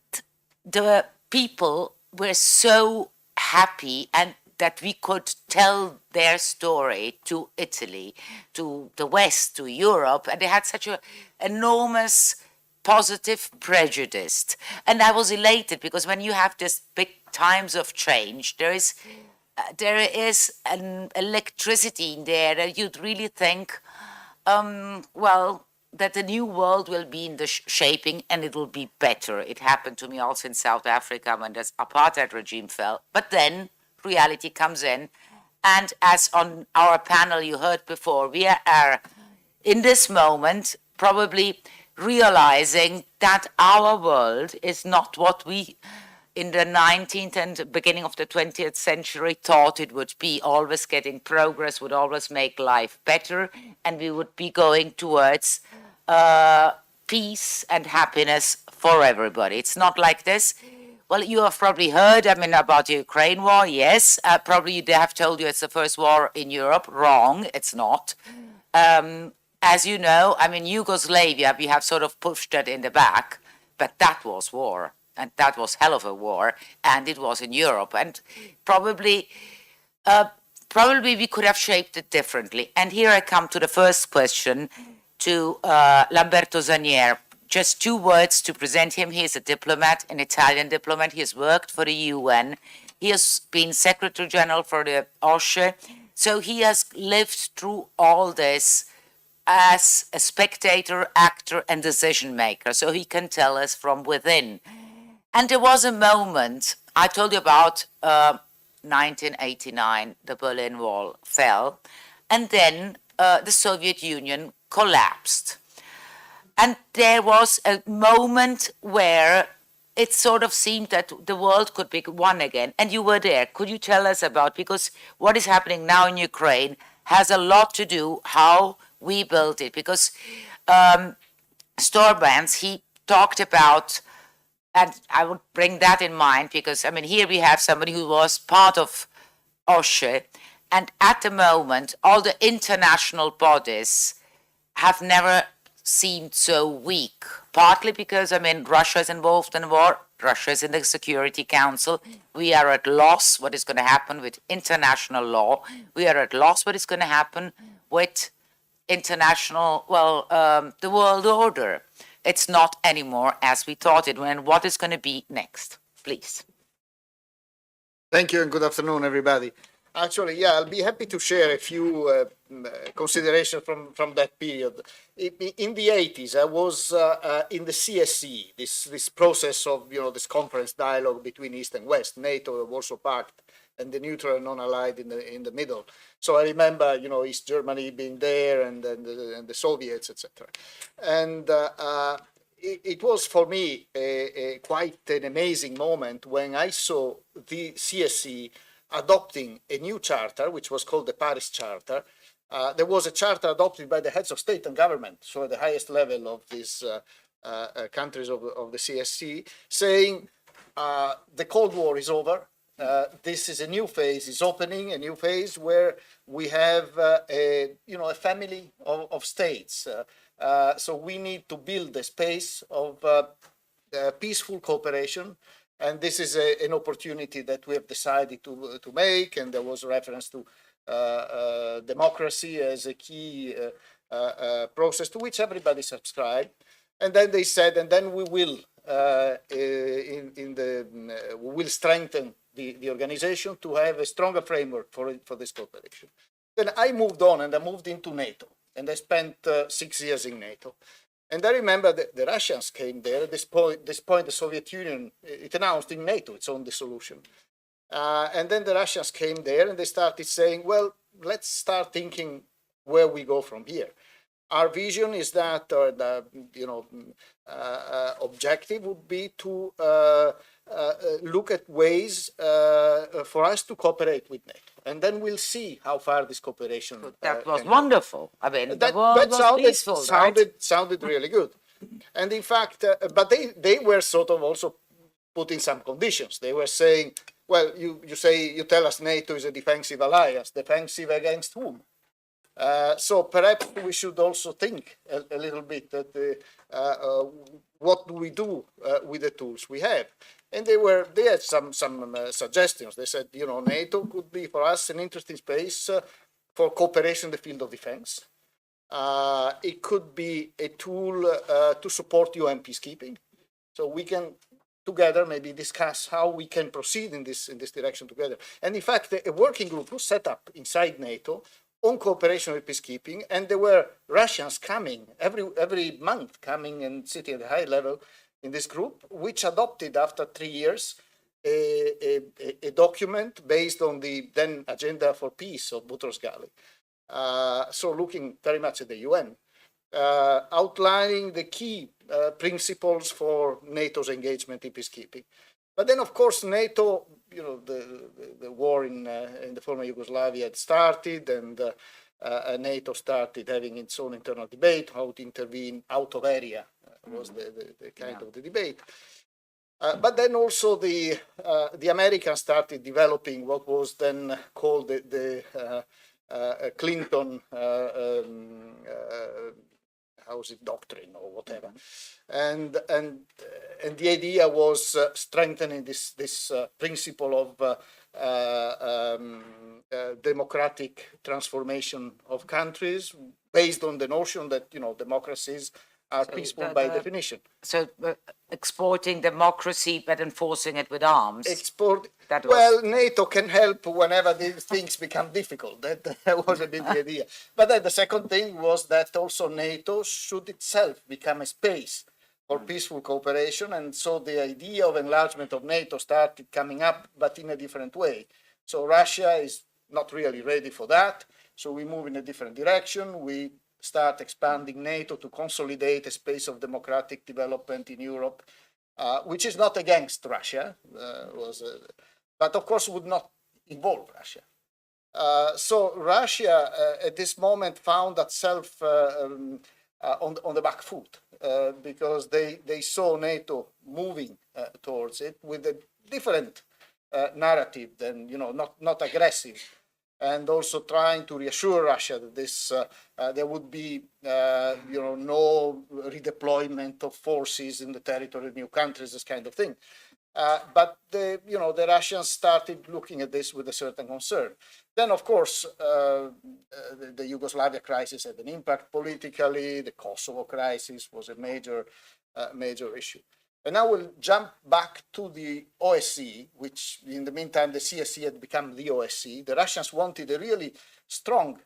the people were so happy and that we could tell their story to Italy, to the West, to Europe. And they had such an enormous positive prejudice. And I was elated because when you have this big times of change, there is an electricity in there that you'd really think, that the new world will be in the shaping and it will be better. It happened to me also in South Africa when this apartheid regime fell. But then reality comes in. And as on our panel you heard before, we are in this moment probably realizing that our world is not what we in the 19th and beginning of the 20th century thought it would be. Always getting progress would always make life better, and we would be going towards peace and happiness for everybody. It's not like this. Well, you have probably heard, I mean, about the Ukraine war. Yes, probably they have told you it's the first war in Europe. Wrong, it's not. As you know, I mean, Yugoslavia, we have sort of pushed that in the back, but that was war. And that was hell of a war, and it was in Europe. And probably we could have shaped it differently. And here I come to the first question to Lamberto Zanier. Just 2 words to present him. He is a diplomat, an Italian diplomat. He has worked for the UN. He has been Secretary General for the OSCE. So he has lived through all this as a spectator, actor, and decision maker. So he can tell us from within. And there was a moment, I told you about 1989, the Berlin Wall fell, and then the Soviet Union collapsed. And there was a moment where it sort of seemed that the world could be one again. And you were there. Could you tell us about, because what is happening now in Ukraine has a lot to do how we built it. Because Storbans, he talked about, and I would bring that in mind because, I mean, here we have somebody who was part of OSCE, and at the moment, all the international bodies have never seemed so weak, partly because, I mean, Russia is involved in the war, Russia is in the Security Council, we are at loss what is going to happen with international law, we are at loss what is going to happen with international, the world order. it's not anymore as we thought it, and what is going to be next? Please. Thank you and good afternoon, everybody. Actually, yeah, I'll be happy to share a few considerations from that period. In the 80s, I was in the CSE, this process of, this conference dialogue between East and West, NATO, the Warsaw Pact, and the neutral and non-allied in the middle. So I remember, East Germany being there and the Soviets, etc. And it was for me quite an amazing moment when I saw the CSE adopting a new charter, which was called the Paris Charter. There was a charter adopted by the heads of state and government, so at the highest level of these countries of the CSE, saying the Cold War is over. This is a new phase, is opening a new phase where we have a family of states. So we need to build a space of peaceful cooperation. And this is an opportunity that we have decided to make. And there was reference to democracy as a key process to which everybody subscribed. And then they said, and then we will we will strengthen the organization to have a stronger framework for this cooperation. Then I moved on and I moved into NATO, and I spent 6 years in NATO. And I remember that the Russians came there. At this point, the Soviet Union, it announced in NATO its own dissolution. And then the Russians came there and they started saying, well, let's start thinking where we go from here. Our vision is that objective would be to look at ways for us to cooperate with NATO. And then we'll see how far this cooperation. That was wonderful. I mean, the world was peaceful, sounded really good. And in fact, but they were sort of also putting some conditions. They were saying, well, you tell us NATO is a defensive alliance. Defensive against whom? So perhaps we should also think a little bit that what do we do with the tools we have? And they had some suggestions. They said, NATO could be for us an interesting space for cooperation in the field of defense. It could be a tool to support UN peacekeeping. So we can together maybe discuss how we can proceed in this direction together. And in fact, a working group was set up inside NATO on cooperation with peacekeeping, and there were Russians coming every month, coming and sitting at a high level in this group, which adopted after 3 years a document based on the then Agenda for Peace of Boutros-Ghali. So looking very much at the UN, outlining the key principles for NATO's engagement in peacekeeping. But then, of course, NATO, the war in the former Yugoslavia had started, and NATO started having its own internal debate, how to intervene out of area was the kind of the debate. But then also the Americans started developing what was then called the Clinton doctrine or whatever, and the idea was strengthening this principle of democratic transformation of countries based on the notion that democracies are peaceful by definition. So exporting democracy but enforcing it with arms. Well, NATO can help whenever these things become difficult. That was a bit the idea. But then the second thing was that also NATO should itself become a space for peaceful cooperation. And so the idea of enlargement of NATO started coming up, but in a different way. So Russia is not really ready for that. So we move in a different direction. We start expanding NATO to consolidate a space of democratic development in Europe, which is not against Russia, but of course would not involve Russia. So Russia at this moment found itself on the back foot because they saw NATO moving towards it with a different narrative than, not aggressive. And also trying to reassure Russia that this there would be no redeployment of forces in the territory of new countries, this kind of thing. But the Russians started looking at this with a certain concern. Then, of course, the Yugoslavia crisis had an impact politically. The Kosovo crisis was a major issue. And now we'll jump back to the OSCE, which in the meantime, the CSE had become the OSCE. The Russians wanted a really strong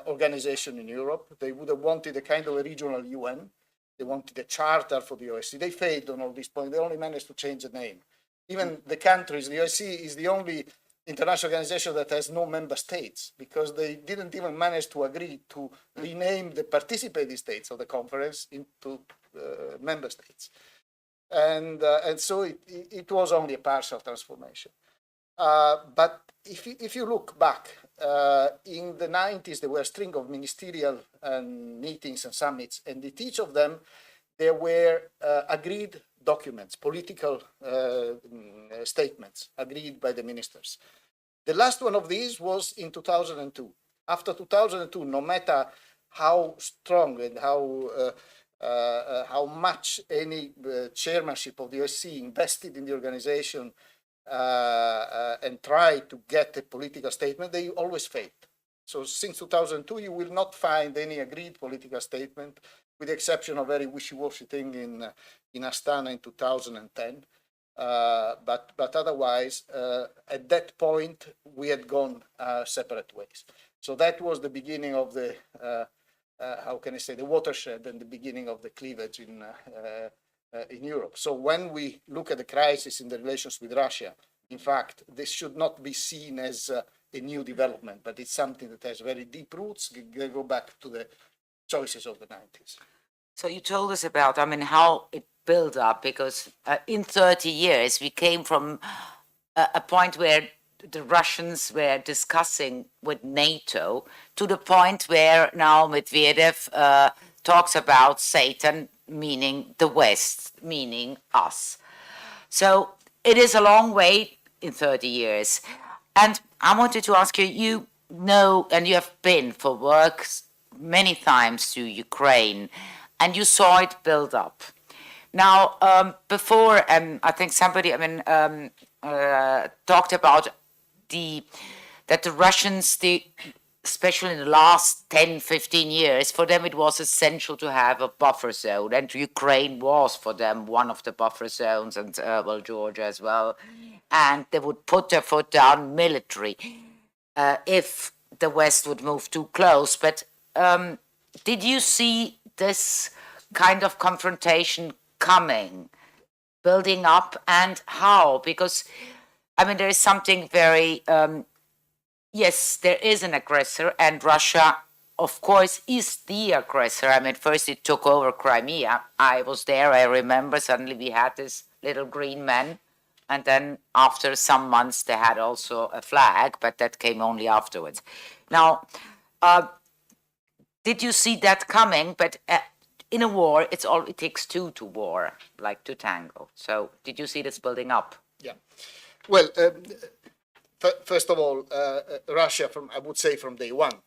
organization in Europe. They would have wanted a kind of a regional UN. They wanted a charter for the OSCE. They failed on all these points. They only managed to change the name. Even the countries, the OSCE is the only international organization that has no member states, because they didn't even manage to agree to rename the participating states of the conference into member states. And so it was only a partial transformation. But if you look back, in the 90s, there were a string of ministerial meetings and summits, and at each of them, there were agreed documents, political statements agreed by the ministers. The last one of these was in 2002. After 2002, no matter how strong and how much any chairmanship of the OSCE invested in the organization and tried to get a political statement, they always failed. So since 2002, you will not find any agreed political statement, with the exception of very wishy-washy thing in Astana in 2010. But otherwise, at that point, we had gone separate ways. So that was the beginning of the, how can I say, the watershed and the beginning of the cleavage in Europe. So when we look at the crisis in the relations with Russia, in fact, this should not be seen as a new development, but it's something that has very deep roots. They go back to the choices of the 90s. So you told us about, I mean, how it built up, because in 30 years, we came from a point where the Russians were discussing with NATO to the point where now Medvedev talks about Satan, meaning the West, meaning us. So it is a long way in 30 years. And I wanted to ask you, you know, and you have been for work many times to Ukraine, and you saw it build up. Now, before, I think somebody, talked about that the Russians, especially in the last 10, 15 years, for them it was essential to have a buffer zone, and Ukraine was for them one of the buffer zones, and well, Georgia as well, and they would put their foot down military if the West would move too close. But did you see this kind of confrontation coming, building up, and how? Because, I mean, there is something very, yes, there is an aggressor, and Russia, of course, is the aggressor. I mean, first it took over Crimea. I was there, I remember, suddenly we had this little green man, and then after some months they had also a flag, but that came only afterwards. Now, did you see that coming? But in a war, it takes two to war, like to tango. So did you see this building up? Yeah. Well, first of all, Russia, I would say from day one,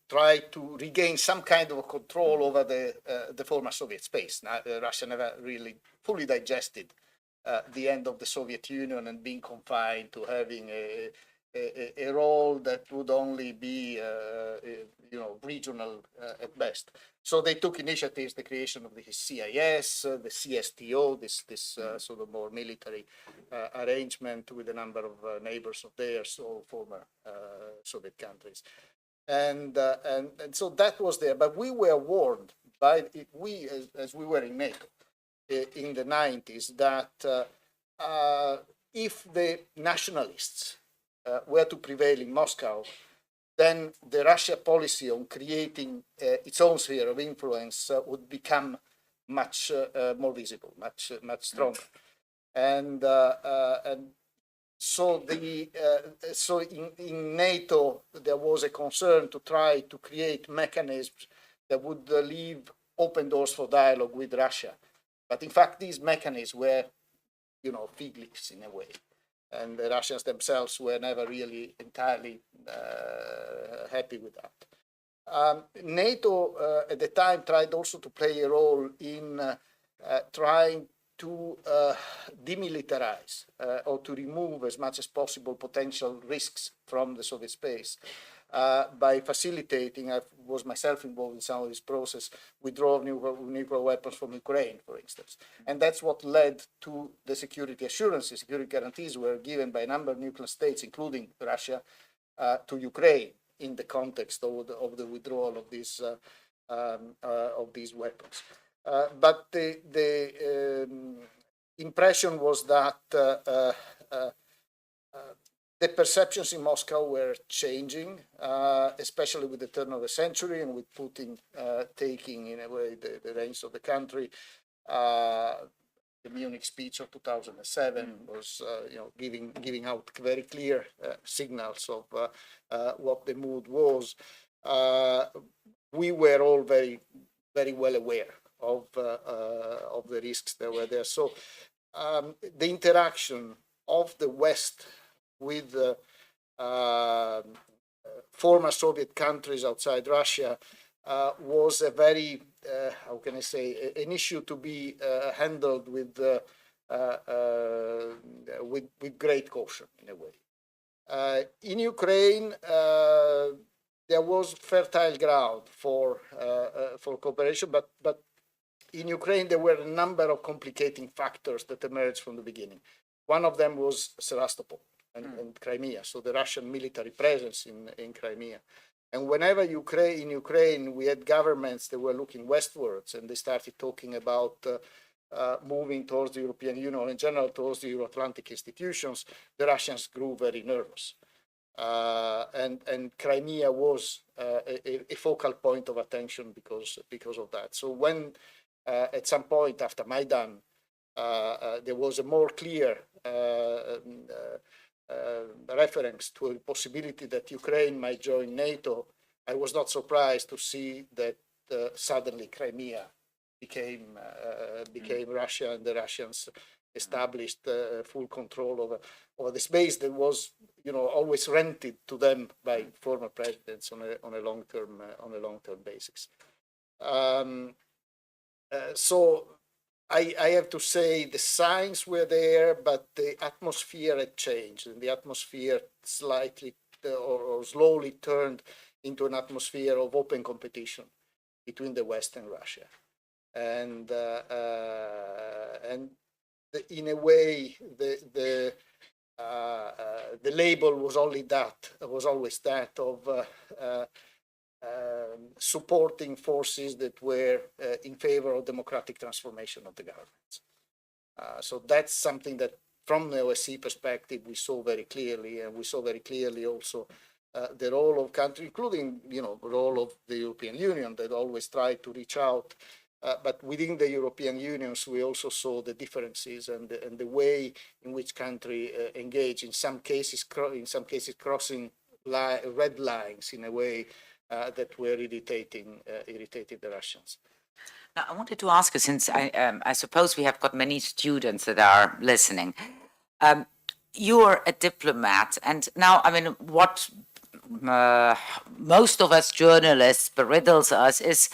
tried to regain some kind of control over the former Soviet space. Now, Russia never really fully digested the end of the Soviet Union and being confined to having a role that would only be, regional at best. So they took initiatives, the creation of the CIS, the CSTO, this sort of more military arrangement with a number of neighbors of theirs, all former Soviet countries. And so that was there. But we were warned by, as we were in NATO in the 90s, that if the nationalists were to prevail in Moscow, then the Russia policy on creating its own sphere of influence would become much more visible, much stronger. And so in NATO there was a concern to try to create mechanisms that would leave open doors for dialogue with Russia. But in fact, these mechanisms were, fig leaves in a way. And the Russians themselves were never really entirely happy with that. NATO at the time tried also to play a role in trying to demilitarize or to remove as much as possible potential risks from the Soviet space by facilitating, I was myself involved in some of this process, withdrawal of nuclear weapons from Ukraine, for instance. And that's what led to the security assurances, security guarantees were given by a number of nuclear states, including Russia, to Ukraine in the context of the withdrawal of these weapons. But the impression was that the perceptions in Moscow were changing, especially with the turn of the century and with Putin taking, in a way, the reins of the country. The Munich speech of 2007 was, giving out very clear signals of what the mood was. We were all very, very well aware of the risks that were there. So the interaction of the West with former Soviet countries outside Russia was a very, how can I say, an issue to be handled with great caution in a way. In Ukraine, there was fertile ground for cooperation, but in Ukraine there were a number of complicating factors that emerged from the beginning. One of them was Sevastopol and Crimea, so the Russian military presence in Crimea. And whenever in Ukraine we had governments that were looking westwards and they started talking about moving towards the European Union, or in general towards the Euro-Atlantic institutions, the Russians grew very nervous. And Crimea was a focal point of attention because of that. So when at some point after Maidan there was a more clear reference to a possibility that Ukraine might join NATO, I was not surprised to see that suddenly Crimea became Russia, and the Russians established full control over the space that was, always rented to them by former presidents on a long-term basis. So I have to say the signs were there, but the atmosphere had changed, and the atmosphere slightly or slowly turned into an atmosphere of open competition between the West and Russia, and in a way the label was always that of supporting forces that were in favor of democratic transformation of the governments. So that's something that, from the OSCE perspective, we saw very clearly, and we saw very clearly also the role of countries, including the role of the European Union, that always tried to reach out. But within the European Unions, we also saw the differences and the way in which countries engage. In some cases, crossing red lines in a way that were irritating the Russians. Now, I wanted to ask you, since I suppose we have got many students that are listening. You're a diplomat, and now, what most of us journalists beriddles us is,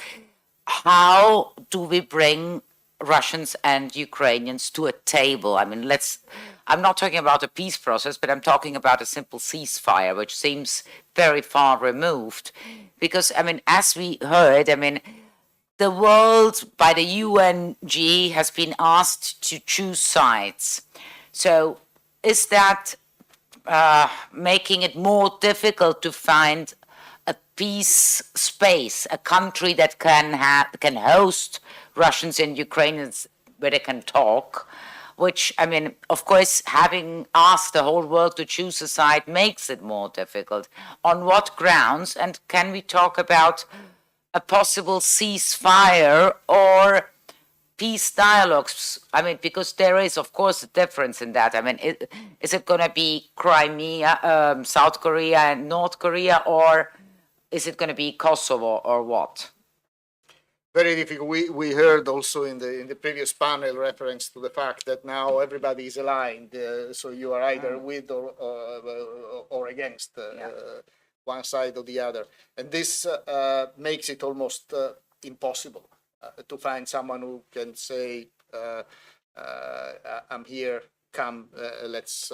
how do we bring Russians and Ukrainians to a table? I'm not talking about a peace process, but I'm talking about a simple ceasefire, which seems very far removed. Because, as we heard, the world by the UNG has been asked to choose sides. So is that making it more difficult to find a peace space, a country that can host Russians and Ukrainians where they can talk, which, of course, having asked the whole world to choose a side makes it more difficult. On what grounds? And can we talk about a possible ceasefire or peace dialogues? Because there is, of course, a difference in that. Is it going to be Crimea, South Korea and North Korea, or is it going to be Kosovo, or what? Very difficult. We heard also in the previous panel reference to the fact that now everybody is aligned. So you are either with or against one side or the other, and this makes it almost impossible to find someone who can say I'm here, come, let's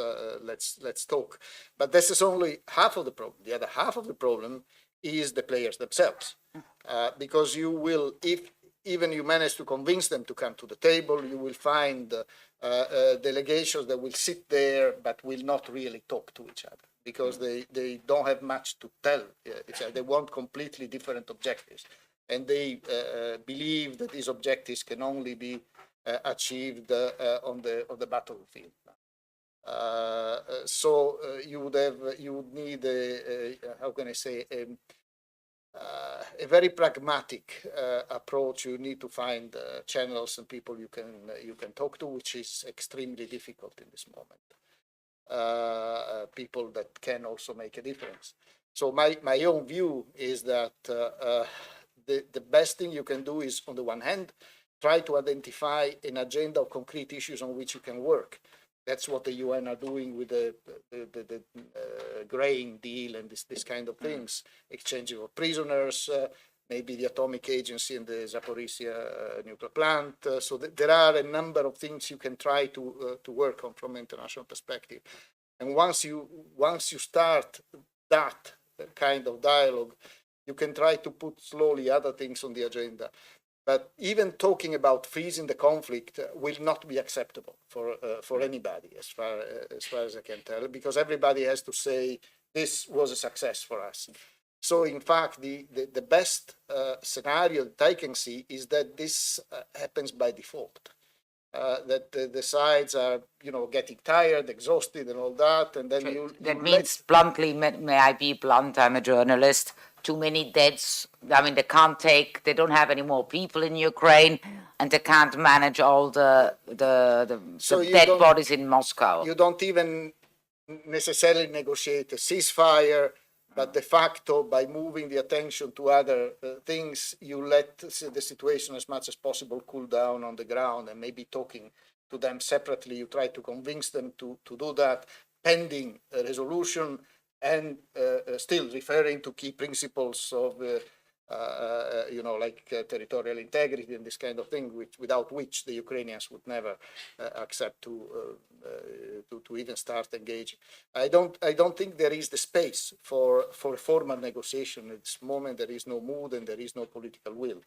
talk. But this is only half of the problem. The other half of the problem is the players themselves, because you will, if even you manage to convince them to come to the table, you will find delegations that will sit there but will not really talk to each other, because they don't have much to tell each other. They want completely different objectives, and they believe that these objectives can only be achieved on the battlefield. So you would need how can I say, a very pragmatic approach. You need to find channels and people you can talk to, which is extremely difficult in this moment. People that can also make a difference. So my own view is that the best thing you can do is, on the one hand, try to identify an agenda of concrete issues on which you can work. That's what the UN are doing with the grain deal and this kind of things, exchanging of prisoners, maybe the atomic agency and the Zaporizhia nuclear plant. So there are a number of things you can try to work on from an international perspective. And once you start that kind of dialogue, you can try to put slowly other things on the agenda. But even talking about freezing the conflict will not be acceptable for anybody, as far as I can tell, because everybody has to say this was a success for us. So in fact, the best scenario that I can see is that this happens by default. That the sides are, getting tired, exhausted, and all that, and then that means bluntly. May I be blunt? I'm a journalist. Too many deaths. I mean, they don't have any more people in Ukraine, and they can't manage all the dead bodies in Moscow. You don't even necessarily negotiate a ceasefire, but de facto, by moving the attention to other things, you let the situation as much as possible cool down on the ground, and maybe talking to them separately, you try to convince them to do that, pending a resolution, and still referring to key principles of, like territorial integrity and this kind of thing, without which the Ukrainians would never accept to even start engaging. I don't think there is the space for a formal negotiation at this moment. There is no mood and there is no political will.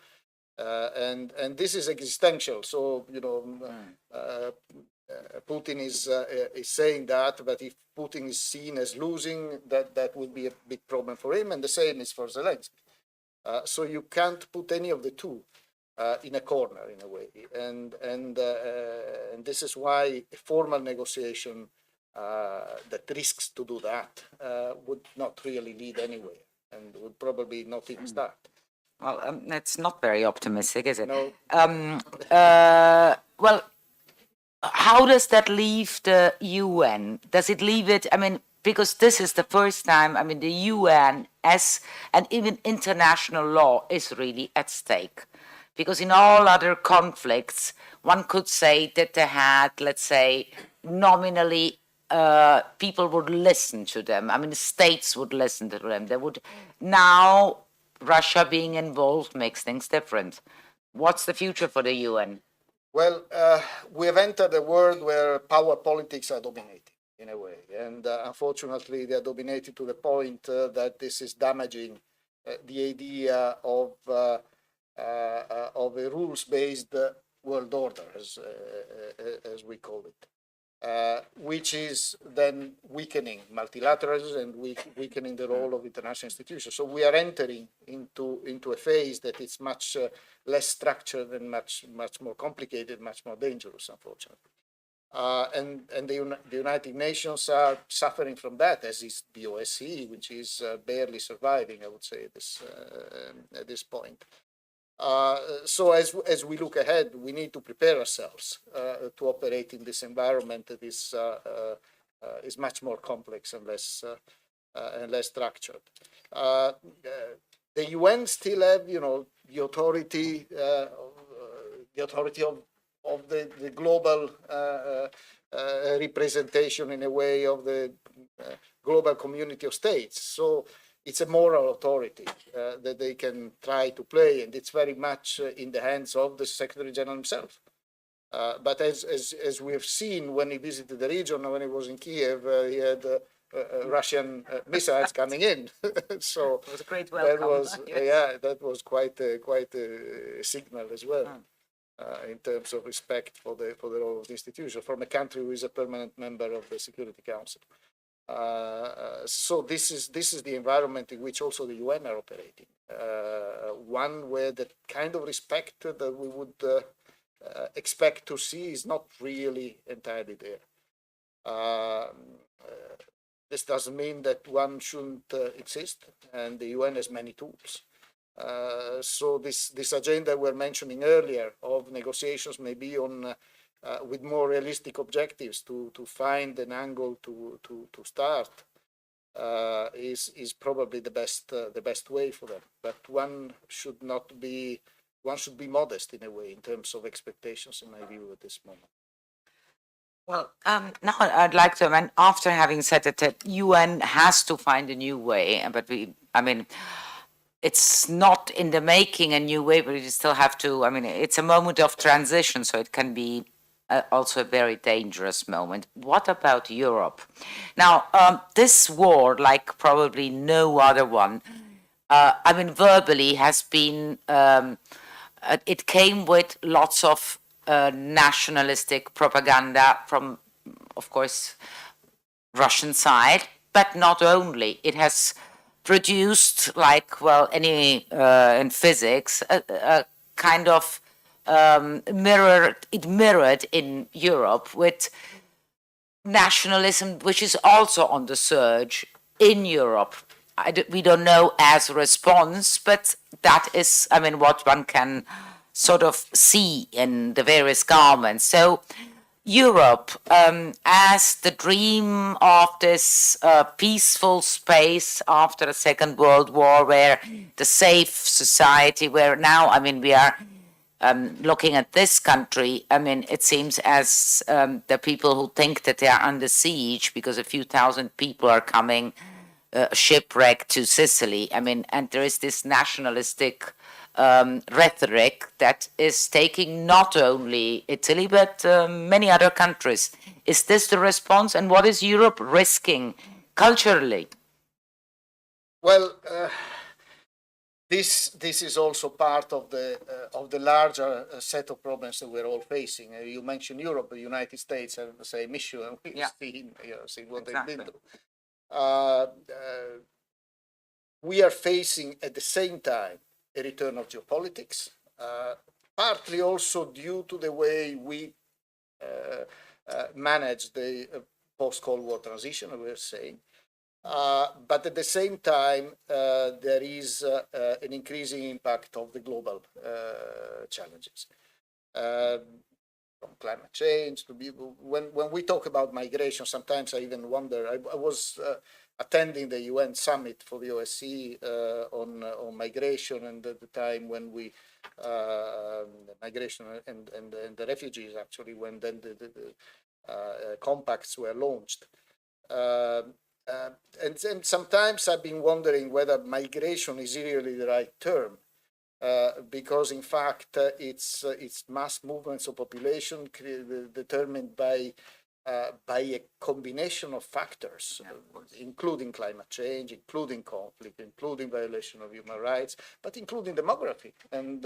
And this is existential. So, Putin is saying that, but if Putin is seen as losing, that would be a big problem for him, and the same is for Zelensky. So you can't put any of the two in a corner, in a way, and this is why a formal negotiation that risks to do that would not really lead anywhere, and would probably not even start. Well, that's not very optimistic, is it? No. Well, how does that leave the UN? Does it leave it? I mean, because this is the first time, I mean, the UN and even international law is really at stake. Because in all other conflicts, one could say that they had, let's say, nominally, people would listen to them. I mean, the states would listen to them. They would. Now, Russia being involved makes things different. What's the future for the UN? Well, we have entered a world where power politics are dominating, in a way, and unfortunately they are dominated to the point that this is damaging the idea of a rules-based world order, as we call it, which is then weakening multilateralism and weakening the role of international institutions. So we are entering into a phase that is much less structured and much more complicated, much more dangerous, unfortunately. And the United Nations are suffering from that, as is the OSCE, which is barely surviving, I would say, at this point. So as we look ahead, we need to prepare ourselves to operate in this environment that is much more complex and less structured. The UN still have, the authority of the global representation, in a way, of the global community of states. So it's a moral authority that they can try to play, and it's very much in the hands of the Secretary General himself. But as we have seen when he visited the region, when he was in Kiev, he had Russian missiles coming in. So it was a great welcome. That was that was quite a signal as well. In terms of respect for the role of the institution from a country who is a permanent member of the Security Council. So this is the environment in which also the UN are operating. One where the kind of respect that we would expect to see is not really entirely there. This doesn't mean that one shouldn't exist, and the UN has many tools. So this agenda we're mentioning earlier of negotiations maybe on with more realistic objectives to find an angle to start is probably the best way for them. But one should be modest in a way in terms of expectations, in my view, at this moment. Well, now I'd like to, after having said that the UN has to find a new way, but it's not in the making a new way, but you still have to, it's a moment of transition, so it can be also a very dangerous moment. What about Europe? Now, this war, like probably no other one, verbally has been, it came with lots of nationalistic propaganda from, of course, Russian side, but not only. It has produced, like, well, any in physics, a kind of mirrored in Europe with nationalism, which is also on the surge in Europe. We don't know as a response, but that is, what one can sort of see in the various governments. So Europe, as the dream of this peaceful space after the Second World War, where the safe society, where now, we are looking at this country, it seems as the people who think that they are under siege because a few thousand people are coming shipwrecked to Sicily. And there is this nationalistic rhetoric that is taking not only Italy, but many other countries. Is this the response? And what is Europe risking culturally? Well, this is also part of the larger set of problems that we're all facing. You mentioned Europe, the United States have the same issue, and we've seen what they've been through. We are facing at the same time a return of geopolitics, partly also due to the way we manage the post-Cold War transition, we're saying. But at the same time, there is an increasing impact of the global challenges. From climate change to when we talk about migration, sometimes I even wonder. I was attending the UN summit for the OSCE on migration, and at the time when we migration and the refugees, actually, when then the compacts were launched. And sometimes I've been wondering whether migration is really the right term, because in fact it's mass movements of population determined by a combination of factors, including climate change, including conflict, including violation of human rights, but including demography, and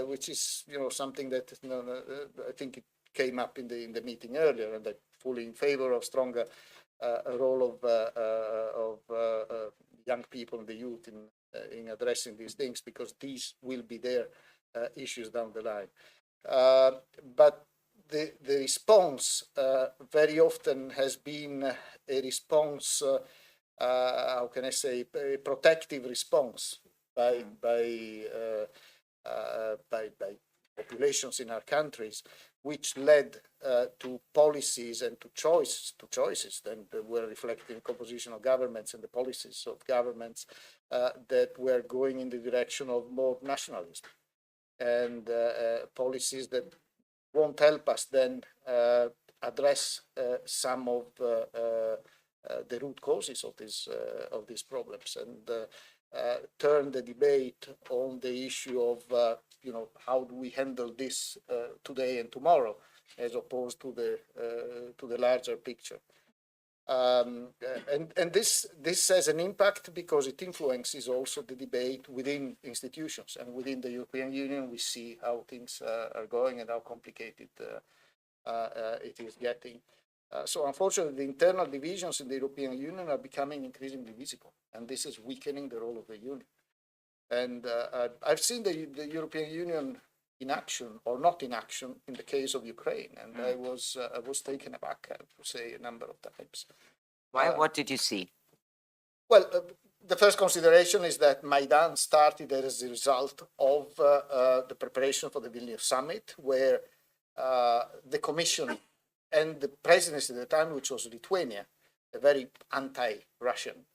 which is something that I think it came up in the meeting earlier, and I'm fully in favor of stronger role of young people and the youth in addressing these things, because these will be their issues down the line. But the response very often has been a response, how can I say, a protective response by populations in our countries, which led to policies and to choices then that were reflecting composition of governments and the policies of governments that were going in the direction of more nationalism, and policies that won't help us then address some of the root causes of these problems, and turn the debate on the issue of how do we handle this today and tomorrow, as opposed to the larger picture. And this has an impact because it influences also the debate within institutions, and within the European Union we see how things are going and how complicated it is getting. So unfortunately, the internal divisions in the European Union are becoming increasingly visible, and this is weakening the role of the Union. And I've seen the European Union in action or not in action in the case of Ukraine, and I was taken aback, I have to say, a number of times. Why? What did you see? Well, the first consideration is that Maidan started as a result of the preparation for the Vilnius summit, where the Commission and the presidency at the time, which was Lithuania, a very anti-Russian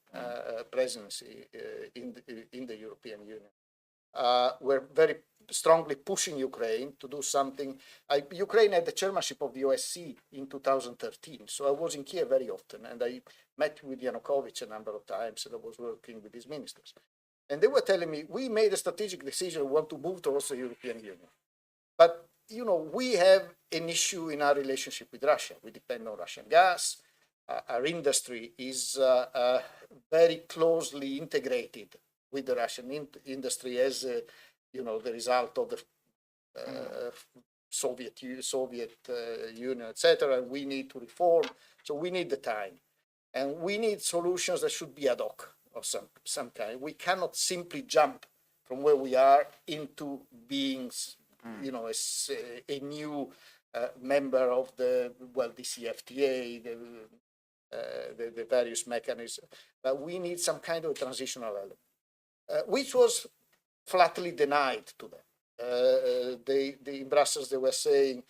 presidency in the European Union, were very strongly pushing Ukraine to do something. Ukraine had the chairmanship of the OSCE in 2013, so I was in Kiev very often, and I met with Yanukovych a number of times, and I was working with his ministers. And they were telling me, we made a strategic decision, we want to move towards the European Union. But, we have an issue in our relationship with Russia. We depend on Russian gas. Our industry is very closely integrated with the Russian industry as the result of the Soviet Union, etc. And we need to reform, so we need the time, and we need solutions that should be ad hoc of some kind. We cannot simply jump from where we are into being, a new member of the DCFTA, the various mechanisms. But we need some kind of transitional element, which was flatly denied to them. In Brussels, they were saying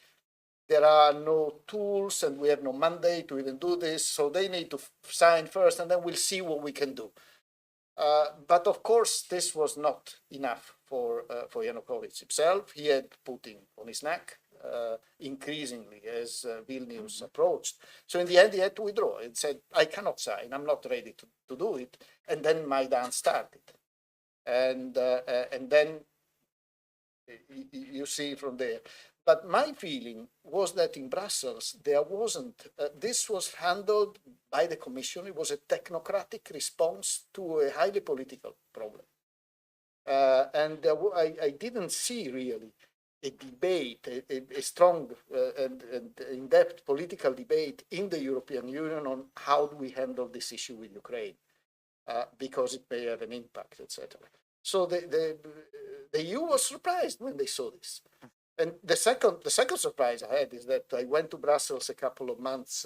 there are no tools and we have no mandate to even do this, so they need to sign first and then we'll see what we can do. But of course, this was not enough for Yanukovych himself. He had Putin on his neck increasingly as Vilnius approached. So in the end, he had to withdraw and said, I cannot sign, I'm not ready to do it. And then Maidan started. And then you see from there. But my feeling was that in Brussels, there wasn't, this was handled by the Commission. It was a technocratic response to a highly political problem. And I didn't see really a debate, a strong and in-depth political debate in the European Union on how do we handle this issue with Ukraine, because it may have an impact, etc. So the EU was surprised when they saw this. And the second surprise I had is that I went to Brussels a couple of months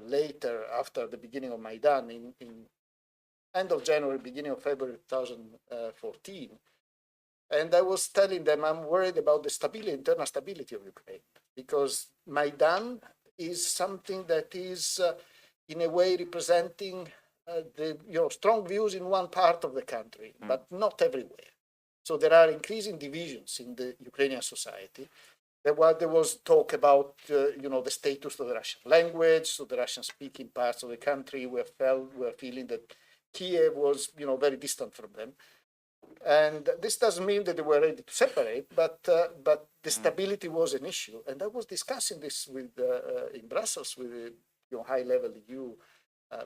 later, after the beginning of Maidan, in end of January, beginning of February 2014. And I was telling them I'm worried about the stability, internal stability of Ukraine, because Maidan is something that is in a way representing the strong views in one part of the country, but not everywhere. So there are increasing divisions in the Ukrainian society. There was talk about the status of the Russian language, so the Russian-speaking parts of the country were feeling that Kiev was very distant from them. And this doesn't mean that they were ready to separate, but the stability was an issue. And I was discussing this with in Brussels with high-level EU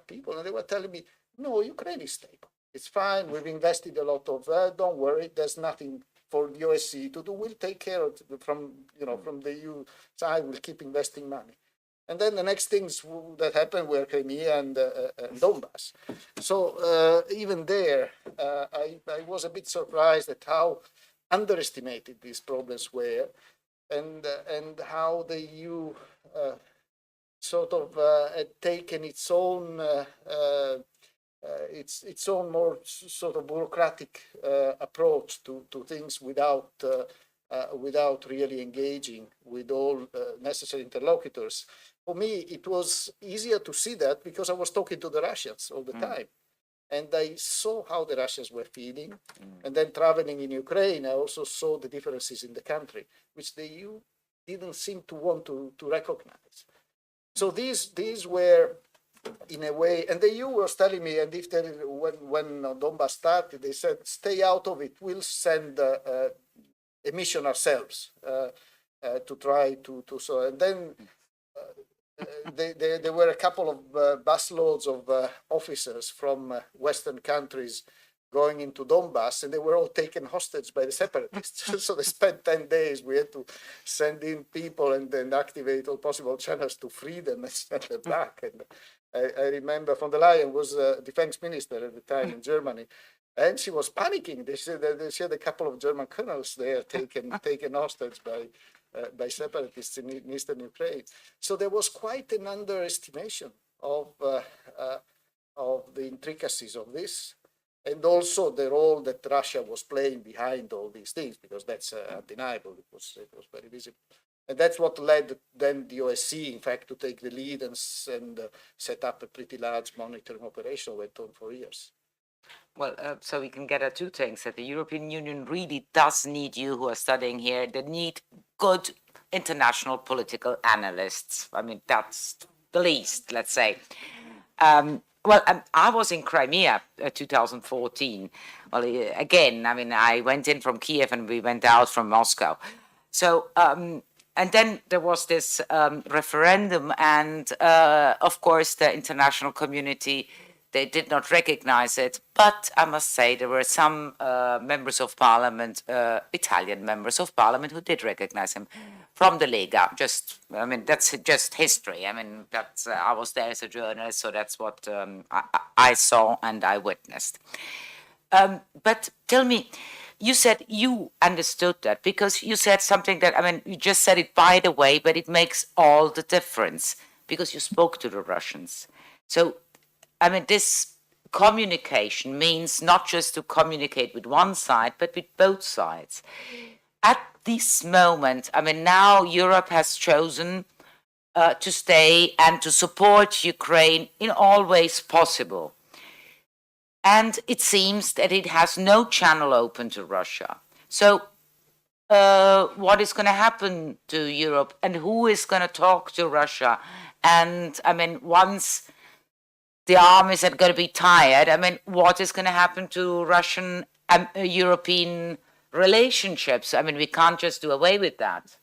people, and they were telling me, no, Ukraine is stable. It's fine. We've invested a lot of. Don't worry. There's nothing for the OSCE to do. We'll take care of it from the EU side. We'll keep investing money. And then the next things that happened were Crimea and Donbass. So even there, I was a bit surprised at how underestimated these problems were, and how the EU sort of had taken its own more sort of bureaucratic approach to things without really engaging with all necessary interlocutors. For me, it was easier to see that because I was talking to the Russians all the time. And I saw how the Russians were feeling. And then traveling in Ukraine, I also saw the differences in the country, which the EU didn't seem to want to recognize. So these were in a way, and the EU was telling me, and if there is, when Donbass started, they said, stay out of it, we'll send a mission ourselves to try to so, and then there were a couple of busloads of officers from Western countries going into Donbass, and they were all taken hostage by the separatists. So they spent 10 days. We had to send in people and then activate all possible channels to free them and send them back. And I remember von der Leyen was defense minister at the time in Germany, and she was panicking. They said that she had a couple of German colonels there taken hostage by separatists in eastern Ukraine. So there was quite an underestimation of the intricacies of this, and also the role that Russia was playing behind all these things, because that's undeniable. It was very visible. And that's what led then the OSCE, in fact, to take the lead and set up a pretty large monitoring operation that went on for years. Well, so we can get at two things, that the European Union really does need you who are studying here. They need good international political analysts. I mean, that's the least, let's say. I was in Crimea 2014. Well, again, I mean, I went in from Kiev and we went out from Moscow. So, and then there was this referendum, and of course, the international community, they did not recognize it. But I must say, there were some members of parliament, Italian members of parliament, who did recognize him from the Lega. Just, I mean, that's just history. I mean, that's I was there as a journalist, so that's what I saw and I witnessed. But tell me, you said you understood that, because you said something that, I mean, you just said it by the way, but it makes all the difference, because you spoke to the Russians. So, I mean, this communication means not just to communicate with one side, but with both sides. At this moment, I mean, now Europe has chosen to stay and to support Ukraine in all ways possible. And it seems that it has no channel open to Russia. So what is going to happen to Europe, and who is going to talk to Russia? And I mean, once the armies are going to be tired, I mean, what is going to happen to Russian and European relationships? I mean, we can't just do away with that.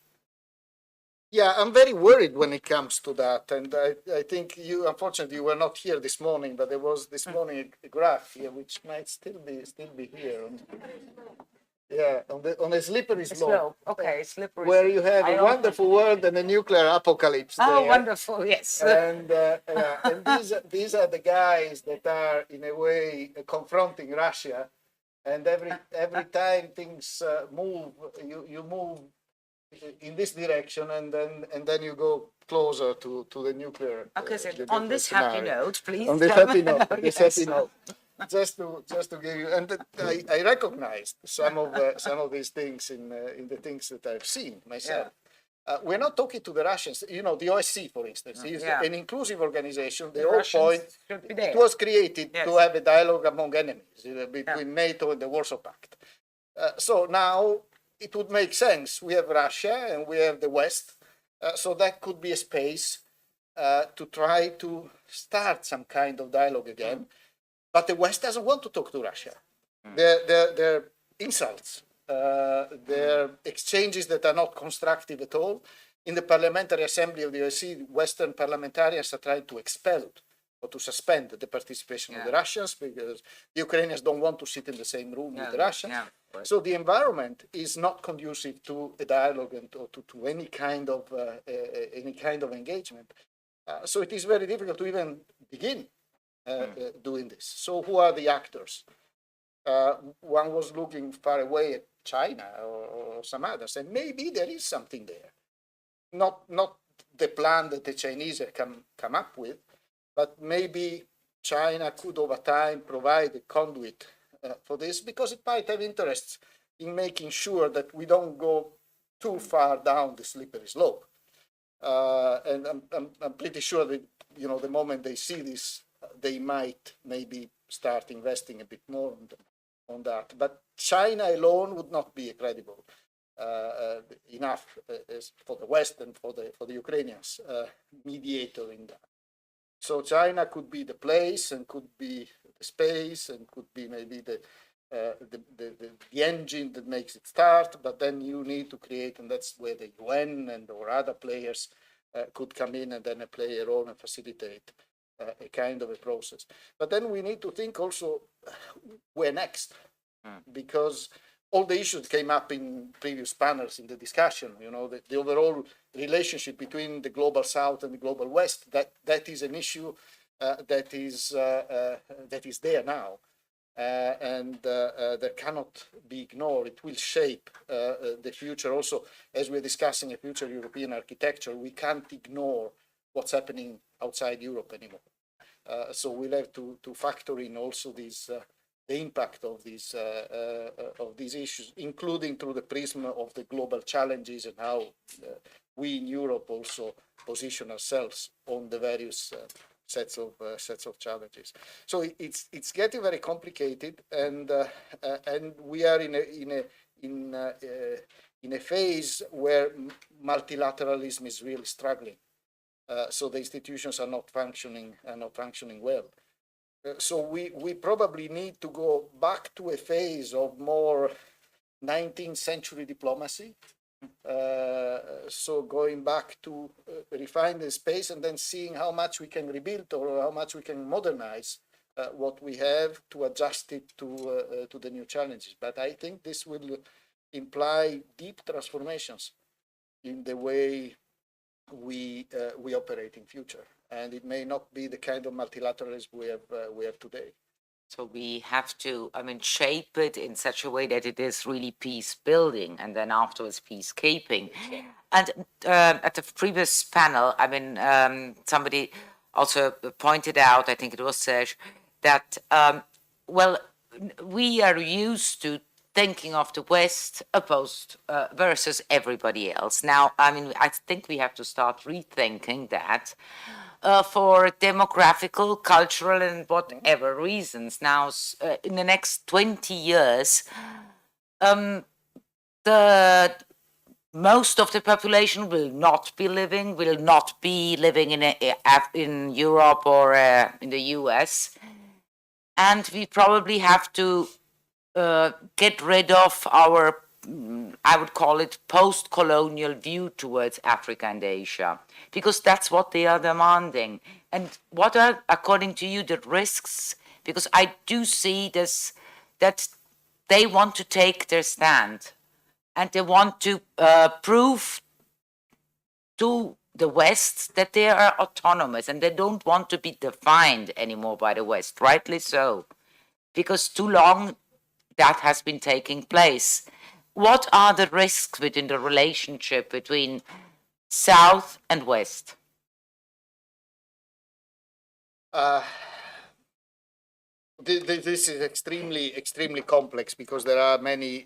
Yeah, I'm very worried when it comes to that. And I think you, unfortunately, you were not here this morning, but there was this morning a graph here, which might still be here. Yeah, on a slippery slope. Okay, slippery. Where you have a wonderful world and a nuclear apocalypse. Oh, there. wonderful, yes. And these are the guys that are, in a way, confronting Russia. And every time things move, you move in this direction, and then you go closer to the nuclear. Okay, so on this happy note, please. On this happy note, happy note. Just to give you, and I recognized some of these things in the things that I've seen myself. Yeah. We're not talking to the Russians. You know, the OSCE, for instance, is an inclusive organization. The whole point, it was created to have a dialogue among enemies between NATO and the Warsaw Pact. So now it would make sense. We have Russia and we have the West, so that could be a space to try to start some kind of dialogue again. But the West doesn't want to talk to Russia. They're insults. They're exchanges that are not constructive at all. In the Parliamentary Assembly of the OSCE, Western parliamentarians are trying to expel or to suspend the participation of the Russians, because the Ukrainians don't want to sit in the same room with the Russians. So the environment is not conducive to a dialogue and to any kind of engagement. So it is very difficult to even begin doing this. So who are the actors? One was looking far away at China or some others, and maybe there is something there. Not the plan that the Chinese have come up with, but maybe China could over time provide a conduit for this, because it might have interests in making sure that we don't go too far down the slippery slope. And I'm pretty sure that, you know, the moment they see this, they might maybe start investing a bit more on that. But China alone would not be credible enough for the West and for the Ukrainians mediator in that. So China could be the place and could be the space and could be maybe the engine that makes it start, but then you need to create, and that's where the UN and or other players could come in and then play a role and facilitate a kind of a process. But then we need to think also where next, because all the issues came up in previous panels in the discussion, you know, the overall relationship between the global South and the global West, that is an issue that is there now. And that cannot be ignored. It will shape the future. Also, as we're discussing a future European architecture, we can't ignore what's happening outside Europe anymore. So we'll have to factor in also these the impact of these issues, including through the prism of the global challenges and how we in Europe also position ourselves on the various sets of challenges. So it's getting very complicated, and we are in a phase where multilateralism is really struggling. So the institutions are not functioning well. So we probably need to go back to a phase of more 19th century diplomacy. So going back to refine the space and then seeing how much we can rebuild or how much we can modernize what we have to adjust it to the new challenges. But I think this will imply deep transformations in the way we operate in future, and it may not be the kind of multilateralism we have today. So we have to, shape it in such a way that it is really peace building and then afterwards peacekeeping. And at the previous panel, somebody also pointed out, I think it was Serge, that, we are used to thinking of the West opposed versus everybody else. Now, I think we have to start rethinking that for demographical, cultural, and whatever reasons. Now, in the next 20 years, most of the population will not be living in Europe or in the US, and we probably have to get rid of our, I would call it, post-colonial view towards Africa and Asia, because that's what they are demanding. And what are, according to you, the risks? Because I do see this, that they want to take their stand and they want to prove to the West that they are autonomous and they don't want to be defined anymore by the West, rightly so, because too long that has been taking place. What are the risks within the relationship between South and West? This is extremely complex because there are many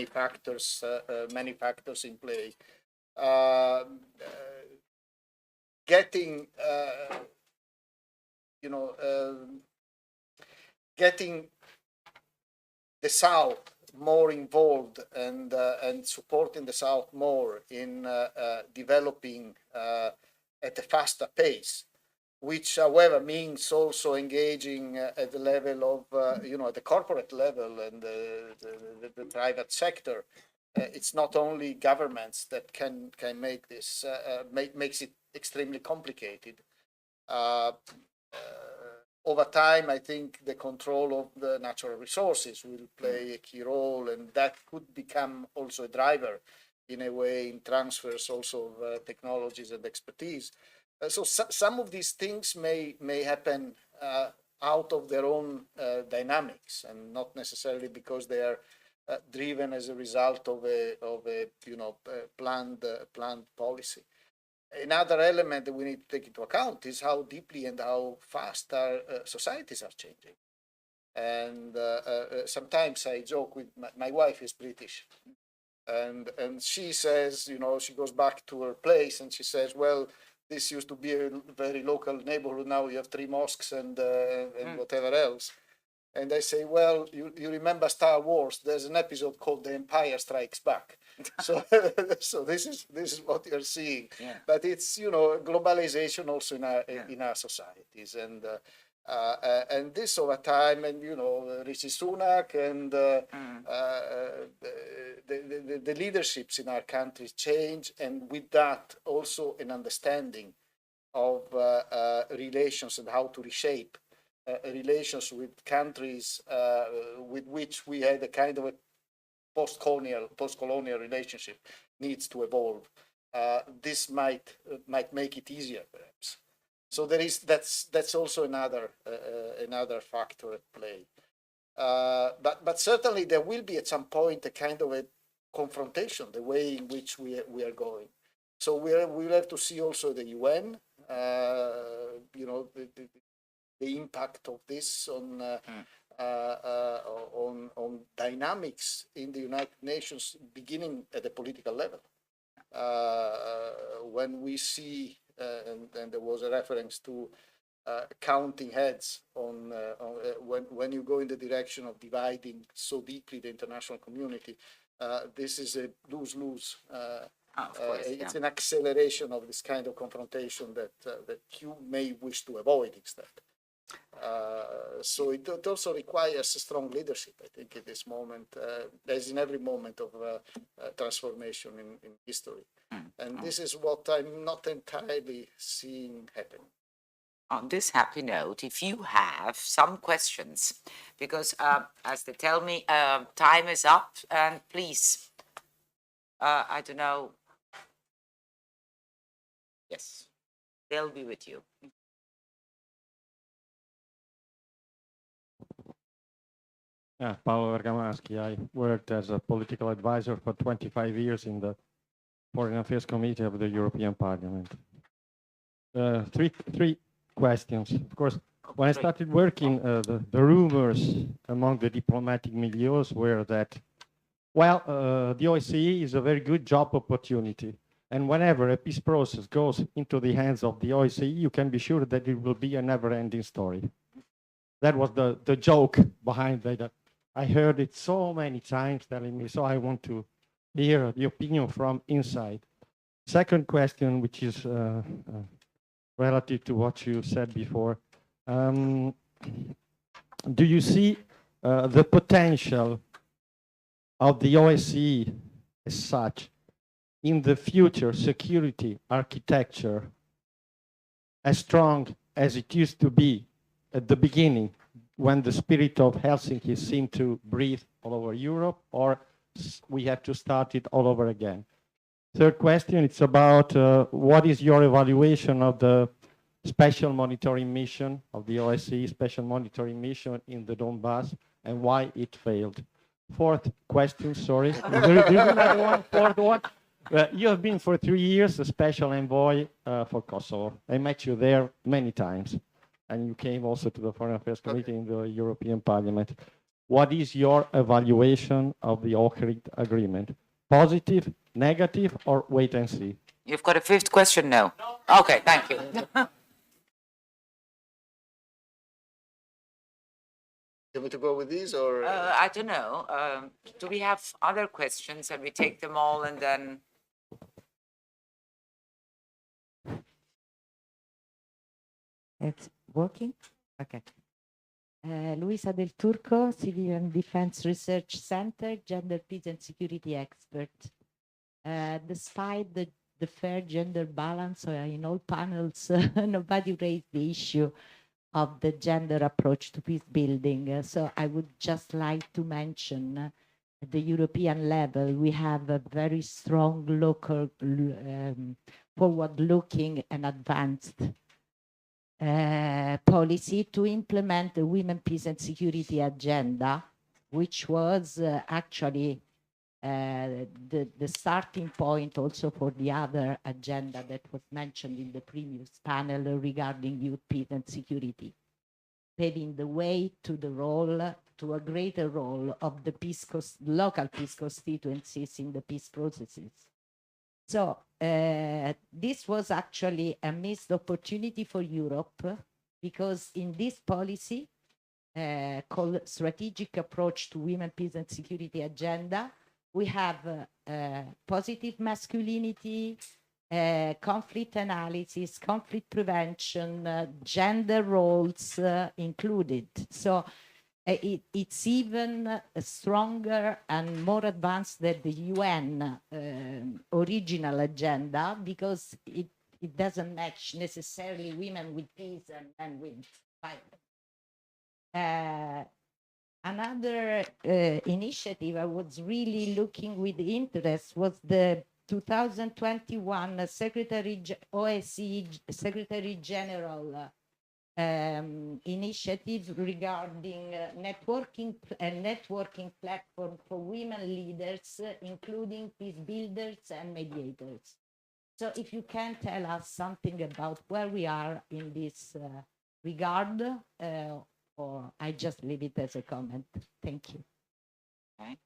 factors in play. Getting the South more involved and supporting the South more in developing at a faster pace, which, however, means also engaging at the level of, at the corporate level and the private sector. It's not only governments that can make this, makes it extremely complicated. Over time, I think the control of the natural resources will play a key role, and that could become also a driver in a way in transfers also of technologies and expertise. So some of these things may happen out of their own dynamics, and not necessarily because they are driven as a result of a planned policy. Another element that we need to take into account is how deeply and how fast our societies are changing. And sometimes I joke with my wife is British, and she says, she goes back to her place and she says, well, this used to be a very local neighborhood. Now you have 3 mosques and whatever else. And I say, well, you remember Star Wars? There's an episode called The Empire Strikes Back. So, so this is what you're seeing. Yeah. But it's, you know, globalization also in our societies, and this over time, and you know, Rishi Sunak and the leaderships in our countries change, and with that also an understanding of relations and how to reshape relations with countries with which we had a kind of a post-colonial relationship needs to evolve. This might make it easier, perhaps. So that's also another factor at play. But certainly there will be at some point a kind of a confrontation, the way in which we are going. So we'll have to see also the UN, you know, the impact of this on dynamics in the United Nations, beginning at the political level. When we see, and there was a reference to counting heads on when you go in the direction of dividing so deeply the international community, this is a lose-lose. It's an acceleration of this kind of confrontation that you may wish to avoid instead. So it also requires a strong leadership, I think, at this moment, as in every moment of transformation in history. And this is what I'm not entirely seeing happen. On this happy note, if you have some questions, because as they tell me, time is up, and please, I don't know. Yes, they'll be with you. Yeah, Paolo Bergamaschi. I worked as a political advisor for 25 years in the Foreign Affairs Committee of the European Parliament. Three questions. Of course, when I started working, the rumors among the diplomatic milieus were that, well, the OSCE is a very good job opportunity. And whenever a peace process goes into the hands of the OSCE, you can be sure that it will be a never-ending story. That was the joke behind that. I heard it so many times telling me, so I want to hear the opinion from inside. Second question, which is relative to what you said before. Do you see the potential of the OSCE as such in the future security architecture as strong as it used to be at the beginning, when the spirit of Helsinki seemed to breathe all over Europe, or we have to start it all over again? Third question, it's about what is your evaluation of the special monitoring mission of the OSCE special monitoring mission in the Donbass, and why it failed? Fourth question, sorry. There's another one, fourth one. You have been for 3 years a special envoy for Kosovo. I met you there many times. And you came also to the Foreign Affairs Committee in the European Parliament. What is your evaluation of the Ohrid agreement? Positive, negative, or wait and see? You've got a fifth question now. No. Okay, thank you. You want me to go with these, or? I don't know. Do we have other questions, and we take them all and then? It's working? Okay. Luisa Del Turco, Civilian Defense Research Center, Gender, Peace and Security Expert. Despite the fair gender balance in all panels, nobody raised the issue of the gender approach to peace building. So I would just like to mention at the European level, we have a very strong local, forward-looking and advanced policy to implement the Women, Peace and Security agenda, which was actually the starting point also for the other agenda that was mentioned in the previous panel regarding youth, peace and security, paving the way to the role, to a greater role of the local peace constituencies in the peace processes. So this was actually a missed opportunity for Europe, because in this policy called Strategic Approach to Women, Peace and Security Agenda, we have positive masculinity, conflict analysis, conflict prevention, gender roles included. So it's even stronger and more advanced than the UN original agenda, because it doesn't match necessarily women with peace and men with violence. Another initiative I was really looking with interest was the 2021 OSCE Secretary General initiative regarding networking platform for women leaders, including peace builders and mediators. So if you can tell us something about where we are in this regard, or I just leave it as a comment. Thank you. Okay.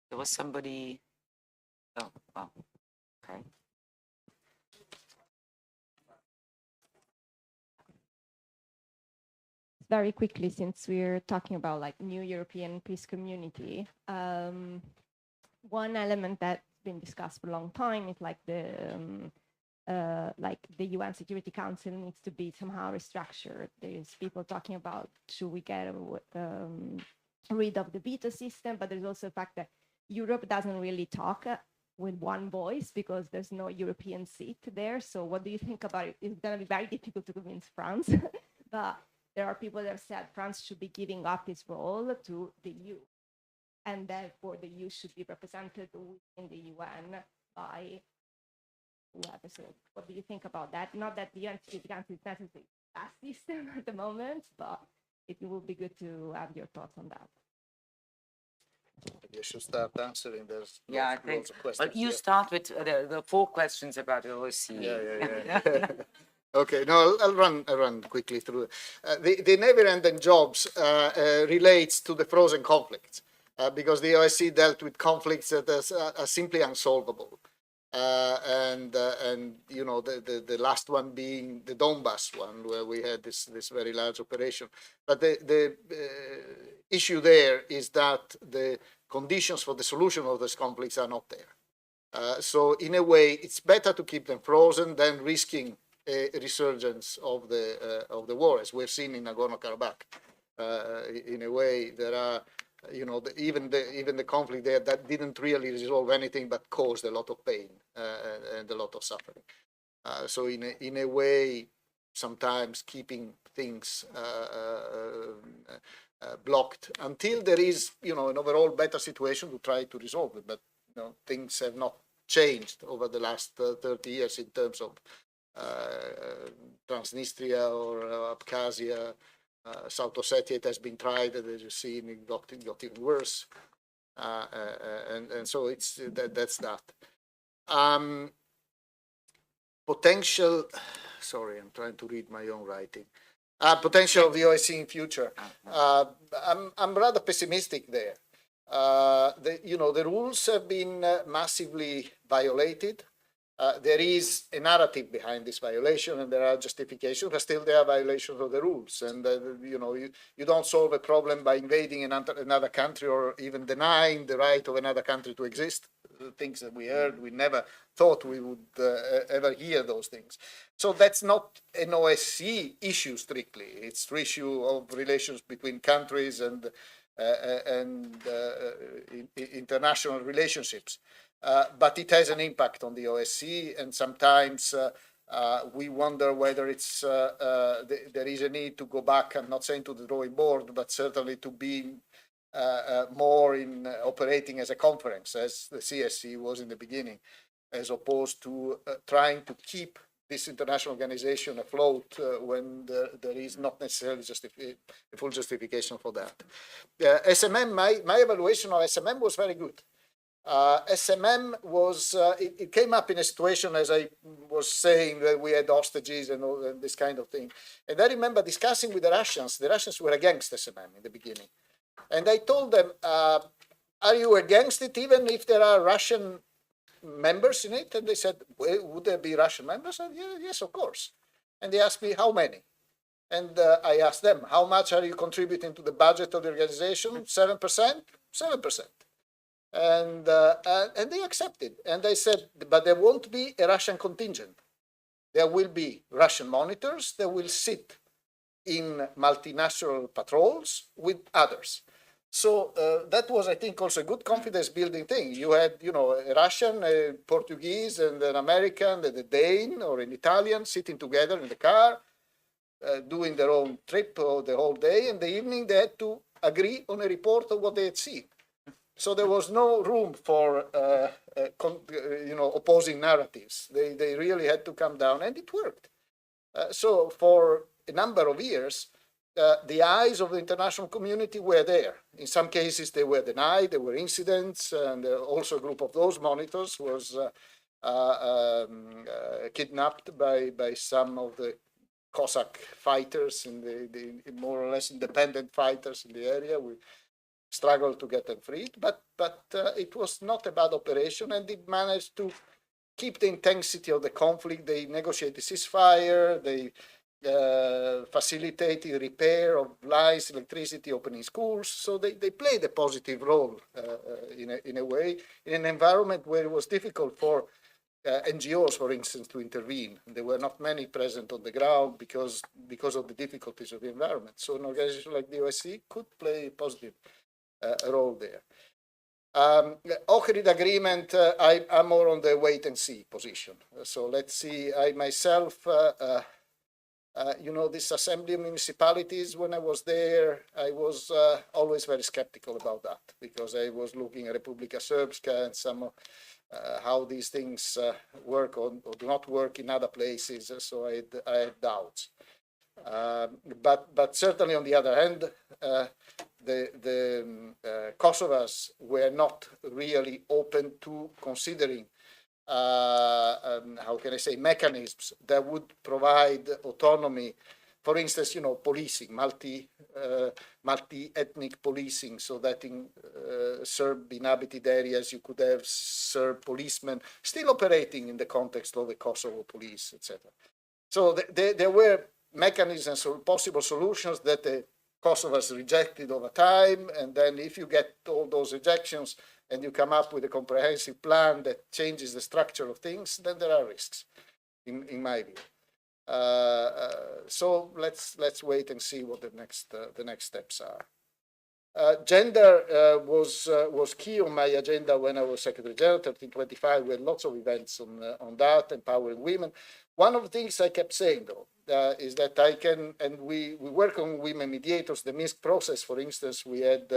There was somebody. Oh, wow. Okay. Very quickly, since we're talking about like new European peace community, one element that's been discussed for a long time is like the UN Security Council needs to be somehow restructured. There's people talking about should we get rid of the veto system, but there's also the fact that Europe doesn't really talk with one voice because there's no European seat there. So what do you think about it? It's going to be very difficult to convince France, but there are people that have said France should be giving up its role to the EU, and therefore the EU should be represented in the UN by whoever. So what do you think about that? Not that the UN Security Council is necessarily that system at the moment, but it would be good to have your thoughts on that. You should start answering. There's lots of questions. But you start with the 4 questions about the OSCE. Yeah. Okay, no, I'll run quickly through. The never-ending jobs relates to the frozen conflicts because the OSCE dealt with conflicts that are simply unsolvable. And you know, the last one being the Donbass one, where we had this very large operation. But the issue there is that the conditions for the solution of those conflicts are not there. So in a way, it's better to keep them frozen than risking a resurgence of the war, as we've seen in Nagorno-Karabakh. In a way, there are, you know, even the conflict there that didn't really resolve anything but caused a lot of pain and a lot of suffering. So in a way, sometimes keeping things blocked until there is, you know, an overall better situation to try to resolve it. But you know, things have not changed over the last 30 years in terms of Transnistria or Abkhazia, South Ossetia. It has been tried, and as you see, it got even worse. And so it's that's that. Potential. Sorry, I'm trying to read my own writing. Potential of the OSCE in future. I'm rather pessimistic there. The rules have been massively violated. There is a narrative behind this violation, and there are justifications, but still there are violations of the rules. And you don't solve a problem by invading another country or even denying the right of another country to exist. The things that we heard, we never thought we would ever hear those things. So that's not an OSCE issue strictly. It's an issue of relations between countries and international relationships. But it has an impact on the OSCE, and sometimes we wonder whether it's there is a need to go back. I'm not saying to the drawing board, but certainly to be more in operating as a conference, as the CSC was in the beginning, as opposed to trying to keep this international organization afloat when there is not necessarily a full justification for that. SMM, my evaluation of SMM was very good. SMM was, it came up in a situation, as I was saying, that we had hostages and all this kind of thing. And I remember discussing with the Russians were against SMM in the beginning. And I told them, are you against it even if there are Russian members in it? And they said, well, would there be Russian members? I said, yes, of course. And they asked me, how many? And I asked them, how much are you contributing to the budget of the organization? 7%? 7%. And they accepted. And they said, but there won't be a Russian contingent. There will be Russian monitors that will sit in multinational patrols with others. So that was, I think, also a good confidence building thing. You had, a Russian, a Portuguese, and an American, and a Dane or an Italian sitting together in the car, doing their own trip the whole day. And the evening they had to agree on a report of what they had seen. So there was no room for, opposing narratives. They really had to come down, and it worked. So for a number of years, the eyes of the international community were there. In some cases, they were denied. There were incidents, and also a group of those monitors was kidnapped by some of the Cossack fighters, in the more or less independent fighters in the area. We struggled to get them freed, but it was not a bad operation, and they managed to keep the intensity of the conflict. They negotiated ceasefire. They facilitated repair of lines, electricity, opening schools. So they played a positive role in a way, in an environment where it was difficult for NGOs, for instance, to intervene. There were not many present on the ground because of the difficulties of the environment. So an organization like the OSCE could play a positive role there. Ohrid agreement, I'm more on the wait and see position. So let's see. I myself, this assembly of municipalities, when I was there, I was always very skeptical about that, because I was looking at Republika Srpska and some how these things work or do not work in other places. So I had doubts. But certainly, on the other hand, the Kosovars were not really open to considering, how can I say, mechanisms that would provide autonomy. For instance, policing, multi-ethnic policing, so that in Serb-inhabited areas you could have Serb policemen still operating in the context of the Kosovo police, etc. So there were mechanisms or possible solutions that the Kosovars rejected over time, and then if you get all those rejections and you come up with a comprehensive plan that changes the structure of things, then there are risks, in my view. So let's wait and see what the next steps are. Gender was key on my agenda when I was Secretary General. 1325, we had lots of events on that, empowering women. One of the things I kept saying, though, is that I can, and we work on women mediators. The Minsk process, for instance, we had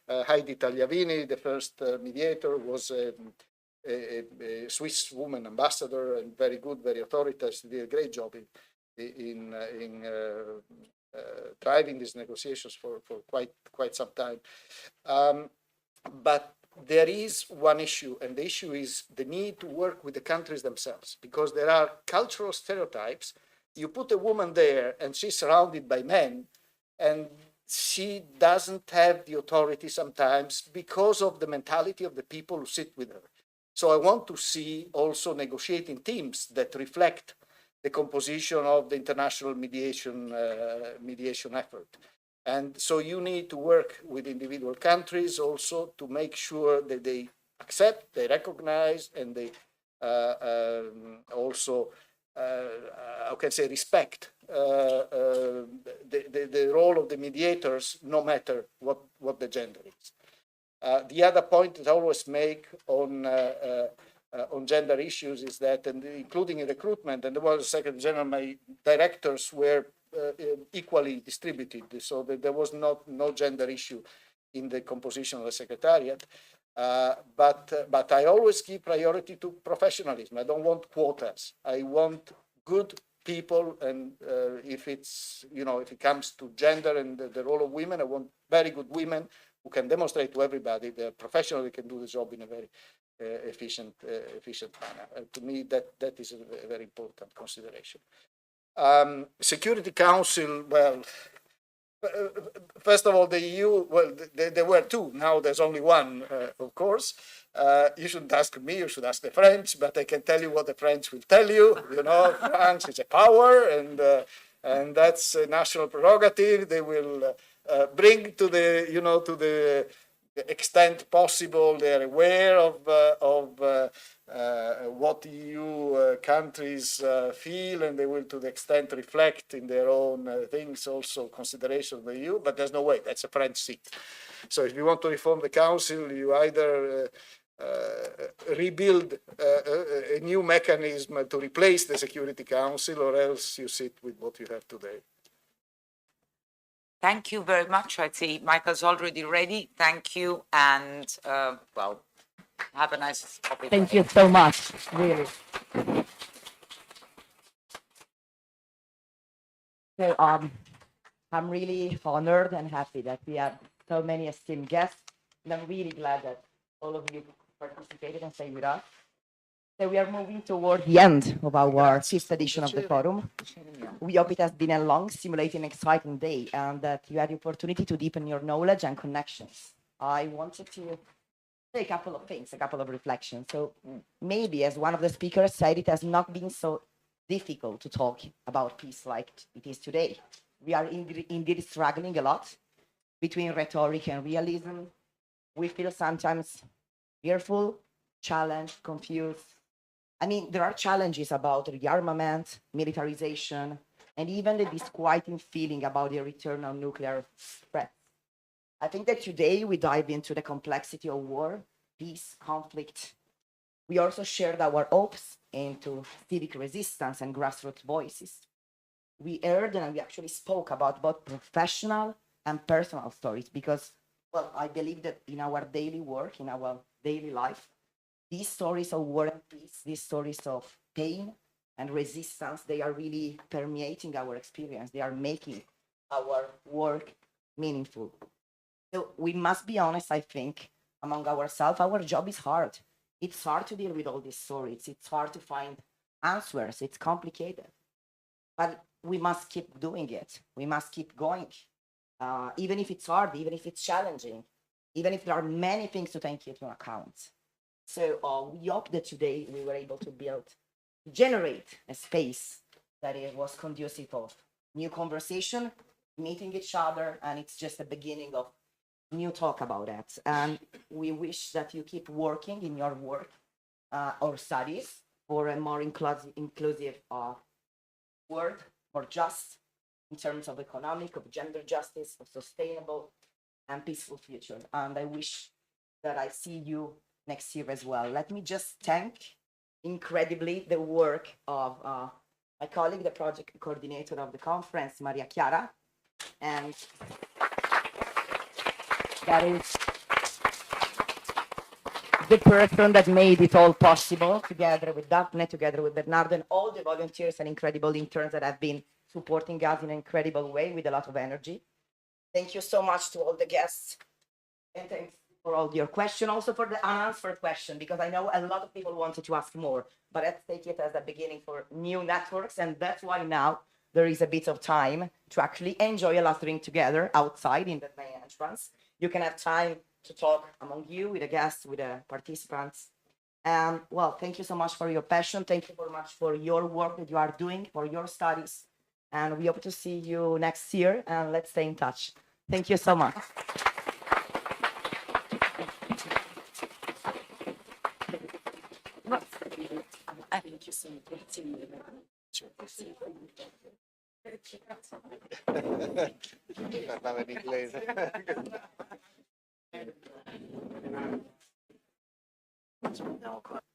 Heidi Tagliavini, the first mediator, was a Swiss woman ambassador, and very good, very authoritative. She did a great job in driving these negotiations for quite some time. But there is one issue, and the issue is the need to work with the countries themselves, because there are cultural stereotypes. You put a woman there, and she's surrounded by men, and she doesn't have the authority sometimes because of the mentality of the people who sit with her. So I want to see also negotiating teams that reflect the composition of the international mediation effort. And so you need to work with individual countries also to make sure that they accept, they recognize, and they also, how can I say, respect the role of the mediators, no matter what the gender is. The other point that I always make on gender issues is that, and including in recruitment, and the was Secretary General, my directors were equally distributed, so that there was no gender issue in the composition of the Secretariat. But I always give priority to professionalism. I don't want quotas. I want good people, and if it's, if it comes to gender and the role of women, I want very good women who can demonstrate to everybody that professionally can do the job in a very efficient manner. And to me, that is a very important consideration. Security Council, well, first of all, the EU, well, there were two. Now there's only one, of course. You shouldn't ask me, you should ask the French, but I can tell you what the French will tell you. France is a power, and and that's a national prerogative. They will bring to the, to the extent possible. They're aware of what EU countries feel, and they will, to the extent, reflect in their own things, also consideration of the EU. But there's no way. That's a French seat. So if you want to reform the Council, you either rebuild a new mechanism to replace the Security Council, or else you sit with what you have today. Thank you very much. I see Michael's already ready. Thank you, and well, have a nice coffee. Thank you so much, really. So I'm really honored and happy that we have so many esteemed guests, and I'm really glad that all of you participated and stayed with us. So we are moving toward the end of our 5th edition of the forum. We hope it has been a long, stimulating, exciting day, and that you had the opportunity to deepen your knowledge and connections. I wanted to say a couple of things, a couple of reflections. So maybe, as one of the speakers said, it has not been so difficult to talk about peace like it is today. We are indeed struggling a lot between rhetoric and realism. We feel sometimes fearful, challenged, confused. I mean, there are challenges about rearmament, militarization, and even the disquieting feeling about the return of nuclear threats. I think that today we dive into the complexity of war, peace, conflict. We also shared our hopes into civic resistance and grassroots voices. We heard and we actually spoke about both professional and personal stories because, well, I believe that in our daily work, in our daily life, these stories of war and peace, these stories of pain and resistance, they are really permeating our experience. They are making our work meaningful. So we must be honest, I think, among ourselves, our job is hard. It's hard to deal with all these stories. It's hard to find answers. It's complicated. But we must keep doing it. We must keep going. Even if it's hard, even if it's challenging, even if there are many things to take into account. So we hope that today we were able to generate a space that it was conducive of new conversation, meeting each other, and it's just the beginning of new talk about that. And we wish that you keep working in your work or studies for a more inclusive world, more just in terms of economic, of gender justice, of sustainable and peaceful future. And I wish that I see you next year as well. Let me just thank incredibly the work of my colleague, the project coordinator of the conference, Maria Chiara, and that is the person that made it all possible, together with Daphne, together with Bernardo, and all the volunteers and incredible interns that have been supporting us in an incredible way with a lot of energy. Thank you so much to all the guests, and thanks for all your questions, also for the unanswered question, because I know a lot of people wanted to ask more, but let's take it as a beginning for new networks, and that's why now there is a bit of time to actually enjoy a last drink together outside in the main entrance. You can have time to talk among you, with the guests, with the participants. Well, thank you so much for your passion. Thank you very much for your work that you are doing, for your studies. And we hope to see you next year, and let's stay in touch. Thank you so much. Thank you so Parlava in inglese. much.